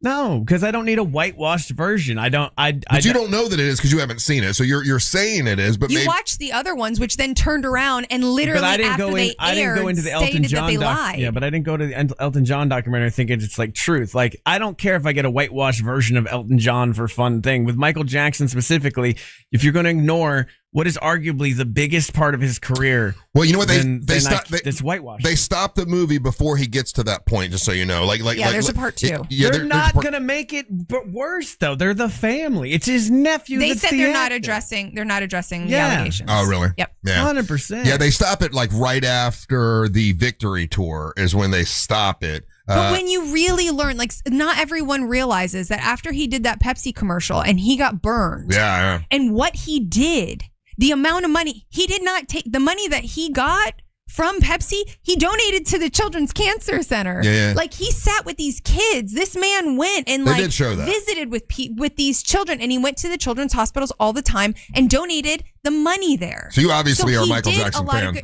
No, because I don't need a whitewashed version. I don't. But you don't know that it is because you haven't seen it. So you're saying it is, but you watched the other ones, which then turned around and literally I didn't after go they in, I didn't go into the Elton John Yeah, but I didn't go to the Elton John documentary thinking it's like truth. Like, I don't care if I get a whitewashed version of Elton John for fun thing. With Michael Jackson specifically, if you're going to ignore what is arguably the biggest part of his career. Well, you know what? It's whitewash. They stop the movie before he gets to that point, just so you know. There's a part 2. They're not going to make it worse, though. They're the family. It's his nephew. They said they're not addressing the allegations. Oh, really? Yep. Yeah. 100%. Yeah, they stop it like right after the Victory Tour is when they stop it. But when you really learn, like, not everyone realizes that after he did that Pepsi commercial and he got burned. Yeah. And what he did, the amount of money, he did not take the money that he got from Pepsi, he donated to the Children's Cancer Center. Yeah. Like, he sat with these kids. This man went and visited with these children, and he went to the children's hospitals all the time and donated the money there. So you obviously are a Michael Jackson fan.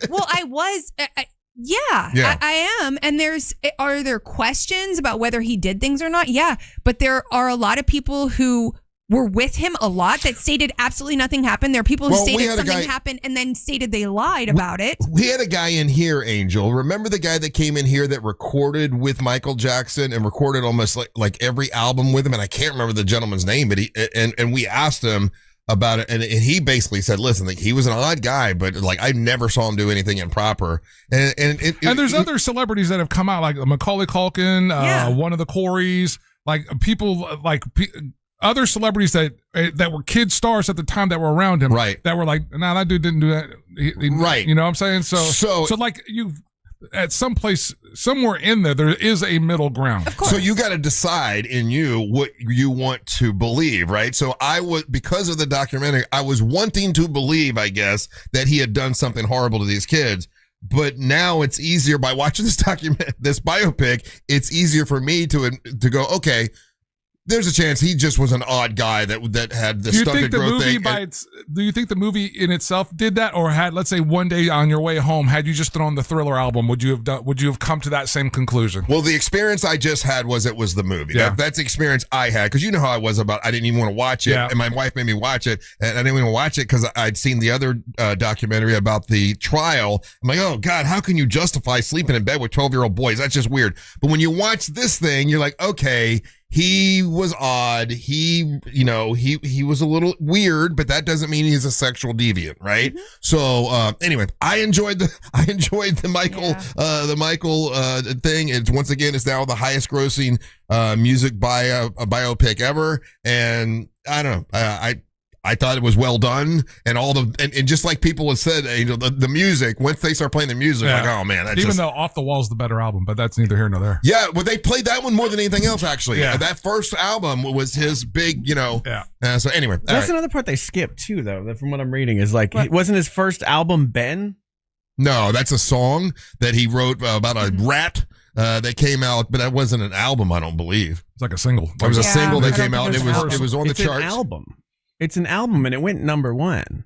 Well, I was. Yeah. I am. And are there questions about whether he did things or not? Yeah. But there are a lot of people who were with him a lot that stated absolutely nothing happened. There are people who stated something happened and then stated they lied about it. We had a guy in here, Angel. Remember the guy that came in here that recorded with Michael Jackson and recorded almost like every album with him? And I can't remember the gentleman's name, but and we asked him about it, and he basically said, listen, like, he was an odd guy, but like I never saw him do anything improper. And there's other celebrities that have come out, like Macaulay Culkin, one of the Coreys, like people like other celebrities that were kid stars at the time that were around him, right? That were like, nah, that dude didn't do that, right? You know what I'm saying? So like you. At some place, somewhere in there is a middle ground. Of course. So you got to decide in you what you want to believe, right? So because of the documentary, I was wanting to believe, I guess, that he had done something horrible to these kids. But now it's easier by watching this biopic. It's easier for me to go, okay, There's a chance he just was an odd guy that had the stunted growth thing. Do you think the movie in itself did that, or had, let's say, one day on your way home, had you just thrown the Thriller album, would you have come to that same conclusion? Well, the experience I just had was the movie. Yeah. That's the experience I had, because you know how I was about. I didn't even want to watch it, and my wife made me watch it, and I didn't even watch it because I'd seen the other documentary about the trial. I'm like, oh God, how can you justify sleeping in bed with 12-year-old boys? That's just weird. But when you watch this thing, you're like, okay. He was odd. He was a little weird, but that doesn't mean he's a sexual deviant, right? Mm-hmm. So anyway, I enjoyed the Michael thing. It's once again, it's now the highest grossing music biopic ever, and I don't know. I thought it was well done, and and just like people have said, the music, once they start playing the music, like, oh man, even though Off the Wall is the better album, but that's neither here nor there. Yeah, well, they played that one more than anything else, actually. Yeah. That first album was his big, so anyway. That's another part they skipped too, though, from what I'm reading, is like, wasn't his first album Ben? No, that's a song that he wrote about a rat. That came out, but that wasn't an album, I don't believe. It's like a single. It was a single that came out, and it was on the charts. It's an album, and it went number 1.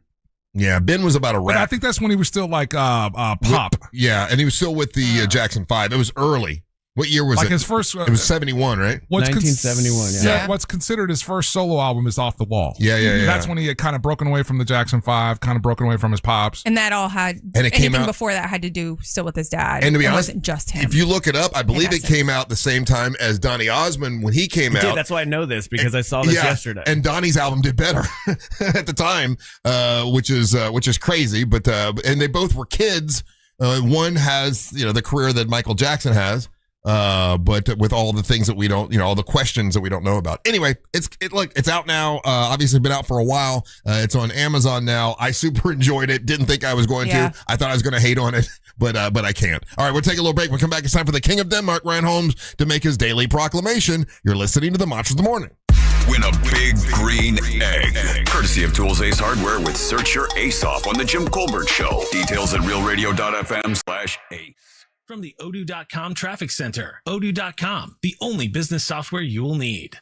Yeah, Ben was about a rat. But I think that's when he was still like pop. Yeah, and he was still with the Jackson 5. It was early. What year was it? Like his first. It was 71, right? 1971. Yeah. What's considered his first solo album is Off the Wall. Yeah. That's when he had kind of broken away from the Jackson 5, kind of broken away from his pops. And that all had, and it came out before that had to do still with his dad. And to be honest, it wasn't just him. If you look it up, I believe it came out the same time as Donny Osmond when he came out. That's why I know this, because I saw this yesterday. And Donnie's album did better at the time, which is crazy. But and they both were kids. One has the career that Michael Jackson has. But with all the things that we don't, all the questions that we don't know about. Anyway, it's out now. Obviously been out for a while. It's on Amazon now. I super enjoyed it. Didn't think I was going to. I thought I was going to hate on it, but I can't. All right, we'll take a little break. We'll come back. It's time for the King of Denmark, Ryan Holmes, to make his daily proclamation. You're listening to the Mantra of the Morning. Win a big green egg. Courtesy of Tools Ace Hardware with Search Your Ace Off on the Jim Colbert Show. Details at realradio.fm/ace. From the Odoo.com Traffic Center. Odoo.com, the only business software you will need.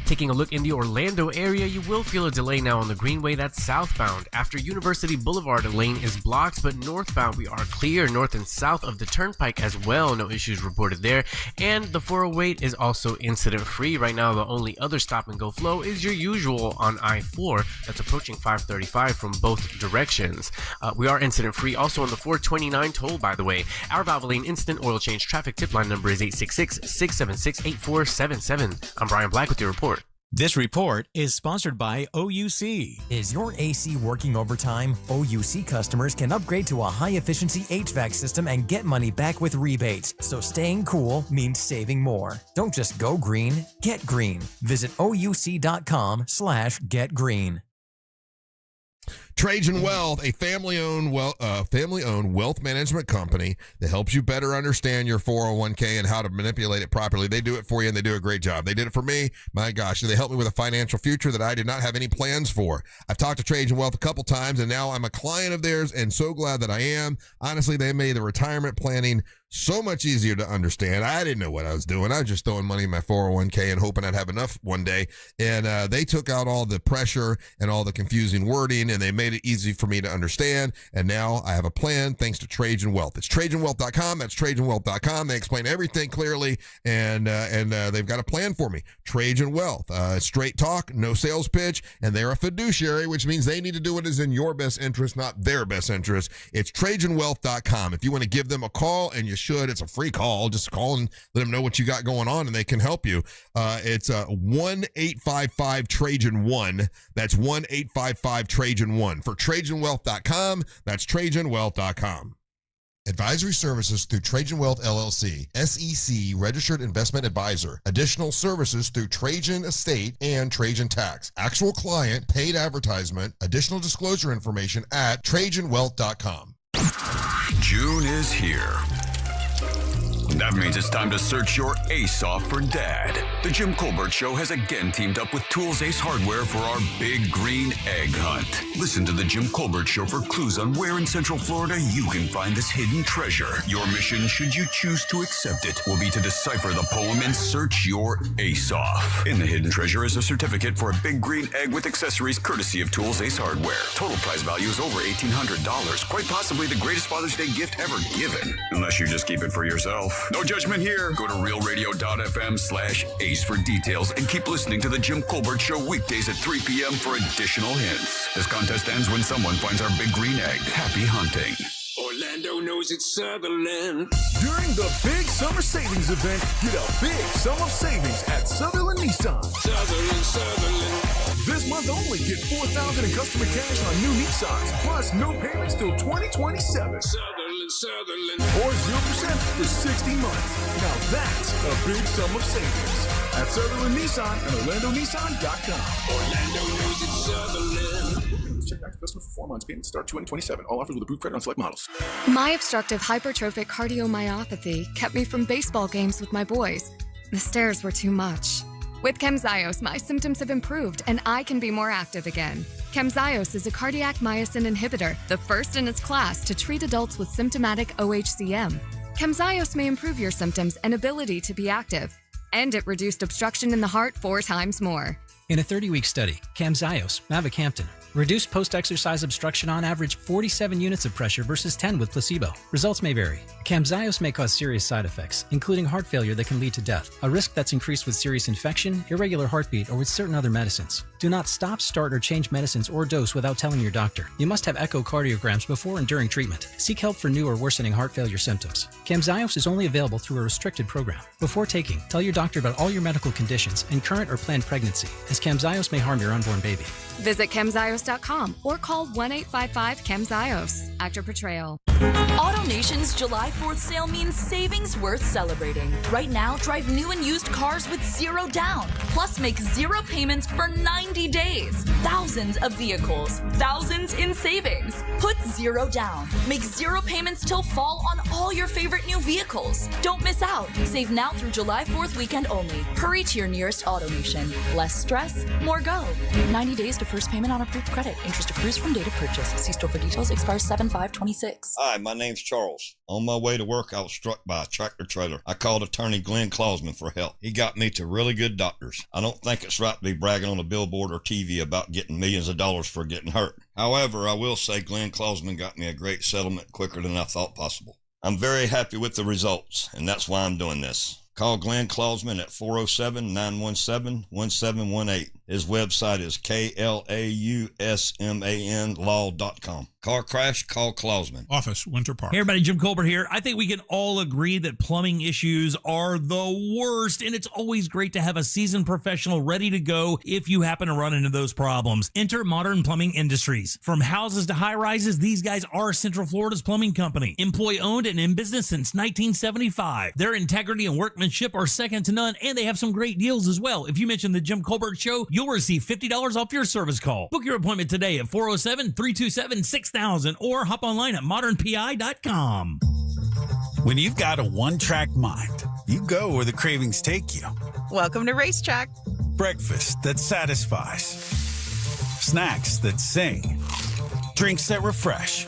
Taking a look in the Orlando area, you will feel a delay now on the Greenway that's southbound. After University Boulevard, a lane is blocked, but northbound we are clear, north and south of the Turnpike as well. No issues reported there. And the 408 is also incident-free. Right now, the only other stop-and-go flow is your usual on I-4. That's approaching 535 from both directions. We are incident-free also on the 429 toll, by the way. Our Valvoline Instant Oil Change traffic tip line number is 866-676-8477. I'm Brian Black with your report. This report is sponsored by OUC. Is your AC working overtime? OUC customers can upgrade to a high-efficiency HVAC system and get money back with rebates. So staying cool means saving more. Don't just go green, get green. Visit ouc.com/getgreen. Trajan Wealth, a family-owned wealth management company that helps you better understand your 401k and how to manipulate it properly. They do it for you, and they do a great job. They did it for me. My gosh, they helped me with a financial future that I did not have any plans for. I've talked to Trajan Wealth a couple times, and now I'm a client of theirs, and so glad that I am. Honestly, they made the retirement planning so much easier to understand. I didn't know what I was doing. I was just throwing money in my 401k and hoping I'd have enough one day. And they took out all the pressure and all the confusing wording, and they made it easy for me to understand. And now I have a plan thanks to Trajan Wealth. It's TrajanWealth.com. That's TrajanWealth.com. They explain everything clearly, and they've got a plan for me. Trajan Wealth. Straight talk, no sales pitch, and they're a fiduciary, which means they need to do what is in your best interest, not their best interest. It's TrajanWealth.com. If you want to give them a call, and you should, it's a free call. Just call and let them know what you got going on, and they can help you. It's 1-855-TRAJAN-1. That's 1-855-TRAJAN-1. For TrajanWealth.com, that's TrajanWealth.com. Advisory services through Trajan Wealth LLC, SEC registered investment advisor. Additional services through Trajan Estate and Trajan Tax. Actual client, paid advertisement. Additional disclosure information at TrajanWealth.com. June is here. That means it's time to search your ace off for Dad. The Jim Colbert Show has again teamed up with Tools Ace Hardware for our Big Green Egg Hunt. Listen to the Jim Colbert Show for clues on where in Central Florida you can find this hidden treasure. Your mission, should you choose to accept it, will be to decipher the poem and search your ace off. In the hidden treasure is a certificate for a Big Green Egg with accessories courtesy of Tools Ace Hardware. Total prize value is over $1,800. Quite possibly the greatest Father's Day gift ever given. Unless you just keep it for yourself. No judgment here. Go to realradio.fm/ace for details and keep listening to the Jim Colbert Show weekdays at 3 p.m. for additional hints. This contest ends when someone finds our Big Green Egg. Happy hunting. Orlando knows it's Sutherland. During the big summer savings event, get a big sum of savings at Sutherland Nissan. Sutherland. This month only, get $4,000 in customer cash on new Nissans, plus no payments till 2027. Sutherland. Or 0% for 60 months. Now that's a big sum of savings. At Sutherland Nissan and OrlandoNissan.com. Orlando knows it's Sutherland. Check back to customer for 4 months. Payments start 2027. All offers with approved credit on select models. My obstructive hypertrophic cardiomyopathy kept me from baseball games with my boys. The stairs were too much. With Camzyos, my symptoms have improved and I can be more active again. Camzyos is a cardiac myosin inhibitor, the first in its class to treat adults with symptomatic OHCM. Camzyos may improve your symptoms and ability to be active, and it reduced obstruction in the heart 4 times more. In a 30-week study, Camzyos, mavacamten, reduced post-exercise obstruction on average 47 units of pressure versus 10 with placebo. Results may vary. Camzyos may cause serious side effects, including heart failure that can lead to death, a risk that's increased with serious infection, irregular heartbeat, or with certain other medicines. Do not stop, start, or change medicines or dose without telling your doctor. You must have echocardiograms before and during treatment. Seek help for new or worsening heart failure symptoms. Camzyos is only available through a restricted program. Before taking, tell your doctor about all your medical conditions and current or planned pregnancy, as Camzyos may harm your unborn baby. Visit Camzyos.com or call 1-855-CAMZYOS. Actor Portrayal. AutoNation's July 4th sale means savings worth celebrating. Right now, drive new and used cars with zero down. Plus, make zero payments for 90 days. Thousands of vehicles. Thousands in savings. Put zero down. Make zero payments till fall on all your favorite new vehicles. Don't miss out. Save now through July 4th weekend only. Hurry to your nearest AutoNation. Less stress, more go. 90 days to first payment on approved credit. Interest accrues from date of purchase. See store for details. Expires 7/5/26. Hi, my name's Charles. On my way to work, I was struck by a tractor trailer. I called attorney Glenn Klausman for help. He got me to really good doctors. I don't think it's right to be bragging on a billboard or TV about getting millions of dollars for getting hurt. However, I will say Glenn Klausman got me a great settlement quicker than I thought possible. I'm very happy with the results, and that's why I'm doing this. Call Glenn Klausman at 407-917-1718. His website is KLAUSMAN law.com. Car crash, call Klausman. Office, Winter Park. Hey everybody, Jim Colbert here. I think we can all agree that plumbing issues are the worst, and it's always great to have a seasoned professional ready to go if you happen to run into those problems. Enter Modern Plumbing Industries. From houses to high-rises, these guys are Central Florida's plumbing company. Employee-owned and in business since 1975. Their integrity and workmanship are second to none, and they have some great deals as well. If you mention the Jim Colbert Show, you'll receive $50 off your service call. Book your appointment today at 407-327-6000 or hop online at modernpi.com. When you've got a one-track mind, you go where the cravings take you. Welcome to Racetrack. Breakfast that satisfies. Snacks that sing. Drinks that refresh.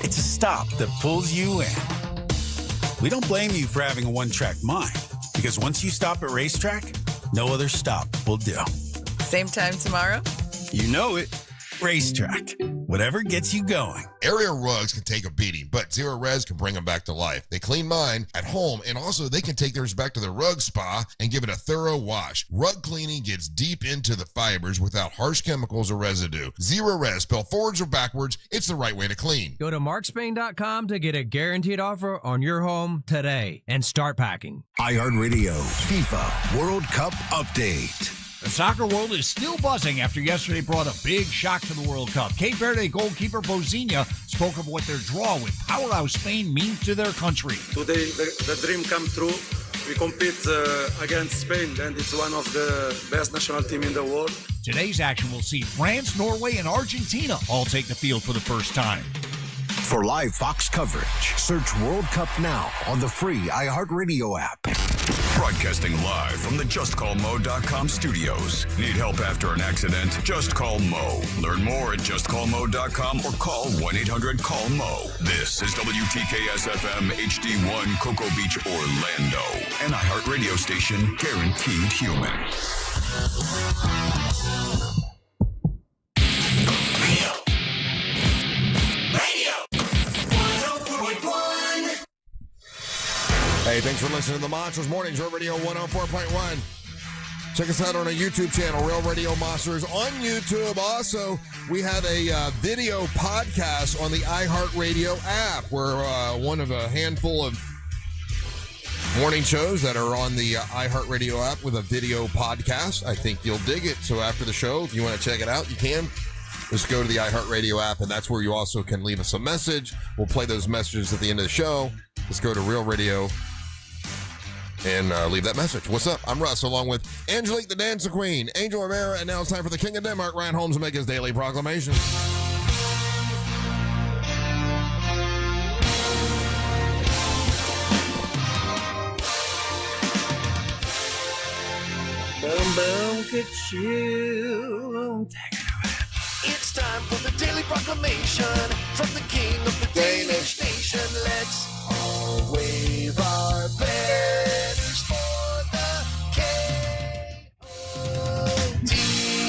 It's a stop that pulls you in. We don't blame you for having a one-track mind, because once you stop at Racetrack, no other stop will do. Same time tomorrow? You know it. Racetrack. Whatever gets you going. Area rugs can take a beating, but Zero Res can bring them back to life. They clean mine at home, and also they can take theirs back to the rug spa and give it a thorough wash. Rug cleaning gets deep into the fibers without harsh chemicals or residue. Zero Res, spelled forwards or backwards, it's the right way to clean. Go to markspain.com to get a guaranteed offer on your home today and start packing. iHeartRadio FIFA World Cup Update. The soccer world is still buzzing after yesterday brought a big shock to the World Cup. Cape Verde goalkeeper Bozinha spoke of what their draw with powerhouse Spain means to their country. Today, the dream come true. We compete against Spain, and it's one of the best national team in the world. Today's action will see France, Norway, and Argentina all take the field for the first time. For live Fox coverage, search World Cup now on the free iHeartRadio app. Broadcasting live from the JustCallMo.com studios. Need help after an accident? Just call Mo. Learn more at JustCallMo.com or call 1-800-CALL-MO. This is WTKS-FM HD1 Cocoa Beach, Orlando. An iHeartRadio station guaranteed human. Hey, thanks for listening to the Monsters Mornings, Real Radio 104.1. Check us out on our YouTube channel, Real Radio Monsters on YouTube. Also, we have a video podcast on the iHeartRadio app. We're one of a handful of morning shows that are on the iHeartRadio app with a video podcast. I think you'll dig it. So after the show, if you want to check it out, you can. Just go to the iHeartRadio app, and that's where you also can leave us a message. We'll play those messages at the end of the show. Just go to Real Radio and leave that message. What's up? I'm Russ, along with Angelique, the Dancing Queen, Angel Rivera, and now it's time for the King of Denmark, Ryan Holmes, to make his daily proclamation. Boom, boom, ka-choo. It's time for the Daily Proclamation from the King of the Danish Nation. Let's all wave our banners for the K-O-D.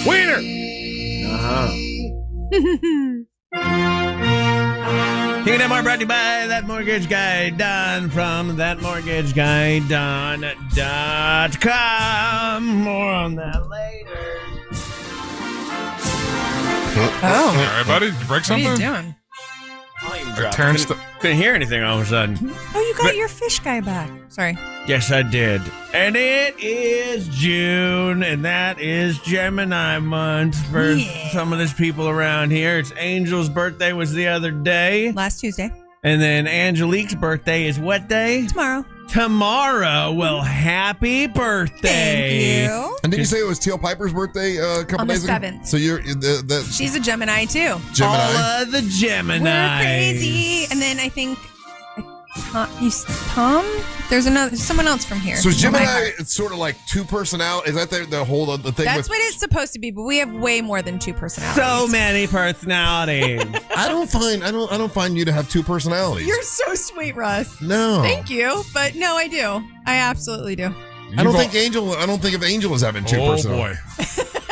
Wiener! King of Denmark brought to you by That Mortgage Guy Don from thatmortgageguyDon.com. More on that later. Oh. All right, buddy. Did you break something? What are you doing? Couldn't hear anything all of a sudden. Oh, you got your fish guy back. Sorry. Yes, I did. And it is June, and that is Gemini month for some of these people around here. It's Angel's birthday was the other day. Last Tuesday. And then Angelique's birthday is what day? Tomorrow. Tomorrow. Well, happy birthday. Thank you. And did you say it was Teal Piper's birthday a couple days ago? On the 7th. So you're She's a Gemini, too. Gemini. All of the Gemini. We're crazy. And then I think Tom? There's someone else from here. So is Gemini, it's sort of like two personalities. Is that the whole the thing? That's what it's supposed to be, but we have way more than two personalities. So many personalities. I don't find you to have two personalities. You're so sweet, Russ. No. Thank you. But no, I do. I absolutely do. I don't think of Angel as having two personalities. Boy.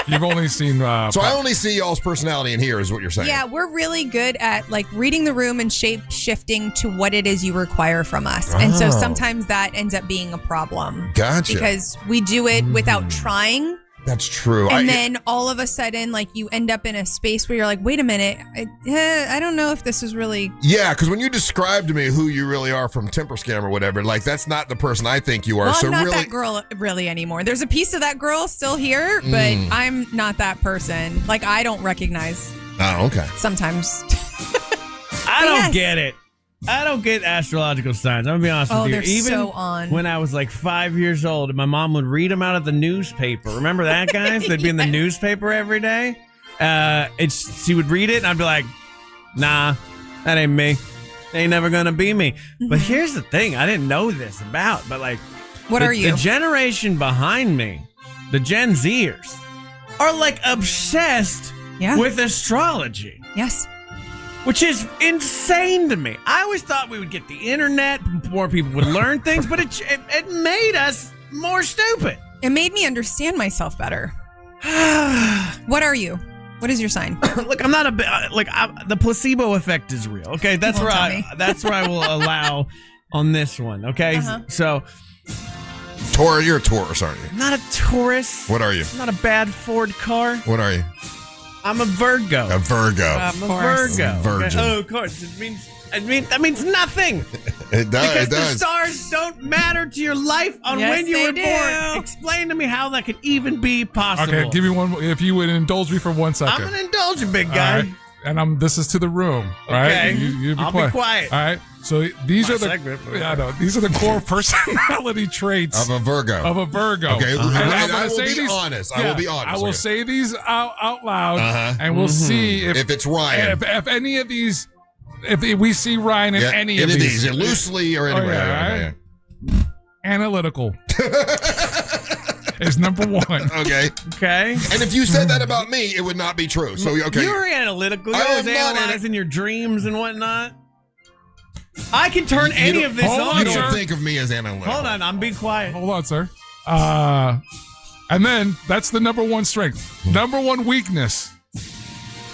You've only seen so I only see y'all's personality in here is what you're saying. Yeah, we're really good at like reading the room and shape shifting to what it is you require from us. And so sometimes that ends up being a problem. Gotcha. Because we do it without trying. That's true. And then all of a sudden, like you end up in a space where you're like, wait a minute, I don't know if this is really. Yeah, because when you describe to me who you really are from Temper Scam or whatever, like that's not the person I think you are. Well, so I'm not really, that girl really anymore. There's a piece of that girl still here, but I'm not that person. Like I don't recognize. Oh, okay. Sometimes. I don't get it. I don't get astrological signs. I'm gonna be honest with you. They're Even so on. when I was like 5 years old, and my mom would read them out of the newspaper. Remember that, guys? They'd be in the newspaper every day. She would read it, and I'd be like, "Nah, that ain't me. Ain't never gonna be me." But here's the thing: I didn't know this about, but like, what are you? The generation behind me, the Gen Zers, are like obsessed with astrology. Yes. Which is insane to me. I always thought we would get the internet, more people would learn things, but it made us more stupid. It made me understand myself better. What are you? What is your sign? Look, I'm not the placebo effect is real. Okay, that's where I will allow on this one. Okay, so Taurus, you're a Taurus, aren't you? I'm not a Taurus. What are you? I'm not a bad Ford car. What are you? I'm a Virgo. A Virgo. I'm a Virgo. Virgin. Okay. Oh, of course. That means nothing. It does. Because it does. the stars don't matter to your life on when you were born. Explain to me how that could even be possible. Okay, give me one. If you would indulge me for 1 second. I'm gonna indulge you, big guy. All right. And this is to the room. All right. Okay. I'll be quiet. All right. So these are the segment. these are the core personality traits of a Virgo. Okay. And I will be honest. I will be honest. I will say these out loud, and we'll see if it's Ryan. If any of these if we see Ryan in any of these. Loosely or anyway. Right? Analytical is number one. Okay. And if you said that about me, it would not be true. So, okay. You were analytical. I You am was not analyzing your dreams and whatnot. I can turn You any don't- of this on. You don't sir. think of me as analytical. Hold on, I'm being quiet. Hold on, sir. And then that's the number one strength. Number one weakness.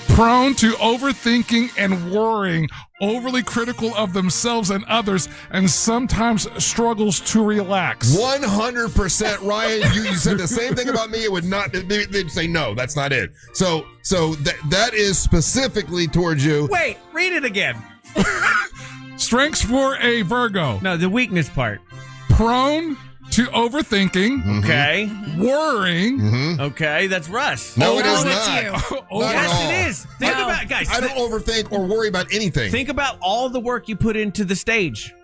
Prone to overthinking and worrying, overly critical of themselves and others, and sometimes struggles to relax. 100%, Ryan. You said the same thing about me. It would not. They'd say no. That's not it. So that is specifically towards you. Wait, read it again. Strengths for a Virgo. No, the weakness part. Prone to overthinking. Okay. Worrying. Okay, that's Russ. No, it is that's not. you. Not at all. Yes, it is. Think about, guys. I don't overthink or worry about anything. Think about all the work you put into the stage.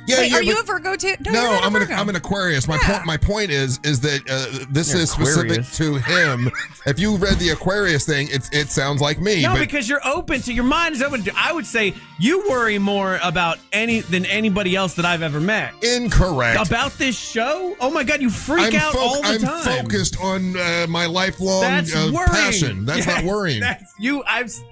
Wait, are you a Virgo too? No, you're not a Virgo. I'm an Aquarius. My point is that this You're is specific Aquarius. to him. If you read the Aquarius thing, it sounds like me. No, but because you're open to your mind is open to. I would say you worry more about than anybody else that I've ever met. Incorrect. About this show? Oh my God, you freak out all the time. I'm focused on my lifelong That's worrying. passion. That's not worrying. That's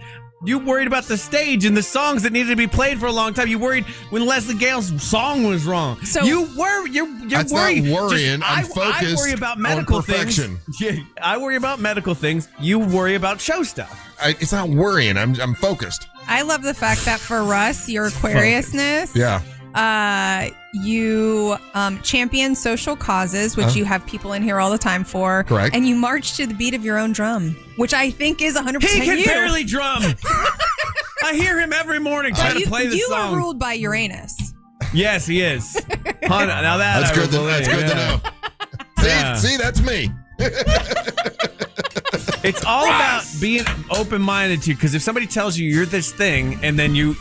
you worried about the stage and the songs that needed to be played for a long time. You worried when Leslie Gale's song was wrong. So you worry. You're That's worried. not worrying. Just- I'm focused I worry about on medical perfection. things. Yeah, I worry about medical things. You worry about show stuff. It's not worrying. I'm focused. I love the fact that for Russ, your Aquariusness. Yeah. You champion social causes, which you have people in here all the time for. Correct. And you march to the beat of your own drum, which I think is 100% He can you. barely drum. I hear him every morning trying to play the you song. are ruled by Uranus. Yes, he is. Huh, now That's I good. will That's believe, good to yeah. know. See, that's me. It's all about being open-minded to, because if somebody tells you you're this thing, and then you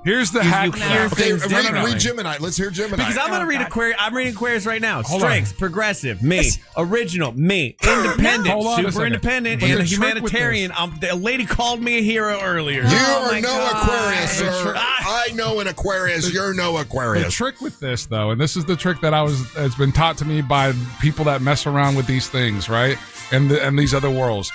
here's the hack. you hear Okay, things differently. read Gemini. Let's hear Gemini. Because I'm going to read Aquarius. I'm reading Aquarius right now. Hold Strengths, on. progressive, me. Original, me. Independent, Hold on a super second. independent, But and the a trick with humanitarian. A lady called me a hero earlier. You Oh are my no God. Aquarius, sir. I know an Aquarius. You're no The Aquarius. trick with this, though, and this is the trick that has been taught to me by people that mess around with these things, right? And these other worlds.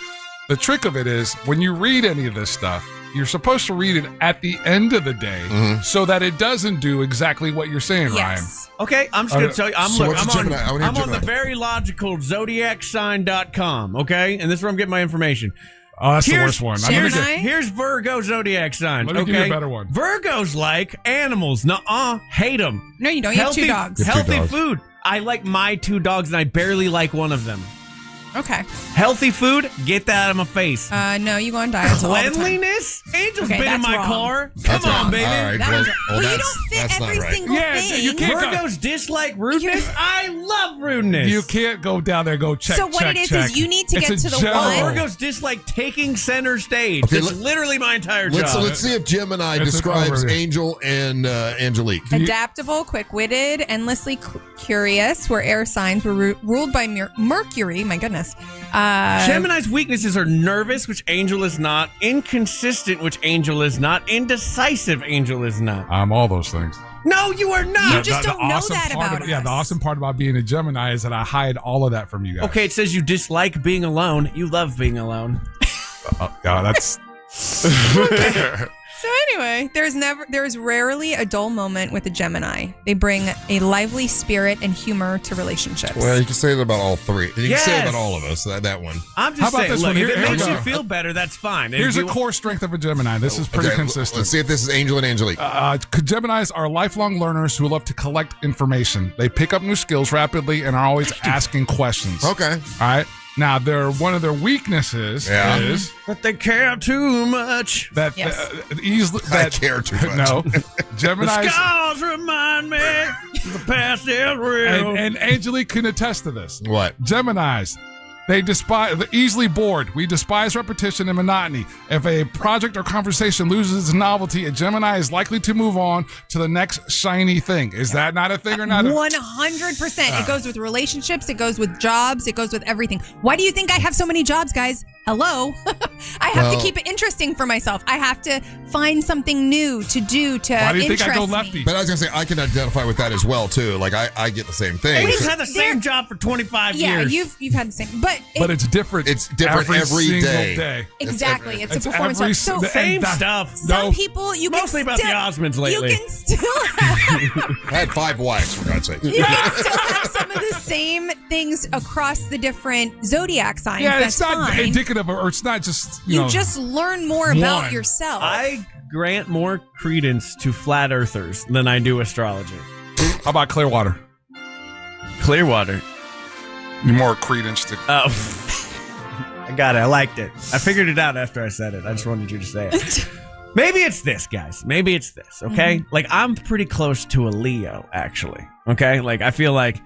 The trick of it is when you read any of this stuff, you're supposed to read it at the end of the day so that it doesn't do exactly what you're saying, Yes. Okay, I'm just going to tell you. So what's a Gemini? I wanna hear I'm on the Gemini. very logical zodiacsign.com, okay? And this is where I'm getting my information. Oh, that's the worst one. Here's Virgo zodiac sign. Let me okay? give you a better one. Virgo's like animals. Nuh-uh. Hate them. No, you don't. You have two dogs. Healthy food. I like my two dogs, and I barely like one of them. Okay. Healthy food, get that out of my face. No, you go on diets all the time. Cleanliness? Angel's Okay, been in that's my wrong. car. That's Come on, wrong. baby. All right, That well, was- well, you that's don't fit not every right. single thing. you can't go. Virgos dislike rudeness. I love rudeness. You can't go down there and go check. So what check, it is check. you need to It's get a to the general. one. Virgos dislike taking center stage. Okay, It's literally my entire Let's job. see if Gemini It's an describes overview. Angel and Angelique. Adaptable, quick-witted, endlessly curious. We're air signs. We're ruled by Mercury. My goodness. Gemini's weaknesses are nervous, which Angel is not, inconsistent, which Angel is not, indecisive, Angel is not. I'm all those things. No, you are not. You just don't know that part about of, Yeah, us. the awesome part about being a Gemini is that I hide all of that from you guys. Okay, it says you dislike being alone. You love being alone. Yeah, that's. So anyway, there's rarely a dull moment with a Gemini. They bring a lively spirit and humor to relationships. Well, you can say that about all three. You can say Yes. about all of us. That one. I'm How just about saying, this look, one? if Here it we makes go. you feel better, that's fine. Here's If a you- core strength of a Gemini. This is pretty Okay, consistent. Let's see if this is Angel and Angelique. Geminis are lifelong learners who love to collect information. They pick up new skills rapidly and are always asking questions. Okay. All right. Now, one of their weaknesses is But they care too much. that Yes. easily. I That, care too much. No, The Geminis. scars remind me the past is real. And Angelique can attest to this. What? Geminis, they're easily bored. We despise repetition and monotony. If a project or conversation loses its novelty, a Gemini is likely to move on to the next shiny thing. Is that not a thing or not? 100%. It goes with relationships. It goes with jobs. It goes with everything. Why do you think I have so many jobs, guys? hello. I have to keep it interesting for myself. I have to find something new to do to Why do you think I go interest lefty? me. But I was going to say, I can identify with that as well, too. Like, I get the same thing. He's had the same job for 25 years. Yeah, you've had the same. But it's different. It's different every single day. Exactly. It's a It's performance. every So Same stuff. some people, you Mostly can about the still, Osmonds lately. You can still have, I had 5 wives, for God's sake. you can still have some of the same things across the different zodiac signs. Yeah, That's it's not fine. indicative, or it's not just, You know, just learn more about one. yourself. I grant more credence to flat earthers than I do astrology. How about Clearwater? Clearwater. More credence to. Oh. I got it. I liked it. I figured it out after I said it. I just wanted you to say it. Maybe it's this, guys. Maybe it's this, okay? Like, I'm pretty close to a Leo, actually, okay? Like, I feel like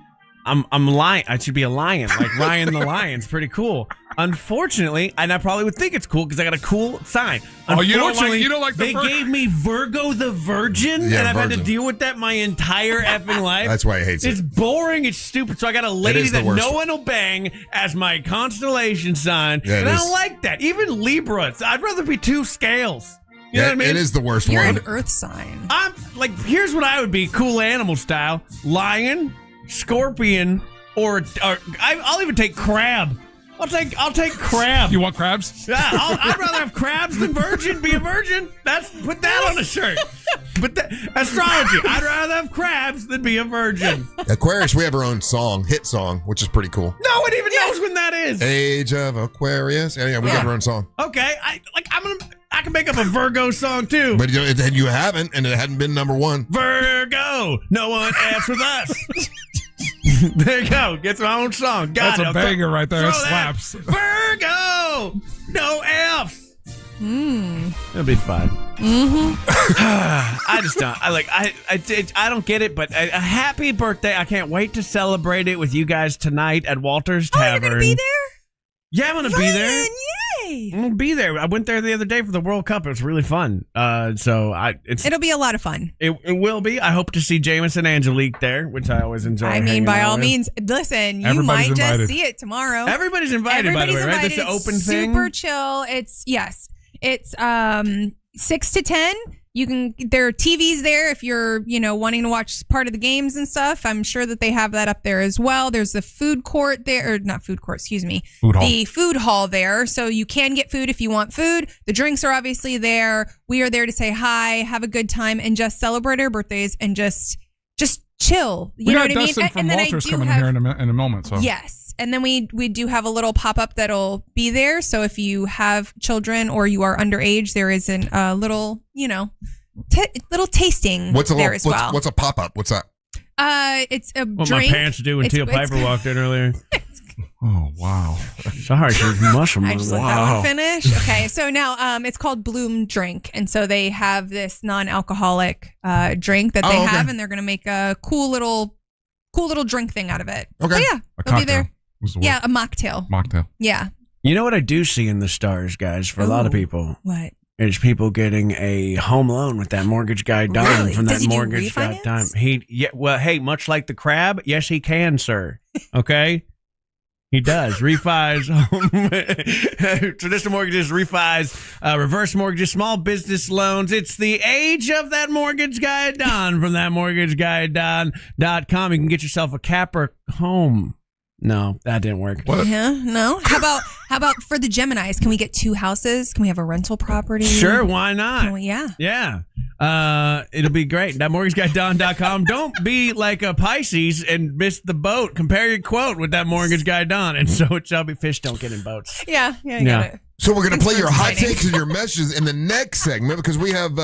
I'm lying. I should be a lion. Like, Ryan the Lion's pretty cool. Unfortunately, and I probably would think it's cool because I got a cool sign. Oh, you don't Unfortunately, like the they gave me Virgo the Virgin, Yeah, and I've had Virgin. to deal with that my entire effing life. That's why he hates It's it. boring. It's stupid. So I got a It lady is the that worst. no one will bang as my constellation sign, Yeah, it and I is. don't like that. Even Libra, I'd rather be 2 scales. You know what I mean? It is the worst You're one. an earth sign. I'm like, here's what I would be: cool animal style, lion, scorpion, or I'll even take crab. I'll take crab. You want crabs? Yeah, I'd rather have crabs than virgin. Be a virgin. Put that on a shirt. But astrology, I'd rather have crabs than be a virgin. Aquarius, we have our own hit song, which is pretty cool. No one even knows when that is. Age of Aquarius. Yeah, we got our own song. Okay, I can make up a Virgo song too. But you haven't, and it hadn't been number 1. Virgo, no one F's with us. There you go. Gets my own song. Got That's it. a banger right there. It Throw that. slaps. Virgo, no F's. It'll be fun. Mm-hmm. I just don't. I don't get it. But a happy birthday! I can't wait to celebrate it with you guys tonight at Walter's Tavern. You're gonna be there? Yeah, I'm gonna be there. Ryan, yay! I'm gonna be there. I went there the other day for the World Cup. It was really fun. It'll be a lot of fun. It will be. I hope to see Jameis and Angelique there, which I always enjoy. I mean, hanging by out all with. means, listen, you Everybody's might invited. just see it tomorrow. Everybody's invited, by the way, right? That's the It's open thing. Super chill. It's 6 to 10. There are TVs there if you're, wanting to watch part of the games and stuff. I'm sure that they have that up there as well. There's the food court there, or not food court, excuse me. Food hall. The food hall there. So you can get food if you want food. The drinks are obviously there. We are there to say hi, have a good time, and just celebrate our birthdays and just chill. You We know got what I mean? Dustin from then I Walters do coming have- here in a moment. So Yes. And then we do have a little pop-up that'll be there. So if you have children or you are underage, there is a little, little tasting What's a there as well. What's a pop-up? What's that? It's a What drink. my parents do when Teal Piper walked in earlier. Oh, wow. Sorry, she's mushroom. I just let that one finish. Okay, so now it's called Bloom Drink, and so they have this non-alcoholic drink that they okay. have, and they're gonna make a cool little drink thing out of it. Okay. So yeah, A they'll be cocktail there. was the word. Yeah, a mocktail. Mocktail. Yeah. You know what I do see in the stars, guys, for a lot of Ooh, people? What? Is people getting a home loan with that mortgage guy Don Really? from Does that he do mortgage guy refinance? Don. Hey, much like the crab, yes, he can, sir. Okay? He does. Refis, traditional mortgages, refis, reverse mortgages, small business loans. It's the age of that mortgage guy Don from that mortgageguyDon.com. You can get yourself a Capra home. No, that didn't work. Yeah, no. How about for the Geminis? Can we get 2 houses? Can we have a rental property? Sure, why not? Can we- yeah. Yeah. It'll be great. That mortgageguyDon.com. Don't be like a Pisces and miss the boat. Compare your quote with that mortgage guy Don, and so it shall be. Fish don't get in boats. Yeah, I got it. So we're going to play your hot exciting. takes and your messages in the next segment because we have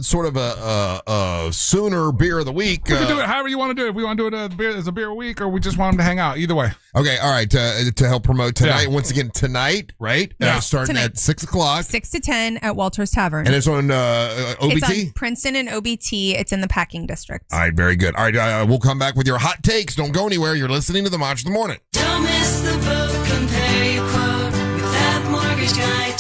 sort of a sooner beer of the week. We can do it however you want to do it. If we want to do it as a beer a week, or we just want them to hang out. Either way. Okay, all right. To help promote tonight, Yeah. once again, tonight, right? Yeah, Starting tonight. at 6 o'clock. 6 to 10 at Walter's Tavern. And it's on OBT? It's on Princeton and OBT. It's in the packing district. All right, very good. All right, we'll come back with your hot takes. Don't go anywhere. You're listening to the Monch of the Morning. Don't miss the boat. Compare your quote with that mortgage guy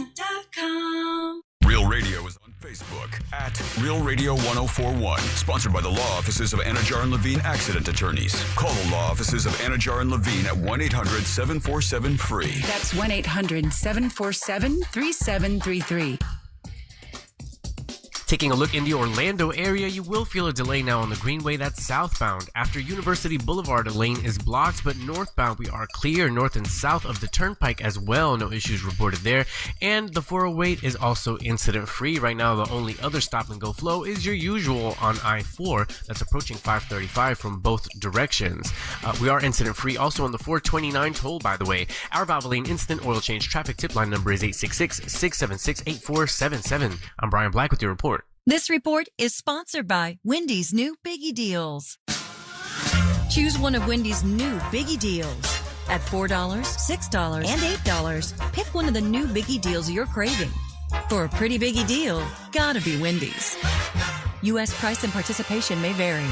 Don.com. Real Radio is on Facebook. At Real Radio 1041, sponsored by the law offices of Anajar and Levine Accident Attorneys. Call the law offices of Anajar and Levine at 1-800-747-FREE. That's 1-800-747-3733. Taking a look in the Orlando area, you will feel a delay now on the Greenway that's southbound. After University Boulevard, a lane is blocked, but northbound we are clear north and south of the Turnpike as well. No issues reported there. And the 408 is also incident-free. Right now, the only other stop-and-go flow is your usual on I-4 that's approaching 535 from both directions. We are incident-free also on the 429 toll, by the way. Our Valvoline Instant Oil Change traffic tip line number is 866-676-8477. I'm Brian Black with your report. This report is sponsored by Wendy's new Biggie Deals. Choose one of Wendy's new Biggie Deals. At $4, $6, and $8, pick one of the new Biggie Deals you're craving. For a pretty biggie deal, gotta be Wendy's. U.S. price and participation may vary.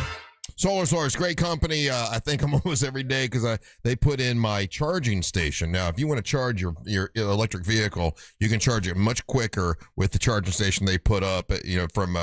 Solar Source, great company. I think I'm almost every day because they put in my charging station. Now, if you want to charge your electric vehicle, you can charge it much quicker with the charging station they put up, from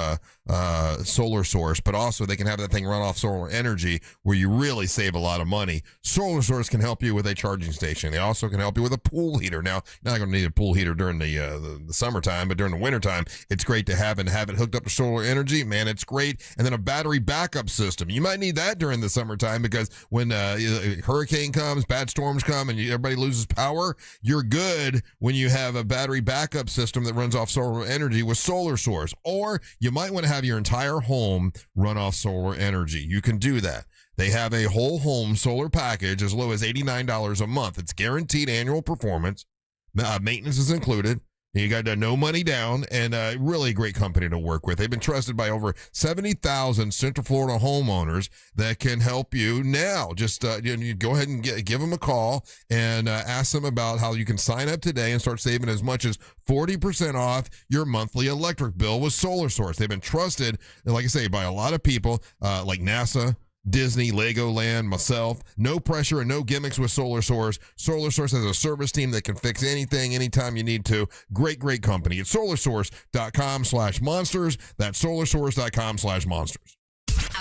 Solar Source. But also, they can have that thing run off solar energy, where you really save a lot of money. Solar Source can help you with a charging station. They also can help you with a pool heater. Now, you're not going to need a pool heater during the summertime, but during the wintertime, it's great to have it hooked up to solar energy. Man, it's great. And then a battery backup system. You might need that during the summertime because when a hurricane comes, bad storms come, and everybody loses power, you're good when you have a battery backup system that runs off solar energy with Solar Source. Or you might want to have your entire home run off solar energy. You can do that. They have a whole home solar package as low as $89 a month. It's guaranteed annual performance. Maintenance is included. You got no money down, and really a great company to work with. They've been trusted by over 70,000 Central Florida homeowners that can help you now. Just you go ahead and give them a call and ask them about how you can sign up today and start saving as much as 40% off your monthly electric bill with Solar Source. They've been trusted, like I say, by a lot of people like NASA, Disney, Legoland, myself. No pressure and no gimmicks with Solar Source. Solar Source has a service team that can fix anything, anytime you need to. Great company. It's solarsource.com/monsters. That's solarsource.com/monsters.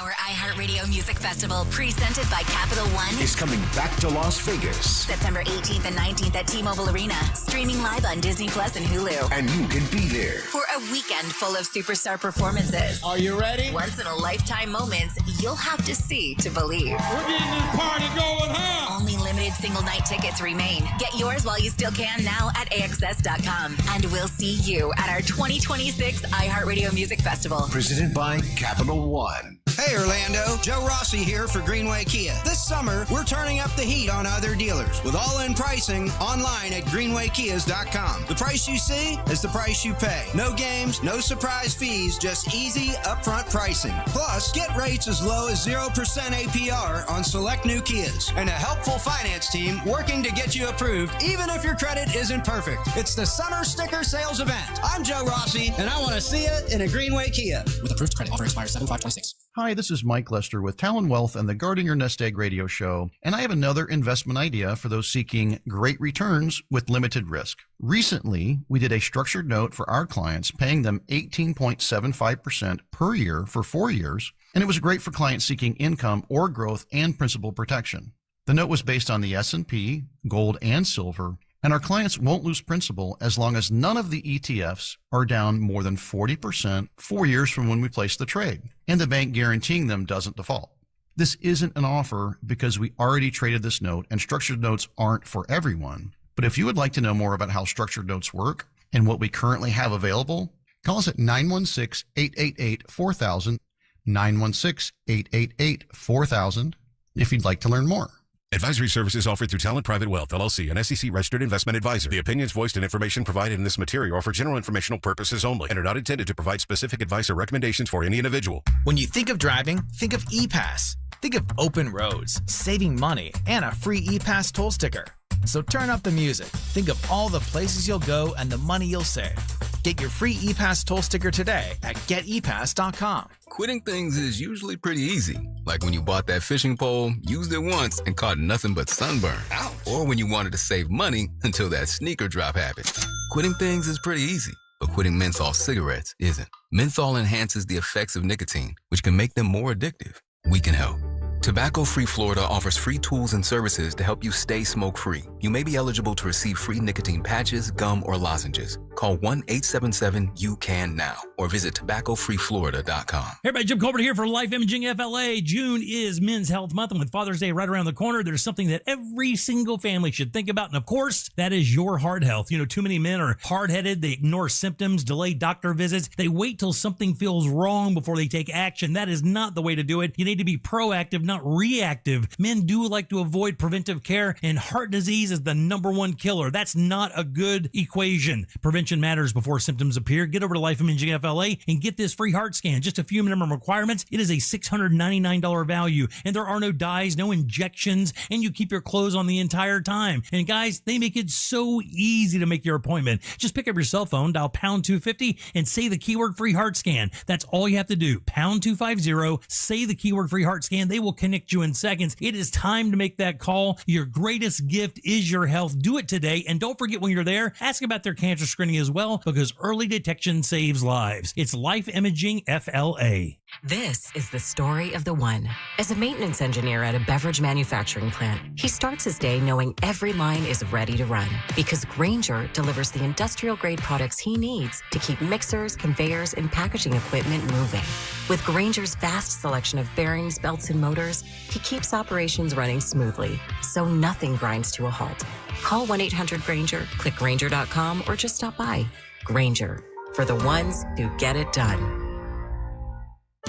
Our iHeartRadio Music Festival, presented by Capital One, is coming back to Las Vegas. September 18th and 19th at T-Mobile Arena, streaming live on Disney Plus and Hulu. And you can be there for a weekend full of superstar performances. Are you ready? Once-in-a-lifetime moments you'll have to see to believe. We're getting this party going, huh? Only limited single-night tickets remain. Get yours while you still can now at AXS.com. And we'll see you at our 2026 iHeartRadio Music Festival. Presented by Capital One. Hey Orlando, Joe Rossi here for Greenway Kia. This summer, we're turning up the heat on other dealers with all-in pricing online at greenwaykias.com. The price you see is the price you pay. No games, no surprise fees, just easy upfront pricing. Plus, get rates as low as 0% APR on select new Kias and a helpful finance team working to get you approved even if your credit isn't perfect. It's the Summer Sticker Sales Event. I'm Joe Rossi, and I want to see you in a Greenway Kia. With approved credit, offer expires 7/5/26. Hi, this is Mike Lester with Talon Wealth and the Guarding Your Nest Egg radio show, and I have another investment idea for those seeking great returns with limited risk. Recently, we did a structured note for our clients, paying them 18.75% per year for 4 years, and it was great for clients seeking income or growth and principal protection. The note was based on the S&P, gold, and silver, and our clients won't lose principal as long as none of the ETFs are down more than 40% 4 years from when we placed the trade, and the bank guaranteeing them doesn't default. This isn't an offer because we already traded this note, and structured notes aren't for everyone. But if you would like to know more about how structured notes work and what we currently have available, call us at 916-888-4000, 916-888-4000, if you'd like to learn more. Advisory services offered through Talent Private Wealth, LLC, an SEC-registered investment advisor. The opinions voiced and information provided in this material are for general informational purposes only and are not intended to provide specific advice or recommendations for any individual. When you think of driving, think of ePass. Think of open roads, saving money, and a free ePass toll sticker. So turn up the music. Think of all the places you'll go and the money you'll save. Get your free ePass toll sticker today at getepass.com. Quitting things is usually pretty easy. Like when you bought that fishing pole, used it once, and caught nothing but sunburn. Ouch. Or when you wanted to save money until that sneaker drop happened. Quitting things is pretty easy. But quitting menthol cigarettes isn't. Menthol enhances the effects of nicotine, which can make them more addictive. We can help. Tobacco-Free Florida offers free tools and services to help you stay smoke-free. You may be eligible to receive free nicotine patches, gum, or lozenges. Call 1-877-YOU-CAN-NOW or visit tobaccofreeflorida.com. Hey everybody, Jim Colbert here for Life Imaging FLA. June is Men's Health Month, and with Father's Day right around the corner, there's something that every single family should think about, and of course, that is your heart health. You know, too many men are hard-headed, they ignore symptoms, delay doctor visits, they wait till something feels wrong before they take action. That is not the way to do it. You need to be proactive, not reactive. Men do like to avoid preventive care, and heart disease is the #1 killer. That's not a good equation. Prevention matters before symptoms appear. Get over to Life Imaging FLA and get this free heart scan. Just a few minimum requirements. It is a $699 value, and there are no dyes, no injections, and you keep your clothes on the entire time. And guys, they make it so easy to make your appointment. Just pick up your cell phone, dial pound 250, and say the keyword free heart scan. That's all you have to do. Pound 250, say the keyword free heart scan. They will connect you in seconds. It is time to make that call. Your greatest gift is your health. Do it today, and don't forget when you're there, ask about their cancer screening as well, because early detection saves lives. It's Life Imaging FLA. This is the story of the one. As a maintenance engineer at a beverage manufacturing plant, he starts his day knowing every line is ready to run, because Grainger delivers the industrial-grade products he needs to keep mixers, conveyors, and packaging equipment moving. With Grainger's vast selection of bearings, belts, and motors, he keeps operations running smoothly, so nothing grinds to a halt. Call 1-800-GRAINGER, click Grainger.com, or just stop by. Grainger, for the ones who get it done.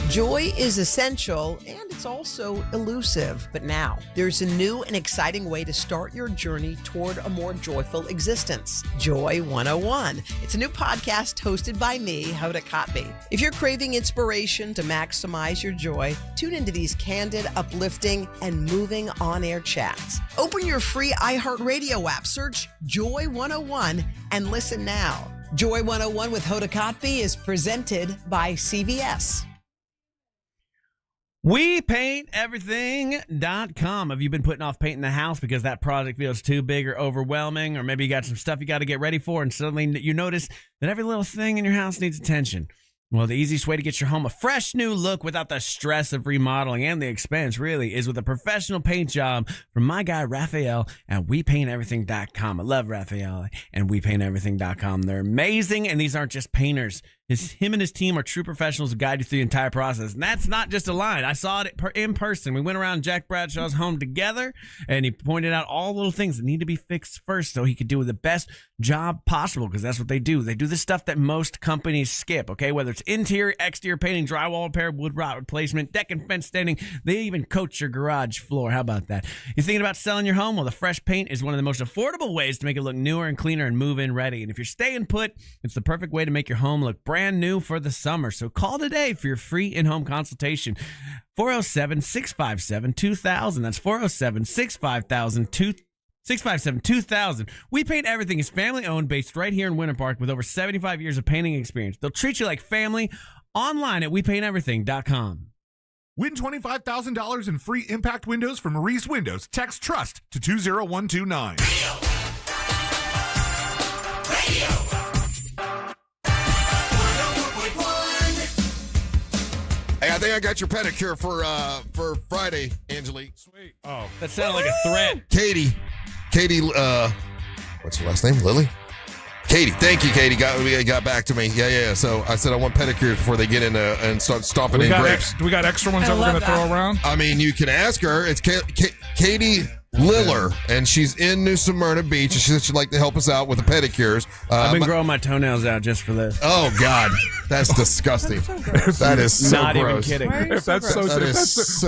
Joy is essential, and it's also elusive. But now, there's a new and exciting way to start your journey toward a more joyful existence. Joy 101. It's a new podcast hosted by me, Hoda Kotb. If you're craving inspiration to maximize your joy, tune into these candid, uplifting, and moving on-air chats. Open your free iHeartRadio app, search Joy 101, and listen now. Joy 101 with Hoda Kotb is presented by CVS. WePaintEverything.com. Have you been putting off painting the house because that project feels too big or overwhelming, or maybe you got some stuff you got to get ready for, and suddenly you notice that every little thing in your house needs attention? Well, the easiest way to get your home a fresh new look without the stress of remodeling and the expense, really, is with a professional paint job from my guy, Raphael, at WePaintEverything.com. I love Raphael and WePaintEverything.com. They're amazing, and these aren't just painters. Him and his team are true professionals who guide you through the entire process. And that's not just a line. I saw it in person. We went around Jack Bradshaw's home together, and he pointed out all the little things that need to be fixed first so he could do the best job possible, because that's what they do. They do the stuff that most companies skip, okay? Whether it's interior, exterior painting, drywall repair, wood rot replacement, deck and fence staining, they even coat your garage floor. How about that? You're thinking about selling your home? Well, the fresh paint is one of the most affordable ways to make it look newer and cleaner and move-in ready. And if you're staying put, it's the perfect way to make your home look brand new for the summer. So call today for your free in-home consultation. 407-657-2000. That's 407-657-2000. We Paint Everything is family-owned, based right here in Winter Park, with over 75 years of painting experience. They'll treat you like family. Online at WePaintEverything.com. Win $25,000 in free impact windows from Maurice Windows. Text TRUST to 20129. Hey, I think I got your pedicure for Friday, Angelique. Sweet. Oh, that sounded like a threat. Katie, what's her last name? Lily? Katie. Thank you, Katie. Got back to me. Yeah. So I said I want pedicures before they get in and start stomping in grapes. Do we got extra ones that we're going to throw around? I mean, you can ask her. It's Katie Liller, and she's in New Smyrna Beach, and she said she'd like to help us out with the pedicures. I've been growing my toenails out just for this. Oh, God. That's disgusting. That is so not gross. Even kidding. If that's so,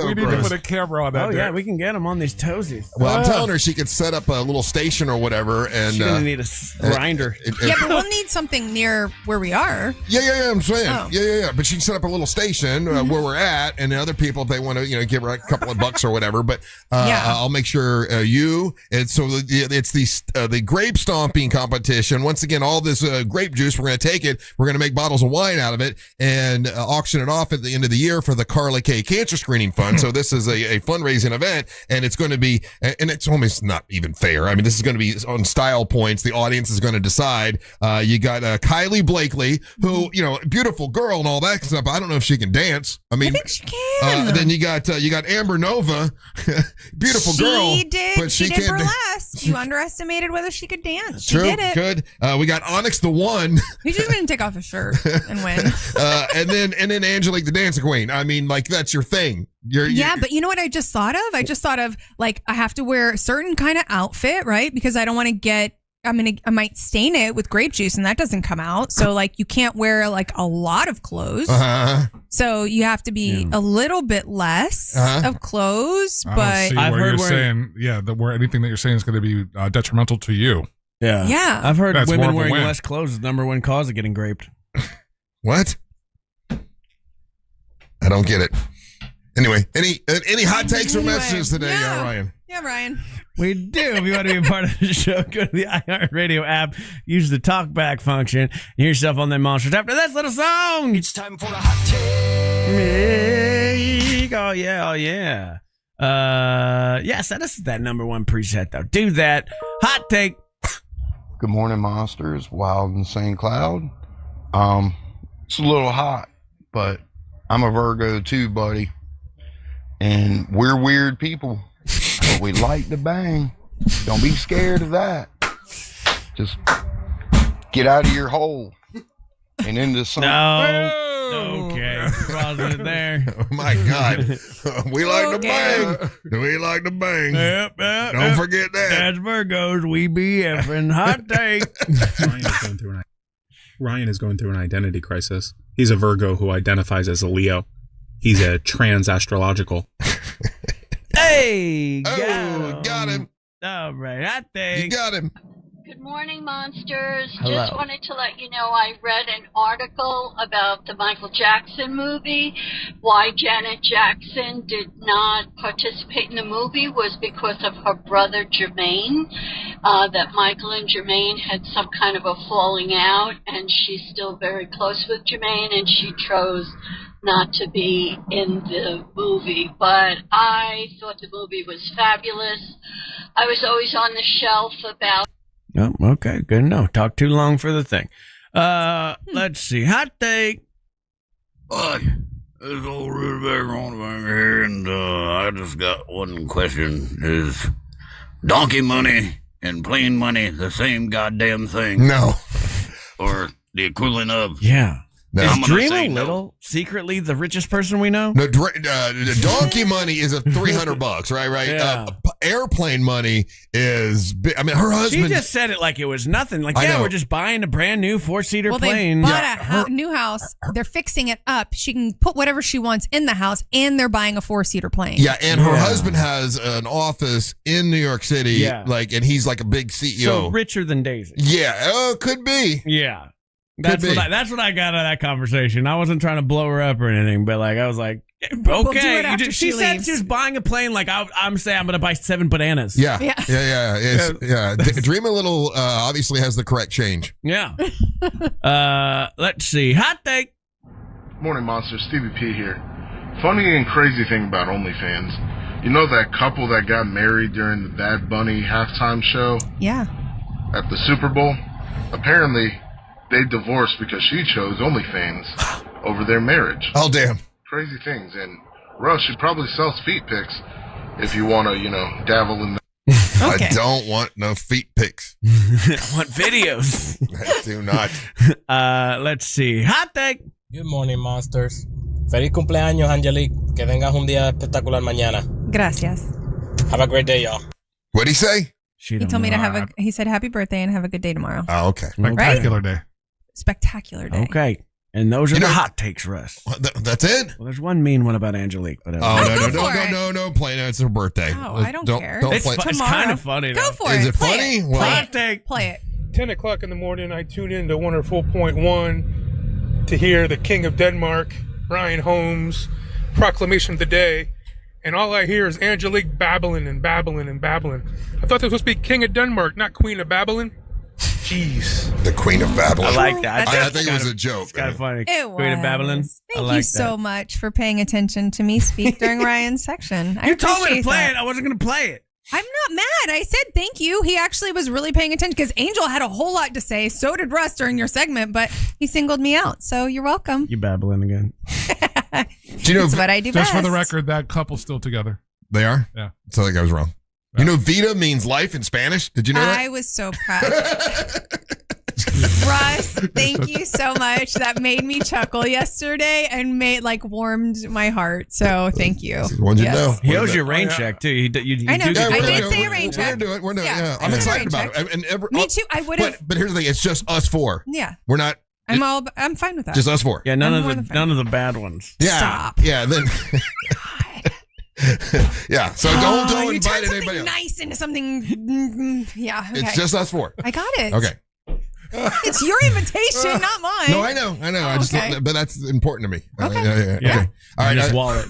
we need to put a camera on that. Oh, yeah, we can get them on these toesies. Well, I'm telling her she could set up a little station or whatever. And she's going to need a grinder. Yeah, but we'll need something near where we are. Yeah, I'm saying. Oh. Yeah. But she can set up a little station where we're at, and the other people, if they want to, give her a couple of bucks or whatever. But I'll make sure for you. And so it's the grape stomping competition. Once again, all this grape juice, we're going to take it. We're going to make bottles of wine out of it and auction it off at the end of the year for the Carla K Cancer Screening Fund. So this is a fundraising event, and it's going to be, and it's almost not even fair. I mean, this is going to be on style points. The audience is going to decide. You got Kylie Blakely, who, beautiful girl and all that stuff. I don't know if she can dance. I think she can. Then you got Amber Nova, beautiful girl. She did. But she did can't burlesque. You underestimated whether she could dance. She True, did it. good. We got Onyx the One. He's just going to take off his shirt and win. and then Angelique the Dancing Queen. I mean, like, that's your thing. But you know what I just thought of? I just thought of, like, I have to wear a certain kind of outfit, right? Because I don't want to get, I might stain it with grape juice and that doesn't come out. So, like, you can't wear, like, a lot of clothes. So you have to be a little bit less of clothes. I But don't see where you're saying, where anything that you're saying is going to be detrimental to you. Yeah. Yeah. I've heard That's more women of a wearing win. less clothes is the number one cause of getting graped. What? I don't get it. Anyway, any hot takes or messages today, Ryan? Yeah, Ryan. We do. If you want to be a part of the show, go to the iHeartRadio app, use the talkback function, and hear yourself on them monsters. After this little song, It's time for the hot take. oh yeah. Set us that number one preset though. Do that. Hot take. Good morning, monsters. Wild and St. Cloud. It's a little hot, but I'm a Virgo too, buddy. And we're weird people, but we like to bang. Don't be scared of that. Just get out of your hole and into some. No. Okay. Pausing it there. Oh my God. We like to bang. We like to bang. Yep. Don't forget that. That's Virgos. We be effing hot take. Ryan is going through an identity crisis. He's a Virgo who identifies as a Leo. He's a trans-astrological. Hey! Got him. All right, hot take. You got him. Good morning, monsters. Hello. Just wanted to let you know I read an article about the Michael Jackson movie. Why Janet Jackson did not participate in the movie was because of her brother Jermaine. That Michael and Jermaine had some kind of a falling out, and she's still very close with Jermaine, and she chose not to be in the movie. But I thought the movie was fabulous. I was always on the shelf about... Oh, okay, good enough. Talk too long for the thing. Let's see. Hot take. Hi, it's old Rudeback Rondebanger here, and I just got one question. Is donkey money and plain money the same goddamn thing? No. Or the equivalent of? Yeah. No. Is I'm gonna Dream say a no. Little secretly the richest person we know? No, donkey money is a $300, right? Yeah. Airplane money is, her husband. She just said it like it was nothing. Like, I know. we're just buying a brand new 4-seater Well, plane. they bought a new house. They're fixing it up. She can put whatever she wants in the house, and they're buying a 4-seater plane. Yeah, and her husband has an office in New York City, Yeah. and he's like a big CEO. So richer than Daisy. Yeah, could be. Yeah. Could That's be. that's what I got out of that conversation. I wasn't trying to blow her up or anything, but I was like, okay. We'll do it after she she said leaves. she was buying a plane like I'm saying I'm going to buy 7 bananas. Yeah. Dream a Little obviously has the correct change. Yeah. Let's see. Hot take. Morning, monsters. Stevie P here. Funny and crazy thing about OnlyFans. You know that couple that got married during the Bad Bunny halftime show Yeah. at the Super Bowl? Apparently, they divorced because she chose OnlyFans over their marriage. Oh, damn. Crazy things. And Russ, she probably sells feet pics if you want to, dabble in the... I don't want no feet pics. I want videos. I do not. Let's see. Hot take. Good morning, monsters. Feliz cumpleaños, Angelique. Que tengas un día espectacular mañana. Gracias. Have a great day, y'all. What'd he say? He told me to he said happy birthday and have a good day tomorrow. Oh, okay. Spectacular day. Spectacular day. Okay. And those are the hot takes, Russ. That's it? Well, there's one mean one about Angelique. But no, play it. It's her birthday. Oh, I don't care. Don't It's play. fu- it's kind of funny, Go though. for Is it. it Play funny? It. Well, Play Hot it. take. Play it. 10 o'clock in the morning, I tune in to 104.1 to hear the King of Denmark, Ryan Holmes, proclamation of the day. and all I hear is Angelique babbling and babbling and babbling. I thought this was supposed to be King of Denmark, not Queen of Babylon. Jeez. The Queen of Babylon. I like that. I think it was a joke. It's kind of funny. It Queen of Babylon. Thank you so much for paying attention to me speak during Ryan's section. I You told me to appreciate play that. it. I wasn't going to play it. I'm not mad. I said thank you. He actually was really paying attention because Angel had a whole lot to say. So did Russ during your segment, but he singled me out. So you're welcome. You babbling again. Do you know, That's what I do Just for the best. record, that couple's still together. They are? Yeah. So I think I was wrong. You know, Vida means life in Spanish? Did you know that? I was so proud. Russ, thank you so much. That made me chuckle yesterday and warmed my heart. So thank you. What'd you know? He owes you a rain check, too. You I know. do I get did that. say a rain check. We're doing it. Yeah. I I'm said a excited rain about check. it. And Me too. I would have. But here's the thing. It's just us four. Yeah. We're not. I'm fine with that. Just us four. Yeah, I'm none more of than the fine. none of the bad ones. Yeah. Stop. Yeah. Then. Yeah. So don't you invite turned anybody something else. nice into something. Yeah. Okay. It's just us four. I got it. Okay. It's your invitation, not mine. No, I know. I just, okay. but that's important to me. Okay. Yeah. Okay. All right. His wallet.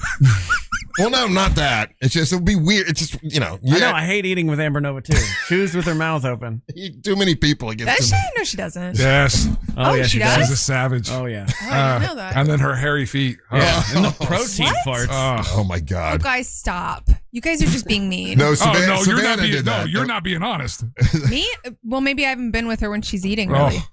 Well, no, not that. It's just, it would be weird. It's just, I know. I hate eating with Amber Nova, too. Chews with her mouth open. Too many people against Does she? them. No, she doesn't. Yes. Oh, yeah, she does? She's a savage. Oh, yeah. I didn't know that. And then her hairy feet. Yeah. Oh. And the protein What? farts. Oh my You God. guys, stop. You guys are just being mean. No, Oh, Savannah, no, you're Savannah not being, did no, that. you're not being honest. Me? Well, maybe I haven't been with her when she's eating, really. Oh.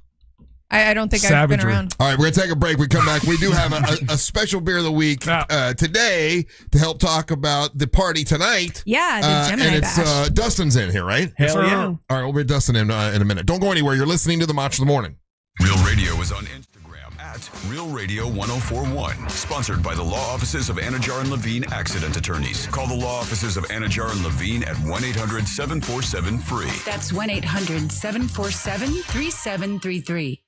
I don't think I've been Savagery. around. All right, we're going to take a break. We come back. We do have a special beer of the week today to help talk about the party tonight. Yeah, the Gemini and it's Bash. Dustin's in here, right? Hell yeah. All right, we'll be Dustin in a minute. Don't go anywhere. You're listening to the Match of the Morning. Real Radio is on Instagram at Real Radio 1041. Sponsored by the law offices of Anajar and Levine Accident Attorneys. Call the law offices of Anajar and Levine at 1-800-747-FREE. That's 1-800-747-3733.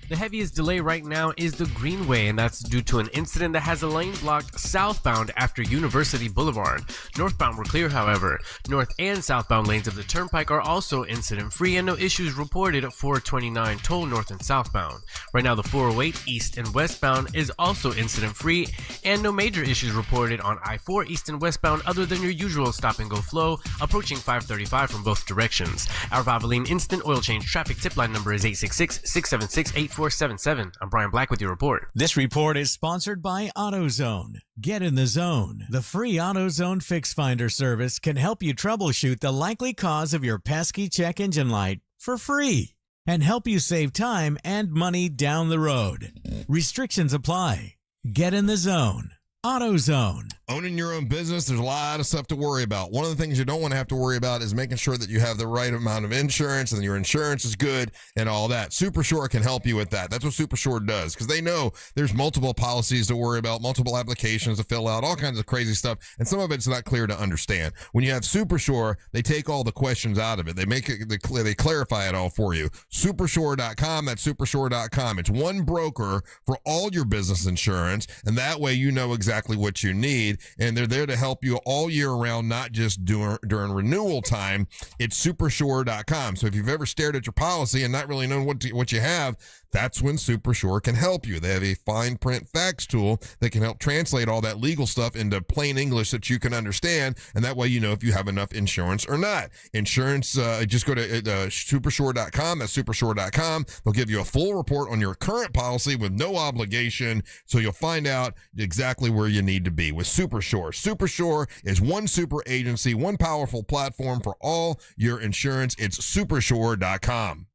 The heaviest delay right now is the Greenway, and that's due to an incident that has a lane blocked southbound after University Boulevard. Northbound we're clear, however. North and southbound lanes of the turnpike are also incident-free, and no issues reported at 429 toll north and southbound. Right now, the 408 east and westbound is also incident-free, and no major issues reported on I-4 east and westbound other than your usual stop-and-go flow, approaching 535 from both directions. Our Valvoline Instant Oil Change traffic tip line number is 866-676-8477. I'm Brian Black with your report. This report is sponsored by AutoZone. Get in the zone. The free AutoZone Fix Finder service can help you troubleshoot the likely cause of your pesky check engine light for free and help you save time and money down the road. Restrictions apply. Get in the zone. AutoZone. Owning your own business, there's a lot of stuff to worry about. One of the things you don't want to have to worry about is making sure that you have the right amount of insurance and your insurance is good and all that. SuperSure can help you with that. That's what SuperSure does, because they know there's multiple policies to worry about, multiple applications to fill out, all kinds of crazy stuff, and some of it's not clear to understand. When you have SuperSure, they take all the questions out of it. They make it, they clarify it all for you. SuperSure.com, that's SuperSure.com. It's one broker for all your business insurance, and that way you know exactly what you need. And they're there to help you all year round, not just during renewal time. It's supersure.com. So if you've ever stared at your policy and not really known what you have, that's when SuperSure can help you. They have a fine print facts tool that can help translate all that legal stuff into plain English that you can understand, and that way you know if you have enough insurance or not. Insurance, just go to supersure.com. That's supersure.com. They'll give you a full report on your current policy with no obligation, so you'll find out exactly where you need to be with SuperSure. SuperSure is one super agency, one powerful platform for all your insurance. It's supersure.com.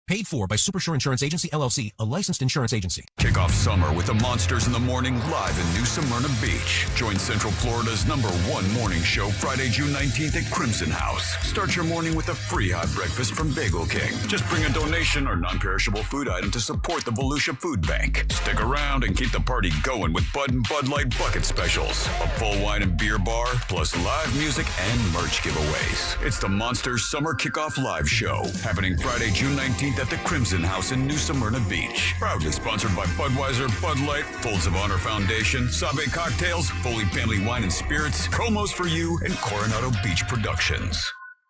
Paid for by Supersure Insurance Agency, LLC, a licensed insurance agency. Kick off summer with the Monsters in the Morning live in New Smyrna Beach. Join Central Florida's #1 morning show Friday, June 19th at Crimson House. Start your morning with a free hot breakfast from Bagel King. Just bring a donation or non-perishable food item to support the Volusia Food Bank. Stick around and keep the party going with Bud and Bud Light bucket specials, a full wine and beer bar, plus live music and merch giveaways. It's the Monsters Summer Kickoff Live Show, happening Friday, June 19th at the Crimson House in New Smyrna Beach. Proudly sponsored by Budweiser, Bud Light, Folds of Honor Foundation, Sabe Cocktails, Foley Family Wine and Spirits, Promos for You, and Coronado Beach Productions.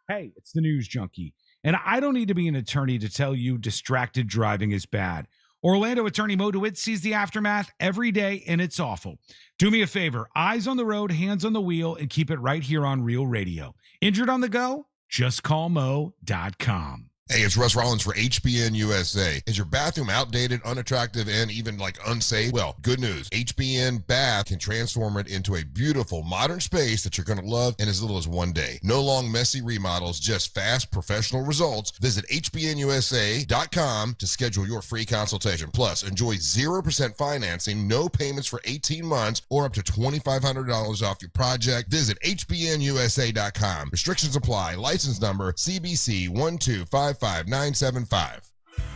Hey, it's the News Junkie, and I don't need to be an attorney to tell you distracted driving is bad. Orlando attorney Mo DeWitt sees the aftermath every day, and it's awful. Do me a favor, eyes on the road, hands on the wheel, and keep it right here on Real Radio. Injured on the go? Just call Mo.com. Hey, it's Russ Rollins for HBN USA. Is your bathroom outdated, unattractive, and even like unsafe? Well, good news. HBN Bath can transform it into a beautiful, modern space that you're going to love in as little as one day. No long, messy remodels, just fast, professional results. Visit HBNUSA.com to schedule your free consultation. Plus, enjoy 0% financing, no payments for 18 months, or up to $2,500 off your project. Visit HBNUSA.com. Restrictions apply. License number CBC 1255975.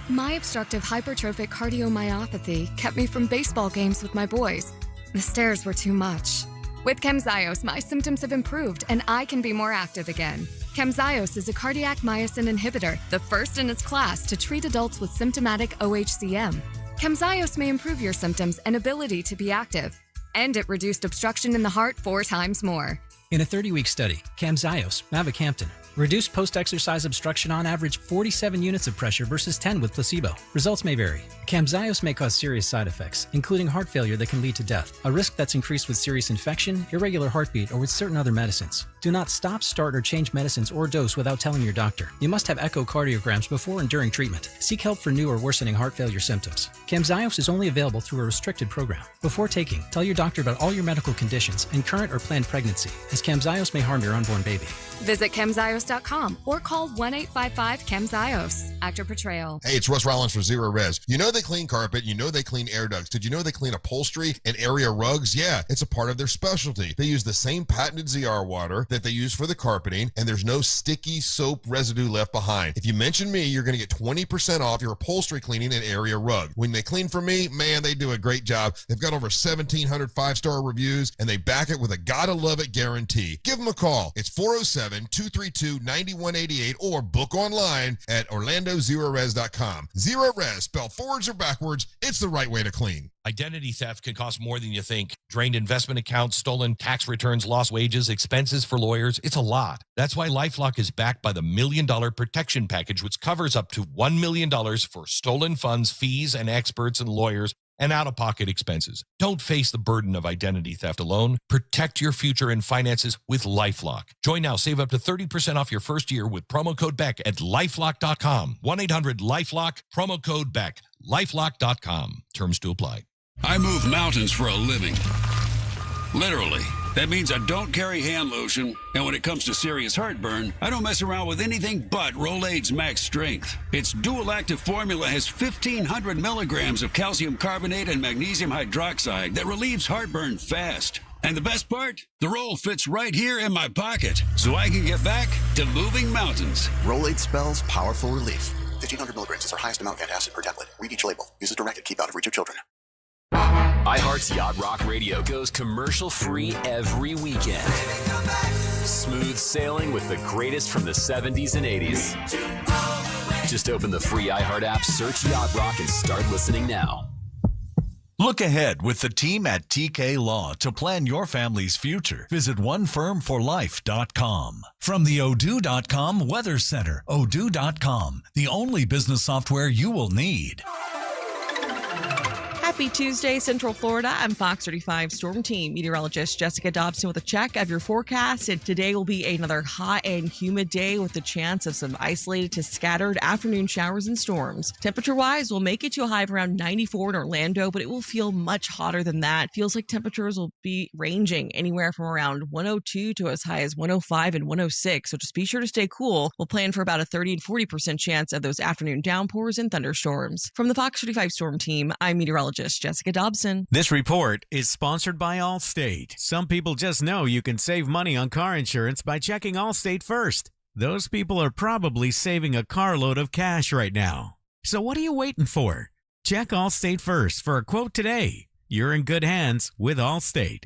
My obstructive hypertrophic cardiomyopathy kept me from baseball games with my boys. The stairs were too much. With Camzyos, my symptoms have improved and I can be more active again. Camzyos is a cardiac myosin inhibitor, the first in its class to treat adults with symptomatic OHCM. Camzyos may improve your symptoms and ability to be active, and it reduced obstruction in the heart 4 times more. In a 30-week study, Camzyos, mavacamten, reduced post-exercise obstruction on average 47 units of pressure versus 10 with placebo. Results may vary. Camzyos may cause serious side effects, including heart failure that can lead to death, a risk that's increased with serious infection, irregular heartbeat, or with certain other medicines. Do not stop, start, or change medicines or dose without telling your doctor. You must have echocardiograms before and during treatment. Seek help for new or worsening heart failure symptoms. Camzyos is only available through a restricted program. Before taking, tell your doctor about all your medical conditions and current or planned pregnancy, as Camzyos may harm your unborn baby. Visit Camzyos.com or call 1-855-CAMZYOS. Actor portrayal. Hey, it's Russ Rollins for Zero Res. You know they clean carpet. You know they clean air ducts. Did you know they clean upholstery and area rugs? Yeah, it's a part of their specialty. They use the same patented ZR water that they use for the carpeting, and there's no sticky soap residue left behind. If you mention me, you're going to get 20% off your upholstery cleaning and area rug. When they clean for me, man, they do a great job. They've got over 1,700 5-star reviews, and they back it with a gotta love it guarantee. Give them a call. It's 407-232-9188 or book online at orlandozerores.com. Zero Res, spelled forwards or backwards, it's the right way to clean. Identity theft can cost more than you think. Drained investment accounts, stolen tax returns, lost wages, expenses for lawyers. It's a lot. That's why LifeLock is backed by the $1 Million Protection Package, which covers up to $1 million for stolen funds, fees, and experts and lawyers, and out-of-pocket expenses. Don't face the burden of identity theft alone. Protect your future and finances with LifeLock. Join now. Save up to 30% off your first year with promo code BECK at LifeLock.com. 1-800-LifeLock, promo code BECK. LifeLock.com. Terms to apply. I move mountains for a living. Literally. That means I don't carry hand lotion, and when it comes to serious heartburn, I don't mess around with anything but Rolaids Max Strength. Its dual-active formula has 1,500 milligrams of calcium carbonate and magnesium hydroxide that relieves heartburn fast. And the best part? The roll fits right here in my pocket, so I can get back to moving mountains. Rolaids spells powerful relief. 1,500 milligrams is our highest amount of antacid per tablet. Read each label. Use as directed. Keep out of reach of children. iHeart's Yacht Rock Radio goes commercial-free every weekend. Smooth sailing with the greatest from the 70s and 80s. Just open the free iHeart app, search Yacht Rock, and start listening now. Look ahead with the team at TK Law to plan your family's future. Visit onefirmforlife.com. From the Odoo.com Weather Center, Odoo.com, the only business software you will need. Happy Tuesday, Central Florida. I'm Fox 35 Storm Team meteorologist Jessica Dobson with a check of your forecast. And today will be another hot and humid day with a chance of some isolated to scattered afternoon showers and storms. Temperature-wise, we'll make it to a high of around 94 in Orlando, but it will feel much hotter than that. Feels like temperatures will be ranging anywhere from around 102 to as high as 105 and 106. So just be sure to stay cool. We'll plan for about a 30 and 40% chance of those afternoon downpours and thunderstorms. From the Fox 35 Storm Team, I'm meteorologist Jessica Dobson. This report is sponsored by Allstate. Some people just know you can save money on car insurance by checking Allstate first. Those people are probably saving a carload of cash right now. So what are you waiting for? Check Allstate first for a quote today. You're in good hands with Allstate.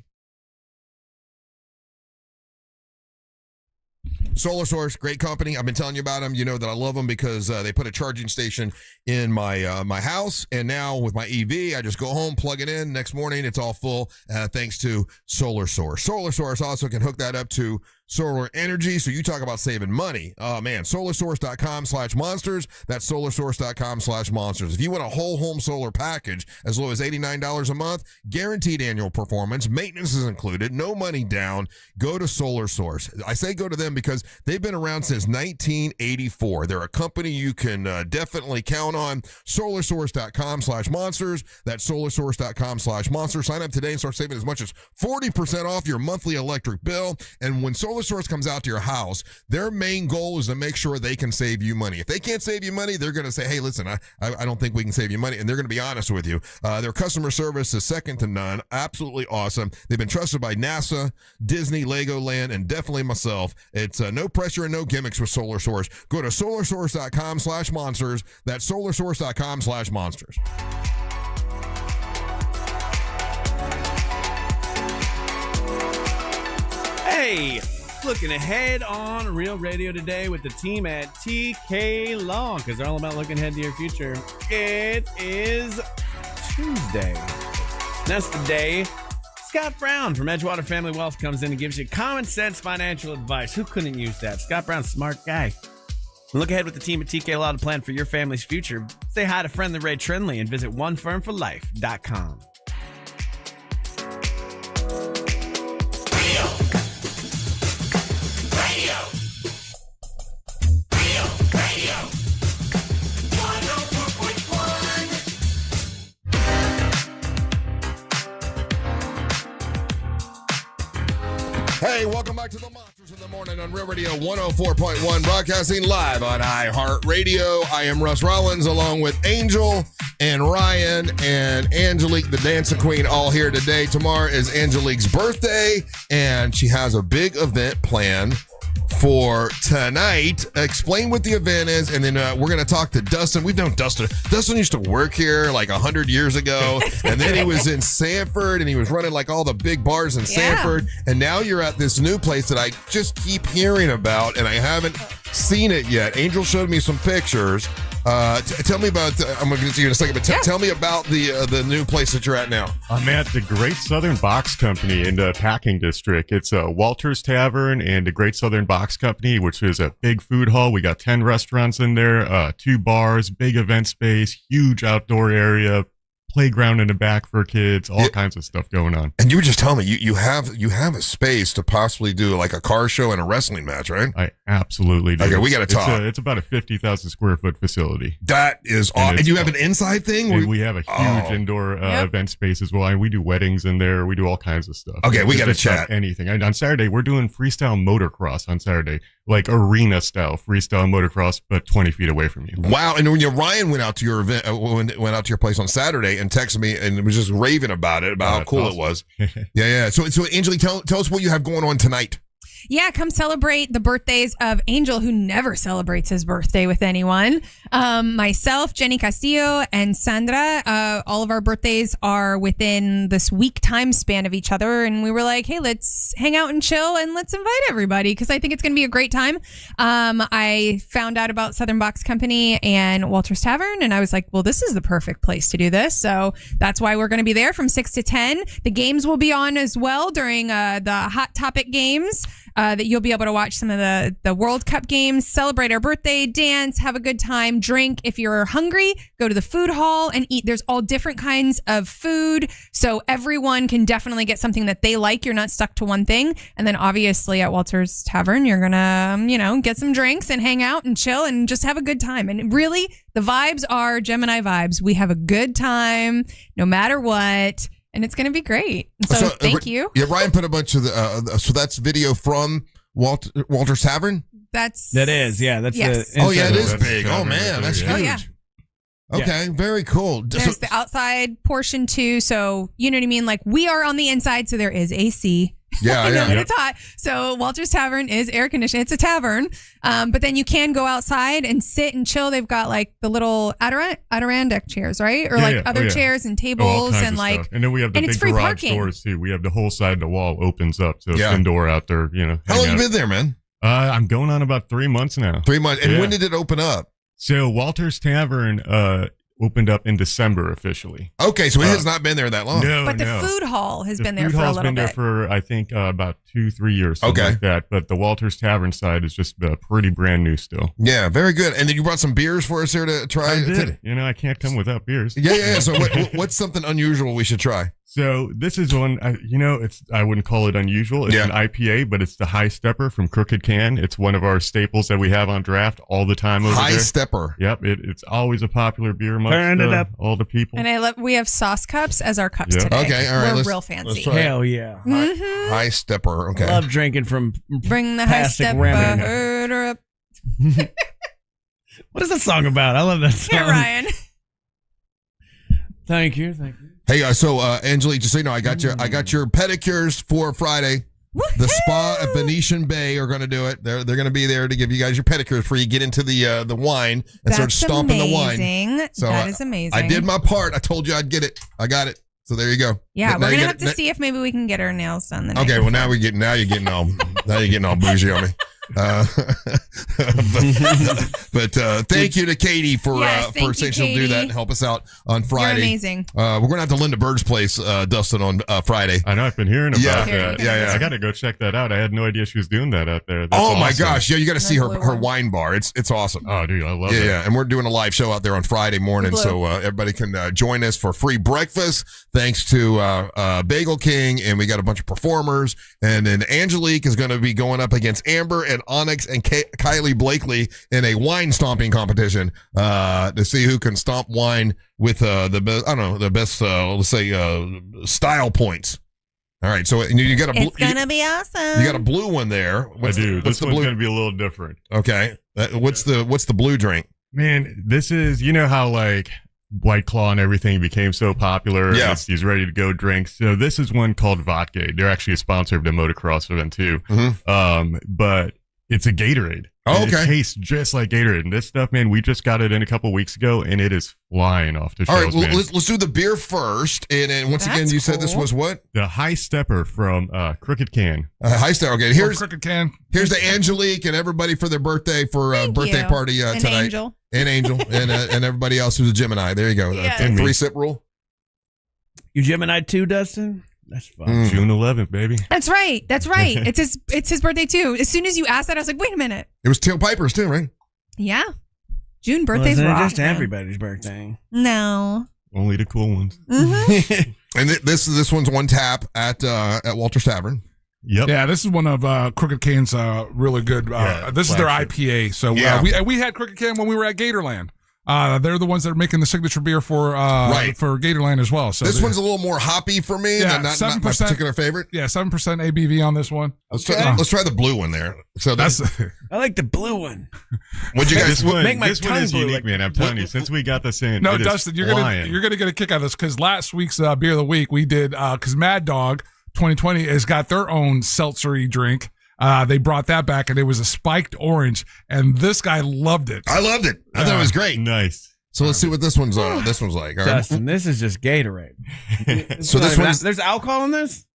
Solar Source, great company. I've been telling you about them. You know that I love them because they put a charging station in my my house. And now with my EV, I just go home, plug it in. Next morning, it's all full thanks to Solar Source. Solar Source also can hook that up to solar energy. So you talk about saving money. Oh man, solarsource.com/monsters. That's solarsource.com/monsters. If you want a whole home solar package as low as $89 a month, guaranteed annual performance, maintenance is included, no money down, go to Solar Source. I say go to them because they've been around since 1984. They're a company you can definitely count on. Solarsource.com/monsters. That's solarsource.com/monsters. Sign up today and start saving as much as 40% off your monthly electric bill. And when Solar Source comes out to your house, their main goal is to make sure they can save you money. If they can't save you money, they're going to say, hey, listen, I don't think we can save you money. And they're going to be honest with you. Their customer service is second to none. Absolutely awesome. They've been trusted by NASA, Disney, Legoland, and definitely myself. It's no pressure and no gimmicks with Solar Source. Go to solarsource.com/monsters. That's solarsource.com/monsters. Hey, looking ahead on Real Radio today with the team at TK Law, because they're all about looking ahead to your future. It is Tuesday. That's the day Scott Brown from Edgewater Family Wealth comes in and gives you common sense financial advice. Who couldn't use that? Scott Brown's a smart guy. Look ahead with the team at TK Law to plan for your family's future. Say hi to friendly Ray Trinley and visit onefirmforlife.com. Hey, welcome back to the Monsters in the Morning on Real Radio 104.1, broadcasting live on iHeartRadio. I am Russ Rollins, along with Angel and Ryan and Angelique, the dancing queen, all here today. Tomorrow is Angelique's birthday, and she has a big event planned for tonight. Explain what the event is, and then we're going to talk to Dustin. We've known Dustin. Dustin used to work here like 100 years ago, and then he was in Sanford, and he was running like all the big bars in Sanford, and now you're at this new place that I just keep hearing about, and I haven't seen it yet. Angel showed me some pictures. Tell me about, I'm going to get to you in a second, but tell me about the new place that you're at now. I'm at the Great Southern Box Company in the Packing District. It's a Walter's Tavern and the Great Southern Box Company, which is a big food hall. We got 10 restaurants in there, 2 bars, big event space, huge outdoor area, playground in the back for kids, all kinds of stuff going on. And you were just telling me you have a space to possibly do like a car show and a wrestling match, right? I absolutely do. Okay, we got to talk. It's about a 50,000 square foot facility. That is awesome. And you have an inside thing? We have a huge indoor event space as well. And we do weddings in there. We do all kinds of stuff. Okay, we got to chat. Anything. And on Saturday, we're doing freestyle motocross on Saturday, like arena style freestyle motocross, but 20 feet away from you. Wow. And when Ryan went out to your event, went out to your place on Saturday and texted me and was just raving about it, about how cool it was. Yeah. So Angelique, tell us what you have going on tonight. Yeah, come celebrate the birthdays of Angel, who never celebrates his birthday with anyone. Myself, Jenny Castillo, and Sandra, all of our birthdays are within this week time span of each other. And we were like, hey, let's hang out and chill and let's invite everybody because I think it's going to be a great time. I found out about Southern Box Company and Walter's Tavern, and I was like, well, this is the perfect place to do this. So that's why we're going to be there from 6 to 10. The games will be on as well during the Hot Topic games. That you'll be able to watch some of the World Cup games, celebrate our birthday, dance, have a good time, drink. If you're hungry, go to the food hall and eat. There's all different kinds of food, so everyone can definitely get something that they like. You're not stuck to one thing. And then obviously at Walter's Tavern, you're gonna, get some drinks and hang out and chill and just have a good time. And really, the vibes are Gemini vibes. We have a good time no matter what. And it's going to be great. So thank you. Yeah, Ryan put a bunch of so that's video from Walter's Tavern? That is. It is big. Oh, man, that's huge. Yeah. Okay, very cool. There's the outside portion too. So, you know what I mean? Like we are on the inside, so there is AC. Yeah, It's hot. So Walter's Tavern is air conditioned. It's a tavern. But then you can go outside and sit and chill. They've got like the little Adirondack chairs, right? Or other chairs and tables and like. Stuff. And then we have the big garage parking. Doors too. We have the whole side of the wall opens up. So it's indoor, out there, How long have you been there, man? I'm going on about 3 months now. 3 months. And when did it open up? So Walter's Tavern opened up in December officially. Okay, so it has not been there that long. No, But the no. food hall has been there food for a hall's little been there bit. for, I think, about 2-3 years. Something Okay. like that. But the Walters Tavern side is just pretty brand new still. Yeah, very good. And then you brought some beers for us here to try. I did. You know, I can't come without beers. Yeah. So what's something unusual we should try? So this is one, I wouldn't call it unusual. It's an IPA, but it's the High Stepper from Crooked Can. It's one of our staples that we have on draft all the time over High there. Stepper. Yep, it's always a popular beer amongst Turn it up. all the people. And we have sauce cups as our cups Yep. today. Okay, all right. We're let's- real let's fancy. try it. Hell yeah. Mhm. High Stepper. Okay. I love drinking from Bring the high plastic step Remy. up. What is that song about? I love that song. Here, Ryan. Thank you. Hey, so Angelique, just so you know, I got your pedicures for Friday. The spa at Venetian Bay are going to do it. They're going to be there to give you guys your pedicures before you get into the wine and start That's stomping the wine. amazing. So That is amazing. I did my part. I told you I'd get it. I got it. So there you go. Yeah, Now we're you gonna get have it- to see if maybe we can get our nails done the night Okay, well before. now you're getting all bougie on me. But thank you to Katie for Yes, thank you, saying she'll do that Katie. and help us out on Friday. You're amazing. We're gonna have to Linda Bird's place, Dustin, on Friday. I know, I've been hearing about Yeah. that. Yeah. I got to go check that out. I had no idea she was doing that out there. That's Oh my awesome. gosh, yeah, you got to see The her blue her one. wine bar. It's awesome. Oh, dude, I love Yeah, it. yeah, and we're doing a live show out there on Friday morning, Blue. so everybody can join us for free breakfast. Thanks to Bagel King, and we got a bunch of performers. And then Angelique is going to be going up against Amber and Onyx and Kylie Blakely in a wine stomping competition to see who can stomp wine with the best. I don't know, the best. Let's say style points. All right, so you got a blue. It's gonna be awesome. You got a blue one there. I do. What's This the one's blue? going to be a little different. Okay, what's the blue drink? Man, this is, you know how like White Claw and everything became so popular. Yeah. It's these ready to go drinks. So this is one called Vodka. They're actually a sponsor of the motocross event too. But it's a Gatorade. Oh, And okay. It tastes just like Gatorade. And this stuff, man, we just got it in a couple weeks ago and it is flying off the All shelves, right, man. let's do the beer first, and then once again, That's you said this cool. was what? The High Stepper from Crooked Can. High Star. Okay, here's Crooked Can. here's the Angelique and everybody for their birthday Thank birthday you. party An tonight. angel. And Angel and everybody else who's a Gemini. There you go. Yes. And me. 3-sip rule. You Gemini too, Dustin? That's fun. Mm. June 11th, baby. That's right. It's his birthday too. As soon as you asked that, I was like, wait a minute. It was Tail Pipers too, right? Yeah. June birthdays Wasn't it rock. just man. everybody's birthday? No. Only the cool ones. Mhm. And this one's one tap at Walter's Tavern. Yep. Yeah, this is one of Crooked Can's really good. Yeah, This is their flagship. IPA. So Yeah. we had Crooked Can when we were at Gatorland. They're the ones that are making the signature beer for for Gatorland as well. So This they- one's a little more hoppy for me. Yeah, not my 7%. particular favorite. yeah, 7% ABV on this one. Let's try the blue one there. So That's I like the blue one. what'd you guys? This one, Make my this one tongue is blue, unique, like- man. I'm telling you, since we got this in, no, it is Dustin, you're flying. gonna get a kick out of this because last week's beer of the week we did because Mad Dog 2020 has got their own seltzery drink. They brought that back and it was a spiked orange, and this guy loved it. I loved it. I thought it was great. Nice. So let's see what this one's like. All right. Dustin, this is just Gatorade. So this one's there's alcohol in this?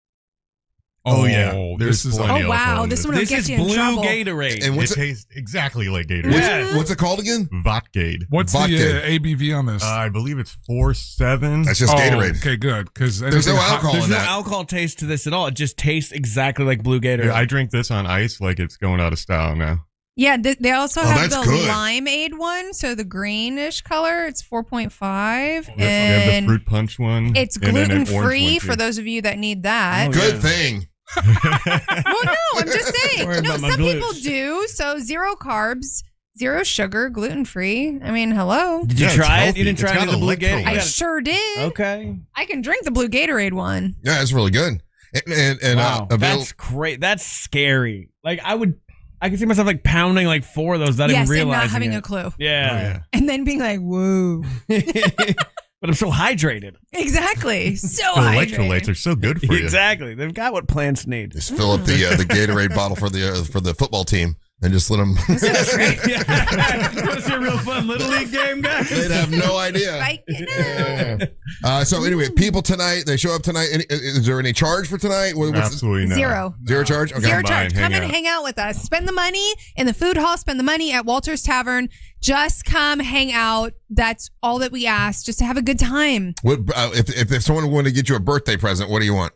Oh, yeah. This is plenty Oh, of wow. alcohol in This this. one will This get is you in blue trouble. Gatorade. And It what's it, tastes exactly like Gatorade. Yeah. what's it called again? Vodkade. what's Vodka. the ABV on this? I believe it's 4.7. That's just Gatorade. Okay, good. Because There's no alcohol There's in no that. alcohol taste to this at all. It just tastes exactly like blue Gatorade. I drink this on ice like it's going out of style now. Yeah, they also Oh, have that's the good. limeade one, so the greenish color. It's 4.5, We have the and fruit punch one. it's and then an gluten orange free one, for too. those of you that need that. Oh, Good yeah. thing. Well, no, I'm just saying. Worry No, about my some people glutes. do. So 0 carbs, 0 sugar, gluten free. I mean, hello. Did you Yeah, it's try it? healthy. You didn't It's try got any of the blue Gatorade? I You sure did. Okay. I can drink the blue Gatorade one. Yeah, it's really good. And Wow. That's great. That's scary. Like I can see myself like pounding like 4 of those without Yes, even and realizing not having it. a clue. Yeah. And then being like, whoa. But I'm so hydrated. Exactly. So The electrolytes hydrated. are so good for you. Exactly. They've got what plants need. Just fill up the Gatorade bottle for the football team. and just let them. Want to see a real fun Little League game, guys? They'd have no idea. So anyway, people tonight, they show up tonight. Is there any charge for tonight? Absolutely not. Zero. Zero charge? Okay. Zero charge. Come and hang out with us. Spend the money in the food hall. Spend the money at Walter's Tavern. Just come hang out. That's all that we ask. Just to have a good time. What if someone wanted to get you a birthday present, what do you want?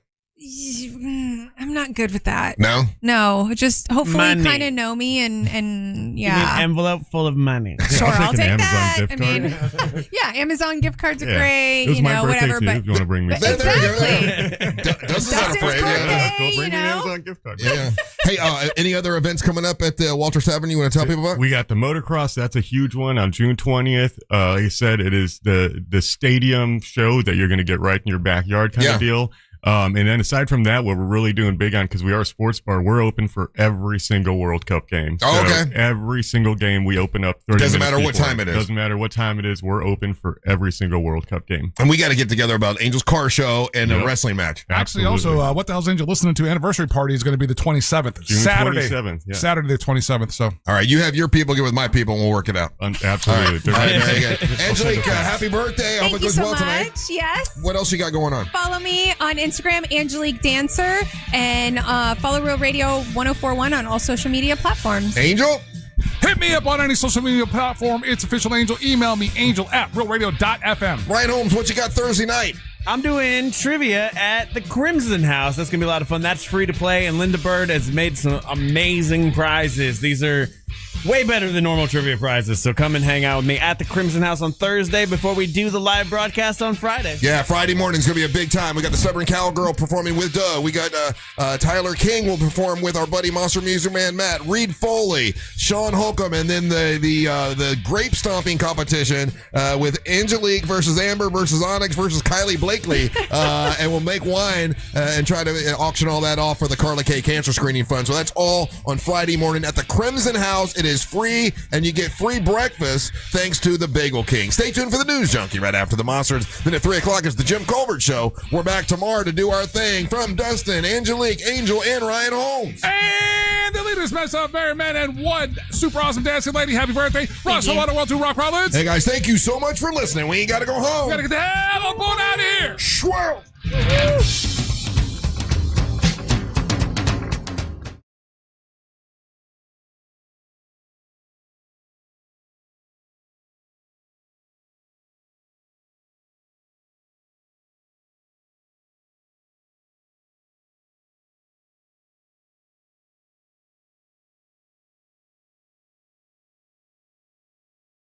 I'm not good with that. No, just hopefully Money. kind of know me and Give me yeah. an envelope full of money. Sure, I'll take that. Gift I mean, yeah, Amazon gift cards are great. It was my birthday whatever. too, But if you want to bring me There something. you go. Dustin's not afraid. Go bring an Amazon gift card. Yeah. Hey, any other events coming up at the Walter's Tavern you want to tell people about? We got the motocross. That's a huge one on June 20th. Like I said, it is the stadium show that you're going to get right in your backyard kind of deal. And then aside from that, what we're really doing big on, because we are a sports bar, we're open for every single World Cup game. Oh, okay. Every single game we open up 30 Doesn't minutes matter what before. time it is. Doesn't matter what time it is. We're open for every single World Cup game. And we got to get together about Angel's car show and a Yep. wrestling match. Actually, also, What the Hell's Angel listening to anniversary party is going to be the 27th. June Saturday. 27th, yeah. Saturday the 27th. So, all right, you have your people, get with my people, and we'll work it out. Absolutely. All right, very good. Angelique, happy birthday. I hope it Thank you goes so well much. tonight. Yes. What else you got going on? Follow me on Instagram, Angelique Dancer, and follow Real Radio 1041 on all social media platforms. Angel? hit me up on any social media platform. It's Official Angel. Email me, angel@realradio.fm. Ryan Holmes, what you got Thursday night? I'm doing trivia at the Crimson House. That's going to be a lot of fun. That's free to play, and Linda Bird has made some amazing prizes. These are way better than normal trivia prizes, so come and hang out with me at the Crimson House on Thursday before we do the live broadcast on Friday. Yeah, Friday morning's going to be a big time. We got the Stubborn Cowgirl performing with Doug. We got Tyler King will perform with our buddy Monster Music Man Matt, Reed Foley, Sean Holcomb, and then the grape stomping competition with Angelique versus Amber versus Onyx versus Kylie Blakely. And we'll make wine and try to auction all that off for the Carla K Cancer Screening Fund. So that's all on Friday morning at the Crimson House. It is free, and you get free breakfast thanks to the Bagel King. Stay tuned for the News Junkie right after the Monsters. Then at 3 o'clock is the Jim Colbert Show. We're back tomorrow to do our thing. From Dustin, Angelique, Angel, and Ryan Holmes. And the leaders, myself, Barry Man, and one super awesome dancing lady. Happy birthday, Russ Hello, Well to Rock Rollins. Hey guys, thank you so much for listening. We ain't got to go home. We got to get the hell on out of here. Swirl.